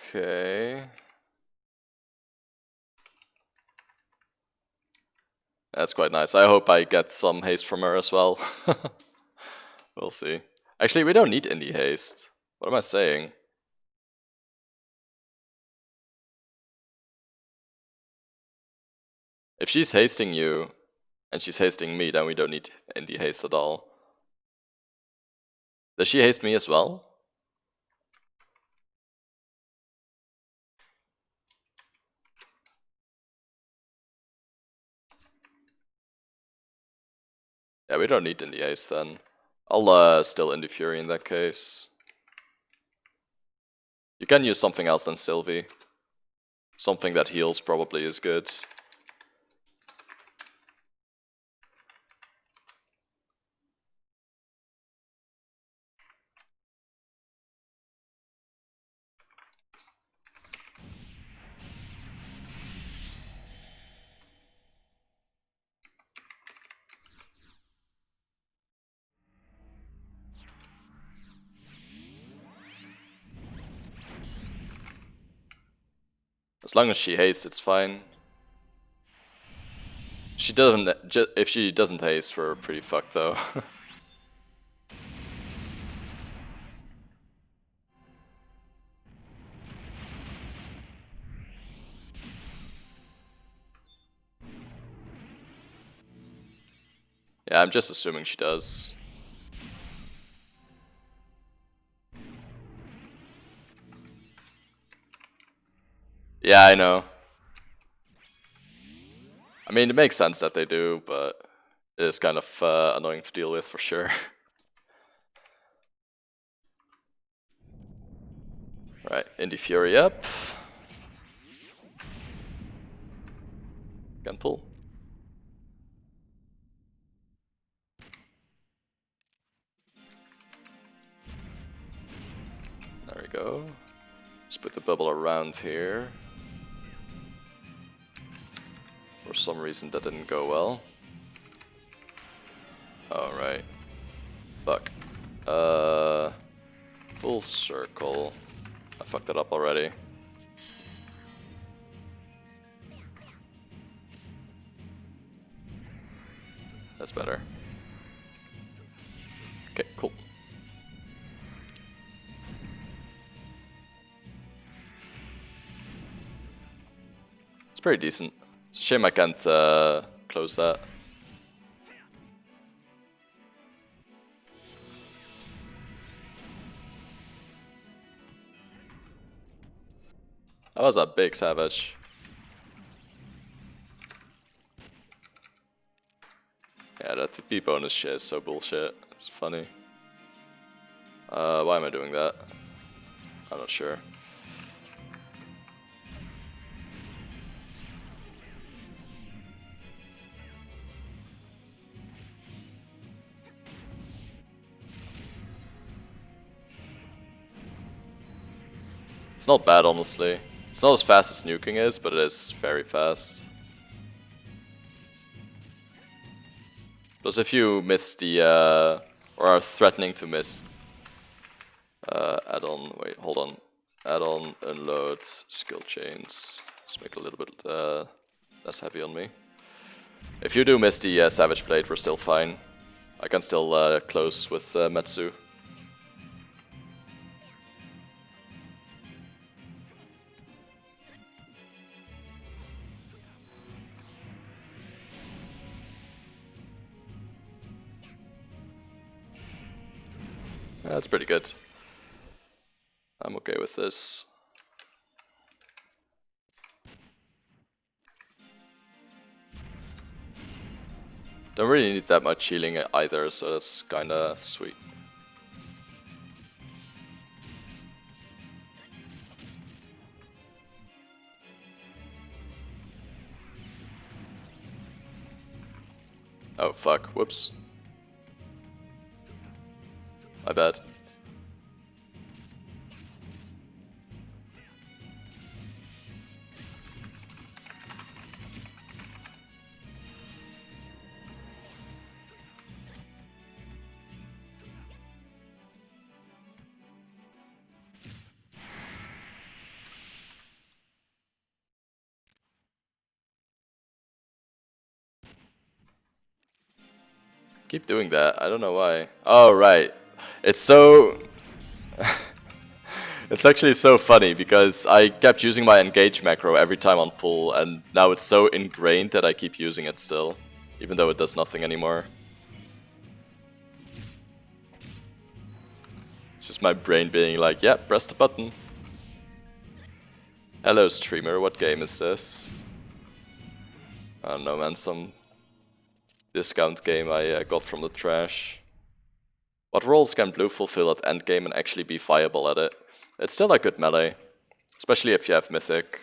Okay. That's quite nice. I hope I get some haste from her as well. We'll see. Actually, we don't need indie haste. What am I saying? If she's hasting you, and she's hasting me, then we don't need indie haste at all. Does she haste me as well? Yeah, we don't need indie haste then. I'll still indie fury in that case. You can use something else than Sylvie. Something that heals probably is good. As long as she hastes, it's fine. She doesn't. If she doesn't haste, we're pretty fucked though. Yeah, I'm just assuming she does. Yeah, I know. I mean, it makes sense that they do, but it is kind of annoying to deal with for sure. Right, Indie Fury up. Gun pull. There we go. Just put the bubble around here. For some reason that didn't go well. Alright. Fuck. Full circle. I fucked it up already. That's better. Okay, cool. It's pretty decent. It's a shame I can't close that. That was a big savage. Yeah, that TP bonus shit is so bullshit. It's funny. Why am I doing that? I'm not sure. It's not bad, honestly. It's not as fast as nuking is, but it is very fast. Plus, if you miss the, or are threatening to miss, add-on, wait, hold on. Add-on, unload, skill chains. Let's make it a little bit less heavy on me. If you do miss the Savage Blade, we're still fine. I can still close with Metsu. That's pretty good. I'm okay with this. Don't really need that much healing either, so that's kinda sweet. Oh fuck, whoops. My bad. Keep doing that. I don't know why. Oh, right. It's so... It's actually so funny because I kept using my engage macro every time on pull, and now it's so ingrained that I keep using it still, even though it does nothing anymore. It's just my brain being like, yeah, press the button. Hello streamer, what game is this? I don't know, man, some discount game I got from the trash. What roles can blue fulfill at endgame and actually be viable at it? It's still a good melee, especially if you have Mythic.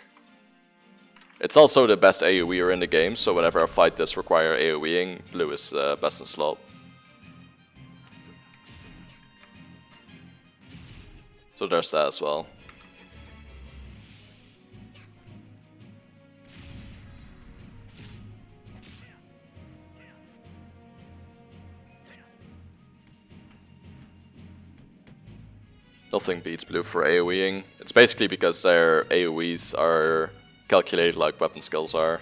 It's also the best AoEer in the game, so whenever a fight does require AoEing, blue is best in slot. So there's that as well. Nothing beats blue for AoEing. It's basically because their AoEs are calculated like weapon skills are.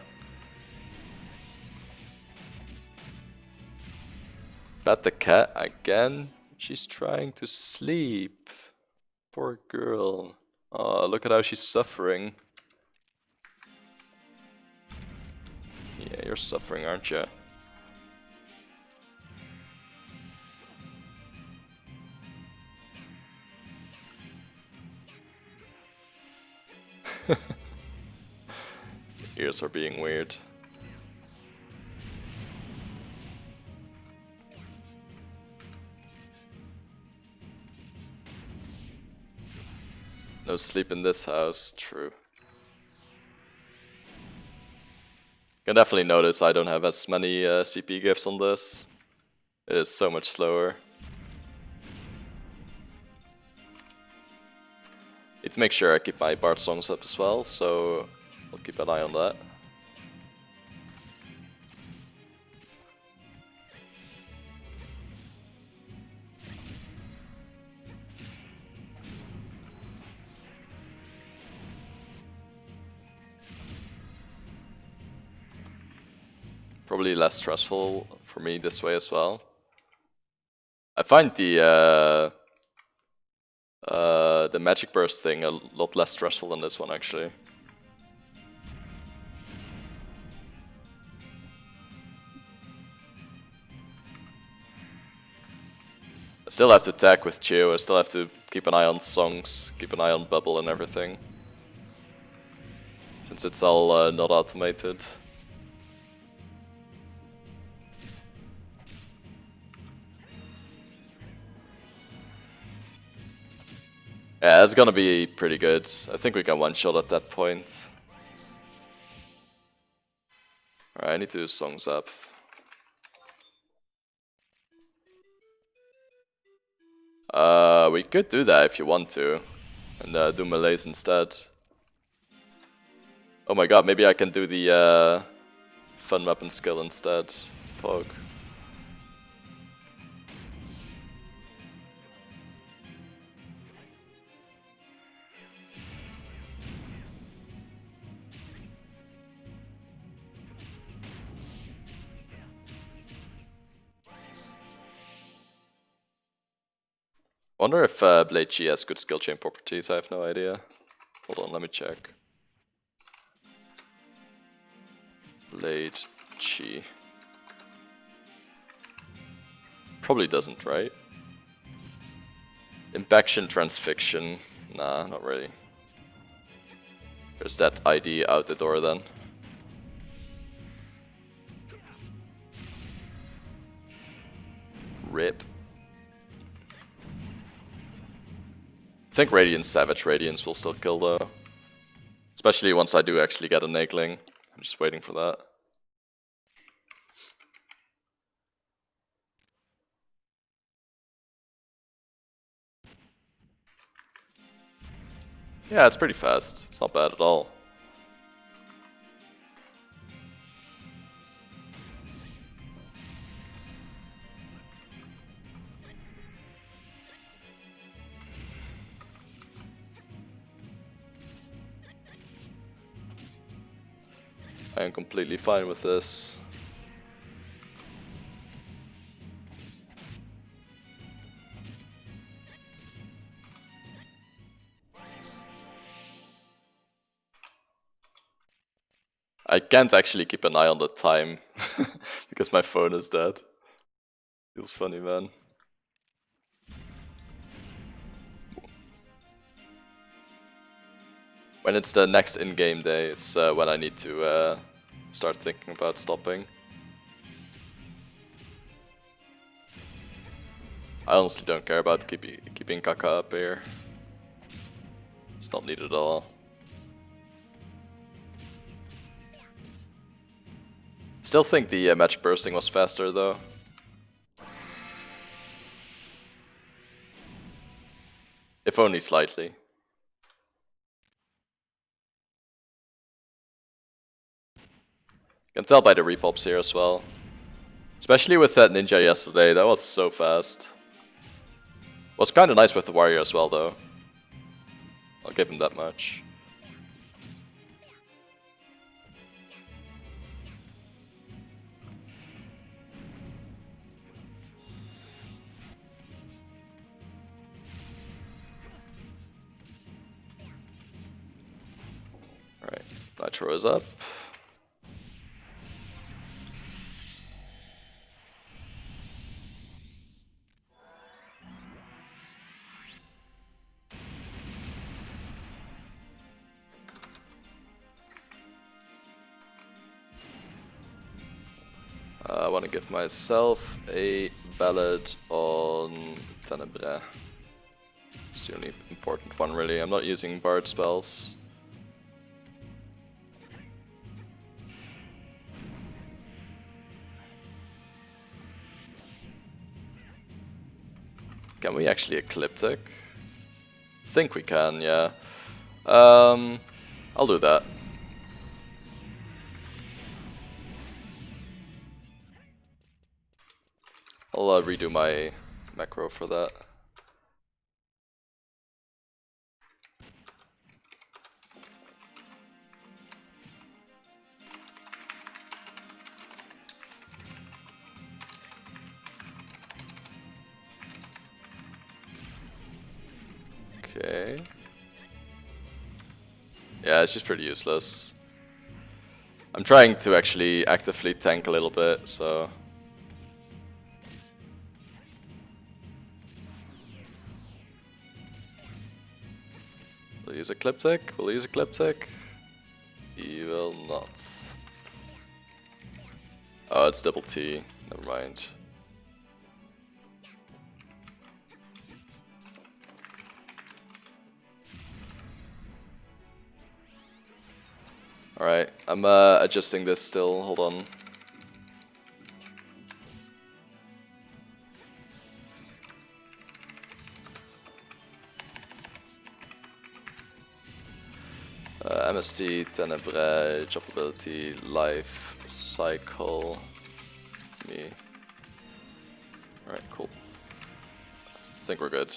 Bat the cat again? She's trying to sleep. Poor girl. Oh, look at how she's suffering. Yeah, you're suffering, aren't you? Ears are being weird. No sleep in this house, true. You can definitely notice I don't have as many CP gifts on this. It is so much slower. Need to make sure I keep my Bard songs up as well, so I'll keep an eye on that. Probably less stressful for me this way as well. I find the magic burst thing a lot less stressful than this one actually. I still have to attack with Chio, I still have to keep an eye on songs, keep an eye on bubble and everything. Since it's all not automated. Yeah, it's gonna be pretty good. I think we can one-shot at that point. Alright, I need to do songs up. We could do that if you want to. And do melees instead. Oh my god, maybe I can do the fun weapon skill instead. Pog. Wonder if Blade Chi has good skill chain properties, I have no idea. Hold on, let me check. Blade Chi. Probably doesn't, right? Impaction, Transfixion. Nah, not really. There's that ID out the door then. RIP. I think Radiance, Savage Radiance will still kill though. Especially once I do actually get a Naegling. I'm just waiting for that. Yeah, it's pretty fast. It's not bad at all. I am completely fine with this. I can't actually keep an eye on the time because my phone is dead. Feels funny, man. When it's the next in-game day is when I need to start thinking about stopping. I honestly don't care about keeping Kaka up here. It's not needed at all. Still think the match bursting was faster though. If only slightly. Can tell by the repops here as well. Especially with that ninja yesterday, that was so fast. Was kinda nice with the warrior as well though. I'll give him that much. Alright, Nitro is up. I want to give myself a ballad on Tenebrae. It's the only important one really. I'm not using bard spells. Can we actually Ecliptic? Think we can, yeah. I'll do that. I'll redo my macro for that. Okay. Yeah, it's just pretty useless. I'm trying to actually actively tank a little bit, so... We'll use Ecliptic, we'll use Ecliptic. He will not. Oh, it's double T, never mind. Alright, I'm adjusting this still, hold on. MST, Tenebrae, Droppability, Life, Cycle, me. Alright, cool. I think we're good.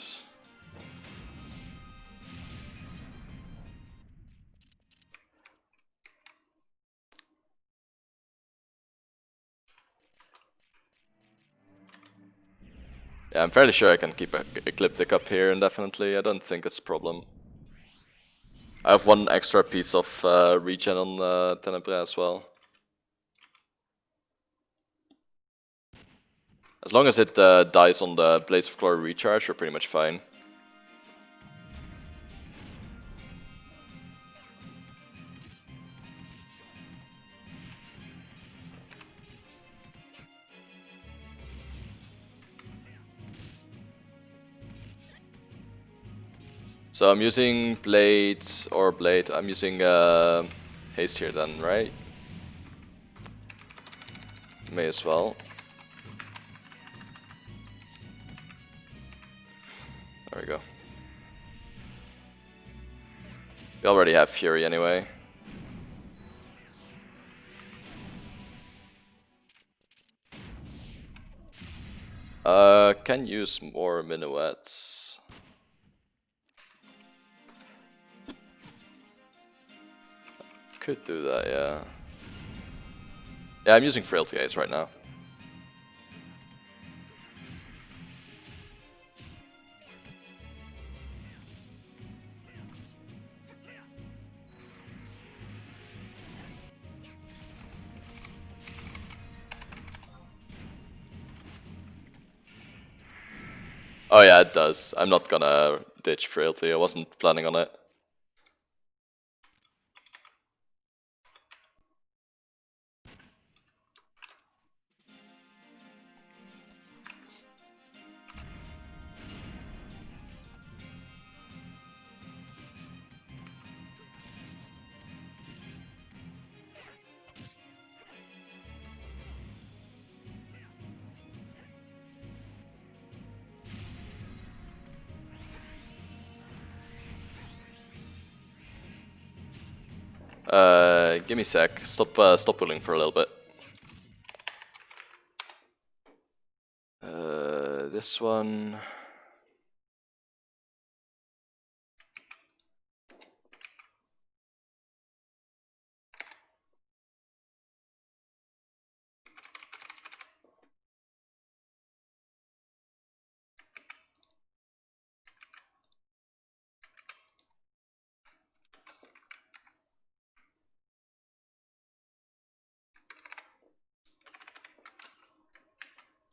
Yeah, I'm fairly sure I can keep Ecliptic up here indefinitely. I don't think it's a problem. I have one extra piece of regen on Tenebrae as well. As long as it dies on the Blaze of Glory recharge, we're pretty much fine. So I'm using Blade, I'm using Haste here then, right? May as well. There we go. We already have Fury anyway. Can use more minuets. Could do that, yeah. Yeah, I'm using Frailty Ace right now. Oh yeah, it does. I'm not gonna ditch Frailty. I wasn't planning on it. Give me a sec. Stop pulling for a little bit. This one.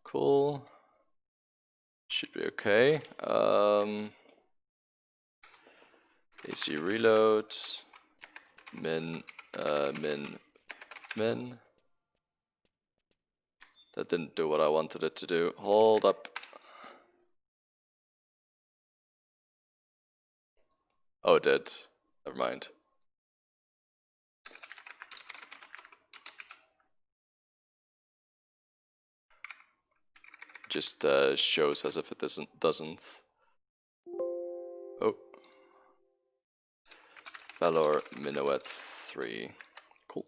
Cool. Should be okay. AC reload. Min. Min. That didn't do what I wanted it to do. Hold up. Oh, it did. Never mind. Just shows as if it doesn't. Oh. Valor Minuet 3. Cool.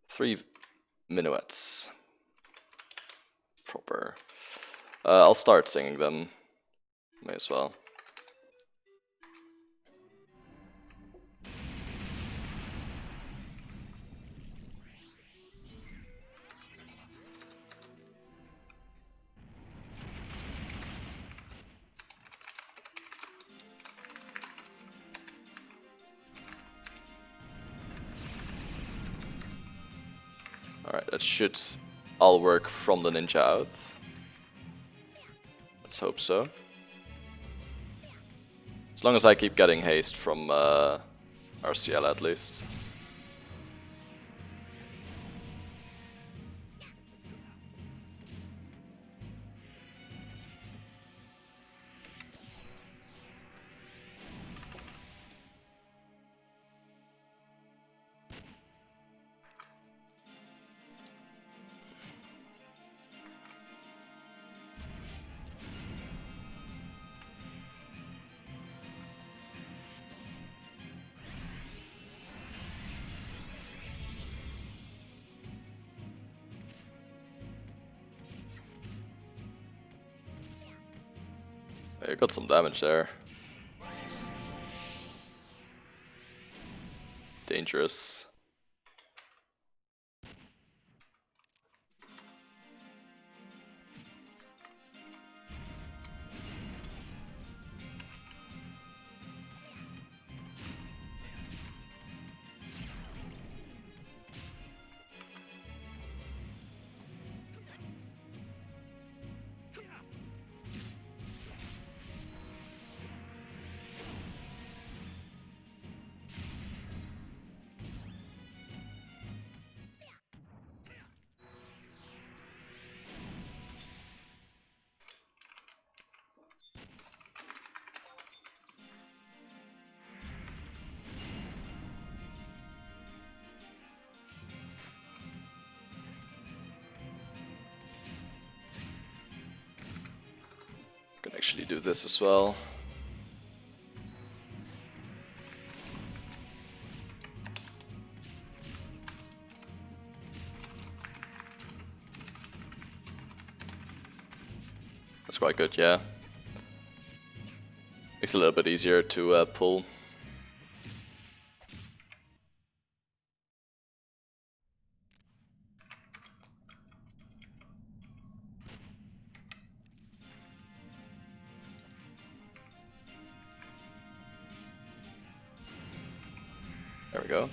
Three minuets. Proper. I'll start singing them. May as well. Alright, that should all work from the ninja out. Let's hope so. As long as I keep getting haste from RCL at least. You got some damage there. Dangerous. Can actually do this as well. That's quite good, yeah. Makes it a little bit easier to pull. There we go.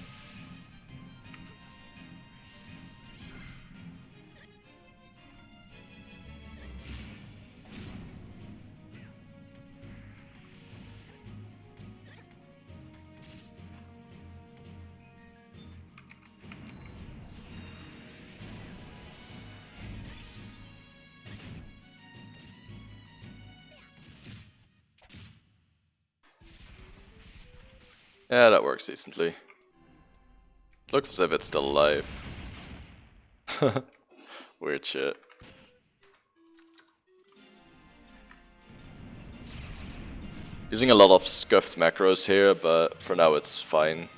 Yeah, that works decently. Looks as if it's still alive. Weird shit. Using a lot of scuffed macros here, but for now it's fine.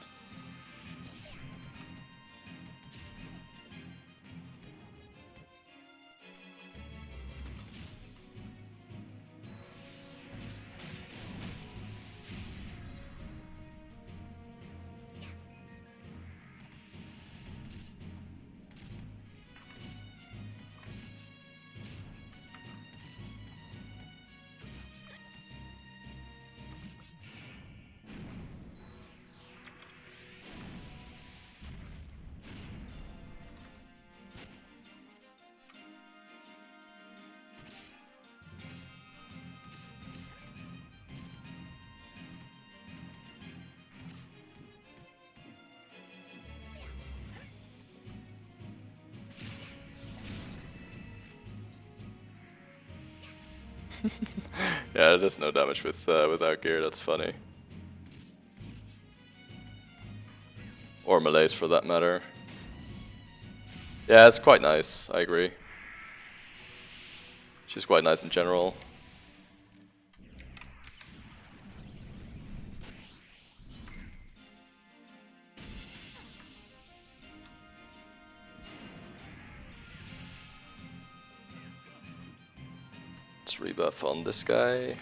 Yeah, it does no damage without gear, that's funny. Or melees for that matter. Yeah, it's quite nice, I agree. She's quite nice in general. Let's rebuff on this guy.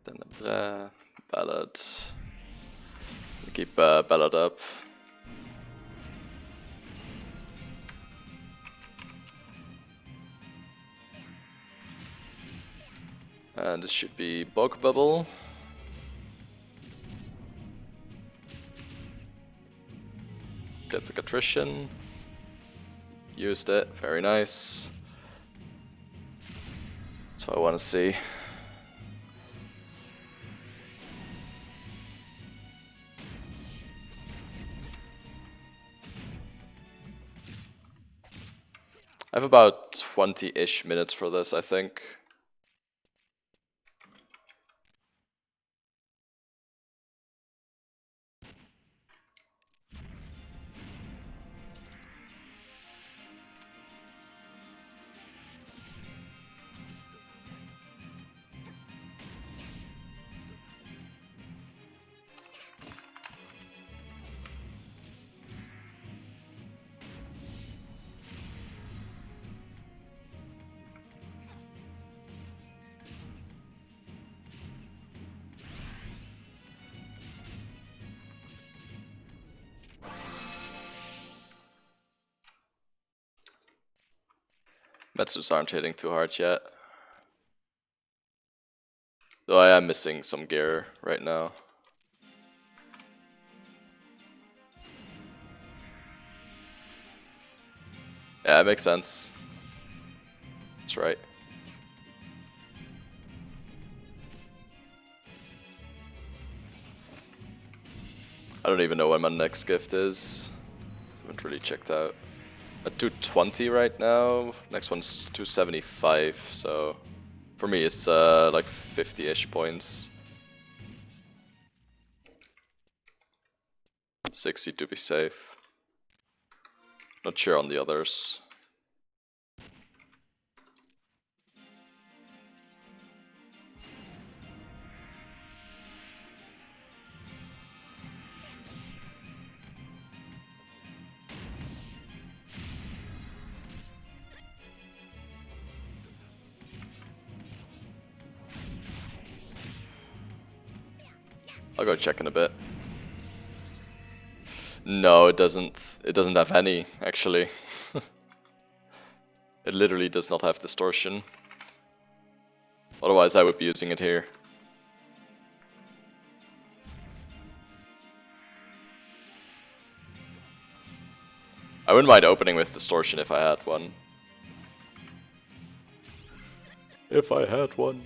Then a ballad. We keep ballad up. And this should be Bog Bubble. Get the Contrition. Used it, very nice. That's what I want to see. I have about 20-ish minutes for this, I think. Metsus aren't hitting too hard yet. Though I am missing some gear right now. Yeah, it makes sense. That's right. I don't even know when my next gift is. Haven't really checked out. At 220 right now. Next one's 275, so for me it's like 50-ish points. 60 to be safe. Not sure on the others. I'll go check in a bit. No, it doesn't. It doesn't have any, actually. It literally does not have distortion. Otherwise I would be using it here. I wouldn't mind opening with Distortion if I had one. If I had one.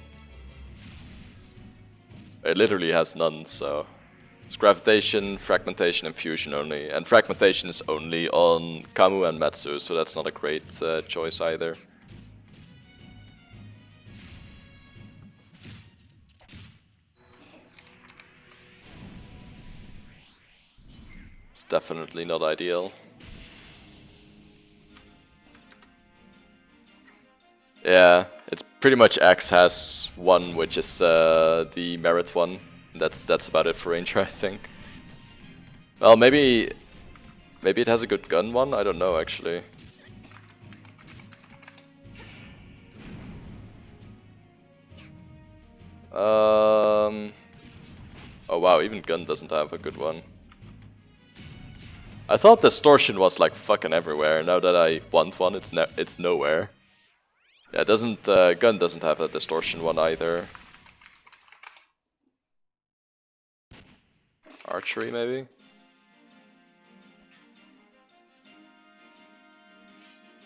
It literally has none, so... It's Gravitation, Fragmentation, and Fusion only. And Fragmentation is only on Kamu and Metsu, so that's not a great choice either. It's definitely not ideal. Yeah, it's pretty much X has one, which is the Merit one. That's about it for Ranger, I think. Well, maybe it has a good gun one. I don't know actually. Oh wow, even gun doesn't have a good one. I thought Distortion was like fucking everywhere. Now that I want one, it's nowhere. Yeah, it doesn't. Gun doesn't have a Distortion one either. Archery maybe.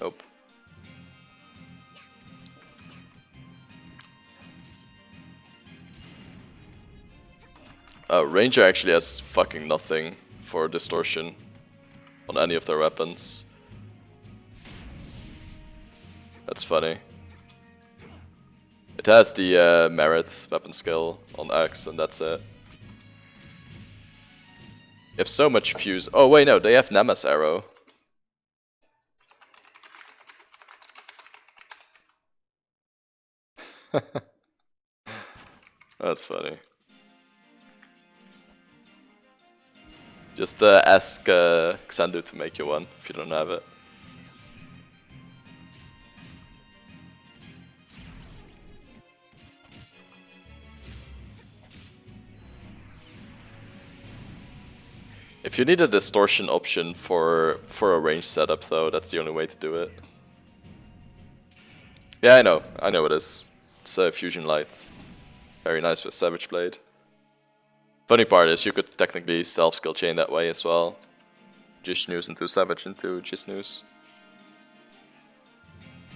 Nope. Ranger actually has fucking nothing for Distortion on any of their weapons. That's funny. It has the Merit weapon skill on X, and that's it. They have so much fuse. Oh wait, no, they have Nemesis arrow. That's funny. Just ask Xandu to make you one if you don't have it. If you need a Distortion option for a range setup though, that's the only way to do it. Yeah, I know it is. It's a Fusion Light. Very nice with Savage Blade. Funny part is you could technically self-skill chain that way as well. Jishnu's into Savage into Jishnu's.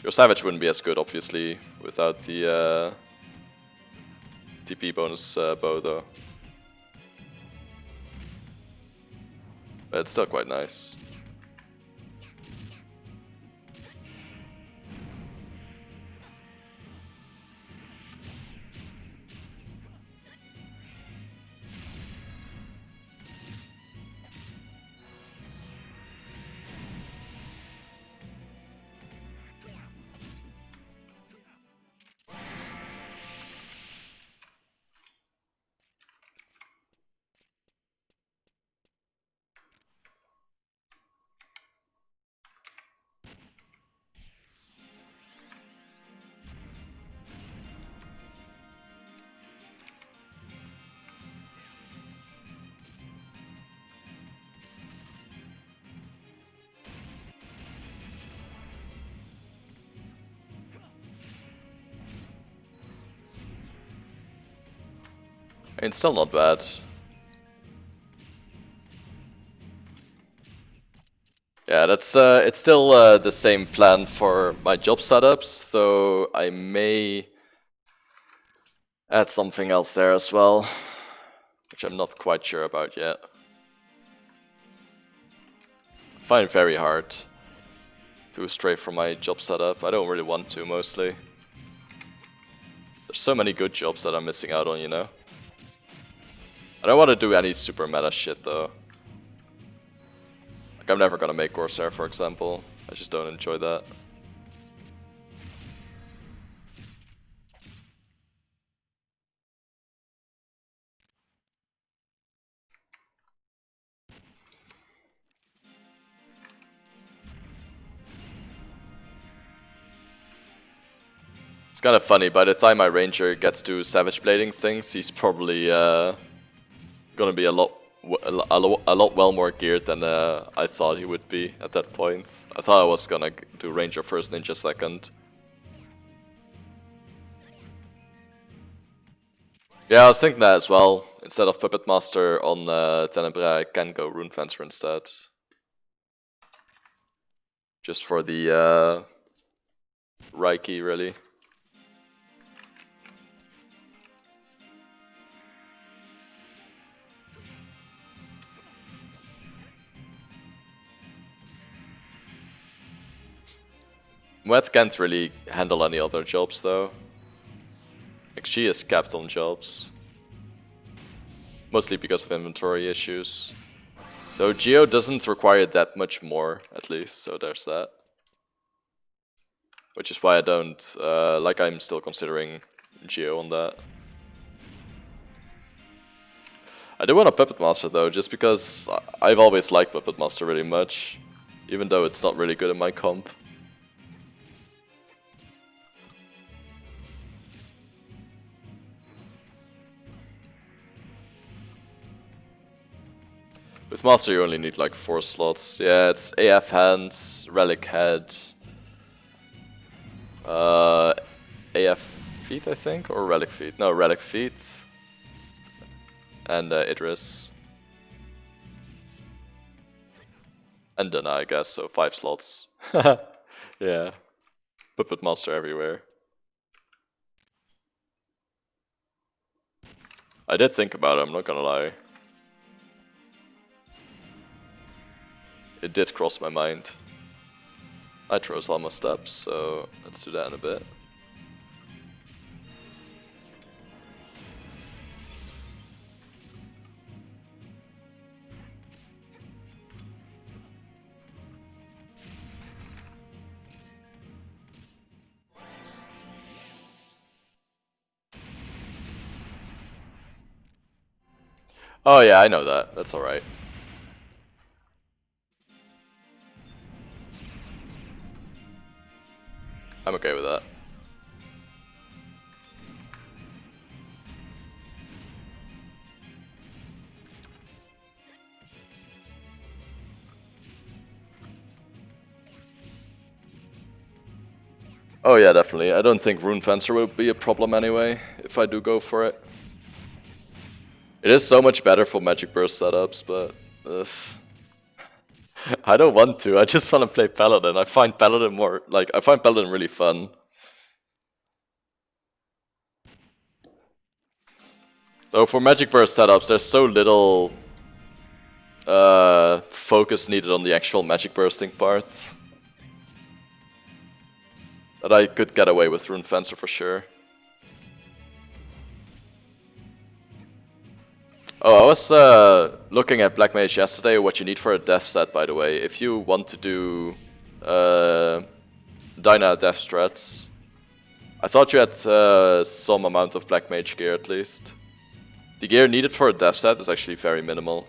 Your Savage wouldn't be as good obviously without the TP bonus bow though. But it's still quite nice. I mean, still not bad. Yeah, that's it's still the same plan for my job setups, though I may add something else there as well, which I'm not quite sure about yet. I find it very hard to stray from my job setup. I don't really want to, mostly. There's so many good jobs that I'm missing out on, you know? I don't want to do any super meta shit, though. Like, I'm never gonna make Corsair, for example. I just don't enjoy that. It's kind of funny, by the time my Ranger gets to Savage Blading things, he's probably gonna be a lot well more geared than I thought he would be at that point. I thought I was gonna do Ranger first, Ninja second. Yeah, I was thinking that as well. Instead of Puppet Master on Tenebrae, I can go Rune Fencer instead. Just for the Reiki, really. Muet can't really handle any other jobs though. Like she is capped on jobs. Mostly because of inventory issues. Though Geo doesn't require that much more, at least, so there's that. Which is why I don't, like I'm still considering Geo on that. I do want a Puppet Master though, just because I've always liked Puppet Master really much. Even though it's not really good in my comp. With Master you only need like 4 slots. Yeah, it's AF Hands, Relic Head, AF Feet I think, or Relic Feet? No, Relic Feet. And Idris. And then I guess, so 5 slots. Yeah. Puppet Master everywhere. I did think about it, I'm not gonna lie. It did cross my mind. I chose all my steps, so let's do that in a bit. Oh yeah, I know that. That's alright. I'm okay with that. Oh yeah, definitely. I don't think Rune Fencer will be a problem anyway, if I do go for it. It is so much better for Magic Burst setups, but... Ugh. I don't want to, I just want to play Paladin. I find Paladin more... I find Paladin really fun. Though for Magic Burst setups, there's so little... focus needed on the actual Magic Bursting part. That I could get away with Rune Fencer for sure. Oh, I was looking at Black Mage yesterday, what you need for a death set, by the way. If you want to do Dyna death strats, I thought you had some amount of Black Mage gear at least. The gear needed for a death set is actually very minimal.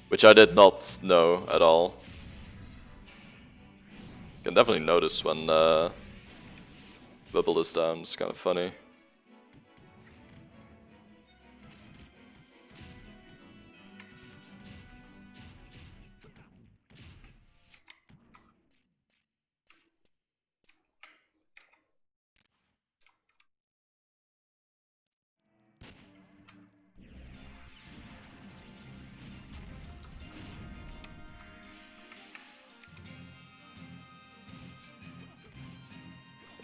Which I did not know at all. You can definitely notice when Bubble is down, it's kind of funny.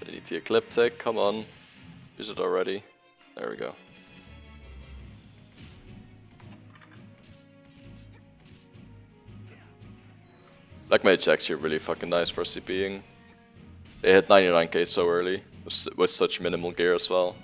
I need the Ecliptic, come on. Use it already. There we go. Black Mage is actually really fucking nice for CPing. They hit 99k so early, with such minimal gear as well.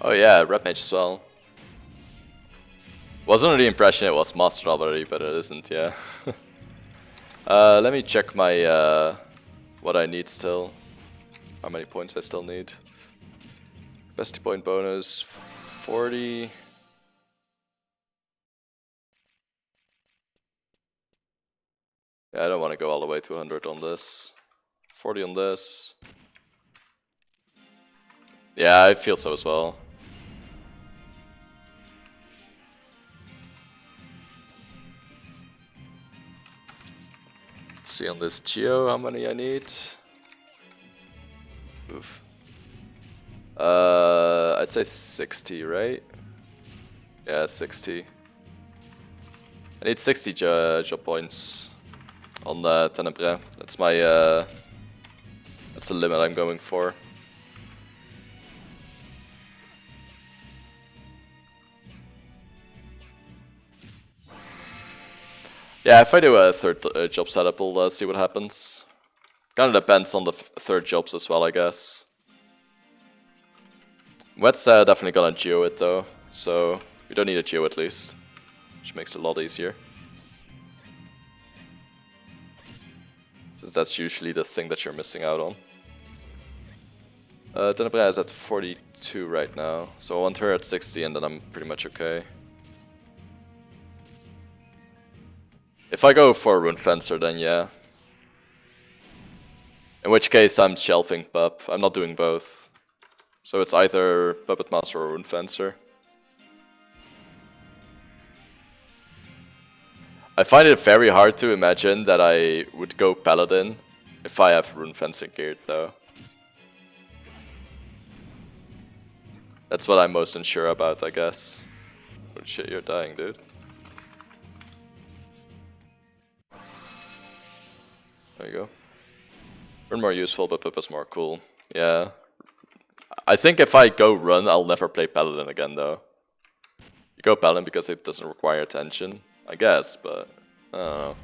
Oh yeah, Red Mage as well. Was under the impression it was mastered already, but it isn't, yeah. Let me check my what I need still. How many points I still need. Capacity point bonus, 40. Yeah, I don't want to go all the way to 100 on this. 40 on this. Yeah, I feel so as well. See on this Geo how many I need. Oof. I'd say 60, right? Yeah, 60. I need 60 job points on Tenebrae. That's my that's the limit I'm going for. Yeah, if I do a third job setup, we'll see what happens. Kind of depends on the third jobs as well, I guess. Wet's definitely gonna geo it though, so we don't need a geo at least, which makes it a lot easier. Since that's usually the thing that you're missing out on. Tenebrae is at 42 right now, so I want her at 60 and then I'm pretty much okay. If I go for Rune Fencer, then yeah. In which case I'm shelving Pup. I'm not doing both. So it's either Puppet Master or Rune Fencer. I find it very hard to imagine that I would go Paladin if I have Rune Fencer geared though. That's what I'm most unsure about, I guess. Oh shit, you're dying, dude. There you go. Rune more useful, but Pup is more cool. Yeah. I think if I go Run, I'll never play Paladin again though. You go Paladin because it doesn't require attention, I guess, but I don't know.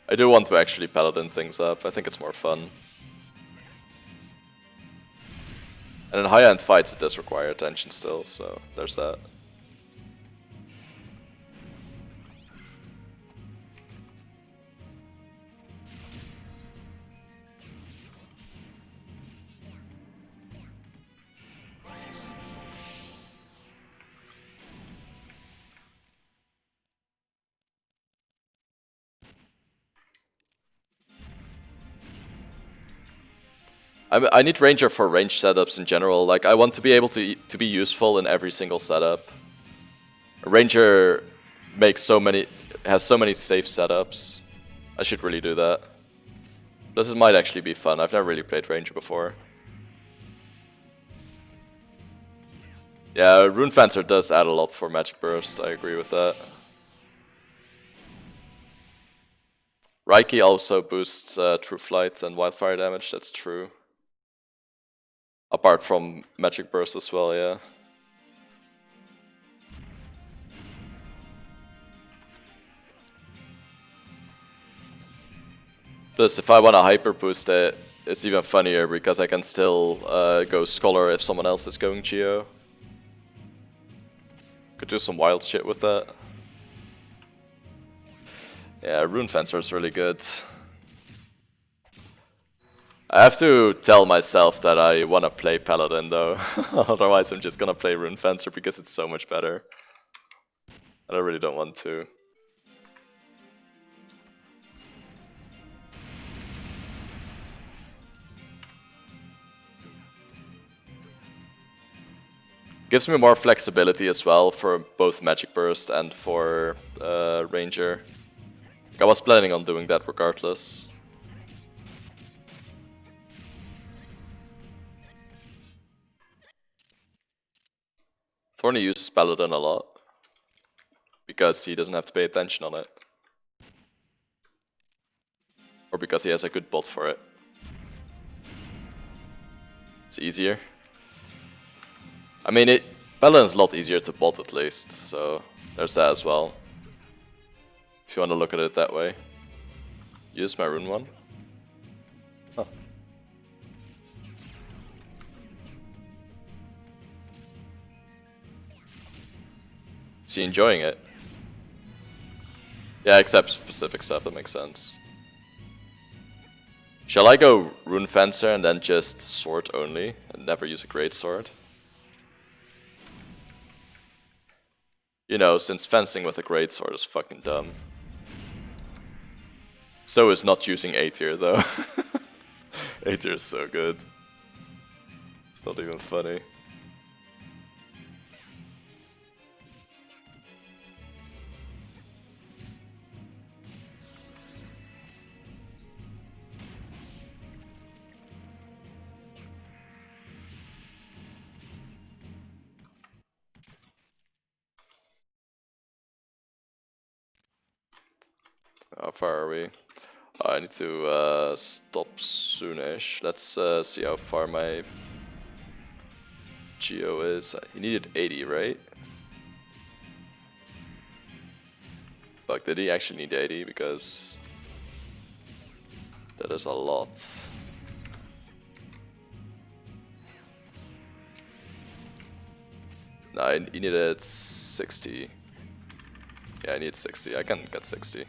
I do want to actually Paladin things up, I think it's more fun. And in high-end fights it does require attention still, so there's that. I need Ranger for range setups in general. Like I want to be able to be useful in every single setup. Ranger makes has so many safe setups. I should really do that. This might actually be fun. I've never really played Ranger before. Yeah, Rune Fencer does add a lot for Magic Burst. I agree with that. Reiki also boosts True Flight and Wildfire damage. That's true. Apart from Magic Burst as well, yeah. Plus, if I want to hyper boost it, it's even funnier because I can still go Scholar if someone else is going Geo. Could do some wild shit with that. Yeah, Rune Fencer is really good. I have to tell myself that I want to play Paladin though, otherwise I'm just gonna play Rune Fencer because it's so much better. And I really don't want to. Gives me more flexibility as well for both Magic Burst and for Ranger. I was planning on doing that regardless. Thorny uses Paladin a lot because he doesn't have to pay attention on it. Or because he has a good bot for it. It's easier. I mean, Paladin's a lot easier to bot at least, so there's that as well. If you want to look at it that way. Use my rune one. Huh. Is he enjoying it? Yeah, except specific stuff, that makes sense. Shall I go Rune Fencer and then just sword only, and never use a great sword? You know, since fencing with a great sword is fucking dumb. So is not using A tier though. A tier is so good. It's not even funny. How far are we? Oh, I need to stop soonish. Let's see how far my Geo is. He needed 80, right? Fuck, did he actually need 80? Because that is a lot. No, he needed 60. Yeah, I need 60. I can get 60.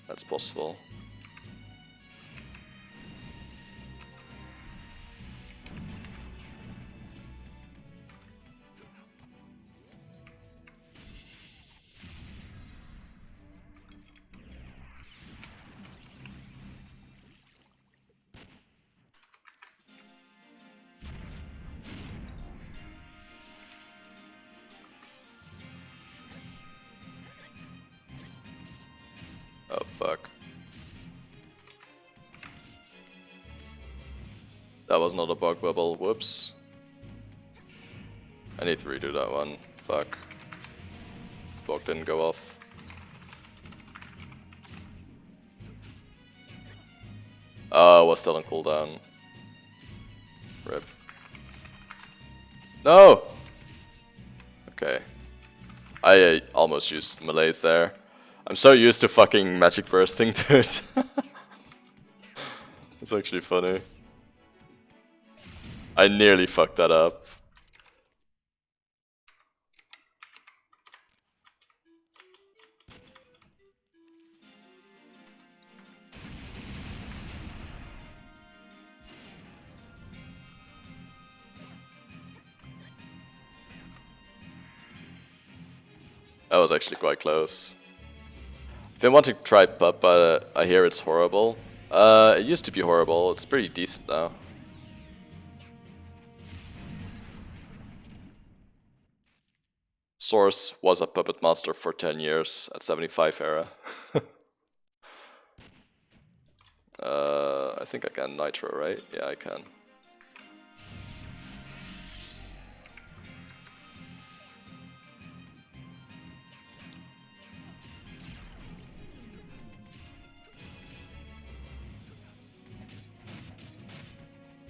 That's possible. Oh fuck. That was not a bug bubble, whoops. I need to redo that one. Fuck. Bug didn't go off. Oh, it was still on cooldown. RIP. No! Okay. I almost used melees there. I'm so used to fucking magic bursting, dude. It's actually funny. I nearly fucked that up. That was actually quite close. I've been wanting to try pub, but I hear it's horrible. It used to be horrible, it's pretty decent now. Source was a puppet master for 10 years at 75 era. I think I can nitro, right? Yeah, I can.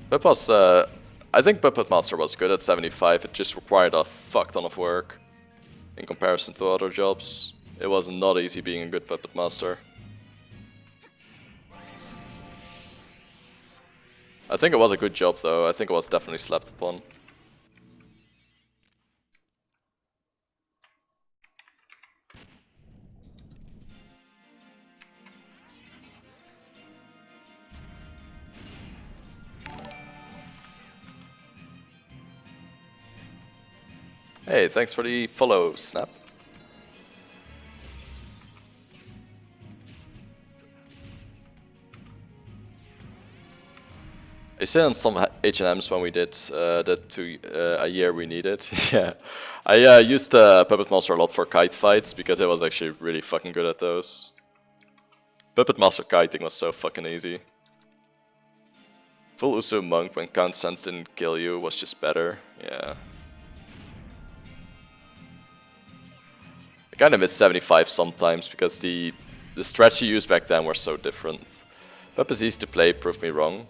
Pip was, I think Puppet Master was good at 75, it just required a fuck ton of work in comparison to other jobs. It was not easy being a good Puppet Master. I think it was a good job though, I think it was definitely slept upon. Hey, thanks for the follow, Snap. I said on some H&Ms when we did that a year we needed. Yeah, I used Puppet Master a lot for kite fights because I was actually really fucking good at those. Puppet Master kiting was so fucking easy. Full Uso Monk when Count Sense didn't kill you was just better. Yeah. I kinda miss 75 sometimes because the strats you used back then were so different. Pup is easy to play, prove me wrong.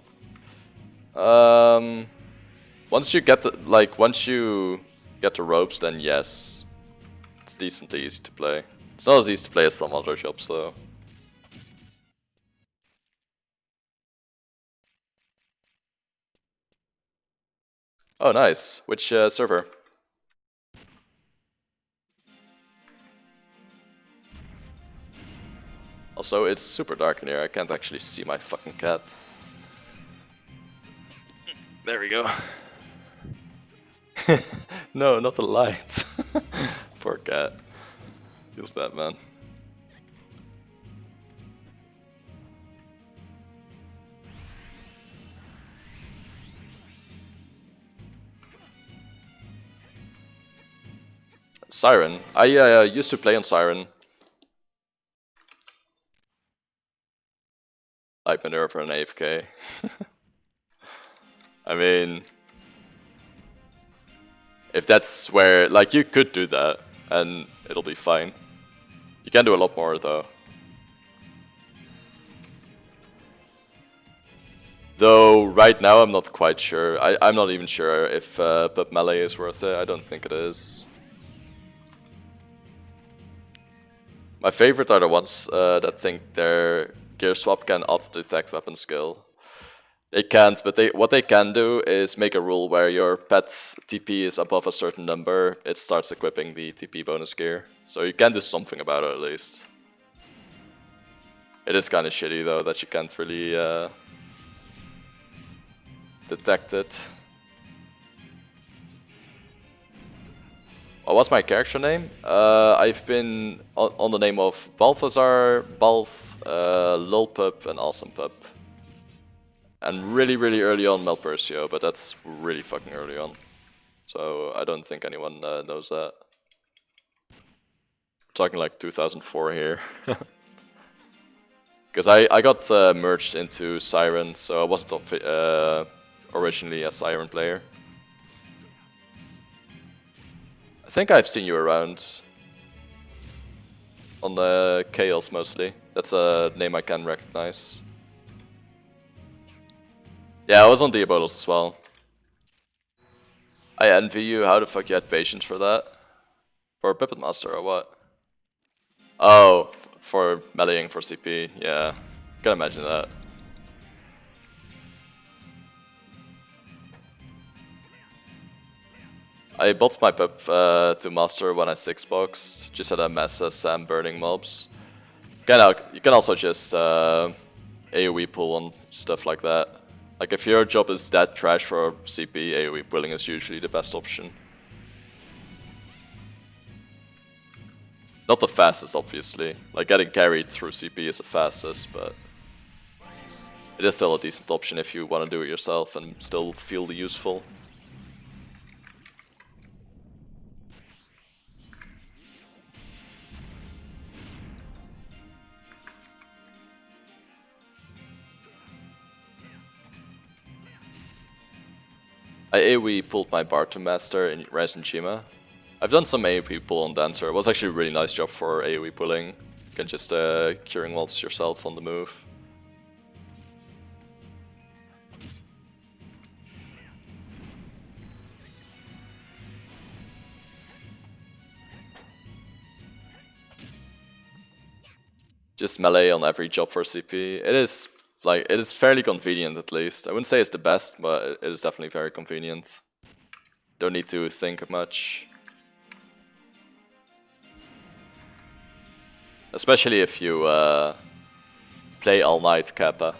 Once you get the ropes, then yes. It's decently easy to play. It's not as easy to play as some other jobs though. Oh nice. Which server? Also, it's super dark in here, I can't actually see my fucking cat. There we go. No, not the light. Poor cat. Feels bad, man. Siren. I used to play on Siren. Type maneuver and AFK. I mean, if that's where, like, you could do that and it'll be fine. You can do a lot more though. Though right now I'm not quite sure. I'm not even sure if pub melee is worth it. I don't think it is. My favorite are the ones that think their gear swap can auto-detect weapon skill. They can't, but what they can do is make a rule where your pet's TP is above a certain number, it starts equipping the TP bonus gear. So you can do something about it at least. It is kind of shitty though that you can't really detect it. What was my character name? I've been on the name of Balthazar, Balth, Lulpup, and Awesome Pup. And really, really early on Malpercio, but that's really fucking early on. So I don't think anyone knows that. We're talking like 2004 here. Because I got merged into Siren, so I wasn't originally a Siren player. I think I've seen you around. On the Chaos mostly. That's a name I can recognize. Yeah, I was on Diabolos as well. I envy you. How the fuck you had patience for that? For a Puppet Master or what? Oh, for meleeing for CP. Yeah, can imagine that. I bought my pup to master when I 6-boxed. Just had a mess as Sam burning mobs. You can also just AoE pull on stuff like that. Like if your job is that trash for CP, AoE pulling is usually the best option. Not the fastest, obviously. Like getting carried through CP is the fastest, but it is still a decent option if you want to do it yourself and still feel useful. I AoE pulled my Bard to Master in Res and Shima. I've done some AoE pull on Dancer. It was actually a really nice job for AoE pulling. You can just curing waltz yourself on the move. Just melee on every job for CP. It is fairly convenient at least. I wouldn't say it's the best, but it is definitely very convenient. Don't need to think much. Especially if you play all night Kappa.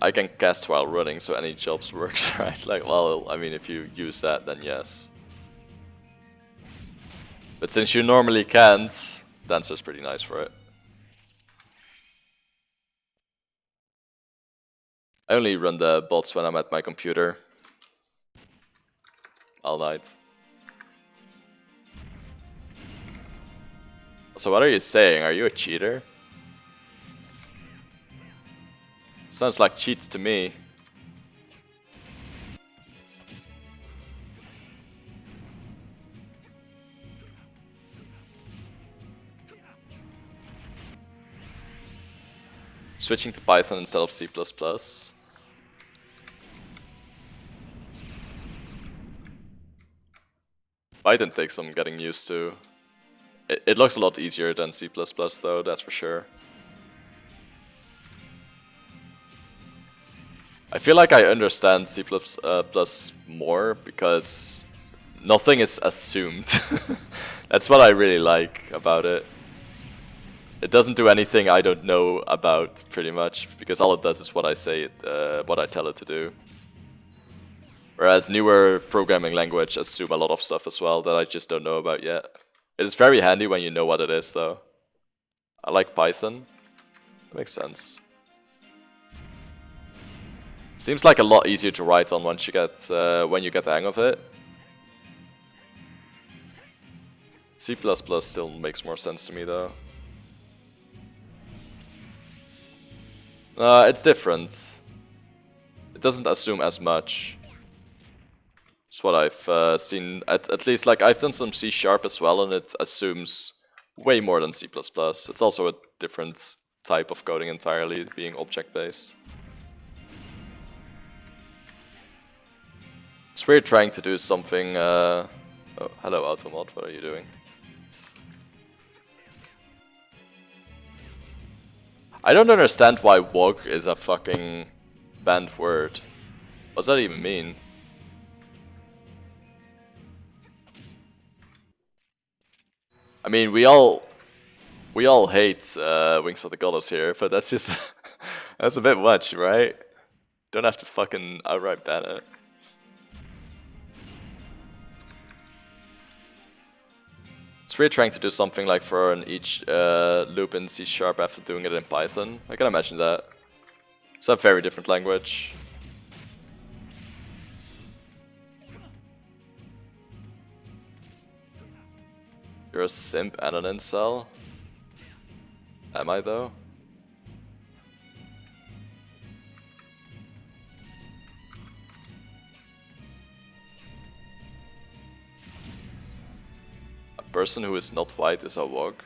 I can cast while running, so any jobs works, right? Like, well, I mean, if you use that, then yes. But since you normally can't, Dancer's pretty nice for it. I only run the bots when I'm at my computer. All night. So what are you saying? Are you a cheater? Sounds like cheats to me. Switching to Python instead of C++. Python takes some getting used to. It looks a lot easier than C++ though, that's for sure. I feel like I understand C++ more because nothing is assumed. That's what I really like about it. It doesn't do anything I don't know about, pretty much, because all it does is what I say, what I tell it to do. Whereas newer programming language assume a lot of stuff as well that I just don't know about yet. It is very handy when you know what it is, though. I like Python. That makes sense. Seems like a lot easier to write on once you get when you get the hang of it. C++ still makes more sense to me, though. It's different. It doesn't assume as much. It's what I've seen. At least, like, I've done some C# as well, and it assumes way more than C++. It's also a different type of coding entirely, being object-based. It's weird trying to do something... Oh, hello Automod, what are you doing? I don't understand why WOG is a fucking banned word. What does that even mean? I mean, we all hate Wings for the Goddess here, but that's just that's a bit much, right? Don't have to fucking outright ban it. It's weird trying to do something like for an each loop in C# after doing it in Python. I can imagine that. It's a very different language. You're a simp and an incel? Am I though? A person who is not white is a WOG?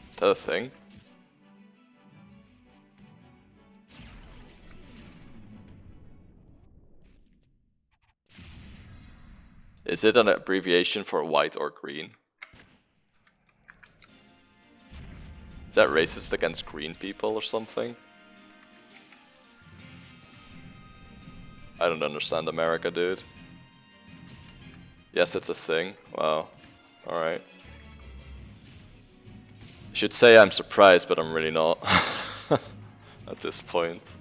Is that a thing? Is it an abbreviation for white or green? Is that racist against green people or something? I don't understand America, dude. Yes, it's a thing. Wow. Alright. I should say I'm surprised, but I'm really not. At this point.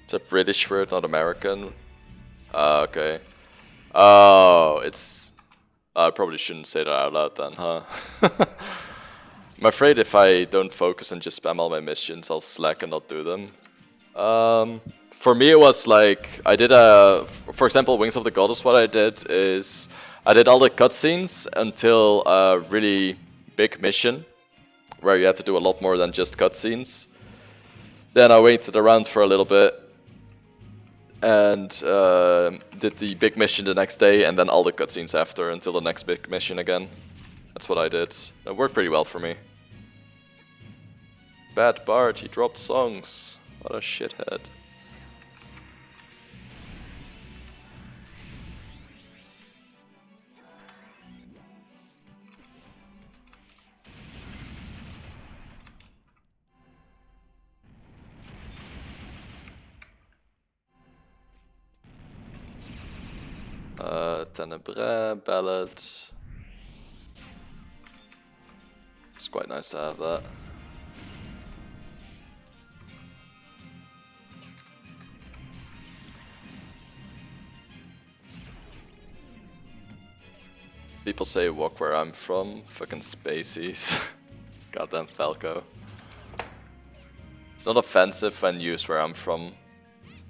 It's a British word, not American. Okay. Oh, it's... I probably shouldn't say that out loud then, huh? I'm afraid if I don't focus and just spam all my missions, I'll slack and not do them. For me it was like, I did for example, Wings of the Goddess, what I did is, I did all the cutscenes until a really big mission, where you had to do a lot more than just cutscenes. Then I waited around for a little bit, and did the big mission the next day, and then all the cutscenes after until the next big mission again. That's what I did. It worked pretty well for me. Bad Bart, he dropped songs. What a shithead. Tenebrae, Ballad. It's quite nice to have that. People say walk where I'm from, fucking spaceys. Goddamn Falco. It's not offensive when used where I'm from.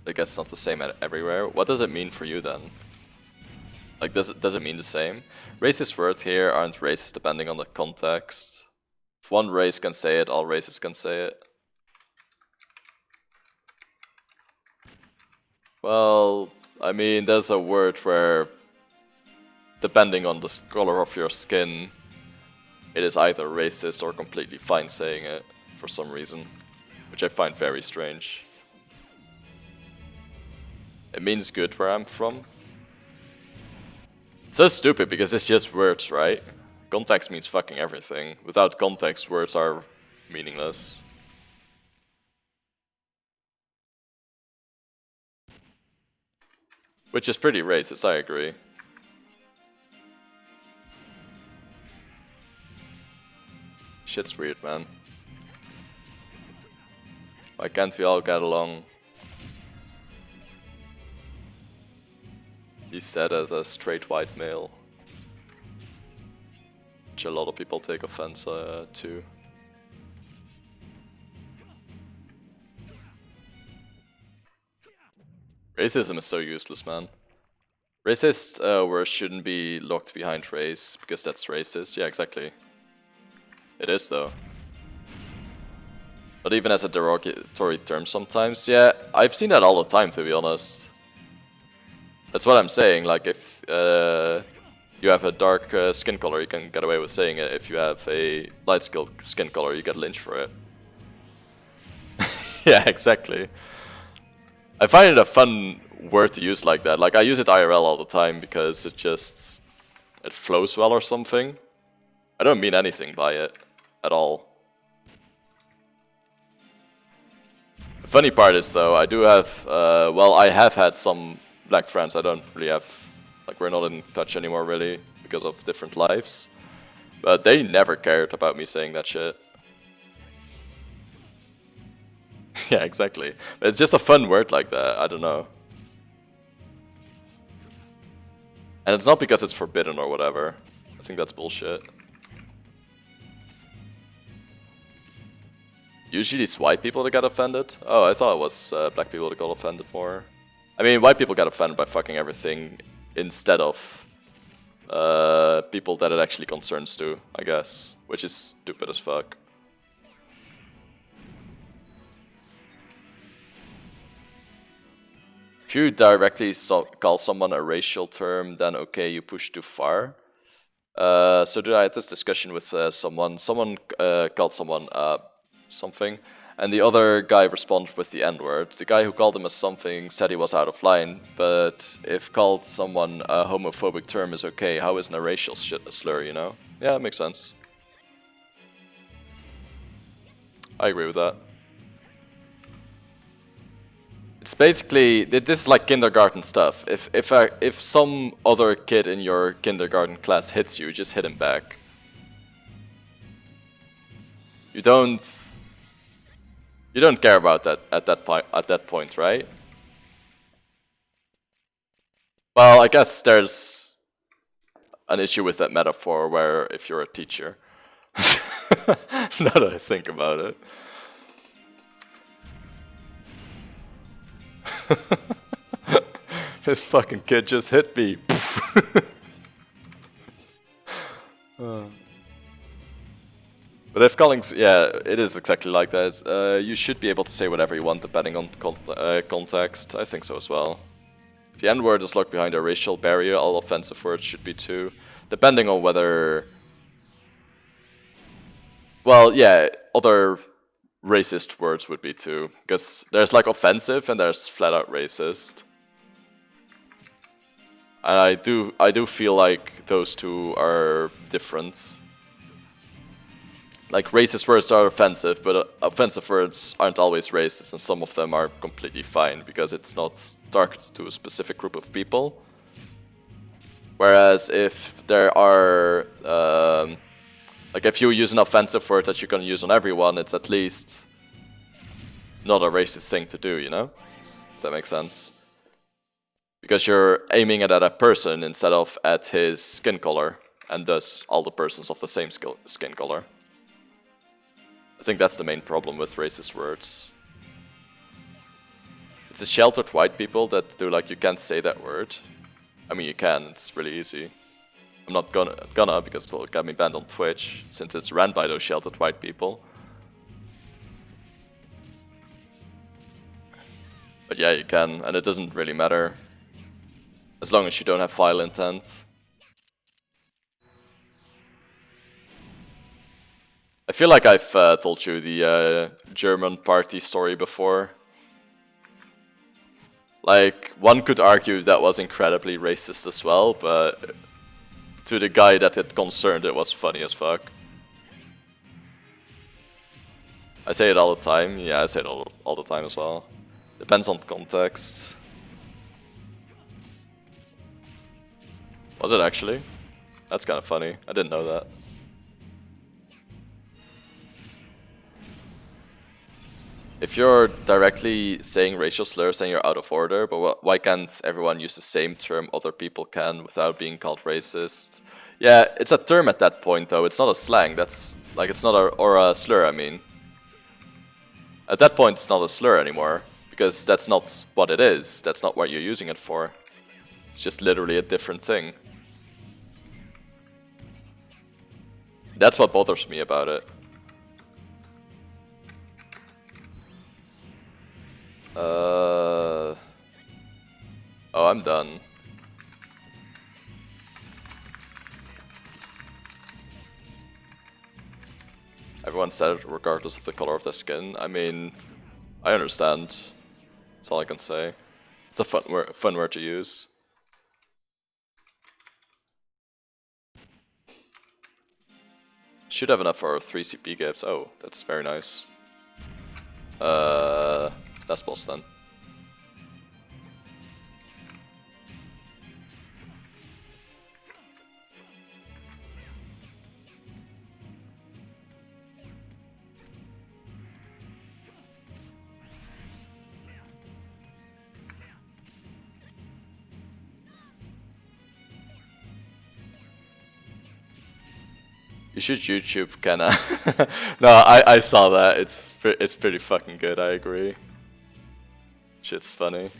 I guess not the same everywhere. What does it mean for you then? Like, does it mean the same? Racist words here aren't racist depending on the context. If one race can say it, all races can say it. Well, I mean, there's a word where, depending on the color of your skin, it is either racist or completely fine saying it, for some reason. Which I find very strange. It means good where I'm from. It's so stupid because it's just words, right? Context means fucking everything. Without context, words are meaningless. Which is pretty racist, I agree. Shit's weird, man. Why can't we all get along? He said as a straight white male. Which a lot of people take offense to. Racism is so useless, man. Racist words shouldn't be locked behind race, because that's racist. Yeah, exactly. It is, though. But even as a derogatory term sometimes, yeah, I've seen that all the time, to be honest. That's what I'm saying, like if you have a dark skin color, you can get away with saying it. If you have a light skin color, you get lynched for it. Yeah, exactly. I find it a fun word to use like that. Like I use it IRL all the time because it flows well or something. I don't mean anything by it at all. The funny part is though, I do have, well, I have had some black friends. I don't really have, like we're not in touch anymore really because of different lives. But they never cared about me saying that shit. Yeah, exactly. But it's just a fun word like that, I don't know. And it's not because it's forbidden or whatever. I think that's bullshit. Usually it's white people that get offended. Oh, I thought it was black people that got offended more. I mean, white people get offended by fucking everything instead of people that it actually concerns to, I guess. Which is stupid as fuck. If you directly call someone a racial term, then okay, you push too far. So I had this discussion with someone. Someone called someone something, and the other guy responded with the N-word. The guy who called him a something said he was out of line, but if called someone a homophobic term is okay, how isn't a racial slur, you know? Yeah, it makes sense. I agree with that. It's basically, this is like kindergarten stuff. If some other kid in your kindergarten class hits you, just hit him back. You don't care about that at that point, right? Well, I guess there's an issue with that metaphor where if you're a teacher. Now that I think about it. This fucking kid just hit me. But if calling, yeah, it is exactly like that. You should be able to say whatever you want depending on context. I think so as well. If the N-word is locked behind a racial barrier, all offensive words should be too. Depending on whether... Well, yeah, other racist words would be too. Because there's like offensive and there's flat out racist. And I do feel like those two are different. Like racist words are offensive, but offensive words aren't always racist, and some of them are completely fine because it's not targeted to a specific group of people. Whereas if there are, like if you use an offensive word that you can use on everyone, it's at least not a racist thing to do, you know? If that makes sense. Because you're aiming it at a person instead of at his skin color, and thus all the persons of the same skin color. I think that's the main problem with racist words. It's the sheltered white people that do like, you can't say that word. I mean, you can, it's really easy. I'm not gonna because it'll get me banned on Twitch, since it's ran by those sheltered white people. But yeah, you can, and it doesn't really matter. As long as you don't have vile intent. I feel like I've told you the German party story before. Like, one could argue that was incredibly racist as well, but to the guy that it concerned, it was funny as fuck. I say it all the time. Yeah, I say it all the time as well. Depends on context. Was it actually? That's kind of funny. I didn't know that. If you're directly saying racial slurs, then you're out of order, but why can't everyone use the same term other people can without being called racist? Yeah, it's a term at that point though, it's not a slang, that's like, it's not a slur, I mean. At that point it's not a slur anymore, because that's not what it is, that's not what you're using it for. It's just literally a different thing. That's what bothers me about it. Oh, I'm done. Everyone said it regardless of the color of their skin. I mean, I understand. That's all I can say. It's a fun word to use. Should have enough for 3 CP gaps. Oh, that's very nice. That's boss then. You should YouTube kinda. No, I saw that. It's pretty fucking good. I agree. Shit's funny.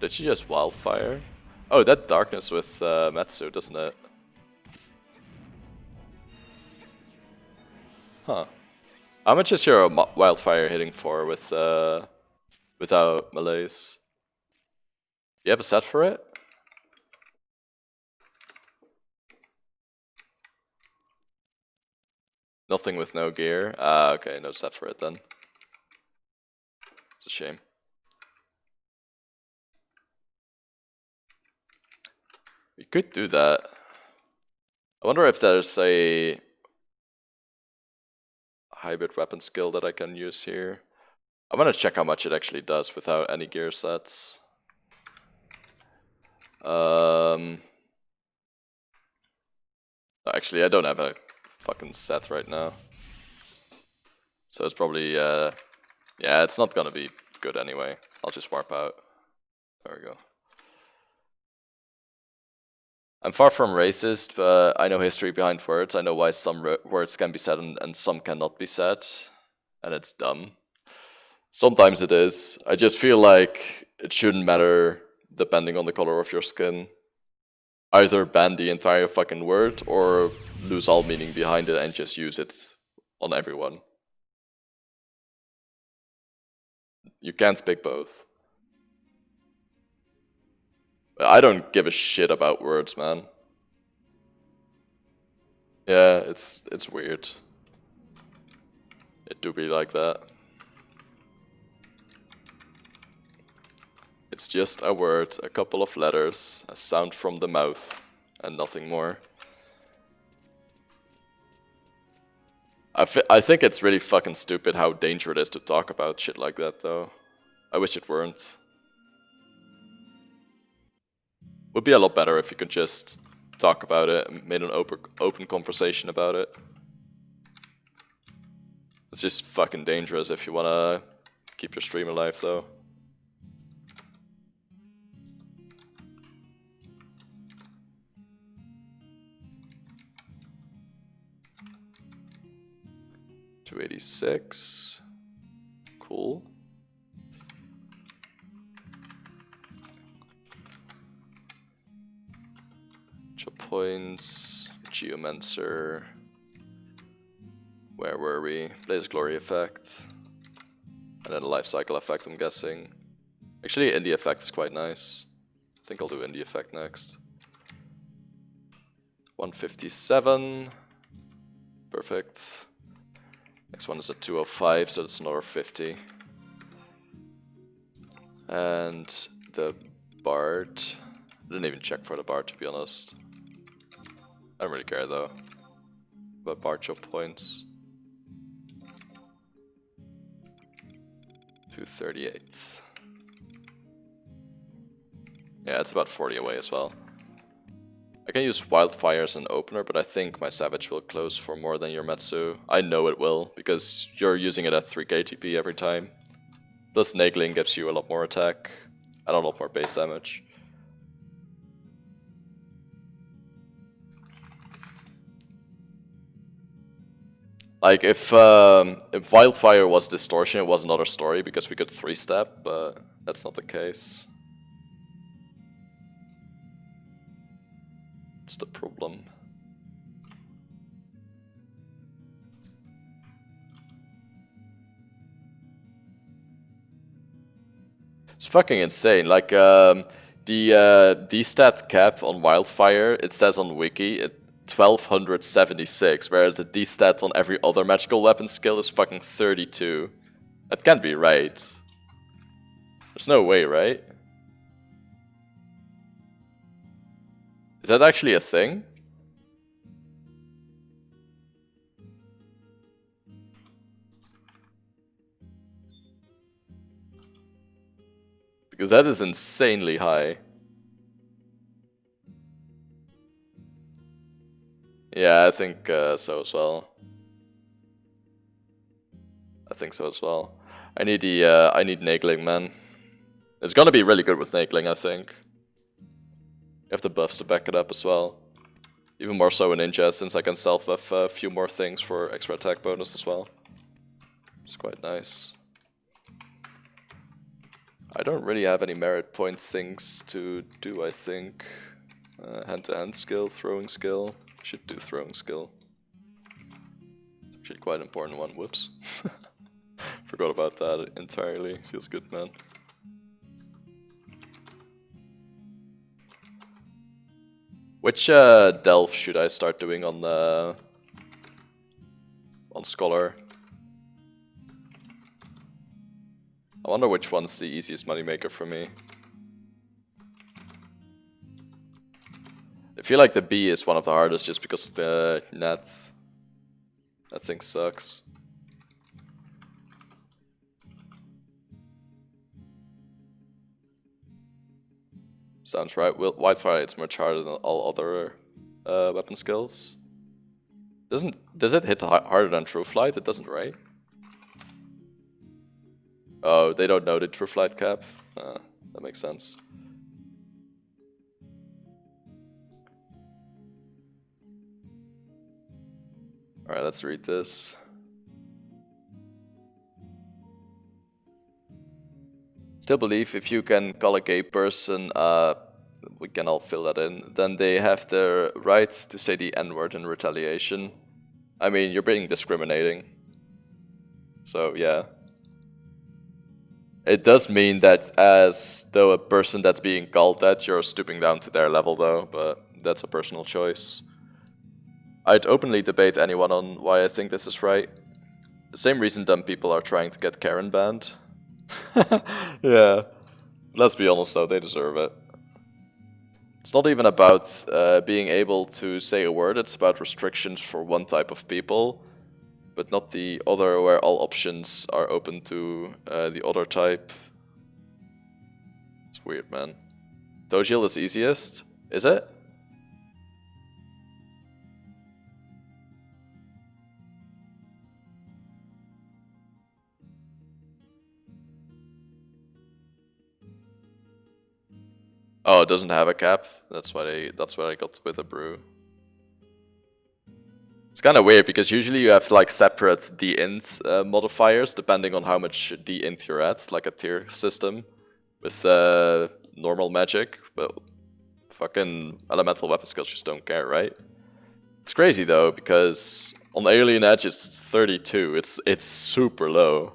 Did she just wildfire? Oh, that darkness with Metsu, doesn't it? Huh. How much is your wildfire hitting for with without melees? You have a set for it? Nothing with no gear. Ah, okay, no set for it then. It's a shame. We could do that. I wonder if there's a hybrid weapon skill that I can use here. I want to check how much it actually does without any gear sets. Actually, I don't have a fucking set right now. So it's probably, yeah, it's not gonna be good anyway. I'll just warp out. There we go. I'm far from racist, but I know history behind words. I know why some words can be said and some cannot be said. And it's dumb. Sometimes it is. I just feel like it shouldn't matter depending on the color of your skin. Either ban the entire fucking word or lose all meaning behind it and just use it on everyone. You can't pick both. I don't give a shit about words, man. Yeah, it's weird. It do be like that. It's just a word, a couple of letters, a sound from the mouth, and nothing more. I think it's really fucking stupid how dangerous it is to talk about shit like that, though. I wish it weren't. Would be a lot better if you could just talk about it and made an open conversation about it. It's just fucking dangerous if you wanna keep your stream alive, though. $286. Cool. Chop points. Geomancer. Where were we? Blaze Glory effect. And then a life cycle effect, I'm guessing. Actually, indie effect is quite nice. I think I'll do indie effect next. 157. Perfect. Next one is a 205, so that's another 50. And the Bard. I didn't even check for the Bard, to be honest. I don't really care though. But Bard chop points. 238. Yeah, it's about 40 away as well. I can use Wildfire as an opener, but I think my Savage will close for more than your Metsu. I know it will, because you're using it at 3k TP every time. Plus Nagling gives you a lot more attack, and a lot more base damage. Like, if Wildfire was Distortion, it was another story, because we could 3-step, but that's not the case. It's the problem. fucking insane. Like the stat cap on Wildfire, it says on Wiki 1276, whereas the D stat on every other magical weapon skill is fucking 32. That can't be right. There's no way, right? Is that actually a thing? Because that is insanely high. Yeah, I think so as well. I think so as well. I need the I need Nagling, man. It's gonna be really good with Nagling, I think. You have the buffs to back it up as well. Even more so in Ninja, since I can self-buff a few more things for extra attack bonus as well. It's quite nice. I don't really have any merit point things to do, I think. Hand-to-hand skill, throwing skill. Should do throwing skill. It's actually quite an important one, whoops. Forgot about that entirely, feels good, man. Which delve should I start doing on Scholar? I wonder which one's the easiest moneymaker for me. I feel like the B is one of the hardest just because of the nets. That thing sucks. Sounds right. Wildfire, it's much harder than all other weapon skills. Does it hit harder than True Flight? It doesn't, right? Oh, they don't know the True Flight cap? That makes sense. Alright, let's read this. Still believe if you can call a gay person, we can all fill that in, then they have the right to say the N-word in retaliation. I mean, you're being discriminating. So, yeah. It does mean that as though a person that's being called that, you're stooping down to their level though, but that's a personal choice. I'd openly debate anyone on why I think this is right. The same reason dumb people are trying to get Karen banned. Yeah. Let's be honest though, they deserve it. It's not even about being able to say a word, it's about restrictions for one type of people, but not the other where all options are open to the other type. It's weird, man. Dojil is easiest? Is it? Oh, it doesn't have a cap. That's what I got with a brew. It's kind of weird because usually you have like separate d-int modifiers depending on how much d-int you're at, like a tier system with normal magic, but fucking elemental weapon skills just don't care, right? It's crazy though because on Alien Edge it's 32. It's super low.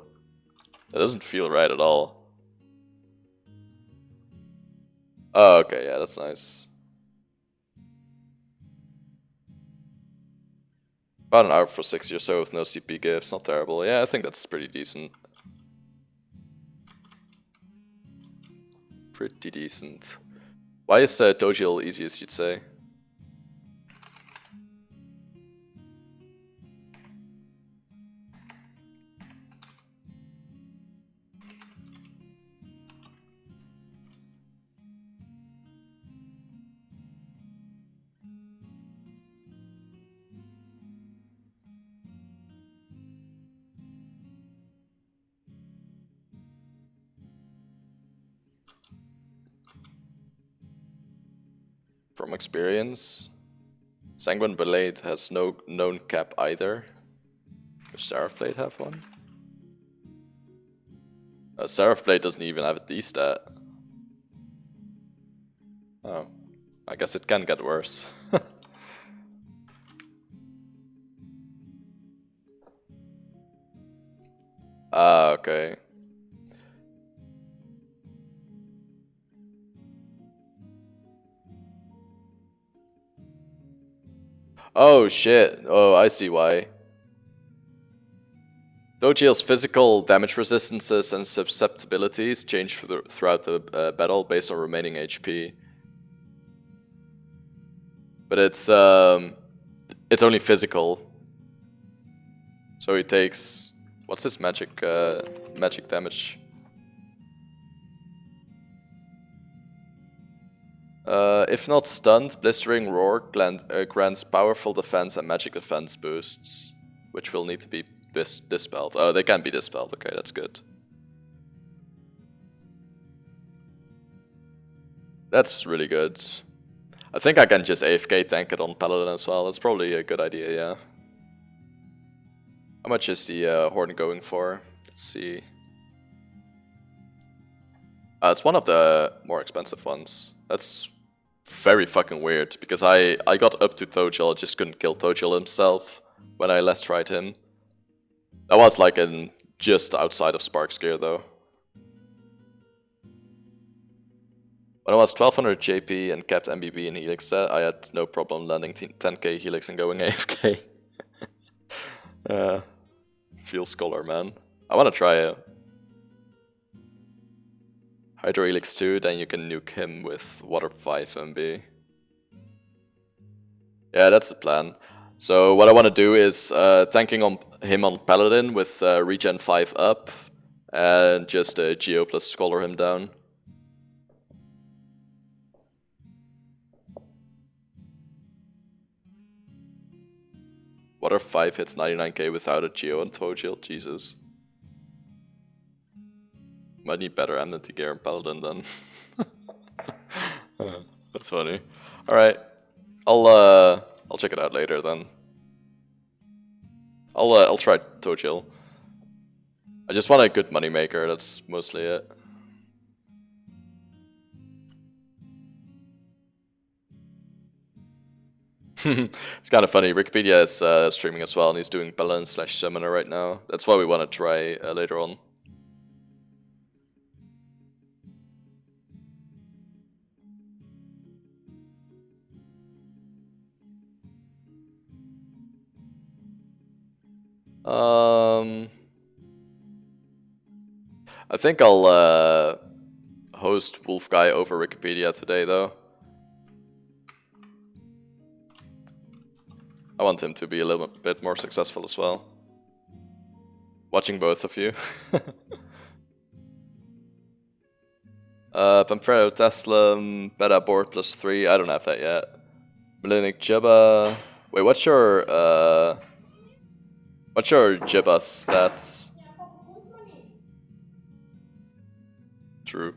It doesn't feel right at all. Oh, okay, yeah, that's nice. About an hour for 60 or so with no CP gifts, not terrible. Yeah, I think that's pretty decent. Pretty decent. Why is Dojil easiest, you'd say? From experience, Sanguine Blade has no known cap either. Does Seraph Blade have one? Seraph Blade doesn't even have a D stat. Oh, I guess it can get worse. Ah, okay. Oh shit. Oh, I see why. Dojil's physical damage resistances and susceptibilities change throughout the battle based on remaining HP. But it's only physical. So he takes, what's his magic damage? If not stunned, Blistering Roar grants powerful defense and magic defense boosts, which will need to be dispelled. Oh, they can be dispelled. Okay, that's good. That's really good. I think I can just AFK tank it on Paladin as well. That's probably a good idea, yeah. How much is the Horn going for? Let's see. It's one of the more expensive ones. That's very fucking weird, because I got up to Tojil, just couldn't kill Tojil himself when I last tried him. That was like in just outside of Spark's gear though. When I was 1200 JP and kept MBB in Helix set, I had no problem landing 10k Helix and going AFK. Feel Scholar, man. I wanna try it. Hydro Helix 2, then you can nuke him with Water 5 MB. Yeah, that's the plan. So what I want to do is tanking him on Paladin with regen 5 up, and just Geo plus Scholar him down. Water 5 hits 99k without a Geo and Tojil, Jesus. Might need better Amnesty Gear and Paladin then. That's funny. Alright. I'll check it out later then. I'll try Tojil. I just want a good moneymaker, that's mostly it. It's kind of funny, Wikipedia is streaming as well, and he's doing Paladin / Summoner right now. That's why we want to try later on. I think I'll host Wolf Guy over Wikipedia today, though. I want him to be a little bit more successful as well. Watching both of you. Pamphero Teslam, Beta Board +3, I don't have that yet. Melinic Jibba. Wait, what's your Jibba stats? True.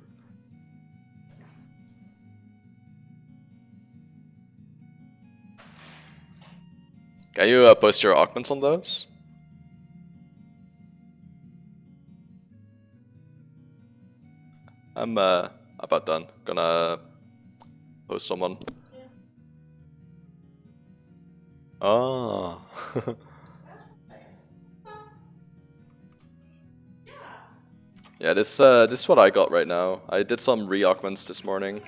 Can you post your augments on those? I'm about done. Gonna post someone. Oh. Yeah, this is what I got right now. I did some re-augments this morning.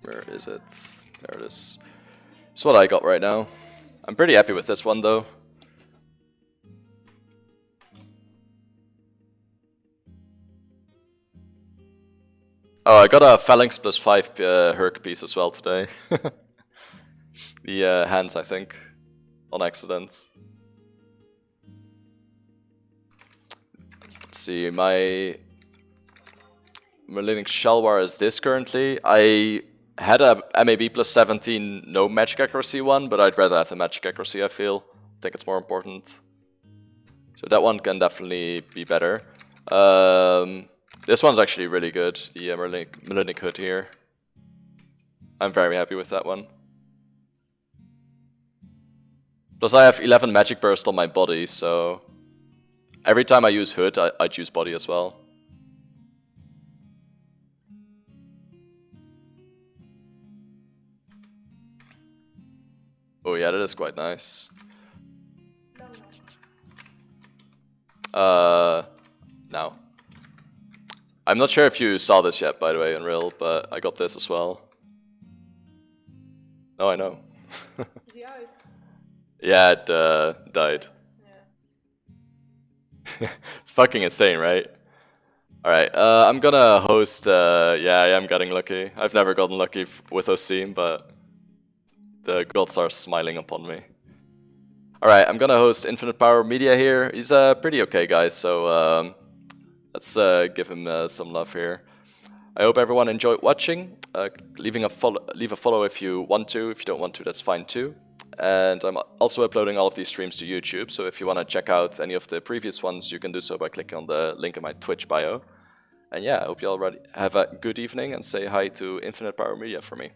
Where is it? There it is. This is what I got right now. I'm pretty happy with this one though. Oh, I got a Phalanx +5 Herc piece as well today. The hands, I think, on accident. Let's see, my Linux Shalwar is this currently. I had a MAB +17 no magic accuracy one, but I'd rather have the magic accuracy, I feel. I think it's more important. So that one can definitely be better. This one's actually really good, the Melinic Hood here. I'm very happy with that one. Plus I have 11 magic burst on my body, so every time I use Hood, I choose body as well. Oh yeah, that is quite nice. Now. I'm not sure if you saw this yet, by the way, in real, but I got this as well. No, I know. Is he out? Yeah, it died. Yeah. It's fucking insane, right? Alright, I'm gonna host, yeah, I am getting lucky. I've never gotten lucky with Osim, but the gods are smiling upon me. Alright, I'm gonna host Infinite Power Media here. He's pretty okay, guys, so let's give him some love here. I hope everyone enjoyed watching. Leave a follow if you want to. If you don't want to, that's fine too. And I'm also uploading all of these streams to YouTube, so if you want to check out any of the previous ones, you can do so by clicking on the link in my Twitch bio. And yeah, I hope you all have a good evening and say hi to Infinite Power Media for me.